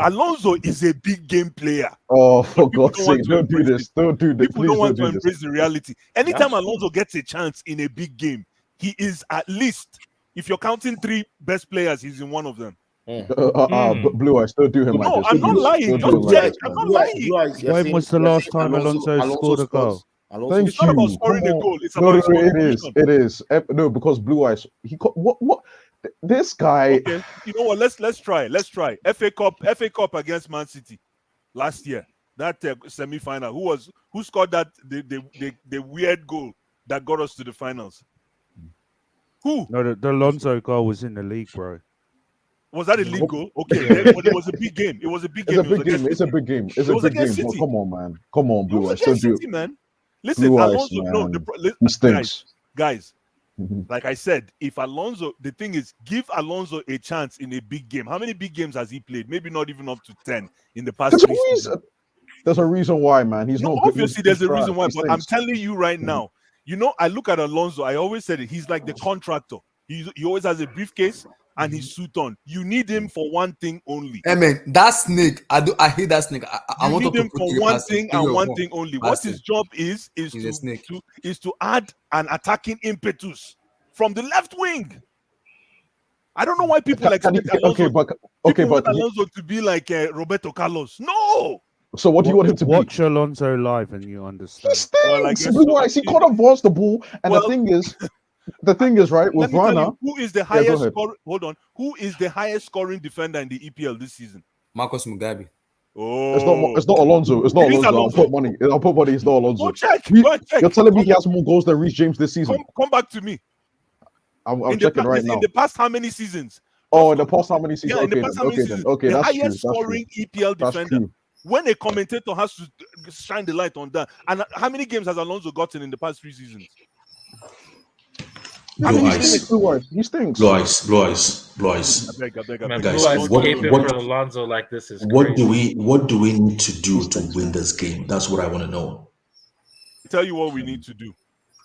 Alonso is a big game player. Oh, But for people God's don't want sake, to don't do embrace this. it. Don't do this. People Please don't want don't to do this. embrace the reality. Anytime Alonso gets a chance in a big game, he is at least, if you're counting 3 best players, he's in one of them. Blue Eyes, don't do him like No, this. I'm not please. lying. Don't do him Just like check. this, I'm man. not lying. When was the last time Alonso scored a goal? Thank It's not about you. scoring Come a on. goal. It's No, about his no, it is. contribution. It is. No, because Blue Eyes, what? This guy. Okay, you know what? Let's try. Let's try. FA Cup against Man City last year. That semi-final. Who scored that the weird goal that got us to the finals? Who? No, the Alonso goal was in the league, bro. Was that a league goal? Okay, but it was a big game. It was a big game. It's a big game. It's a big game. It's It a was big against game. But City. come on, man. Come on, It Blue was Eyes. Don't against do City, man. Listen, Blue Eyes, Alonso. No, man. He stinks. guys. Like I said, if Alonso, the thing is, give Alonso a chance in a big game. How many big games has he played? Maybe not even up to 10 in the past There's a 3 reason. seasons. There's a reason why, man. He's No, not good. obviously there's He's a reason trash. why, He but I'm stinks. telling you right now, I look at Alonso, I always said it, he's like the contractor. He always has a briefcase and his suit on. You need him for one thing only. Hey man, that snake, I hate that snake. I You want need to him put for it one past thing him. and one thing only. What Past his him. job is He's a snake. to add an attacking impetus from the left wing. I don't know why people expect Alonso. People want Alonso to be like Roberto Carlos. No. So what do you want him to be? Watch Alonso live and you understand. Well, I guess Blue Eyes, he can't advance the ball. And the thing is, right, with Let me tell Rana, you, who is the go highest ahead. scoring? Hold on. Who is the highest scoring defender in the EPL this season? Marcos Mugabe. Oh, It's not Alonso. It's not It is Alonso. Alonso. I'll put money. It's not Alonso. Go check. Go and check. You're telling me he has more goals than Reece James this season? Come back to me. I'm checking right now. In the past, how many seasons? Oh, in the past how many seasons? Yeah, in the Okay, past, then. how many Okay, then. seasons? Okay, The that's true. highest That's scoring true. EPL That's defender. true. When a commentator has to shine the light on that, and how many games has Alonso gotten in the past 3 seasons? Blue Eyes. He stinks. Blue Eyes. I beg. Man, Guys, Blue Eyes what caping for Alonso like this is what crazy. do we need to do to win this game? That's what I want to know. Tell you what we need to do.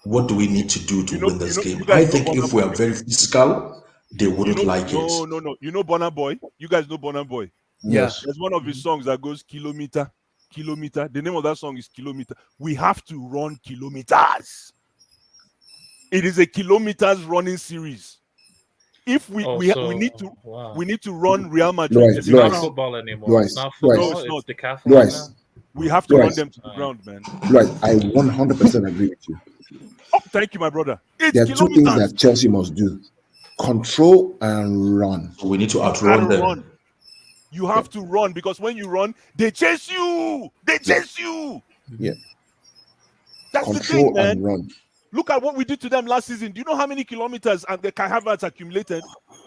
What do we need to do to win this game? you guys I know think Burna if we Boy. are very physical, they wouldn't like it. No. You know Burna Boy? You guys know Burna Boy? Yes. There's one of his songs that goes kilometer. The name of that song is Kilometer. We have to run kilometers. It is a kilometers running series. If we need to run Real Madrid. It's not football anymore. It's not football. It's decathlon now. We have to run them to the ground, man. Right, I 100% agree with you. Oh, thank you, my brother. There are 2 things that Chelsea must do: control and run. So we need to outrun them. Run. You have to run, because when you run, they chase you. Yeah. That's the Control thing, man. and run. Look at what we did to them last season. Do you know how many kilometers the Kai Havertz accumulated?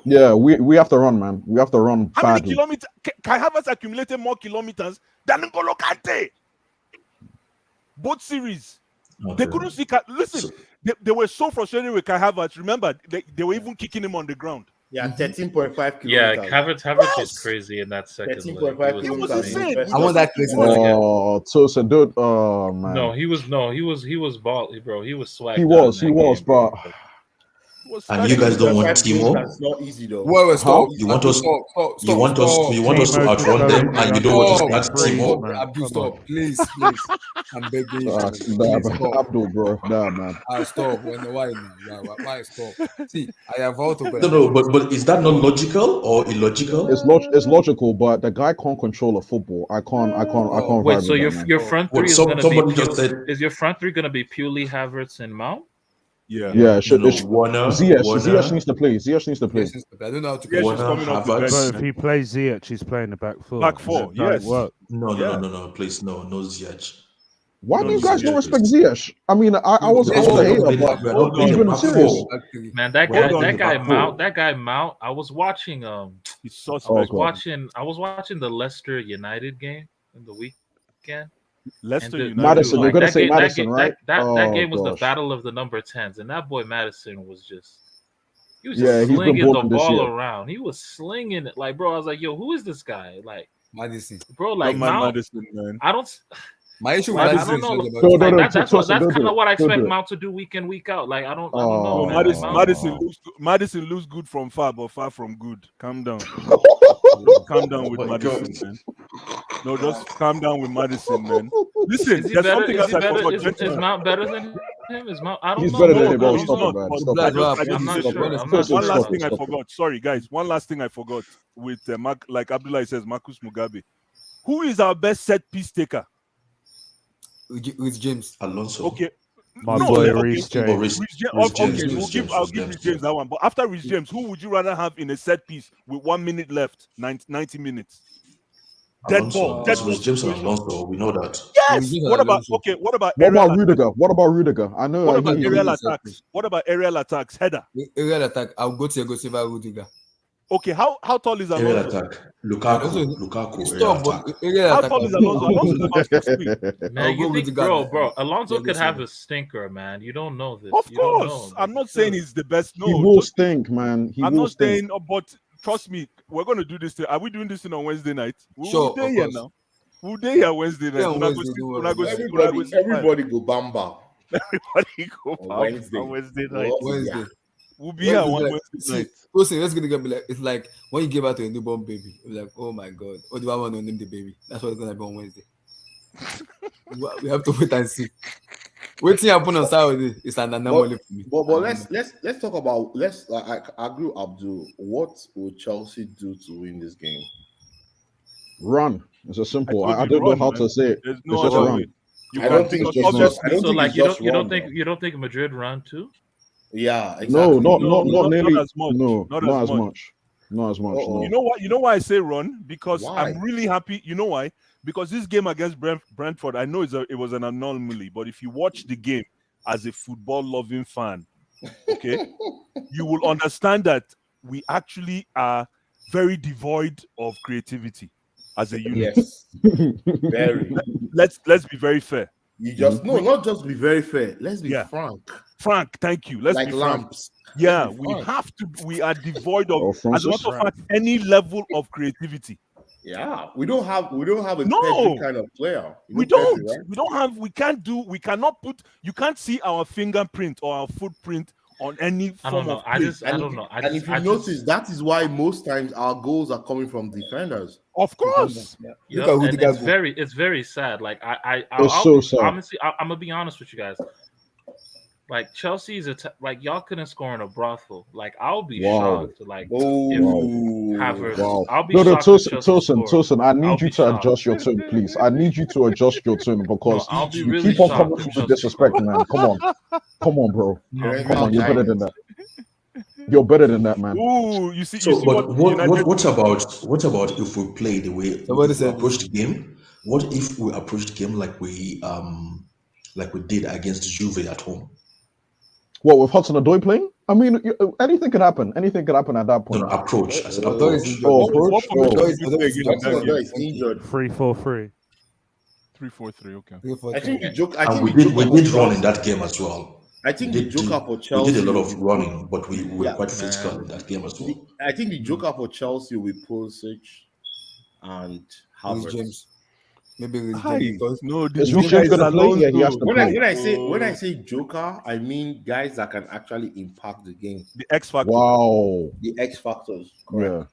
Yeah, we have to run, man. We have to run How many badly. kilometers? Kai Havertz accumulated more kilometers than N'Golo Kante. Both series. They couldn't see. Listen, they were so frustrated with Kai Havertz. Remember, they were even kicking him on the ground. Yeah, 13.5 kilometers. Yeah, Havertz was crazy in that second leg. 13.5 It was kilometers. insane. I want that crazy. Oh, Tosa, dude. Oh man. No, he was ball, bro. He was swag. He was, but And you guys don't want Timo? That's not easy though. Wait, stop. You want us? Stop. You want us to outrun them, and you don't want us to add Timo? Abdul, stop. Please. I'm begging you. Abdul, bro. Nah, man. Stop. Why stop? See, I have out of No, but is that not logical or illogical? It's logical, but the guy can't control a football. I can't. Wait, vibe so with that, man. your front three Wait, is somebody gonna be just said- is your front three gonna be purely Havertz and Mount? Yeah. Yeah, Warner. Ziyech needs to play. Ziyech needs to play. I don't know how to Yes, go. she's coming off the Havertz. bench. But if he plays Ziyech, he's playing the back four. Back four, That don't yes. work. No, please, no Ziyech. Why do you No, guys not Ziyech respect is- Ziyech? I mean, I was a hater, but he's been serious. Man, that Hold on, guy Mount. I was watching He's suspect. God. I was watching the Leicester United game in the weekend. Leicester And United. Madison, you're like gonna that say game, Madison, right? that Oh game was the gosh. battle of the number 10s, and that boy Madison was just Yeah, he's been slinging the balling this ball year. around. He was slinging it like, bro. I was like, yo, who is this guy? Like, Madison. bro, Don't like mind Mount. Madison, man. I don't. My issue with Like, I Madison don't is know. not about No, his no, no. That's Tosin, don't kind do of it. what I Don't expect do it. Mount to do week in, week out. Like, I don't No, know, man. Madison, Like, Madison looks good from far, but far from good. Calm down. Calm down with Oh my Madison, God. man. No, just calm down with Madison, man. Listen, is he there's better? something Is else he I better? forgot, Is gentlemen. Mount better than him? Is Mount? I don't He's know. better than No, him, no, bro. he's Stop not. it, man. But Stop Blast, it. what I happened? just I'm not said, Stop sure. it. I'm not Tosin, one sure. last stop it. thing I Stop it. forgot. Sorry, guys. One last thing I forgot with like Abdullah says, Marcus Mugabe. Who is our best set piece taker? With James. Alonso. Okay. My No, boy okay. Reece Or James. Rhys Okay, James. I'll Rhys give James. Rhys James that one. But after Rhys James, who would you rather have in a set piece with 1 minute left, 90 minutes? Dead Alonso. ball It's Rhys James and situation. Alonso. We know that. Yes. James What and about Alonso. what about What aerial about attacks? Rudiger? What about Rudiger? I know What that about he. aerial He's a attacks? What about aerial attacks? Header. Aerial attack. I'll go to Silva Rudiger. Okay, how tall is Aerial Alonso? attack. Alonso Lukaku. is Aerial stop, but attack. aerial How attack. tall is Alonso? Alonso is about 6'3". Man, I'll you go think, Rudiger. bro, Alonso Thiago could have Silva. a stinker, man. You don't know this. Of You don't know. course. Like, I'm not saying he's the best. He No, will just stink, man. He I'm will not stink. saying, but trust me, we're going to do this. Are we doing this thing on Wednesday night? Sure, We'll of here course. now. We'll here Wednesday Yeah, night. on Wednesday, don't worry. Everybody go bamba Everybody go on back Wednesday. on Wednesday night. Oh, Wednesday. yeah. We'll be here on Wednesday, Wednesday see, night. Tosin, let's gonna be like it's like when you give out to a newborn baby. It's like, oh my god, what do I want to name the baby? That's what's gonna be on Wednesday. We have to wait and see. Waiting happen on Saturday is an anomaly for me. But let's talk about I agree with Abdul. What will Chelsea do to win this game? Run. It's a simple. I told I you don't know run, how man. to say it. There's It's no just other run. way. You I can don't think because it's just obviously I don't so think like it's you just don't wrong, you don't think Madrid run too? Yeah, exactly. No, not No, not nearly. not as much. No, Not not as as much. much. Not as much. Uh-oh. No. You know why I say run? Because Why? I'm really happy. You know why? Because this game against Brentford, I know it was an anomaly, but if you watch the game as a football loving fan, okay, you will understand that we actually are very devoid of creativity as a unit. Yes, very. Let's be very fair. You just not just be very fair. Let's be Yeah. frank. Frank, thank you. Let's Like be frank. lamps. Yeah, Let's be we frank. have to. We are devoid of, Oh, as a Francis. matter of fact, any level of creativity. Yeah, we don't have a No. Pedri kind of player. You know We don't. Pedri, right? We don't have. We cannot put. You can't see our fingerprint or our footprint on any I don't form know. of play. I don't know. And if you notice, that is why most times our goals are coming from defenders. Of course. Look Yep, at and Rudiger it's go. very sad. Like It's so sad. honestly, I'm gonna be honest with you guys. Like Chelsea's like y'all couldn't score in a brothel. Like I'll be Wow. shocked. Like Oh, if Havertz, Wow. I'll be No, shocked. if Chelsea score. Tosin, I I'll need you be to shocked. adjust your tone, please. I need you to adjust your tone No, because I'll be you really keep on shocked coming if with Chelsea disrespect, score. man. Come on. Come on, bro. Parental Come on, you're better than guidance. that. You're better than that, man. Ooh, you see. So, You see but United- what about if we play the way Somebody if we said approach the game? What if we approach the game like we did against Juve at home? What, with Hudson-Odoi playing? I mean, anything could happen. Anything could happen at that No, point. no, approach. I said Odoi is approach. injured. Oh, What approach? formation Oh. did you play again in that Hudson-Odoi game? is injured. 3-4-3. 3-4-3. Okay. I think the joke. I And think we the did joker we did for run in Chelsea- that game as well. I think We the did joker do- for We Chelsea. did a lot will of be- running, but we were Yeah, quite physical man. in that game as well. I think the joker for Chelsea will be Pulisic and With Havertz. James. Maybe with Hi. James because No, Is this Rhys guy James is gonna play? Yeah, he has Alonso. to When play. I say joker, I mean guys that can actually impact the game. The X factor. Wow. The X factors. Correct. Yeah.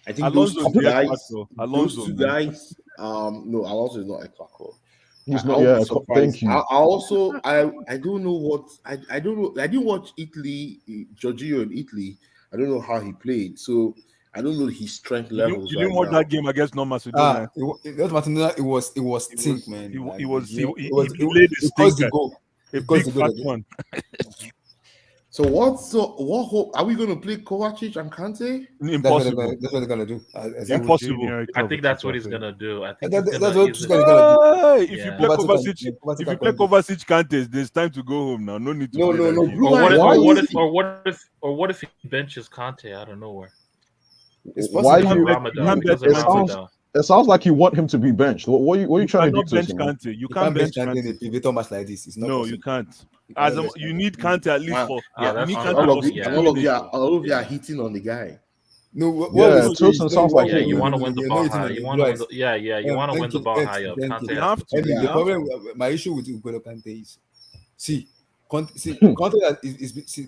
I think Alonso those is two the X guys. factor. Those Alonso, two man. guys. No, Alonso is not X factor. He's I not. won't Yeah. be surprised. Thank you. I also I don't know what I don't know. I didn't watch Italy, Giorgio in Italy. I don't know how he played, so I don't know his strength You levels. didn't right watch now. that game against North Macedonia. that's Martinez. It was stink, man. He Like, was he delayed caused the the goal. A Because big the goal fat one. So what hope are we going to play Kovacic and Kante? Impossible. That's what they're gonna do. Exactly. Impossible. I think that's what he's gonna do. I think That's he's what gonna, he's gonna do. Hey, if you Yeah. play Kovacic Kovacic, Kovacic if you and play Kante. Kovacic Kantes, there's time to go home now. No need to No, play no, that no. game. Blue Or what if, Why or what is if, he- or what if he benches Conte out of nowhere? It's Why possible. you? Ramadan, can't because bet of It sounds. Ramadan. It sounds like you want him to be benched. What are you trying to do cannot to bench us, man? Kante. You You can't can't bench bench Kante in a Kante. pivotal match like this. It's not No, possible. you can't. You As cannot a, bench you Kante. need Kante at least for Yeah, you need and Kante all for of you, 60 and all of you minutes. are all of you are hitting on the guy. No, what Yeah, we say is Tosin sounds like Yeah, it, you man. want to win the you're ball not hitting high. on You the want to blue win eyes. the you want to win Thank the you, ball Ed, high up. thank you. Kante You has have to to. And play. You the have problem, to. my issue with N'Golo Kante is, Conte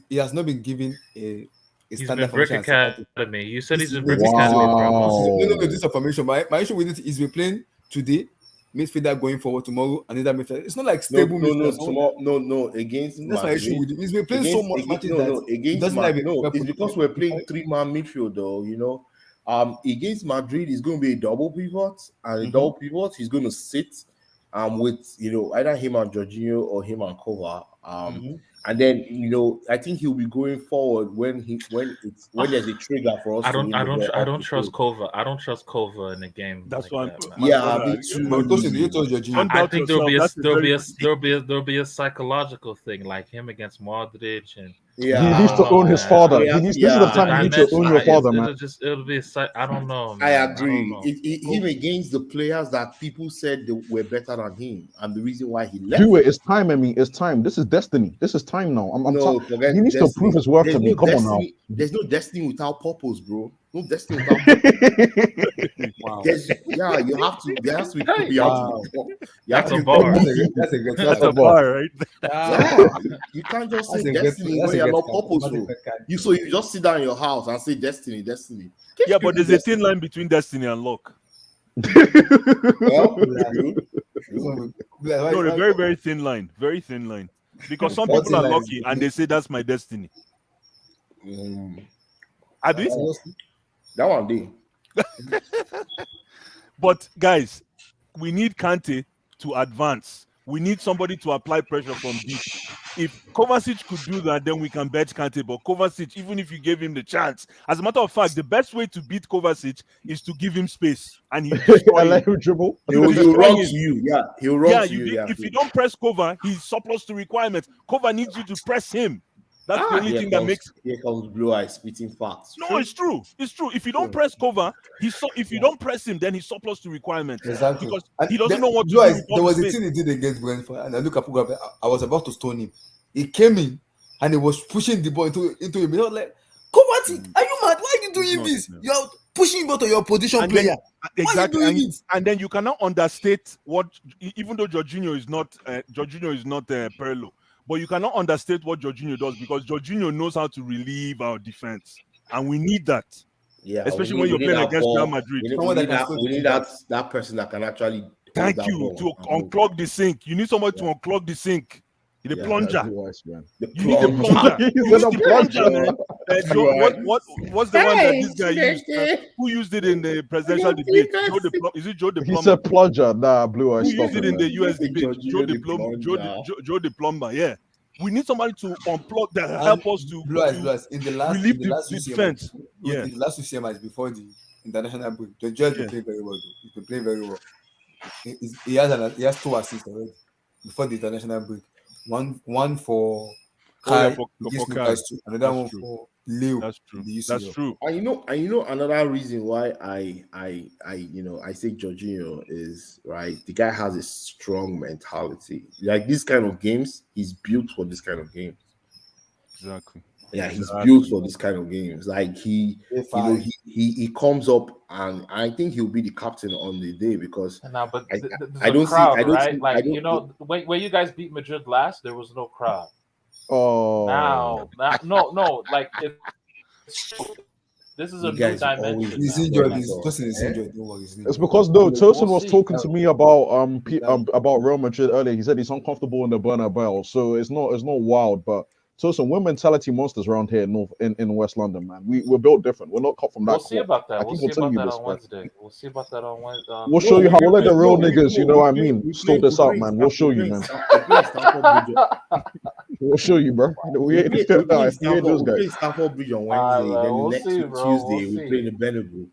he has not been given a He's standard been Brick formation as Kante. Academy. You said This he's is been no, Brick this is Academy for a month. no, Wow. this is a formation. My issue with it is we're playing today, midfielder going forward tomorrow, another midfielder. It's not like No, stable no, no, midfielder. Someone tomorrow, no. Against that's my issue Madrid, with him. He's been playing so much matches that he against doesn't have a no. clear It's because we're playing position. 3-man midfield, though. Against Madrid, it's going to be a double pivot, and a Mhm. double pivot, he's going to sit, with either him and Jorginho or him and Kova, Mhm. and then I think he'll be going forward when there's a trigger for us I to don't win I the don't ball I off don't the trust field. Kova. I don't trust Kova in a game That's like why, that, man. my Yeah, brother. me But Tosin, you too. told Jorginho. Don't I doubt think yourself. That's a very good. there'll be a psychological thing like him against Modric and He I needs don't to Yeah, know, own his man. father. yeah, This is the The time you need to dimension own your father, man. it'll be I don't know, I man. I don't agree. know. Him against the players that people said they were better than him, and the reason why he left. Do it. It's time, Emmy. It's time. This is destiny. This is time now. No, forget He needs to prove destiny. his worth There's to me. no Come on now. destiny. There's no destiny without purpose, bro. No destiny without purpose. Wow. You have to. There has to be Hey, Wow. You have that's to a be bar. That's a great That's a a bar. bar, right? Yeah, you can't just That's say a great. destiny That's when a you're great not card. purposeful. That's You just sit down in your house and say destiny. Yeah, but there's a Destiny. thin line between destiny and luck. Well, true. No, a very, very thin line. Very thin line. Because some people are lucky and they say that's my destiny. Abi? That one day. But guys, we need Kante to advance. We need somebody to apply pressure from deep. If Kovacic could do that, then we can bench Kante. But Kovacic, even if you gave him the chance, as a matter of fact, the best way to beat Kovacic is to give him space and he'll destroy let him. him dribble. He'll run to you. Yeah, he'll run to you. If you don't press Kova, he's surplus to requirements. Kova needs you to press him. That's the only thing that makes. Here comes Blue Eye spitting facts. No, it's true. It's true. If you don't press Kova, if you don't press him, then he's surplus to requirements. Exactly. Because And he doesn't know what to Blue do. Eyes, with all there was the a space. thing he did against Brentford, and I look at Puga, I was about to stone him. He came in and he was pushing the ball into him. I was like, Kovacic, are you mad? Why are you doing this? No. You're pushing him to your position And player. then, exactly, Why are you doing it? and then you cannot understate what, even though Jorginho is not Perlo, but you cannot understate what Jorginho does because Jorginho knows how to relieve our defense, and we need that. Yeah, especially we when you're need playing that against ball. Real Madrid. We need that person that can actually. Thank you to unclog the sink. You need somebody to unclog the sink. The plunger. You need a plunger. You need the plunger, man. What's the one that this guy used? Who used it in the presidential debate? Is it Joe the Plumber? He said plunger. Nah, Blue Eye. Who Stop used it in the US debate? Joe the Plumber. Yeah. We need somebody to unplug that help us to in the last relieve the last the defense. Yeah, in the last UCM match before the international break, the judge been playing very well. Though. He's been playing very well. He has 2 assists already before the international break. One for Kai, against Lucas, another one for Leo. That's true. The UCL. That's true. And you know another reason why I say Jorginho is right. The guy has a strong mentality. Like this kind of games, he's built for this kind of games. Exactly. Yeah, he's built for this kind of games. Like he comes up, and I think he'll be the captain on the day because but I don't crowd, see. I don't right? see, like I don't, you know, when you guys beat Madrid last, there was no crowd. Oh, now no, like this is a new dimension. He's injured. He's injured. Don't worry. It's because Tosin was talking to me about Real Madrid earlier. He said he's uncomfortable in the Bernabeu, so it's not wild, but. Tosin, we're mentality monsters around here in West London, man. We're built different. We're not cut from that. We'll see about that. We'll see about that on Wednesday. We'll see about that on Wednesday. We'll show you how we'll let the real niggas, you know what I mean, sort this out, man. We'll show you, man. We'll show you, bro. We ain't those guys. Stamford Bridge on Wednesday. Then we'll next see, Tuesday we play in the Bernabeu.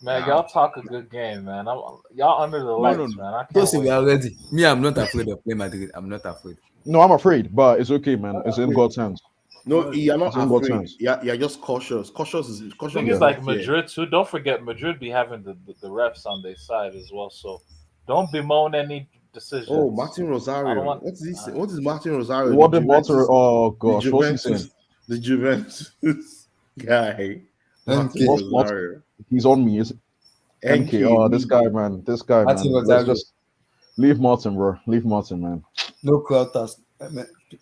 Man, y'all talk a good game, man. Y'all under the lights, man. I can't wait. We are ready. Me, I'm not afraid of playing Madrid. I'm not afraid. No, I'm afraid, but it's okay, man. It's in God's hands. No, you're not He's in got afraid. chance. You're just cautious. The Caution thing is is, not like fear. Madrid too. Don't forget, Madrid be having the refs on their side as well. So don't bemoan any decisions. Oh, Martin I don't Rosario. want. What is he say? What is Martin Rosario? What The did Walter? Juventus, Oh the gosh, what's he saying? Juventus guy. Martin What's Rosario. he's on me? Is MK? Oh, this guy, man. This guy, Martin man. Let's Rosario. just leave Martin, bro. Leave Martin, man. No crowd task.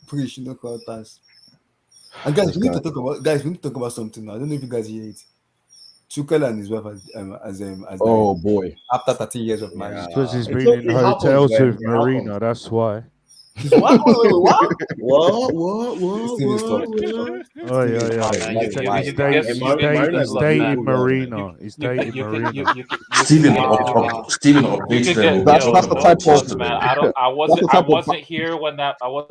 Preach, no crowd task. And guys, This we need guy. to talk about something now. I don't know if you guys hear it. Tuchel and his wife as Oh boy. after 13 years of marriage. Because he's It's been okay, in it happens, hotels man. with It happens. Marina, that's why. What? What? What? Oh yeah, yeah. That's He's why. dating Look, Marina. He's dating Marina. Steven, Steven You updates could them. get That's yo, the type of- look, man. I That's the type of- wasn't here when that They were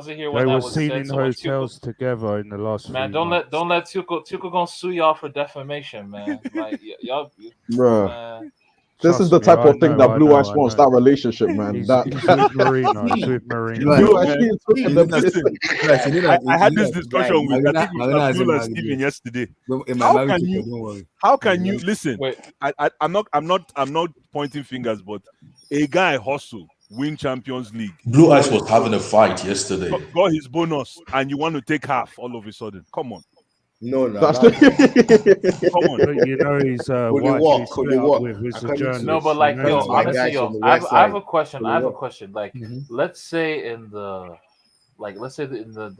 was seen said. in So when hotels together in the last man, few don't months. let Tuchel gonna sue y'all for defamation, man. Like y'all, Bruh. man. This is Trust the me, type I of thing know, that Blue I Eyes know, wants, I know. that relationship, man. He's That with Marina. He's with Marina. I had this discussion with I think with Abdul and Steven yesterday. How can you listen? I'm not pointing fingers, but a guy hustle, win Champions League. Blue Eyes was having a fight yesterday. Got his bonus, and you want to take half all of a sudden? Come on. No, That's no. Come on. But you know his wife he's split up with is a journalist. No, but like, you know? yo, honestly, yo, I have a question. I have a question. Like, Mhm. let's say in the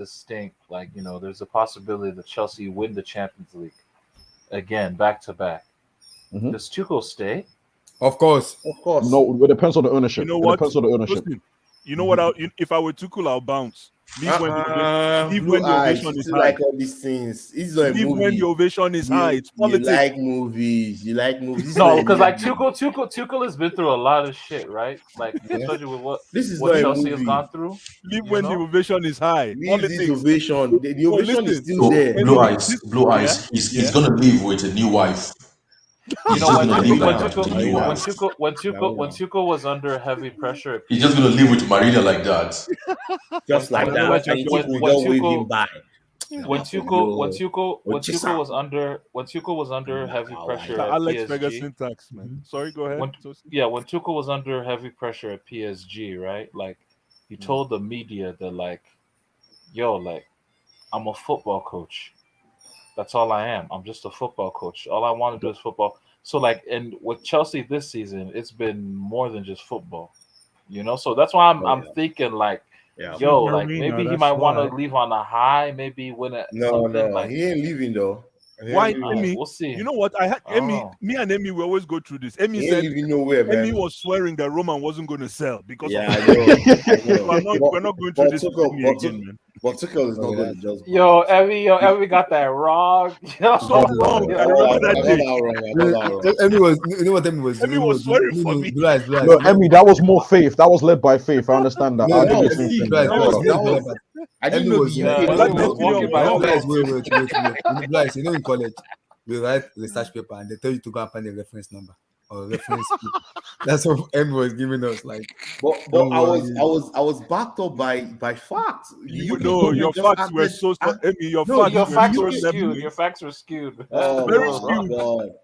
stink, like, you know, there's a possibility that Chelsea win the Champions League again, back to back. Mhm. Does Tuchel stay? Of course. No, it depends on the ownership. You know It what? depends on the ownership. Listen, you know what? If I were Tuchel, I'll bounce. Leave when Blue the Eyes, ovation you is still high. like all these things. It's not a Leave movie. when the ovation is high. It's You politics. like movies. You like movies. This is No, not a because like movie. Tuchel has been through a lot of shit, right? Like, especially with what This is what not a Chelsea has movie. gone through. Leave you when know? the ovation is high. Leave Politics. this ovation. The ovation is still So there. Blue Eyes, he's gonna leave with a new wife. You He's know just when gonna leave when like that with a new wife. Tuchel was under heavy pressure at He's just gonna leave with Marina like that. Just like that. And you think we don't wave him by. When Tuchel was under heavy pressure The at Alex PSG. Ferguson tax, man. Sorry, go ahead. When Tuchel was under heavy pressure at PSG, right? Like, he told the media that, like, yo, like, I'm a football coach. That's all I am. I'm just a football coach. All I want to do is football. So, like, and with Chelsea this season, it's been more than just football, you know. So that's why I'm thinking, like, yo, like, maybe he might want to leave on a high, maybe win it. No, like, he ain't leaving though. Why, Emmy? We'll see. You know what? Me and Emmy, we always go through this. Emmy He said, ain't leaving nowhere, man. Emmy was swearing that Roman wasn't going to sell because of I know. we're not going through this with Emmy again, man. But Tuchel is not going to just. Yo, Emmy got that wrong. So wrong. I remember that day. Emmy was, you know what Emmy was? Emmy was swearing for me. No, Emmy, that was more faith. That was led by faith. I understand that. No, I that didn't was think faith. that. I didn't know the UK. Guys, you know, in college, we write research paper and they tell you to go and find a reference number or reference. That's what Emmy was giving us. Like, but I was backed up by facts. Your facts were so. Emmy, your facts were skewed. Your facts were skewed. Very skewed.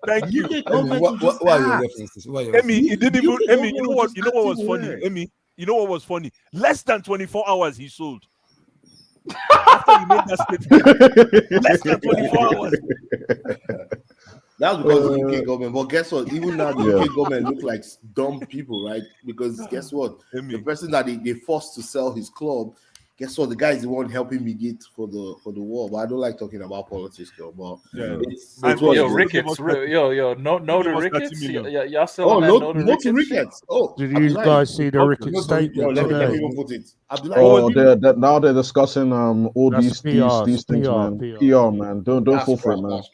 Thank you. What are your references? Emmy, it didn't even. Emmy, you know what was funny? Emmy, you know what was funny? Less than 24 hours he sold. After he made that statement, less than 24 hours. That's because of the UK government. But guess what? Even now, the UK government look like dumb people, right? Because guess what? The person that they forced to sell his club, guess what? The guy is the one helping mediate for the war. But I don't like talking about politics, though. But Ricketts, no to Ricketts. Y'all still no to Ricketts. Oh, did you guys see the Ricketts statement let today? me even put it. Oh, now they're discussing all these things, man. PR, man. Don't fall for it, man. That's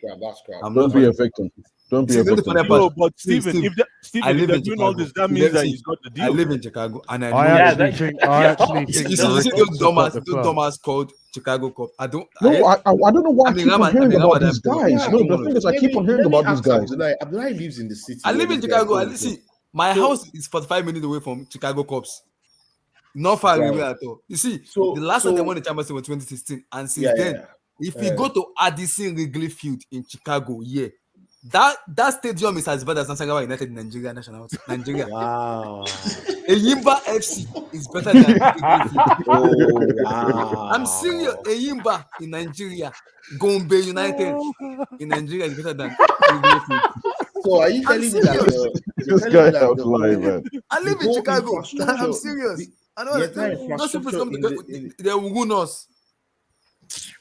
crap. Don't be a victim. Don't be a victim. No, but Stephen, if they're doing all this, that means that he's got the deal. I live in Chicago, and I actually think. You see those Thomas called Chicago Cup. I don't know why I keep on hearing about these guys. No, the thing is, I keep on hearing about these guys. Abdullahi lives in the city. I live in Chicago. My house is 45 minutes away from Chicago Cups. Not far away at all. You see, the last time they won the championship was 2016, and since then, If we go to Addison Wrigley Field in Chicago, that stadium is as bad as Nasarawa United in Nigeria national team. Nigeria. Wow. Eyimba FC is better than Wrigley Field. Oh wow. I'm serious. Eyimba in Nigeria, Gombe United in Nigeria is better than Wrigley Field. So are you telling me that This guy out lying, man. I live in whole Chicago. infrastructure- I'm serious. I know the entire infrastructure they will ruin us.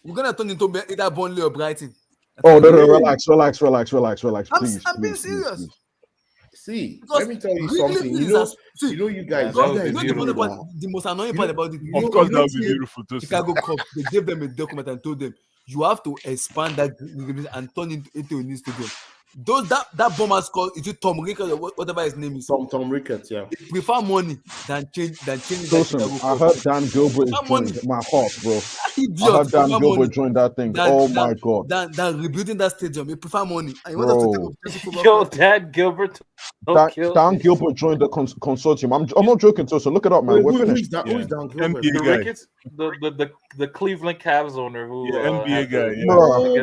We're gonna turn into either Burnley or Brighton. Oh, no, relax, please. I'm being serious. See, Because let me tell you Wrigley something. Field You is know, as- see, you know, you guys. God, you guys you know know the funny part, that. the most annoying part about it. Of course, that would be beautiful to see. Chicago Cup. They gave them a document and told them you have to expand that and turn it into a new stadium. Those that bomber score, is it Tom Ricketts or whatever his name is? Tom Ricketts, yeah. They prefer money than changing. Listen, I heard Dan Gilbert is joined my heart, bro. I heard Dan Gilbert joined that thing. My god. Than rebuilding that stadium, they prefer money. And you want us to take up Yo, Dan Gilbert. Dan Gilbert joined the consortium. I'm not joking, so look it up, man. We're finished. Who is Dan Gilbert? The Ricketts, the Cleveland Cavs owner who NBA guy.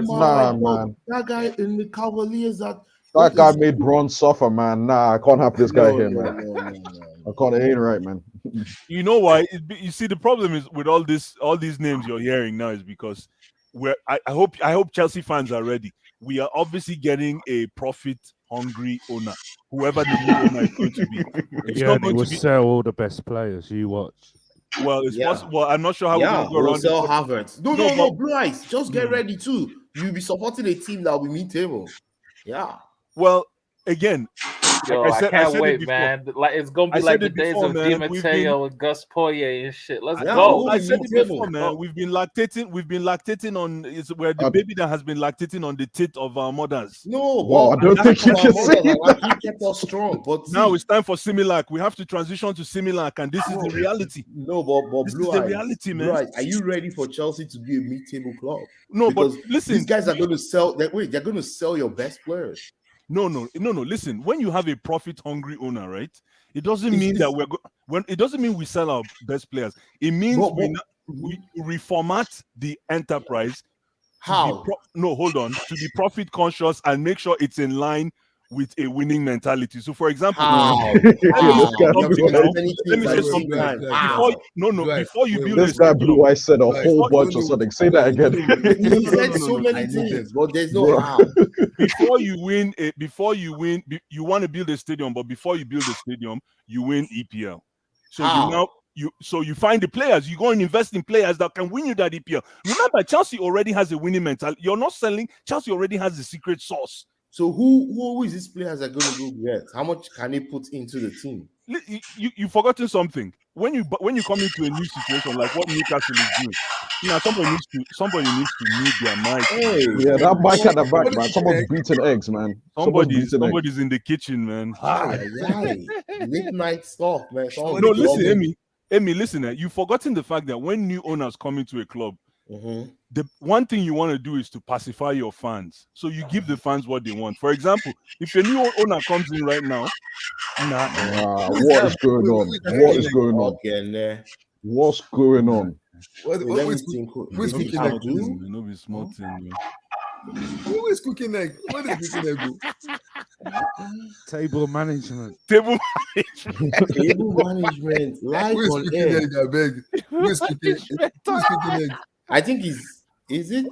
Nah, man. That guy in the Cavaliers that guy made Braun suffer, man. Nah, I can't have this guy here, man. I can't. It ain't right, man. You know why? You see, the problem is with all these names you're hearing now is because I hope Chelsea fans are ready. We are obviously getting a profit-hungry owner, whoever the new owner is going to be. It's Yeah, not they going will to be. sell all the best players. You watch. Well, it's possible. I'm not sure how we're going to go we'll around. sell Havertz. No, but- Blue Eyes. Just get ready too. You'll be supporting a team that will meet table. Yeah. Well, again, Yo, like I said can't it wait, before. man. Like it's gonna I be like said the it days before, of man. Di We've Matteo and Gus Poirier and shit. Let's Yeah, go. I said it before, man. We've been lactating on. We're the baby that has been lactating on the tit of our mothers. No, Wow, I don't think you can say that. He kept us strong, but Now it's time for Similac. We have to transition to Similac, and this is the reality. No, but This Blue is the Eyes, reality, Blue man. Eyes, are you ready for Chelsea to be a mid-table club? No, but Because listen, these guys are going to sell. They're going to sell your best players. No. Listen, when you have a profit-hungry owner, right? It doesn't mean that it doesn't mean we sell our best players. It means we reformat the enterprise. How? Hold on. To be profit conscious and make sure it's in line with a winning mentality. So, for example, let me say something. Before you build this guy Blue Eyes said a whole bunch of something. Say that again. He said so many things, but there's no how. Before you win, you want to build a stadium, but before you build a stadium, you win EPL. So you find the players, you go and invest in players that can win you that EPL. Remember, Chelsea already has a winning mentality. You're not selling. Chelsea already has the secret sauce. So who is these players are going to go get? How much can they put into the team? You've forgotten something. When you come into a new situation like what Newcastle is doing, somebody needs to move their mic. Yeah, that mic at the back, man. Someone's beating eggs, man. Somebody's in the kitchen, man. Late night stuff, man. No, listen, Amy, listen. You've forgotten the fact that when new owners come into a club, the one thing you want to do is to pacify your fans. So you give the fans what they want. For example, if a new owner comes in right now, what is going on? What is going on? What's going on? Who is cooking egg? No be small thing. Who is cooking egg? What is cooking egg? Table management. Table management. Live Who is on cooking air. egg? I beg. Who is cooking egg? I think is it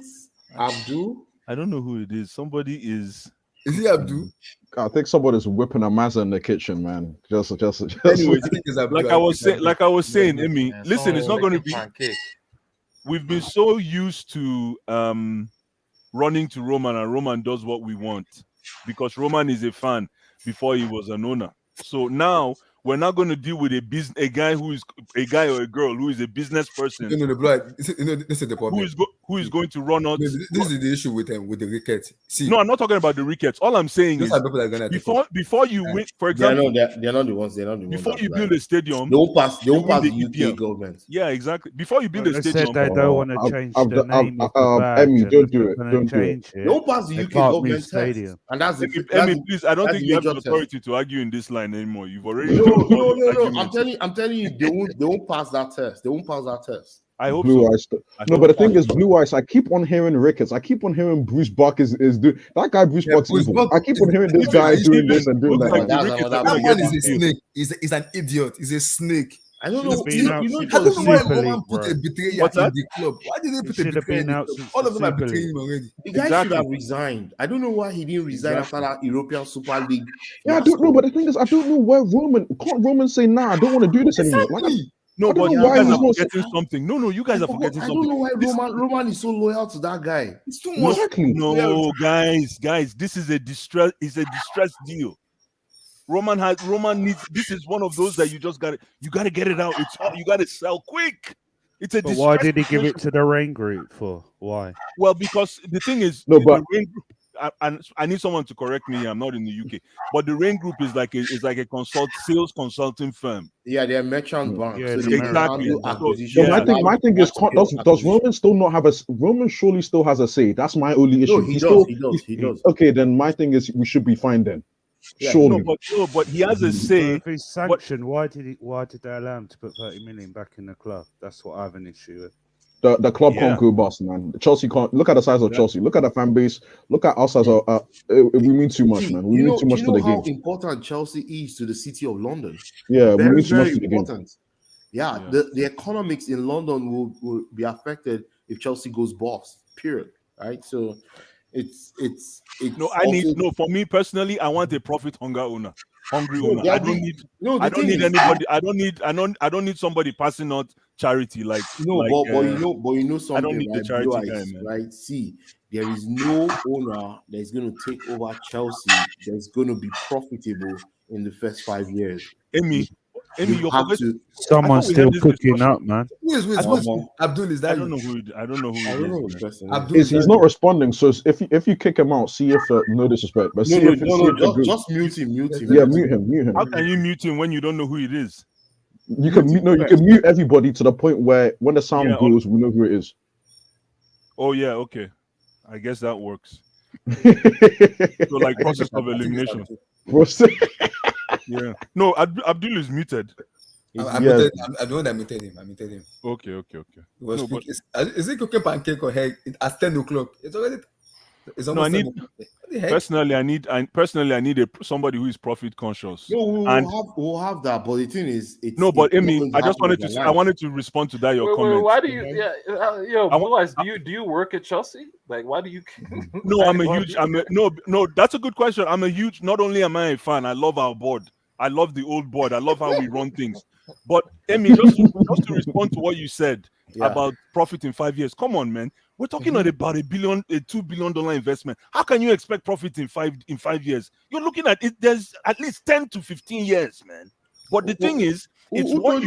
Abdul? I don't know who it is. Somebody is. Is he Abdul? I think somebody's whipping a mazza in the kitchen, man. Just. Anyway, like I was saying, Emmy, listen, it's not going to be. We've been so used to running to Roman, and Roman does what we want because Roman is a fan before he was an owner. So now we're not going to deal with a guy or a girl who is a business person. No, this is the problem. Who is going to run out? This is the issue with the Ricketts. See, no, I'm not talking about the Ricketts. All I'm saying is before you win, for example, they're not the ones. Before you build a stadium, they won't pass the UK government. Yeah, exactly. Before you build a stadium, they don't want to change the name of the badge. Emmy, don't do it. Don't do it. They won't pass the UK government stadium. And that's Emmy, please. I don't think you have the authority to argue in this line anymore. You've already. No. I'm telling you, they won't pass that test. They won't pass that test. I hope Blue so. Ice. No, but the thing is, Blue Ice. I keep on hearing Ricketts. I keep on hearing Bruce Buck is doing that guy. Bruce Buck's Bruce evil. Buck I keep is on hearing this even guy an doing issue. this and doing Looks that. like the That's Ricketts are another going to That get man this is a deal. snake. He's an idiot. He's a snake. I don't Should have know. been out You know, since I the don't know why Super Roman League, put bro. a betrayer What's in that? the club. Why did they It put a should have betrayer in been the out club? since All the of them are Super betraying League. him already. the guy should Exactly. have resigned. I don't know why he didn't resign after that European Super League Yeah, I don't know, fiasco. but the thing is, I don't know where Roman can't Roman say, "Nah, I don't want to do this anymore." Like, Exactly. No, I don't but know you why guys he's are not. forgetting something. No, you guys are forgetting I don't something. know why This Roman is so loyal to that guy. It's too much. Exactly. no, guys, this is a distress deal. Roman needs. This is one of those that you gotta get it out. It's all you gotta sell quick. It's a But why distress did he give situation. it to the Rain Group for? Why? Well, because the thing is, No, the but Rain Group. I need someone to correct me. I'm not in the UK, but the Rain Group is like a sales consulting firm. Yeah, they're merchant bank, Yeah, so it's they American. Exactly. handle So acquisition. but yeah, my thing is, does Roman still not have Roman surely still has a say? That's my only issue. No, he does. He does. Okay, then my thing is, we should be fine then. Yeah, Surely. but he has a So say. if he's But sanctioned, why did they allow him to put 30 million back in the club? That's what I have an issue with. The club yeah, can't go bust, man. Chelsea can't. Look at the size of Chelsea. Look at the fan base. Look at us as a. We mean too much, man. We mean too Do much you to know the how game. important Chelsea is to the city of London? Yeah, we Very, mean too much very to the game. important. Yeah, yeah. the economics in London will be affected if Chelsea goes bust. Period. Right. So it's No, also for me personally, I want a profit hungry owner. no, I the don't thing need is anybody. I don't need somebody passing out charity like no, like. but you know I don't something, need the right? Blue charity guy, Eyes, man. right? See, there is no owner that is going to take over Chelsea that's going to be profitable in the first 5 years. Amy, You you're have forgetting. to. I thought Someone's we still had this cooking discussion. up, man. Who I thought is Abdul? Is that I don't you? know who I don't know who I it don't is, know the man. person. Abdul, is He's that not you? responding. So if you kick him out, see if no disrespect, but see if Just mute him. yeah, mute him. How can you mute him when you don't know who it is? You can mute, no, you can mute everybody to the point where when the sound Yeah. goes, we know who it is. Oh yeah. Okay. I guess that works. So like process of elimination. Yeah. No, Abdul is muted. I muted. I'm the one that muted him. I muted him. Okay. It was is it cooking pancake or egg at 10 o'clock? It's already. It's No, almost I 10 need o'clock. What the heck? personally I need somebody who is profit conscious. No, And we'll have that. But the thing is, no, but it's not Amy, going to I just happen wanted to I overnight. wanted to respond to that your Wait, comment. why do you? Yo, Blue Eyes, do you work at Chelsea? Like, why do you? No, no. That's a good question. Not only am I a fan, I love our board. I love the old board. I love how we run things. But Amy, just to respond to what you said about profit in 5 years. Come on, man. We're talking about a $2 billion investment. How can you expect profit in 5 years? You're looking at it. There's at least 10 to 15 years, man. But the thing is, it's who what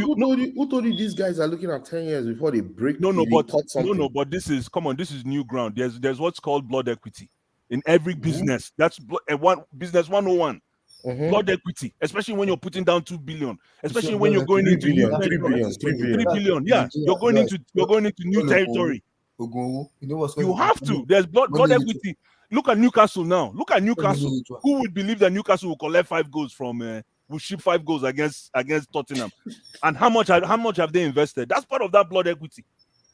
told you these guys are looking at 10 years before they break? But this is new ground. There's what's called blood equity in every business. That's business 101. Blood equity, especially when you're putting down 2 billion, especially when you're going into 3 billion. Yeah, you're going into new territory. You have to. There's blood equity. Look at Newcastle now. Look at Newcastle. Who would believe that Newcastle will collect 5 goals from? Will ship 5 goals against Tottenham? And how much have they invested? That's part of that blood equity.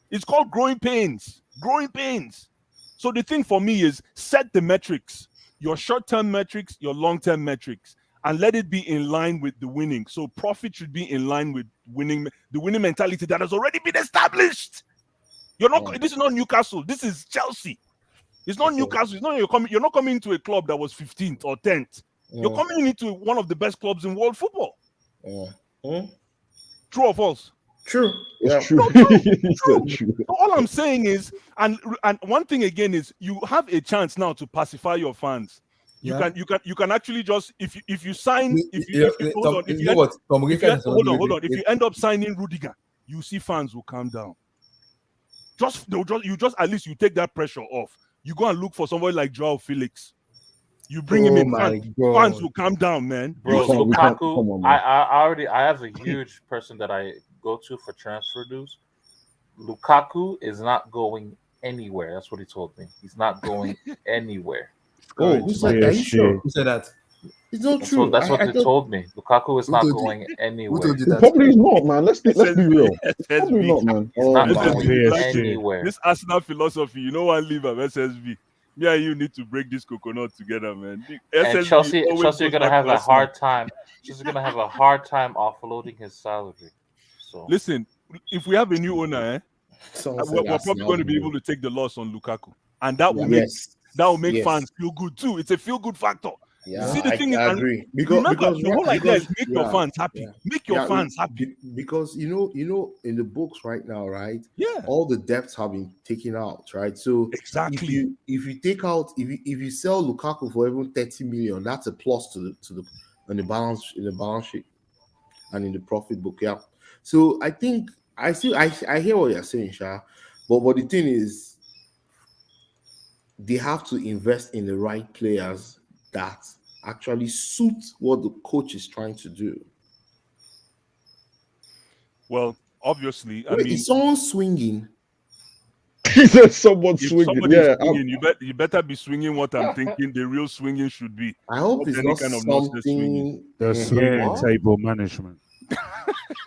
It's called growing pains. Growing pains. So the thing for me is set the metrics. Your short-term metrics, your long-term metrics, and let it be in line with the winning. So profit should be in line with winning, the winning mentality that has already been established. This is not Newcastle. This is Chelsea. It's not Newcastle. It's not you're not coming into a club that was 15th or 10th. You're coming into one of the best clubs in world football. True or false? True. It's true. True. All I'm saying is, and one thing again is, you have a chance now to pacify your fans. You can actually just if you sign if you end up signing Rudiger, you see fans will calm down. At least you take that pressure off. You go and look for somebody like Joao Felix. You bring him in, fans will calm down, man. Bro, Lukaku, I have a huge person that I go to for transfer news. Lukaku is not going anywhere. That's what he told me. He's not going anywhere. Oh, who said that? Are you sure? Who said that? It's not That's true. what that's what I they thought told me. Lukaku is Who not told you? going Who anywhere. told you He that? probably is not, man. Let's be real. Probably SSB. not, man. He's Oh not my going SSB, you like it? anywhere. This Arsenal philosophy, you know what? Leave of SSB. Me and you need to break this coconut together, man. And SSB Chelsea always are goes gonna back have to a Arsenal. hard time. Chelsea's gonna have a hard time offloading his salary. So Listen, if we have a new owner, Someone we're said probably Arsenal. going to be able to take the loss on Lukaku, and that will Yeah. make Yes. fans feel good too. It's a feel good factor. Yeah, See, the thing is, I and agree. remember, the whole idea is make your yeah, fans happy. yeah. Make your Yeah, fans happy. because you know, in the books right now, right? Yeah. All the debts have been taken out, right? So Exactly. if you take out if you sell Lukaku for even 30 million, that's a plus to the on the balance sheet and in the profit book. Yeah. So I think I hear what you're saying, Sha. But the thing is, they have to invest in the right players that actually suit what the coach is trying to do. Well, obviously, I Wait, mean, is someone swinging? He said someone if swinging. somebody's Yeah, swinging, you better be swinging what I'm thinking the real swinging should be. I hope Not it's any not kind of nonsense swinging. something They're swinging What? table management.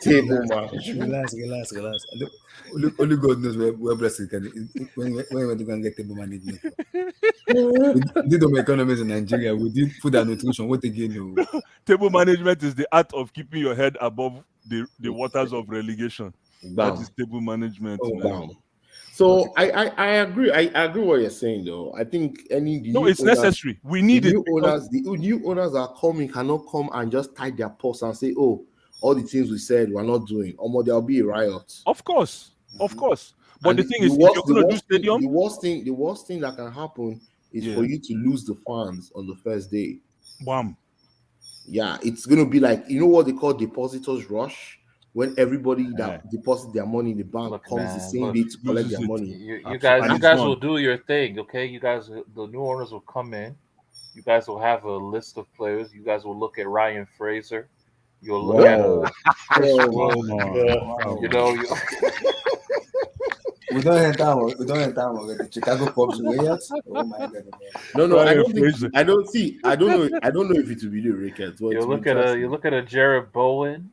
Table management. Relax. Only God knows where blessing can when you can get table management. We did home economics in Nigeria. We did food and nutrition. What again? No. Table management is the art of keeping your head above the waters of relegation. That Bam. is table management, Oh, man. bam. So I agree. I agree what you're saying, though. I think the No, new it's owners, necessary. We need the it. new because- owners, the new owners are coming cannot come and just tie their purse and say, "Oh, all the things we said we're not doing." Or there'll be a riot. Of course. But And the thing is, if you're going to do stadium, the worst thing that can happen is for you to lose the fans on the first day. Bam. Yeah, it's gonna be like, you know what they call depositors rush, when everybody that deposit their money in the bank comes the same day to collect their money. You guys will do your thing, okay? You guys, the new owners will come in. You guys will have a list of players. You guys will look at Ryan Fraser. You'll look at you know. We don't enter the Chicago Cubs Warriors. Oh my god. No, I don't know if it will be the Ricketts. You look at a Jared Bowen.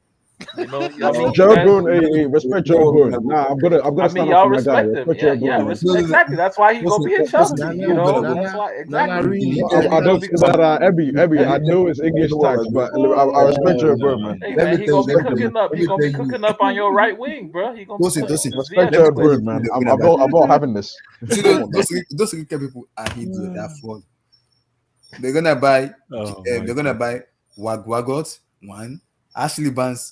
You know, Jared Bowen, hey, respect Jared Bowen. Nah, I'm gonna stand up for my guy. Respect Jared Bowen. Exactly. That's why he gonna be in Chelsea. You know, that's why exactly. I don't see that. Ebby, I know it's English tax, but I respect Jared Bowen, man. Hey, man, he gonna be cooking up. He gonna be cooking up on your right wing, bro. He gonna respect Jared Bowen, man. I'm not having this. See, those Ricket people are idiots. They're fraud. They're gonna buy. They're gonna buy Wagot 1, Ashley Barnes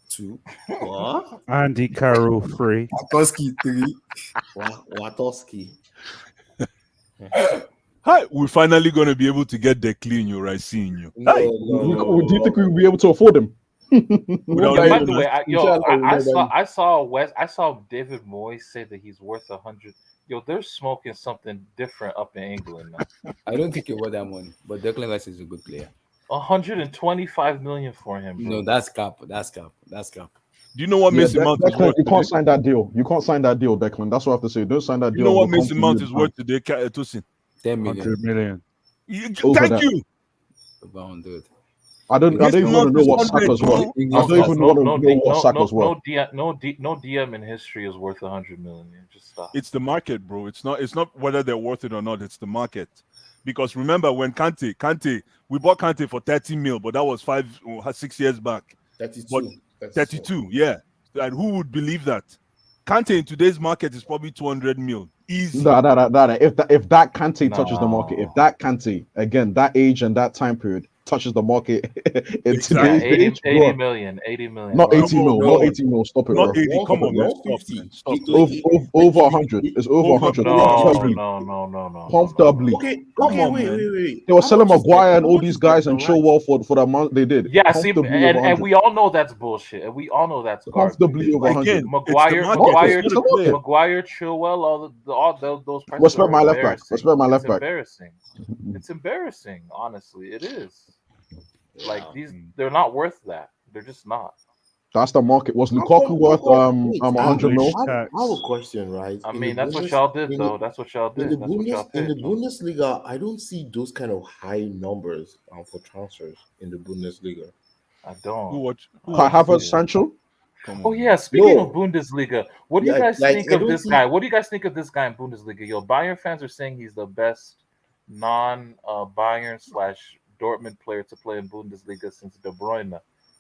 2, What? Andy Carroll 3, Akowski 3, Watowski. Hi, we're finally gonna be able to get the clean you right seeing you. Do you think we'll be able to afford him? By the way, I saw David Moyes say that he's worth 100. Yo, they're smoking something different up in England now. I don't think it was that money, but Declan Rice is a good player. 125 million for him, bro. No, that's cap. Do you know what Mason Mount is worth? You can't sign that deal. You can't sign that deal, Declan. That's what I have to say. Don't sign that deal. You know what Mason Mount is worth today, Tosin? 10 million. 100 million. Thank you. About 100. I don't even want to know what Saka's worth. I don't even want to know what Saka's worth. No DM in history is worth 100 million. Just stop. It's the market, bro. It's not whether they're worth it or not. It's the market. Because remember when Kante, we bought Kante for 30 mil, but that was 5 or 6 years back. 32, yeah. And who would believe that? Kante in today's market is probably 200 mil. Easy. No. If that Kante touches the market, if that Kante, again, that age and that time period touches the market in today's age, 80 million. Not 80 mil, not 80 mil. Stop it, bro. Not 80. Come on, man. Stop. Over 100. It's over 100. No. Comfortably. Okay, wait. They were selling Maguire and all these guys and Chilwell for the amount they did. Yeah, see, and we all know that's bullshit, and we all know that's comfortably over 100. Maguire, Chilwell, all those prices. Respect my left back. Respect my left back. Embarrassing. It's embarrassing. Honestly, it is. Like they're not worth that. They're just not. That's the market. Was How Lukaku come? worth Wait, 100 mil? I have a question, right? I In the mean, that's what Bundes, y'all did, in though. the, That's what y'all in did. the That's what y'all in the paid. Bundesliga, I don't see those kind of high numbers for transfers in the Bundesliga. I don't. Who watch? Kai Havertz, Sancho. Oh yeah, speaking of No, Bundesliga, what do you yeah, guys like think I of don't this see. guy? What do you guys think of this guy in Bundesliga? Yo, Bayern fans are saying he's the best non-Bayern slash Dortmund player to play in Bundesliga since De Bruyne.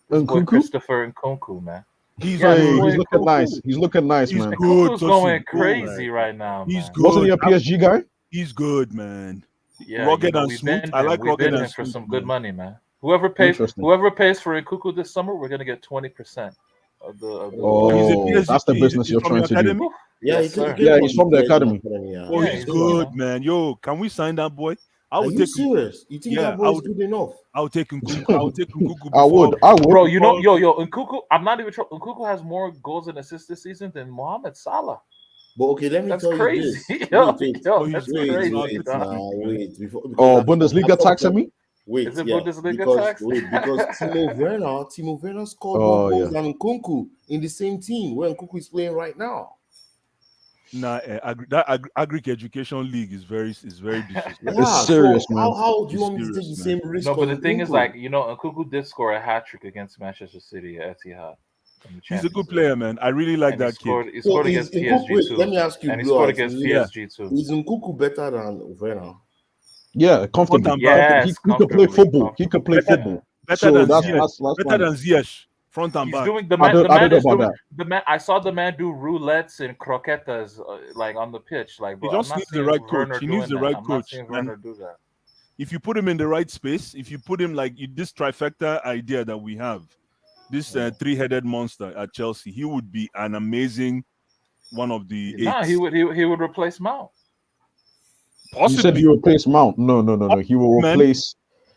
This boy Nkunku? Christopher Nkunku, man. He's Yeah, this Hey, boy he's looking Nkunku. nice. He's looking nice, He's man. good. Nkunku's going Tosin, crazy good. right now, He's man. Wasn't he good. a PSG guy? He's good, man. Yeah, Rugged you know, and we smooth. bend I him. like We rugged bend and him for smooth, some man. good money, man. Interesting. Whoever pays for Nkunku this summer, we're gonna get 20% of the. Oh, he's a Oh, PSG. that's the business He's you're from trying your to do. academy. Yeah, Yes, sir. Yeah, he's from the academy. Yeah. Oh, Yeah, he's he's good, man. Yo, can we sign that boy? I Are would you take. serious? You think Yeah, that boy is good enough? I would take Nkunku. I would take Nkunku I before. would. Bro, you know, yo, Nkunku. I'm not even sure. Nkunku has more goals and assists this season than Mohamed Salah. But okay, let me That's tell you crazy. this. Yo, Wait, yo, that's crazy, wait, dog. wait. Before, Oh, because Bundesliga taxing me? Wait, Is it yeah, Bundesliga tax? because Timo Werner scored more Oh, goals yeah. than Nkunku in the same team where Nkunku is playing right now. Nah, agric education league is very disrespectful. Yeah, serious, so man. how do you It's want me to take the serious, same risk? No, but the on thing is, Nkunku? like, you know, Nkunku did score a hat trick against Manchester City at Etihad. He's a good player, man. I really like that kid. He scored against PSG wait, too. let me ask you, And he Blue scored Eyes, against yeah. PSG too. Is Nkunku better than Werner? Yeah, comfortably. and back. He Yes, could play comfortably, football. He could play football. Better So than that's Ziyech. Better fine. than Ziyech. Front and He's back. doing the I man. don't The man know is about doing that. the man. I saw the man do roulettes and croquetas like on the pitch. Like, He bro, I'm just not needs the seeing right Werner coach. He needs doing the that. right I'm not coach. seeing And Werner do that. if you put him in the right space, if you put him like this trifecta idea that we have, this three-headed monster at Chelsea, he would be an amazing one of the Nah, eights. he would replace Mount. You said Possibly. he will replace Mount. No. He will Man. replace.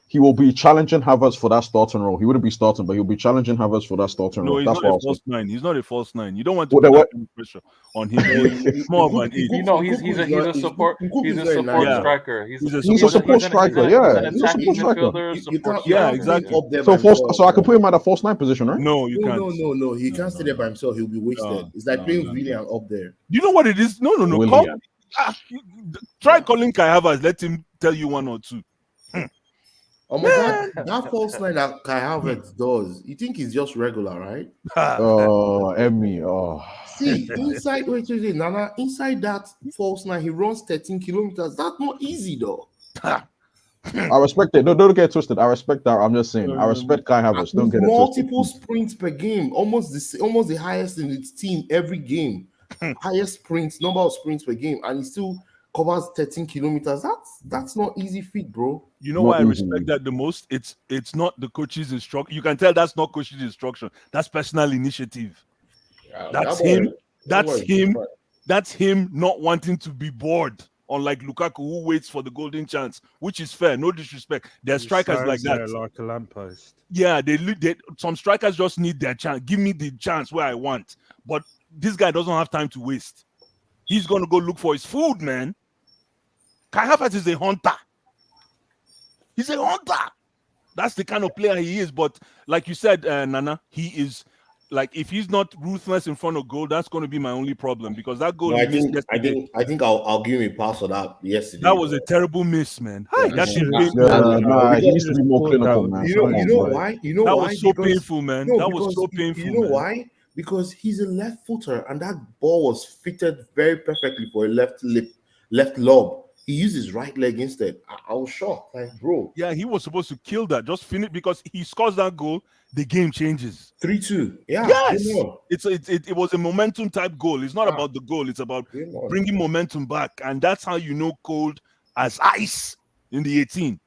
He will be challenging Havertz for that starting role. He wouldn't be starting, but he'll be challenging Havertz for that starting No, role. he's That's not what a I'll say. false nine. He's not a false nine. You don't want to Well, put they that were- kind of pressure on him. He's more of an eight. You know, he's a support. Nkunku He's is a not a support nine. striker. He's a support striker. He's Yeah, an he's a attacking support striker. midfielder. You Support can't Yeah, striker. exactly. up there So by himself. so I can put him at the false nine position, right? No, you can't. No. He can't stay there by himself. He'll be wasted. It's like playing Willian up there. You know what it is? No. Willian. Try calling Kai Havertz. Let him tell you one or two. That false line that Kai Havertz does, you think he's just regular, right? Oh, Emmy. Oh, See, inside Nana, inside that false line, he runs 13 kilometers. That's not easy though. I respect it. No, don't get it twisted. I respect that. I'm just saying. I respect Kai Havertz. Don't get it twisted. Multiple sprints per game, almost the highest in its team every game. Highest sprints, number of sprints per game, and he still covers 13 kilometers. That's not easy feat, bro. You know why I respect that the most? It's not the coach's instruction. You can tell that's not coach's instruction. That's personal initiative. That's him. That's him not wanting to be bored. Unlike Lukaku, who waits for the golden chance, which is fair. No disrespect. There are strikers like that. Like a lamppost. Yeah, some strikers just need their chance. Give me the chance where I want. But this guy doesn't have time to waste. He's gonna go look for his food, man. Kai Havertz is a hunter. He's a hunter. That's the kind of player he is. But like you said, Nana, he is like, if he's not ruthless in front of goal, that's going to be my only problem, because that goal. No, I think I'll give him a pass for that yesterday. That was a terrible miss, man. Hi, that shit painful. He needs to be more clinical, man. You know why? You know that why? was so Because- painful, man. No, That was because so painful. You know man. why? Because he's a left footer, and that ball was fitted very perfectly for a left lob. He used his right leg instead. I was shocked, like, bro. Yeah, he was supposed to kill that. Just finish, because he scores that goal, the game changes. 3-2. Yeah. Yes. Game on. It was a momentum type goal. It's not about the goal. It's about Game on. bringing momentum back, and that's how you know cold as ice in the 18.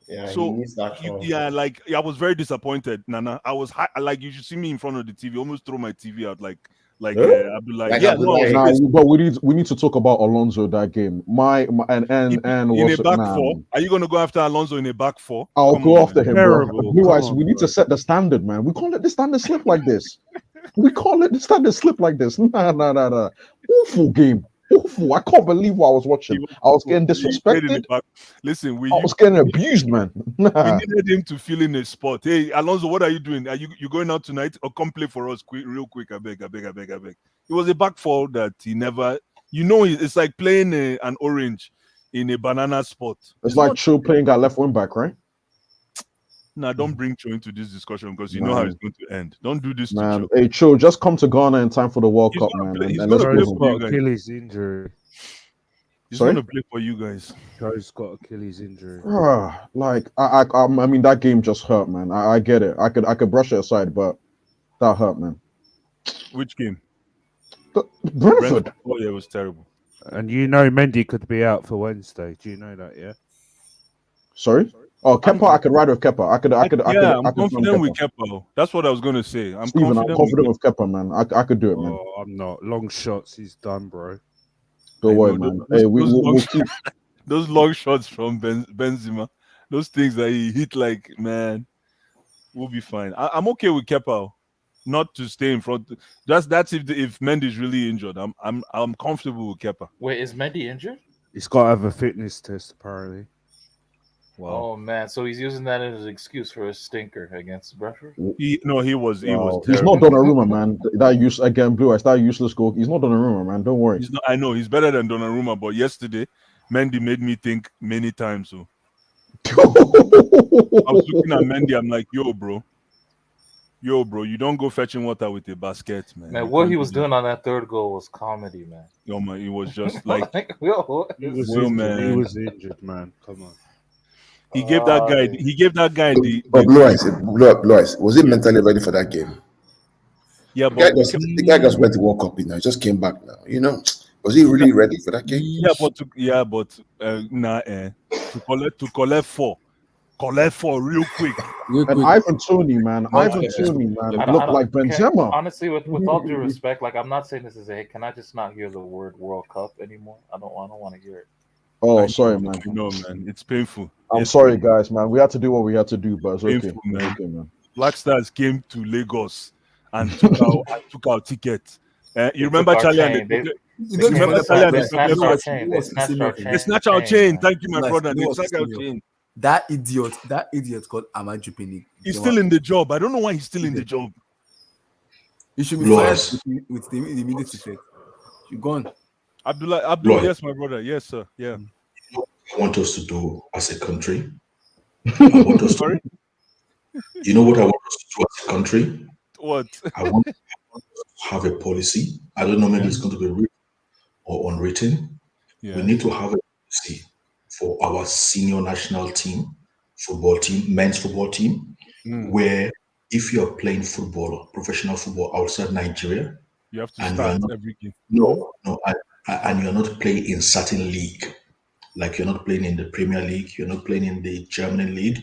Yeah. So, he needs that chance. yeah, like, I was very disappointed, Nana. I was like, you should see me in front of the TV, almost throw my TV out, like Huh? Abdullah. Like Yeah, Abdullah. no, But we need to talk about Alonso that game. And in what's a it, back man? four. Are you gonna go after Alonso in a back four? I'll Come go on, after man. him, Terrible. bro. Blue Come Eyes, on, we need to bro. set the standard, man. We can't let the standard slip like this. We can't let the standard slip like this. Nah. Awful game. awful. I can't believe what I was watching. I was getting He played in the disrespected. back. Listen, I was getting abused, man. we needed him to fill in a spot. Hey, Alonso, what are you doing? Are you going out tonight or come play for us real quick? I beg. It was a back fall that he never. It's like playing an orange in a banana spot. It's like Cho playing at left wing back, right? Nah, don't bring Cho into this discussion because you know how it's going to end. Don't do this to Man, Cho. hey Cho, just come to Ghana in time for the World Cup, man. He's And gonna let's play move for on. you guys. Achilles injury. He's Sorry? gonna play for you guys. Joe's got Achilles injury. Like I mean that game just hurt, man. I get it. I could brush it aside, but that hurt, man. Which game? Brentford. Oh yeah, it was terrible. And you know Mendy could be out for Wednesday. Do you know that? Yeah. Sorry. Oh, Kepa, I could ride with Kepa. I could. I'm confident with Kepa. That's what I was gonna say. I'm confident with Kepa, man. I could do it, man. Oh, I'm not. Long shots, he's done, bro. Don't worry, man. Hey, we'll keep those long shots from Benzema. Those things that he hit, like, man, we'll be fine. I'm okay with Kepa. Not to stay in front. That's if Mendy's really injured. I'm comfortable with Kepa. Wait, is Mendy injured? He's got to have a fitness test, apparently. Wow. Oh man, so he's using that as an excuse for a stinker against Brentford. He was. He's not Donnarumma, man. That use again, Blue Eyes. That useless goal. He's not Donnarumma, man. Don't worry. He's not. I know he's better than Donnarumma, but yesterday, Mendy made me think many times. So I was looking at Mendy. I'm like, yo, bro, you don't go fetching water with a basket, man. Man, what he was doing on that third goal was comedy, man. Yo, man, it was just like, He was injured, man. Come on. He gave that guy. the. Blue Eyes. Was he mentally ready for that game? Yeah, the guy just went to World Cup. He just came back now. Was he really ready for that game? To collect four real quick. And Ivan Toney, man. Looked like Benzema. Honestly, with all due respect, like I'm not saying this is a hit. Can I just not hear the word World Cup anymore? I don't want to hear it. Oh, sorry, man. No, man, it's painful. I'm sorry, guys, man. We had to do what we had to do, but it's okay. Painful, man. Okay, man. Black Stars came to Lagos and took our ticket. You remember Charlie and they snatched our chain. Thank you, my brother. They snatched our chain. That idiot called Ahmad Jupini. He's still in the job. I don't know why he's still in the job. He should be fired with the immediate effect. You're gone. Abdullah, yes, my brother. Yes, sir. Yeah. I want us to do as a country. I want us to. You know what I want us to do as a country? What? I want us to have a policy. I don't know, maybe it's going to be written or unwritten. Yeah. We need to have a policy for our senior national team, men's football team, where if you're playing football, professional football outside Nigeria, you have to start every game. And you're not playing in certain league. Like you're not playing in the Premier League, you're not playing in the German league,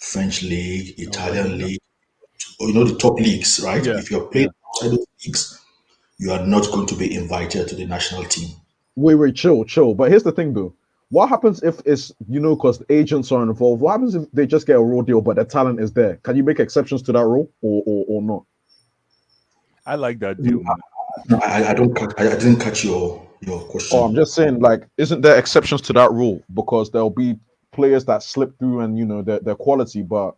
French league, Italian league, or the top leagues, right? Yeah. If you're playing outside those leagues, you are not going to be invited to the national team. Wait, chill. But here's the thing, though. What happens if it's, because the agents are involved? What happens if they just get a raw deal, but the talent is there? Can you make exceptions to that rule or not? I like that deal. I didn't catch your question. Oh, I'm just saying, like, isn't there exceptions to that rule? Because there'll be players that slip through and their quality, but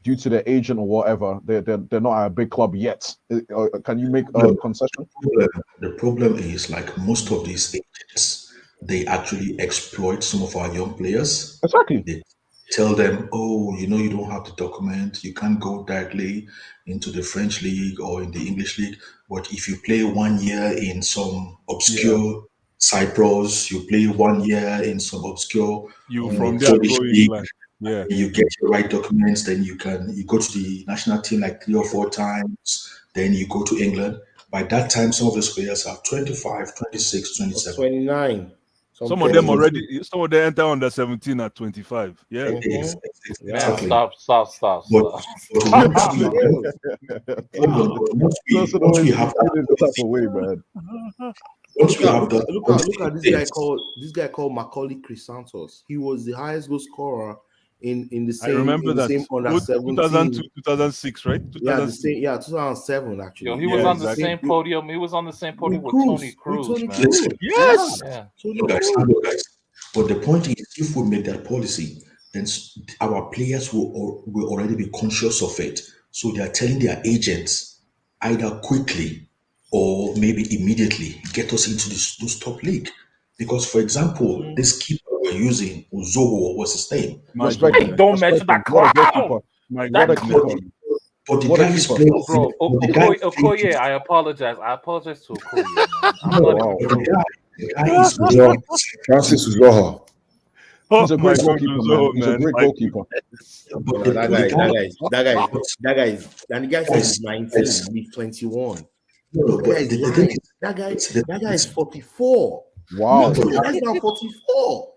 due to their agent or whatever, they're not at a big club yet. Can you make a concession? The problem is, like, most of these agents, they actually exploit some of our young players. Exactly. They tell them, oh, you don't have the document, you can't go directly into the French league or in the English league. But if you play 1 year in some obscure Cyprus, you play 1 year in some obscure Polish league, you get your right documents, then you go to the national team like 3 or 4 times, then you go to England. By that time, some of those players are 25, 26, 27. 29. Some of them enter under 17 at 25. Yeah. Exactly. Stop. But once we have Look at this guy called Macaulay Chrysanthos. He was the highest goal scorer in the I same remember in the that. same under 2002, 17. 2006, right? Yeah, the 2006. same. Yeah, 2007 actually. Yo, he Yeah, was Yeah, on the exactly. same podium. He was on the same podium with Tony With Cruz, Tony man. Cruz. Listen, Yes. Yeah. Tony guys, Cruz. guys. But the point is, if we make that policy, then our players will already be conscious of it. So they are telling their agents either quickly or maybe immediately get us into this top league. Because, for example, this keeper we're using, Uzoho, what's his name? My Respect him. goodness. Don't Respect mention him. that What a clown. goalkeeper. My What a goodness. keeper. But the What a guy is keeper. playing. Bro, But the guy Okoye, I apologize. I apologize to Okoye, man. I'm No, not Wow. even but joking. the guy is playing. Uzoho, Francis Uzoho. Oh He's a my great goalkeeper, goodness, man. oh He's a man. great My goalkeeper. But No, the, that but the guy, guy, and the guy said he's 19, he's 21. no, That guy but is the thing lying. is, That guy the, is 44. Wow. no, but That guy's now 44.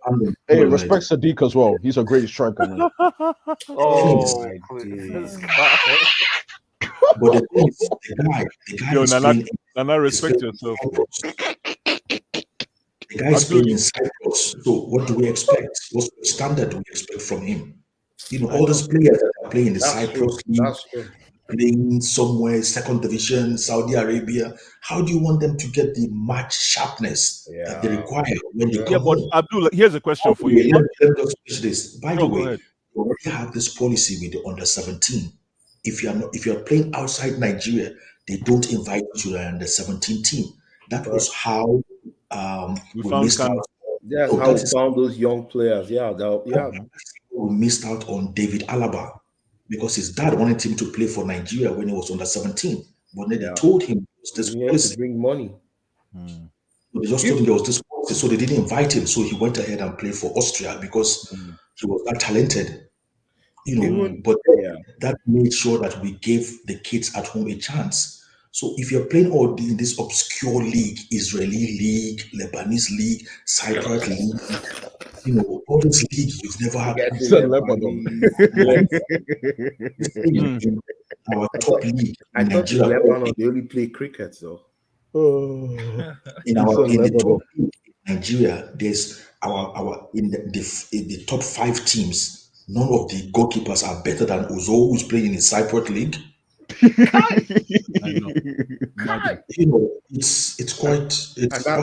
Hey, respect Sadiq as well. He's a great striker, man. Oh, my this days. guy. But the thing is, the guy Yo, is Nana, playing. Nana, Is respect playing yourself. the guy is Abdul, playing in Cyprus. So what do we expect? What standard do we expect from him? You know, I all know. these players that are playing in the That's true. Cyprus league, That's true. playing somewhere second division, Saudi Arabia. How do you want them to get the match sharpness that they Yeah. require when they yeah, come but home? Abdul, here's a question By for the way, you. let me just finish this. By the No, go way, ahead. we already have this policy with the under 17. If you're playing outside Nigeria, they don't invite you to the under 17 team. That was how We we found missed out. Can. That's No, how that we is found those young players. Yeah, yeah. we missed out on David Alaba because his dad wanted him to play for Nigeria when he was under 17. But then they Yeah. told him there was this He had to policy. bring money. They just told him there was this policy, so they didn't invite him. So he went ahead and played for Austria because he was that talented. You know, Even but yeah. that made sure that we gave the kids at home a chance. So if you're playing all in this obscure league, Israeli league, Lebanese league, Cyprus league, you know, all this league you've never had. Get He to said Lebanese. Lebanon. This thing in our top league I in thought in Nigeria, Lebanon they only play cricket, though. Oh, in he our said in the top Lebanon. league in Nigeria, there's our in the top 5 teams. None of the goalkeepers are better than Ozo, who's playing in the Cyprus league. I know. Imagine. You know, it's quite it's No,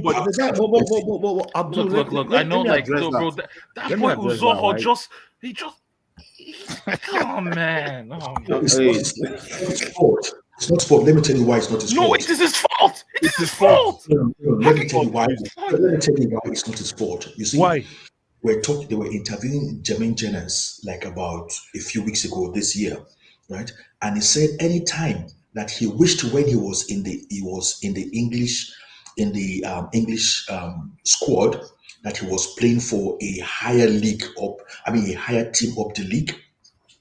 but Abdul, Look. I know, let me like, address bro, that. that Let me boy address that, Uzoho right? oh man, oh No, man. it's not his fault. It's not his fault. Let me tell you why it's not his No, fault. it is his fault. It is his fault. Let me tell you why. Let me tell you why it's not his fault. You see, why? they were interviewing Jermaine Jennings like about a few weeks ago this year, right? And he said anytime that he wished when he was in the English squad that he was playing for a higher league up, a higher team up the league,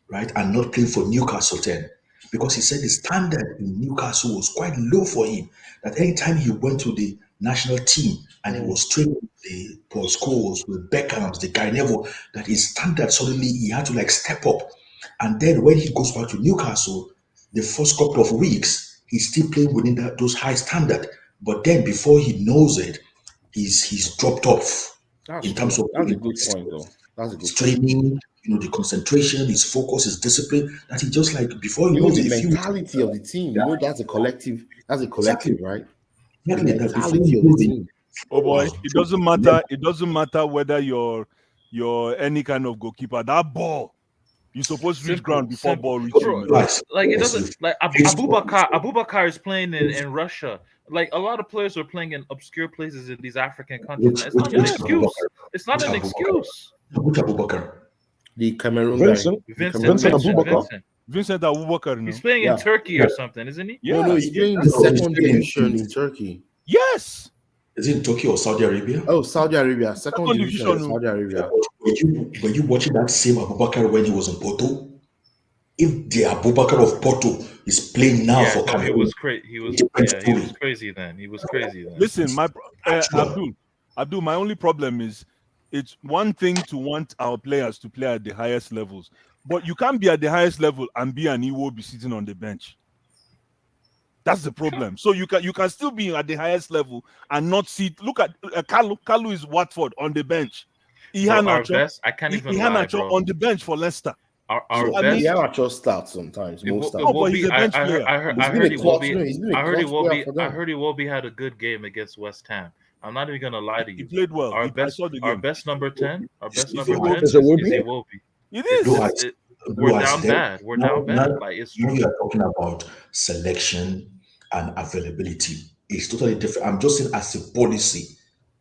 right? And not playing for Newcastle then. Because he said the standard in Newcastle was quite low for him. That anytime he went to the national team and he was training with the Paul Scholes, with Beckhams, the Guy Neville, that his standard suddenly he had to like step up. And then when he goes back to Newcastle, the first couple of weeks, he's still playing within those high standard. But then before he knows it, he's dropped off That's in terms true. of That's a good point, though. That's a his good point. training, the concentration, his focus, his discipline. That he just like before he Even knows the it, a few weeks, mentality of the team. You know, that's a collective. That's a exactly, collective, right? The exactly that before mentality he of the knows it, team. Oh boy, was it doesn't matter. It doesn't matter whether you're any kind of goalkeeper. That ball, you're supposed to reach ground before ball reach you, Bro, man. like it doesn't like Abubakar is playing in Russia. Like a lot of players are playing in obscure places in these African countries, man. It's not an excuse. It's not an excuse. Which Abubakar? The Cameroon Vincent, guy. Vincent Abubakar. Vincent Abubakar, no? He's playing in Turkey or something, isn't he? Yeah. No, he's playing the second division in Turkey. Yes. Is it in Turkey or Saudi Arabia? Oh, Saudi Arabia. Second division in division. Saudi Arabia. Were you watching that same Abubakar when he was in Porto? If the Abubakar of Porto is playing now for Cameroon, He was crazy. He was crazy then. He was crazy then. Listen, Abdul, my only problem is it's one thing to want our players to play at the highest levels, but you can't be at the highest level and be an Iwo be sitting on the bench. That's the problem. So you can still be at the highest level and not see. Look at Kalu is Watford on the bench. Iheanacho, I can't even lie, Iheanacho bro. on the bench for Leicester. Our So, I best. mean, Yeah, just start sometimes. Most It times. will but be. he's a bench player. He's been a clutch. No, he's been a clutch player for I them. heard Iwobi had a good game against West Ham. I'm not even gonna lie to He you. played well. Our I best, saw the our game. best number 10, our best It's number 10 Iwobi. is Iwobi. It It's, is. it's, it, we're down bad. We're down bad. Like it's Now true. you are talking about selection and availability. It's totally different. I'm just saying as a policy,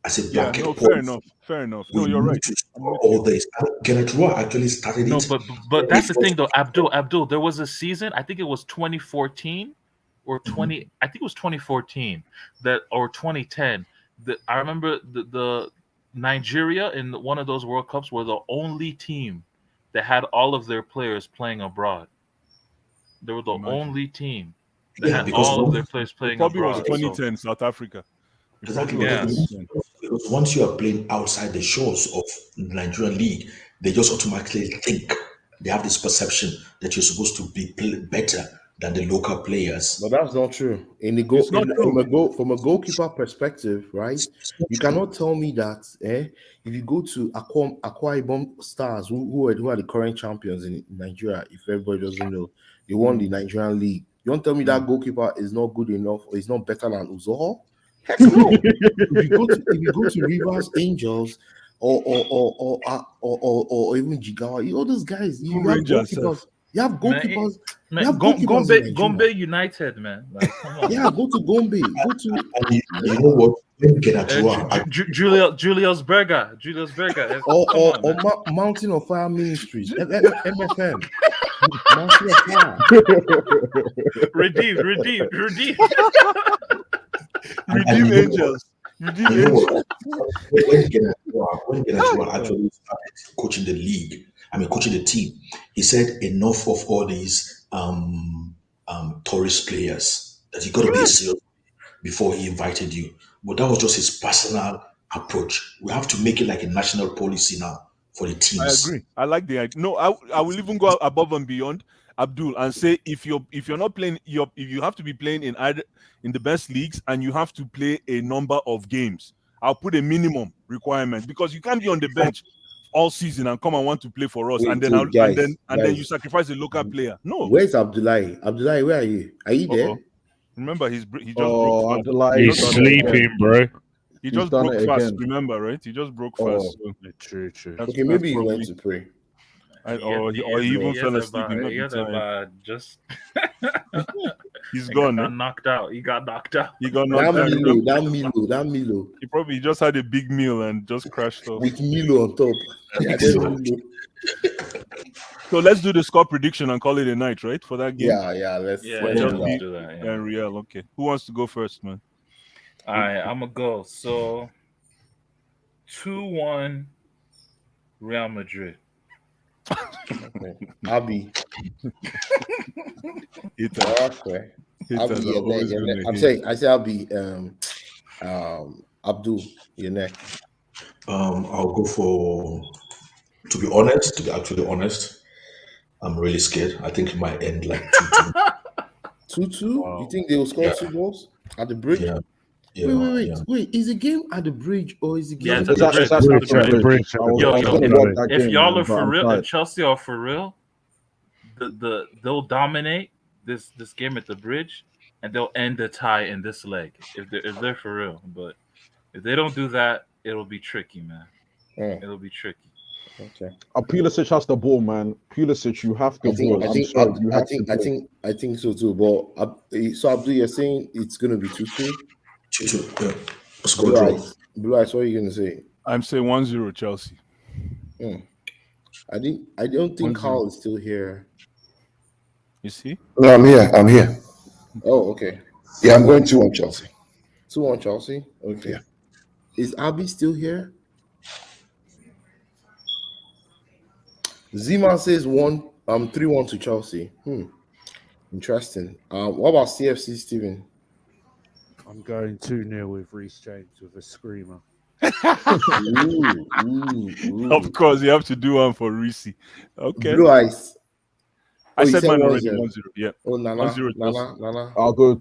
as a Yeah, blanket no, policy. fair enough. We No, you're need right. to I'm stop with all you. this. Kenneth Roy actually started No, it. but that's the It was- thing though, Abdul. There was a season, I think it was 2014 or 20. I think it was 2014 that or 2010. That I remember the Nigeria in one of those World Cups were the only team that had all of their players playing abroad. They were the only team that Yeah, had because all of once- their players playing Probably was abroad. So 2010 South Africa. It Exactly, probably was yes. 2010. because once you are playing outside the shores of the Nigerian league, they just automatically think they have this perception that you're supposed to be better than the local players. But that's not true. In the goal, It's not true. from a goalkeeper perspective, right? You cannot tell me that. If you go to Akwa Ibom Stars, who are the current champions in Nigeria, if everybody doesn't know, they won the Nigerian league. You don't tell me that goalkeeper is not good enough or is not better than Uzoho? Heck no. If you go to Rivers Angels or even Jigawa, all those guys, you have Rangers, goalkeepers. You have goalkeepers. Man, You have goalkeepers in Gombe Nigeria. United, man. Like, come on. Yeah, go to Gombe. Go to And you know what? When Kenneth Roy, Julius Berger. or Mountain of Fire Ministries, MFM. Mountain of Fire. Redeem. Redeem Angels. Redeem you know Angels. what? When Kenneth Roy actually started coaching the league, coaching the team, he said enough of all these tourist players, that you got to be serious before he invited you. But that was just his personal approach. We have to make it like a national policy now for the teams. I agree. I like the idea. No, I will even go above and beyond, Abdul, and say if you're not playing, if you have to be playing in the best leagues and you have to play a number of games, I'll put a minimum requirement, because you can't be on the bench all season and come and want to play for us, Wait, and then dude, guys, then you sacrifice a local player. No. Where's Abdullahi? Abdullahi, where are you? Are you there? Remember, he just broke fast. Abdullahi, He's sleeping, bro. He He's just done broke it fast. again. Remember, right? He just broke Oh, fast. So True. Okay, maybe he went to pray. or he even fell asleep. He might be tired. Just He's he gone. got knocked out. He got knocked out. He got knocked out. That Milo. He probably just had a big meal and just crashed off. With Milo on top. Yeah, there's Milo. So let's do the score prediction and call it a night, right? For that game. Yeah, let's Yeah, For let's Chelsea do that. Yeah. and Real. Okay. Who wants to go first, man? All right, I'm gonna go. So 2-1 Real Madrid. Abi. Okay. I'm saying I'll be Abdul, your neck. I'll go for, to be actually honest, I'm really scared. I think it might end like 2-2. 2-2? Wow. You think they will score 2 goals at the bridge? Yeah. Wait, is the game at the bridge or is the game at the bridge? If y'all are for real, if Chelsea are for real, they'll dominate this game at the bridge, and they'll end the tie in this leg if they're for real. But if they don't do that, it'll be tricky, man. It'll be tricky. Okay. Pulisic has the ball, man. Pulisic, you have the ball. I think so too. But so Abdul, you're saying it's gonna be 2-2? 2-2. Blue Eyes, what are you gonna say? I'm saying 1-0 Chelsea. I don't think 1-0. Carl is still here. You see? No, I'm here. Oh, okay. Yeah, I'm going 2-1 Chelsea. 2-1 Chelsea? Okay. Yeah. Is Abby still here? Zima says 3-1 to Chelsea. Interesting. What about CFC, Steven? I'm going 2-0 with Reece James with a screamer. Ooh. Of course, you have to do one for Reece. Okay. Blue Eyes. I said mine already. 1-0. 1-0. Yeah. Oh, Nana. 1-0 I'll go.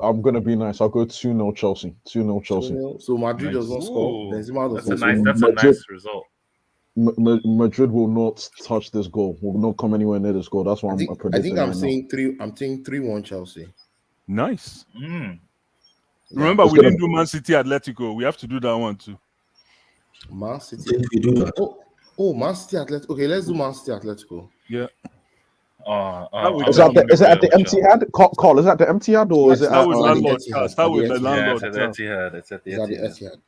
I'm gonna be nice. I'll go 2-0 Chelsea. 2-0 Chelsea. 2-0. So Madrid does not score. Benzema does not score. That's a nice result. Madrid will not touch this goal. Will not come anywhere near this goal. That's what I'm I predicting think I'm right now. saying 3. I'm saying 3-1 Chelsea. Nice. Mm. Remember, It's we gonna- didn't do Man City Atletico. We have to do that one too. Man City. Didn't you do that? Oh, Man City Atletico. Okay, let's do Man City Atletico. Yeah. Is that at the empty head? Carl, is that the empty head or is it Start at with landlord. Start with the Yeah, landlord. it's at the Etihad. It's at the Is that the Etihad. Etihad?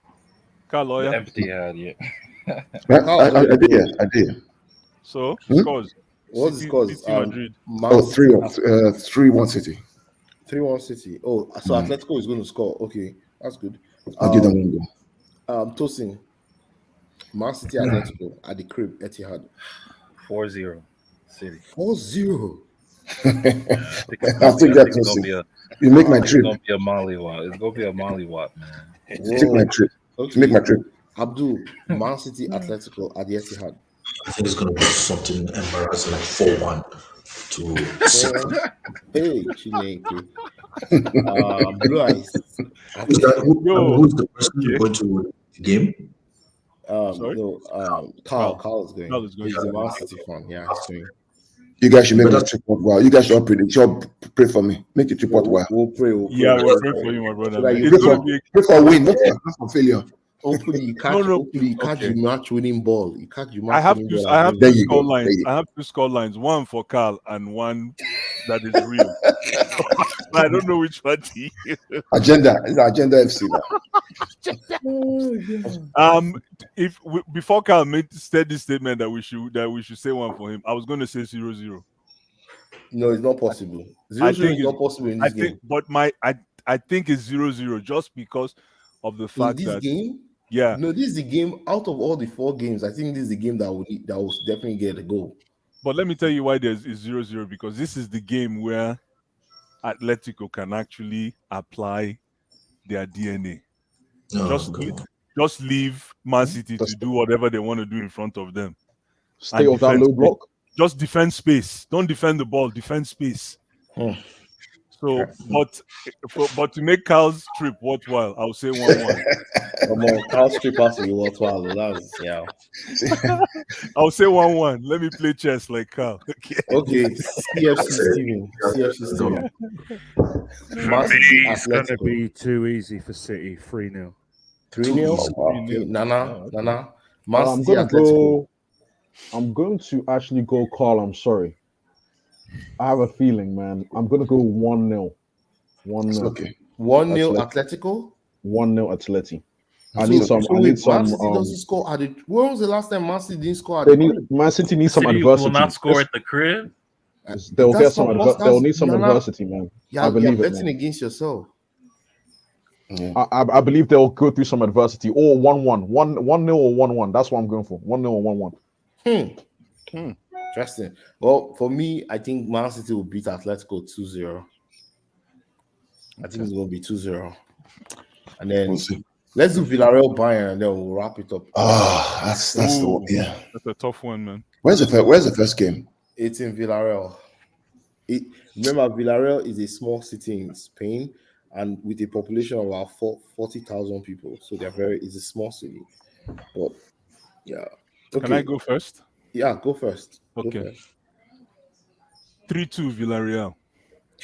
Carl, The lawyer. empty head, yeah. I did. So Hmm? scores. What's the City, scores? City Madrid. Oh, 3-1 City. 3-1 City. Oh, so Atletico is going to score. Okay, that's good. I'll give them one goal. Tosin. Man City Atletico at the crib, Etihad. 4-0 City. 4-0. I'll take that, Tosin. You make my trip. It's gonna be a mollywop. It's gonna be a mollywop, man. Take my trip. Okay. Make my trip. Abdul, Man City Atletico at the Etihad. I think it's going to be something embarrassing like 4-1 to City. Hey, Chineke. Blue Eyes. Who's the person going to the game? Carl is going. Carl is going. He's a Man City fan. Yeah, he's going. You guys should make this trip work well. You guys should all pray for me. Make the trip work well. We'll pray. Yeah, we'll pray for you, my brother. Like, Pray for win, not for failure. Hopefully you catch. Hopefully you catch the match winning ball. You catch the match. I have winning two. ball I have and two win. score lines. I have two score lines. One for Carl and one that is real. I don't know which one to use. Agenda FC now. Before Carl said this statement that we should say one for him, I was going to say 0-0. No, it's not possible. 0-0 is not possible in this game. But I think it's 0-0 just because of the fact in this that game. Yeah. No, this is the game out of all the 4 games. I think this is the game that will definitely get a goal. But let me tell you why there's 0-0, because this is the game where Atletico can actually apply their DNA. Just leave Man City to do whatever they want to do in front of them. Stay off that low block. Just defend space. Don't defend the ball. Defend space. So, but to make Carl's trip worthwhile, I'll say 1-1. Carl's trip has to be worthwhile. I'll say 1-1. Let me play chess like Carl. Okay. CFC Steven. It's going to be too easy for City. 3-0. 3-0. Nana. I'm going to actually go Carl. I'm sorry. I have a feeling, man. I'm going to go 1-0. 1-0. Okay. 1-0 Atletico? 1-0 Atleti. I Man need some. City doesn't score at it. When was the last time Man City didn't score at Man City needs some City adversity. will not score at the crib. They'll need some adversity, man. Yeah, I believe you're it, betting man. against yourself. I believe they'll go through some adversity. Or 1-1. 1-0 or 1-1. That's what I'm going for. 1-0 or 1-1. Interesting. Well, for me, I think Man City will beat Atletico 2-0. I think it's going to be 2-0. And then let's do Villarreal Bayern and then we'll wrap it up. That's the one. Yeah. That's a tough one, man. Where's the first game? It's in Villarreal. Remember, Villarreal is a small city in Spain and with a population of about 40,000 people. So it's a small city. But yeah. Okay. Can I go first? Yeah, go first. Okay. 3-2 Villarreal.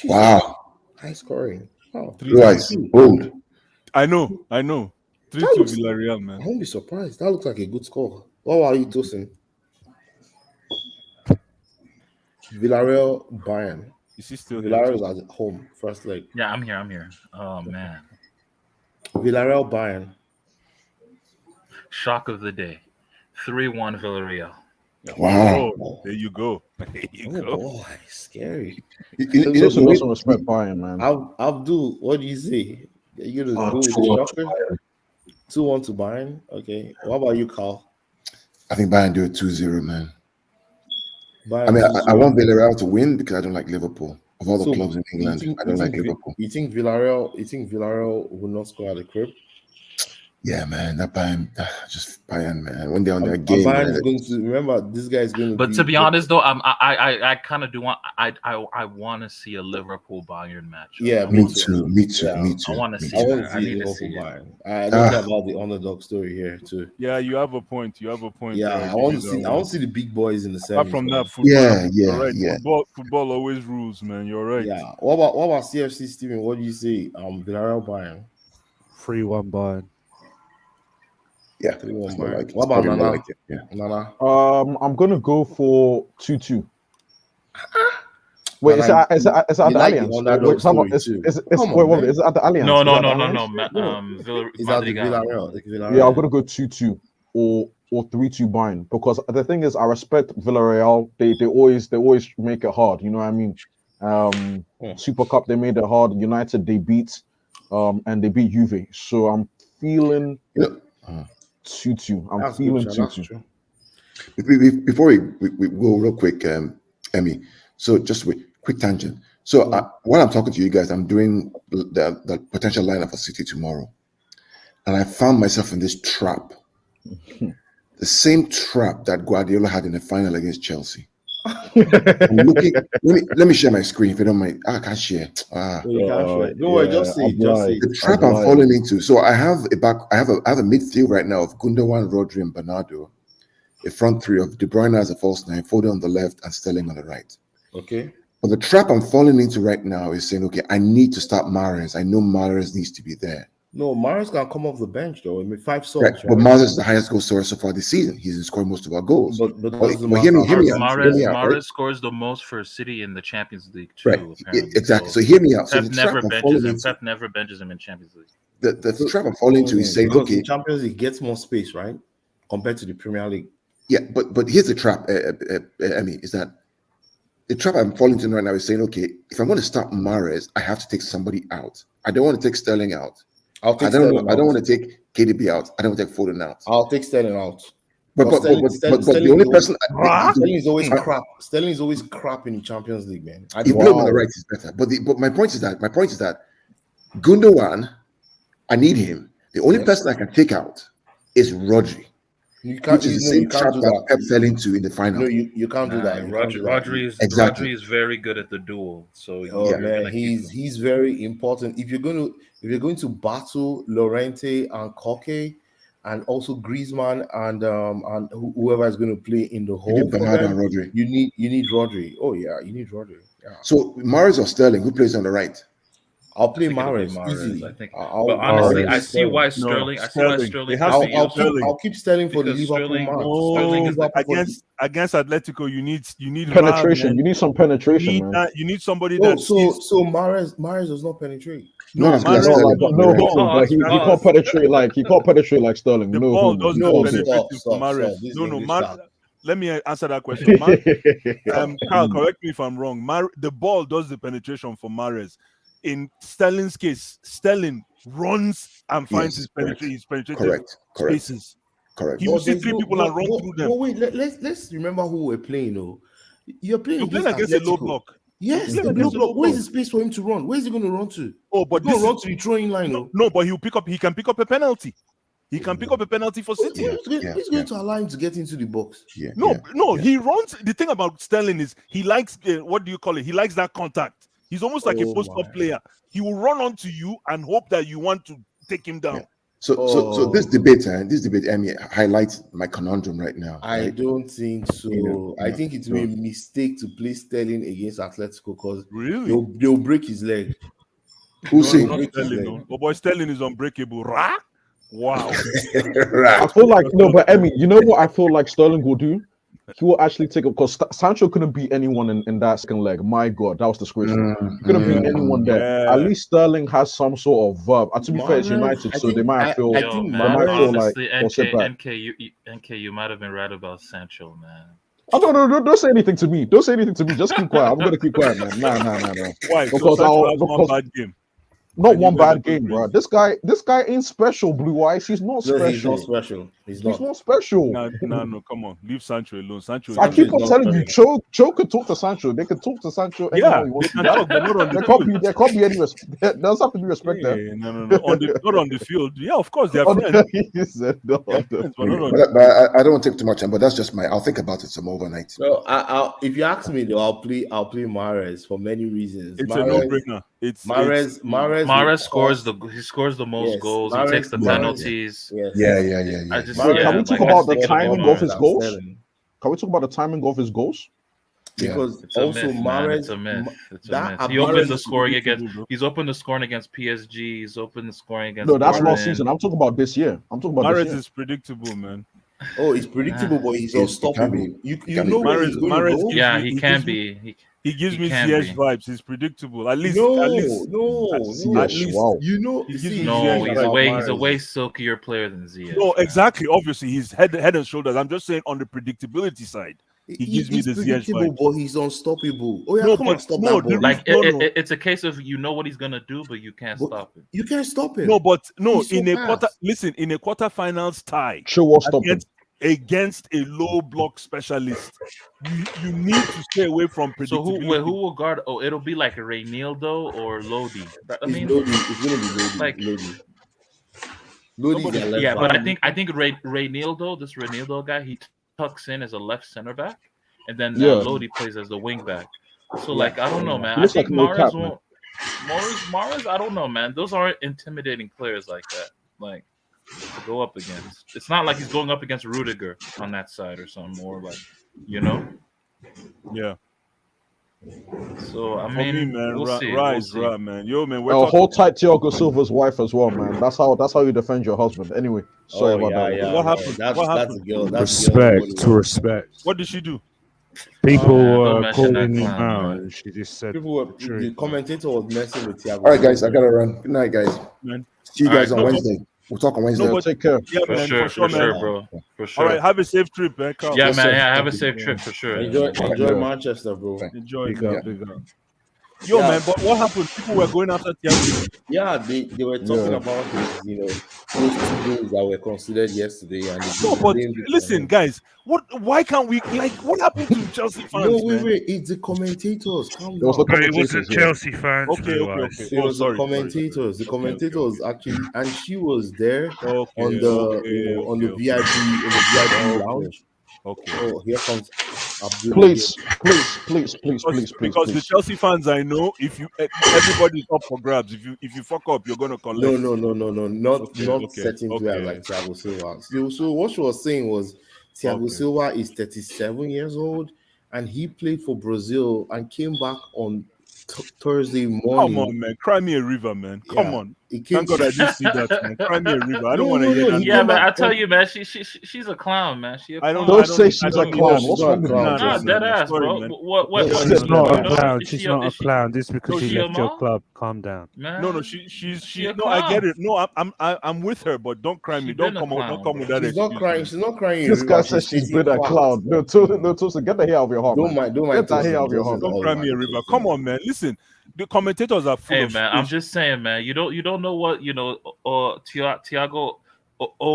Wow. High scoring. Wow. Bold. I know. 3-2 Villarreal, man. I won't be surprised. That looks like a good score. What are you tossing? Villarreal Bayern. Is he still Villarreal is at home. First leg. Yeah, I'm here. Oh man. Villarreal Bayern. Shock of the day. 3-1 Villarreal. Wow. Oh, there you go. Boy, scary. You also respect Bayern, man. Abdul, what do you say? You're gonna go with the shocker? 2-1 to Bayern. Okay. What about you, Carl? I think Bayern do it 2-0, man. Bayern I mean, I want Villarreal to win because I don't like Liverpool. Of all the clubs in England, I don't like Liverpool. You think Villarreal will not score at the crib? Yeah, man, that Bayern, just Bayern, man. When they're on their And game, Bayern man. is going to remember this guy is going to But be. to be honest, though, I kind of do want I want to see a Liverpool Bayern match. Yeah, Me too. I want to see I want that. to I see need to Liverpool see it. Bayern. I don't care about the underdog story here too. Yeah, you have a point. You have a point. Yeah, I want to see. I want to see the big boys in the semis. Apart from man. that, football. You're right. yeah. Football always rules, man. You're right. Yeah. What about CFC, Steven? What do you say? Villarreal Bayern. 3-1 Bayern. Yeah, 3-1 more Bayern. like it. What It's about probably more Nana? like it, yeah. Nana. I'm gonna go for 2-2. Wait, Nana, is it at the you like the Allianz? underdog Wait, story it's too. Come wait, on, wait, man. is it at the Allianz? No, Is no, it at no, the no, Allianz? no. Is that the Villarreal? Yeah, I'm gonna go 2-2 or 3-2 Bayern, because the thing is, I respect Villarreal. They always make it hard. You know what I mean? Super Cup, they made it hard. United, they beat and they beat Juve. So I'm feeling 2-2. I'm That's feeling good, that's 2-2. true. Before we go real quick, Emmy. So just wait, quick tangent. So while I'm talking to you guys, I'm doing the potential lineup for City tomorrow, and I found myself in this trap, the same trap that Guardiola had in the final against Chelsea. I'm looking. Let me share my screen if you don't mind. I can't share. You can't share. Don't worry, just say it. Just say it. The trap I'm falling into. So I have a midfield right now of Gundogan, Rodri, and Bernardo. A front three of De Bruyne as a false nine, Foden on the left, and Sterling on the right. Okay. But the trap I'm falling into right now is saying, okay, I need to start Mahrez. I know Mahrez needs to be there. No, Mahrez can come off the bench though. I mean, 5 subs. Right. But Mahrez is the highest goal scorer so far this season. He's been scoring most of our goals. But hear me out. Mahrez scores the most for City in the Champions League too. Right. Apparently. Exactly. So hear me out. So Pep the trap never I'm falling benches him. into, Pep never benches him in Champions League. the trap I'm falling into is saying, because okay, the Champions League gets more space, right, compared to the Premier League. yeah, but here's the trap, Emmy, is that the trap I'm falling into right now is saying, okay, if I'm going to start Mahrez, I have to take somebody out. I don't want to take Sterling out. I don't want to take KDB out. I don't want to take Foden out. I'll take Sterling out. But the only person Sterling is always crap. Sterling is always crap in the Champions League, man. If you on the right is better. But my point is that Gundogan, I need him. The only person I can take out is Rodri. Which is the same trap that Pep fell into in the final. No, you can't do that. Rodri is very good at the duel. So man, he's very important. If you're going to battle Llorente and Koke, and also Griezmann and whoever is going to play in the hole, you need Rodri. Oh yeah, you need Rodri. Yeah. So Mahrez or Sterling, who plays on the right? I'll play Mahrez easily. I think. But honestly, I see why Sterling. I'll keep Sterling for the Liverpool match. Against Atletico, you need penetration. You need some penetration, man. You need somebody that. So Mahrez does not penetrate. But he can't penetrate like Sterling. The ball doesn't penetrate for Mahrez. No. Let me answer that question. Carl, correct me if I'm wrong. The ball does the penetration for Mahrez. In Sterling's case, Sterling runs and finds his penetrated spaces. Correct. He will see three people and run through them. But wait, let's remember who we're playing. Though you're playing against a low block. Yes, the low block. Where's the space for him to run? Where's he going to run to? Oh, but this run to the throwing line. No, but he can pick up a penalty. He can pick up a penalty for City. He's going to allow him to get into the box. No, he runs. The thing about Sterling is he likes what do you call it? He likes that contact. He's almost like a post-up player. He will run onto you and hope that you want to take him down. Yeah. So this debate, I mean, highlights my conundrum right now. I don't think so. I think it will be a mistake to play Sterling against Atletico because they'll break his leg. Who's saying? Oh boy, Sterling is unbreakable. Wow. I feel like but Emmy, you know what I feel like Sterling will do? He will actually take up because Sancho couldn't beat anyone in that second leg. My God, that was disgraceful. Couldn't beat anyone there. At least Sterling has some sort of verb. To be fair, it's United, so they might feel. Honestly, NK, you might have been right about Sancho, man. Oh, don't say anything to me. Don't say anything to me. Just keep quiet. I'm gonna keep quiet, man. Nah. Why? Because Sancho has one bad game. not And you one guys are bad going game, bro. crazy. This guy ain't special, Blue Eyes. He's not No, he's special. not special. He's He's not. not special. No, come on. Leave Sancho alone. Sancho is I not keep is on not telling you, special. Cho could talk to Sancho. They could talk to Sancho anyhow Yeah, he they wants to. can talk, but not on the There field. can't be any respect. There does have to be respect there. Yeah, no. Not on the field. Yeah, of course, they're On friends. he said no, They're on the friends, but not on field. the But field. I don't want to take too much time. But that's just I'll think about it some overnight. So if you ask me, though, I'll play Mahrez for many reasons. It's a Mahrez, no-brainer. Mahrez scores the most Yes, goals. He Mahrez takes the scores. penalties. Yes. Yeah. I just Wait, yeah, can we talk like, I about just the think it'll be timing of his Mahrez. goals? Can we talk about the timing of his goals? Because It's a also myth, man. Mahrez, It's a myth. It's a that myth. He Mahrez opened the is scoring against. predictable, bro. He's opened the scoring against PSG. He's opened the scoring against. No, that's last Dortmund. season. I'm talking about this year. I'm talking about this Mahrez year. is predictable, man. Oh, he's predictable, but he's It can unstoppable. be. You can know be. where he's going to Mahrez go? gives Yeah, me- he he can gives me- be. He gives He me can Ziyech be. vibes. He's predictable. At least. No, At least. Ziyech, wow. You know, He gives see, me No, Ziyech he's vibes. a way silkier player than Ziyech. No, man. exactly. Obviously, he's head and shoulders. I'm just saying on the predictability side, he gives me he's the Ziyech predictable, vibes. but he's unstoppable. Oh yeah, No, come but on, stop no, that the ball. Like No, no. it's a case of you know what he's gonna do, but you can't But stop it. you can't stop him. No, but no, He's so in a fast. quarterfinals tie Sure, what stop him? against a low block specialist, you need to stay away from So predictability. who will guard? Oh, it'll be like Reynaldo or Lodi. I It's mean, Lodi. It's gonna be Lodi. like Lodi's Nobody- their left yeah, back. but I think Reynaldo, this Reynaldo guy, he tucks in as a left center back, and then Yeah. Lodi plays as the wing back. So like I don't know, man. He looks I think like no Mahrez cap, man. won't. Mahrez, I don't know, man. Those aren't intimidating players like that. Like to go up against. It's not like he's going up against Rudiger on that side or something, or like Yeah. So I For mean, me, man, we'll see. rise, we'll see. right, man. Yo, man, we're Hold tight Thiago Silva's wife as well, man. That's how you defend your husband. Anyway, sorry about that. Yeah, What no, happened? That's What that's happened? a girl. That's a girl. Respect. What did she do? People man, don't were mention that calling him clown, out, man. and she just said, People were, True. the commentator was messing with Thiago. All right, guys, I gotta run. Good night, guys. Man. See you All guys right, on no, Wednesday. We'll talk on Wednesday. No, but Take care. yeah, For man, sure, for sure, man. bro. For sure. All right, have a safe trip, man. Carl. Yeah, Yes, man. sir. Yeah, have a Thank you. safe trip for sure. Enjoy Yeah. Manchester, bro. Enjoy, big man. up, big up. Yo, Yeah. man, but what happened? People were going after Thiago. Yeah, they were talking Yeah. about his, those 2 goals that were considered yesterday, and No, but blamed it on listen, him. guys, why can't we what happened to Chelsea fans? No, man? wait, it's the commentators. Calm It was the down. But it wasn't commentators, yeah. Chelsea fans. Okay. It Oh, was the sorry. commentators. The commentators actually, and she was there Okay. on the okay, on the okay, VIP in the VIP lounge. Okay. Oh, here comes Abdul. Please. Because the Chelsea fans I know, if you everybody's up for grabs. If you fuck up, you're gonna collect. No, not Okay, certain okay. players like Thiago Silva. So what she was saying was Thiago Okay. Silva is 37 years old, and he played for Brazil and came back on Thursday morning. Come on, man. Cry me a river, man. Come Yeah. on. He came Thank God I didn't see that, man. Cry me a river. I don't No, want to no, hear no, that. he Yeah, came man. back I tell on- you, man. She's a clown, man. She a I clown. don't Don't say she's a need clown. that. What's not wrong a with clown. you? Nah, Nah, man. dead ass, Sorry, bro. man. What? Yeah, She's She's not you a know, clown. is She's she not a is she- clown. Just because so she she a left your mom? club, calm down. Man, No, she's she a no, I get clown. it. No, I'm with her, but don't cry me. She Don't been a come out. Don't clown, come bro. with that She's not excuse, crying. man. She's not crying. This guy River. says she's stating been a facts. clown. No, Tosin, get the hair out of your heart, Don't man. mind Get that hair Tosin. out of your heart. Don't cry me a river. Come on, man. Listen, the commentators are full Hey, of man. I'm shit. just saying, man. You don't know what Thiago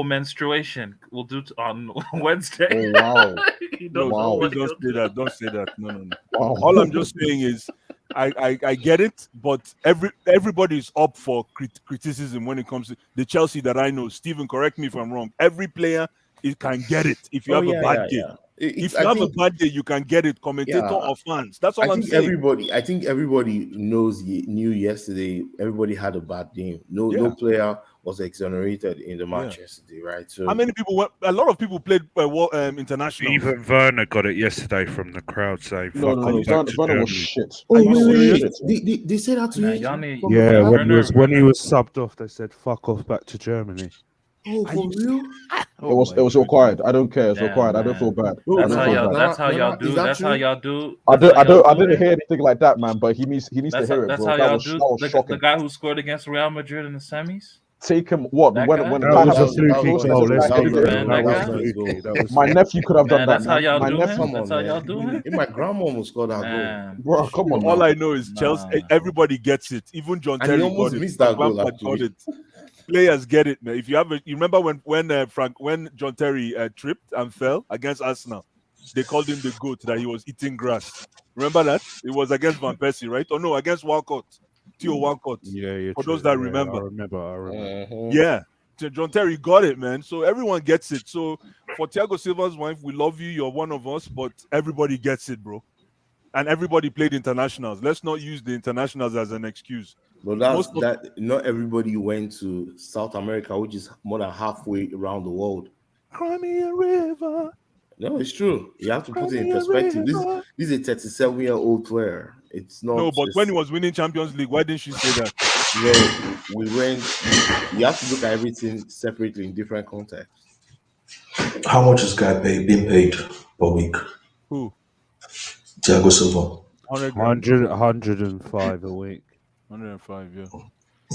menstruation will do on Wednesday. Oh wow. You No, don't know Wow. what please don't he'll say do. that. Don't say that. No. Wow. All I'm just saying is, I get it, but everybody's up for criticism when it comes to the Chelsea that I know. Steven, correct me if I'm wrong. Every player can get it if you Oh have yeah, a bad yeah, day. yeah. If you have a bad day, you can get it. Commentator Yeah. or fans. That's all I I'm think saying. I think everybody knew yesterday. Everybody had a bad game. No Yeah. player was exonerated in the match Yeah. yesterday, right? So How many people went? A lot of people played international. Even Werner got it yesterday from the crowd saying, No, fuck no, no. off back to Werner was Germany. shit. Oh Are you wait, serious? they said that to Man, him. y'all need. From Yeah, the when crowd? he was subbed off, they said, fuck off back to Germany. Oh, for real? It was required. I don't care. It's Damn, required. I don't man. feel bad. Bro, I That's don't how feel y'all. bad. That's how y'all Is do. that That's how true? y'all do. I That's how y'all do didn't it. hear anything like that, man. But he needs to That's hear how, it, that's bro. how That y'all was do. The shocking. guy who scored against Real Madrid in the semis. take him. What That when guy? when That Kai was a Havertz fluky close, goal. this Let's guy be did it. fair. Man, That that was guy? fluky. That was My fluky. nephew could have done Man, that, that's how man. y'all My doing? nephew, Come That's on, how y'all man. doing? My grandma almost scored that goal. Man. bro. Come on All now. I know is Chelsea. Nah. Everybody gets it. Even John And he Terry almost got it. missed that goal, Lampard got actually. it. Players get it, man. If you remember when John Terry tripped and fell against Arsenal, they called him the goat that he was eating grass. Remember that? It was against Van Persie, right? Or no, against Walcott, Theo Walcott. Yeah, you're For true. those that Yeah, remember. I remember. Yeah. John Terry got it, man. So everyone gets it. So for Thiago Silva's wife, we love you. You're one of us, but everybody gets it, bro. And everybody played internationals. Let's not use the internationals as an excuse. But not everybody went to South America, which is more than halfway around the world. Crimea River. No, it's true. You have to put it in Crimea perspective. River. This is a 37-year-old player. It's not. No, but when he was winning Champions League, why didn't she say that? No, you have to look at everything separately in different contexts. How much is guy being paid per week? Who? Thiago Silva. 105 a week. 105, yeah.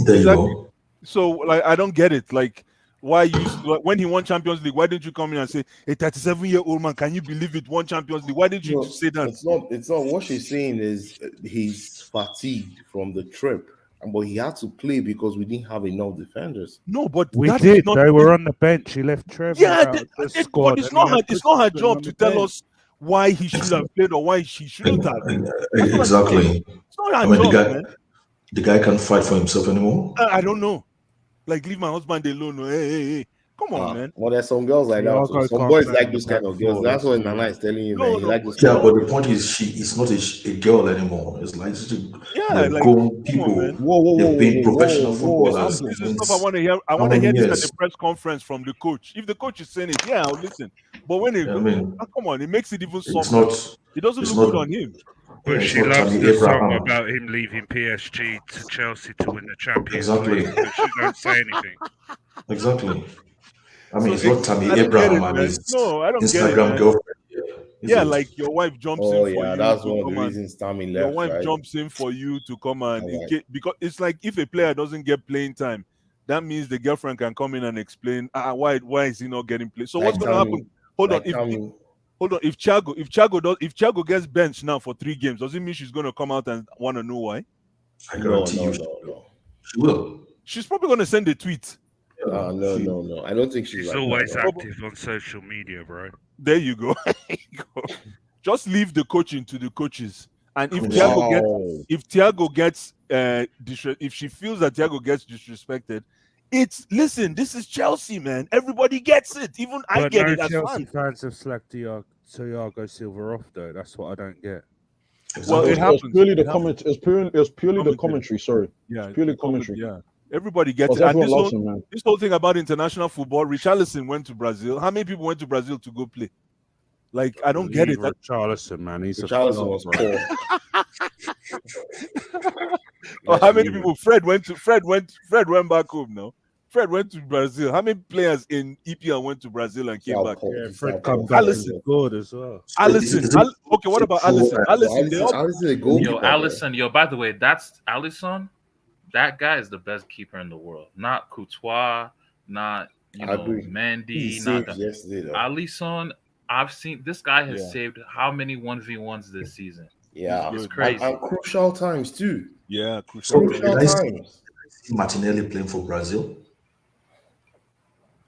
There you go. So, like, I don't get it. Like, why when he won Champions League, why didn't you come in and say, a 37-year-old man, can you believe it, won Champions League? Why didn't you say that? It's not what she's saying is he's fatigued from the trip, but he had to play because we didn't have enough defenders. No, but We did. They were on the bench. He left Trevor out of the squad. But it's not her job to tell us why he should have played or why she shouldn't have. Exactly. It's not her job, man. The guy can't fight for himself anymore. I don't know. Like, leave my husband alone. Hey. Come on, man. Well, there's some girls like that. Too. Some boys like those kind of girls. That's what Nana is telling you, man. He like this. Yeah, but the point is, she is not a girl anymore. It's like grown people. They've been professional footballers. This is stuff I want to hear. I want to hear this at the press conference from the coach. If the coach is saying it, yeah, I'll listen. But when come on, it makes it even softer. It doesn't look good on him. But she loves the song about him leaving PSG to Chelsea to win the Champions League. But she don't say anything. Exactly. I mean, it's not Tammy Abraham and his Instagram girlfriend. Yeah, like your wife jumps in for you. That's one of the reasons Tammy left. Your wife jumps in for you to come and because it's like if a player doesn't get playing time, that means the girlfriend can come in and explain why is he not getting play. So what's going to happen? Hold on. If Thiago gets benched now for 3 games, does it mean she's going to come out and want to know why? No. She will. She's probably going to send a tweet. No. I don't think she's like always that. active on social media, bro. There you go. Just leave the coaching to the coaches. And if Thiago gets if she feels that Thiago gets disrespected, this is Chelsea, man. Everybody gets it. Even I get it as Chelsea fans have slagged Thiago Silva off though. That's what I don't get. Well, it happens. It's purely the comment. It's purely the commentary. Sorry. Yeah, it's purely commentary. Yeah. Everybody gets it. And this whole thing about international football, Richarlison went to Brazil. How many people went to Brazil to go play? Like, I don't get it. Richarlison, man. Richarlison was poor. How many people? Fred went back home now. Fred went to Brazil. How many players in EPL went to Brazil and came back? Yeah, Fred come back and scored as well. Alisson. Okay, what about Alisson? Alisson. Yo, by the way, that's Alisson. That guy is the best keeper in the world. Not Courtois, not Mendy, not Alisson. I've seen this guy has saved how many 1v1s this season? Yeah, it's crazy. And crucial times too. Yeah, crucial times. Martinelli playing for Brazil.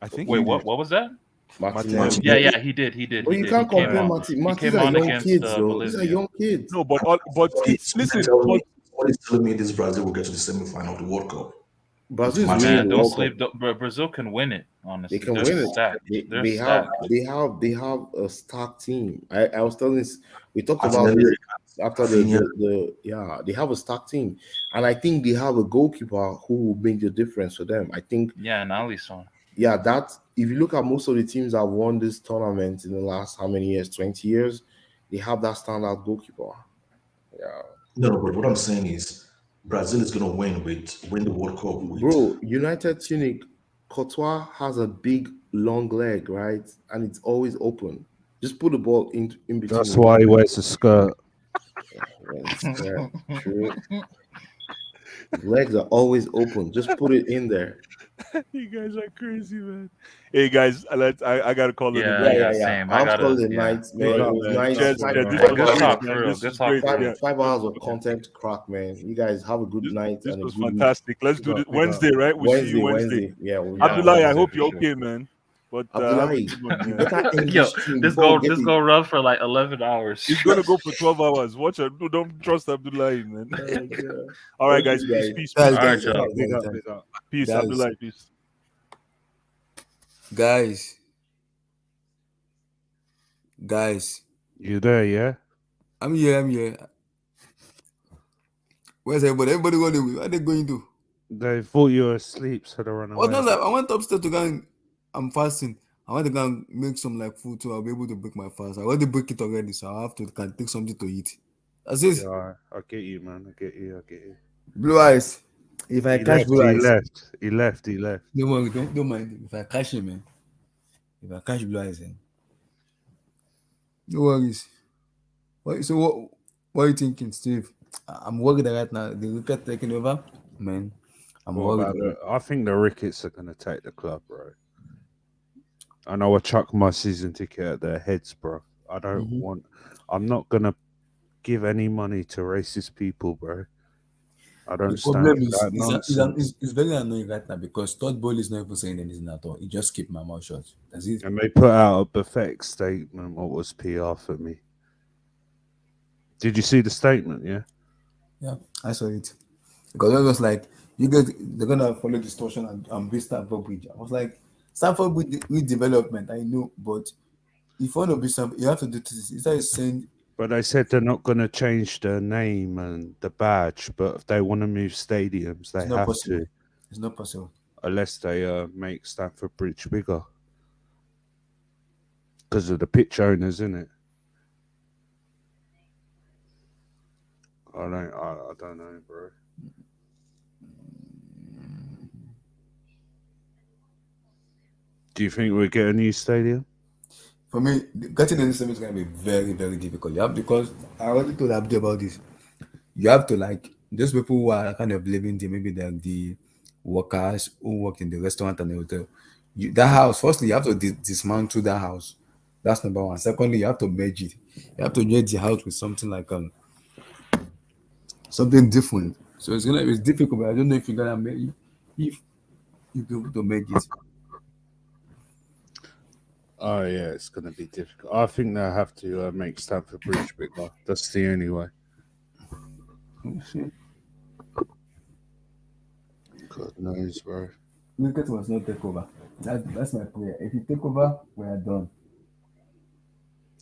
I think. Wait, what was that? Martinelli. Yeah, he did. But you can't compare Martinelli. These are young kids, though. These are young kids. No, but listen. What is telling me this Brazil will get to the semi-final of the World Cup? Don't sleep. Brazil can win it. Honestly, they can win it. They have a stacked team. I was telling this. We talked about this after they have a stacked team, and I think they have a goalkeeper who will make the difference for them. I think. Yeah, and Alisson. Yeah, that if you look at most of the teams that won this tournament in the last how many years? 20 years, they have that standout goalkeeper. Yeah. No, but what I'm saying is Brazil is going to win the World Cup. Bro, United Tunic, Courtois has a big, long leg, right? And it's always open. Just put the ball in between. That's why he wears a skirt. True. Legs are always open. Just put it in there. You guys are crazy, man. Hey guys, I gotta call it a Yeah, night. yeah, same. I I have to call gotta, it a yeah. night, Big man. It up, was man. nice. Cheers, Five, cheers. This five Good hours, talk, man. for real. This Good is talk, great. for real. Yeah. 5 hours of content crack, man. You guys have a good night This and a was good week. fantastic. Let's do this Big up. Wednesday, right? We'll see you Wednesday. Wednesday. Yeah, Yeah, Abdullah, I Wednesday hope for you're sure. okay, man. But have a Abdullahi, good one, you man. better end Yo, this stream this before we go get this the go run for like 11 hours. It's gonna go for 12 hours. Watch it. Don't trust Abdullah, man. All right, guys. Peace, peace, Guys, peace. All right, guys, y'all. guys, Big guys, up, guys, big up. Peace, guys, Abdullah. Peace. guys, guys. You there, yeah? I'm here. I'm here. Where's everybody? Everybody going away. Where are they going to? They thought you were asleep, so they run Oh no, away. like, I went upstairs to go and I'm fasting. I want to go and make some like food so I'll be able to break my fast. I want to break it already, so I have to can take something to eat. That's it. Yeah, I get you, man. I get you. Blue eyes. If I He catch left, blue he eyes, left. He left, he left. don't worry, don't mind him. If I catch him, man. If I catch blue eyes, then no worries. What are you thinking, Steve? I'm worried right now. The wicket taking over, man. I'm What worried. about I think the Ricketts are going to take the club, bro. I know I chuck my season ticket at their heads, bro. I don't Mhm. want. I'm not going to give any money to racist people, bro. I don't The stand problem for is that nonsense. it's very annoying right now because Todd Bowl is not even saying anything at all. He just keep my mouth shut. That's it. And they put out a pathetic statement. What was PR for me? Did you see the statement? Yeah. Yeah, I saw it. Because it was like you guys they're gonna follow distortion and build Stamford Bridge. I was like, Stamford Bridge redevelopment, I know, but if you want to be something, you have to do this. Instead of saying But they said they're not going to change the name and the badge. But if they want to move stadiums, they it's not have possible. to, It's not possible. unless they make Stamford Bridge bigger because of the pitch owners, isn't it? I don't know, bro. Do you think we'll get a new stadium? For me, getting a new system is gonna be very, very difficult. Yeah, because I already told Abdi about this. You have to like those people who are kind of living there, maybe they're the workers who work in the restaurant and the hotel. That house, firstly, you have to dismantle that house. That's number one. Secondly, you have to merge it. You have to merge the house with something like something different. So it's difficult, but I don't know if you're gonna make if you be able to make it. Oh yeah, it's going to be difficult. I think they'll have to make Stamford Bridge bigger. That's the only way. God knows, bro. Wicket was not take over. That's my prayer. If you take over, we are done.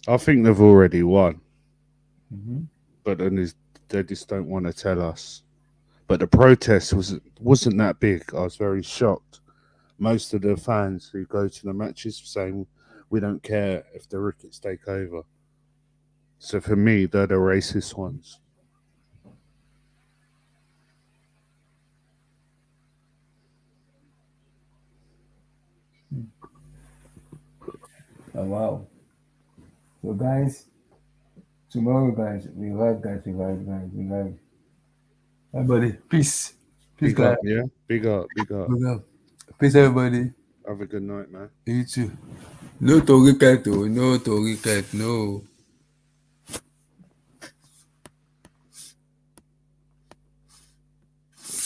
I think they've already won, Mhm. but then they just don't want to tell us. But the protest wasn't that big. I was very shocked. Most of the fans who go to the matches were saying, we don't care if the Ricketts take over. So for me, they're the racist ones. Oh, wow. So guys, tomorrow guys, we live guys, we live. Everybody, peace. Peace Big up, guys. yeah? Big up, big up. Big up. Peace everybody. Have a good night, man. You too. No to wicket, no to wicket, no.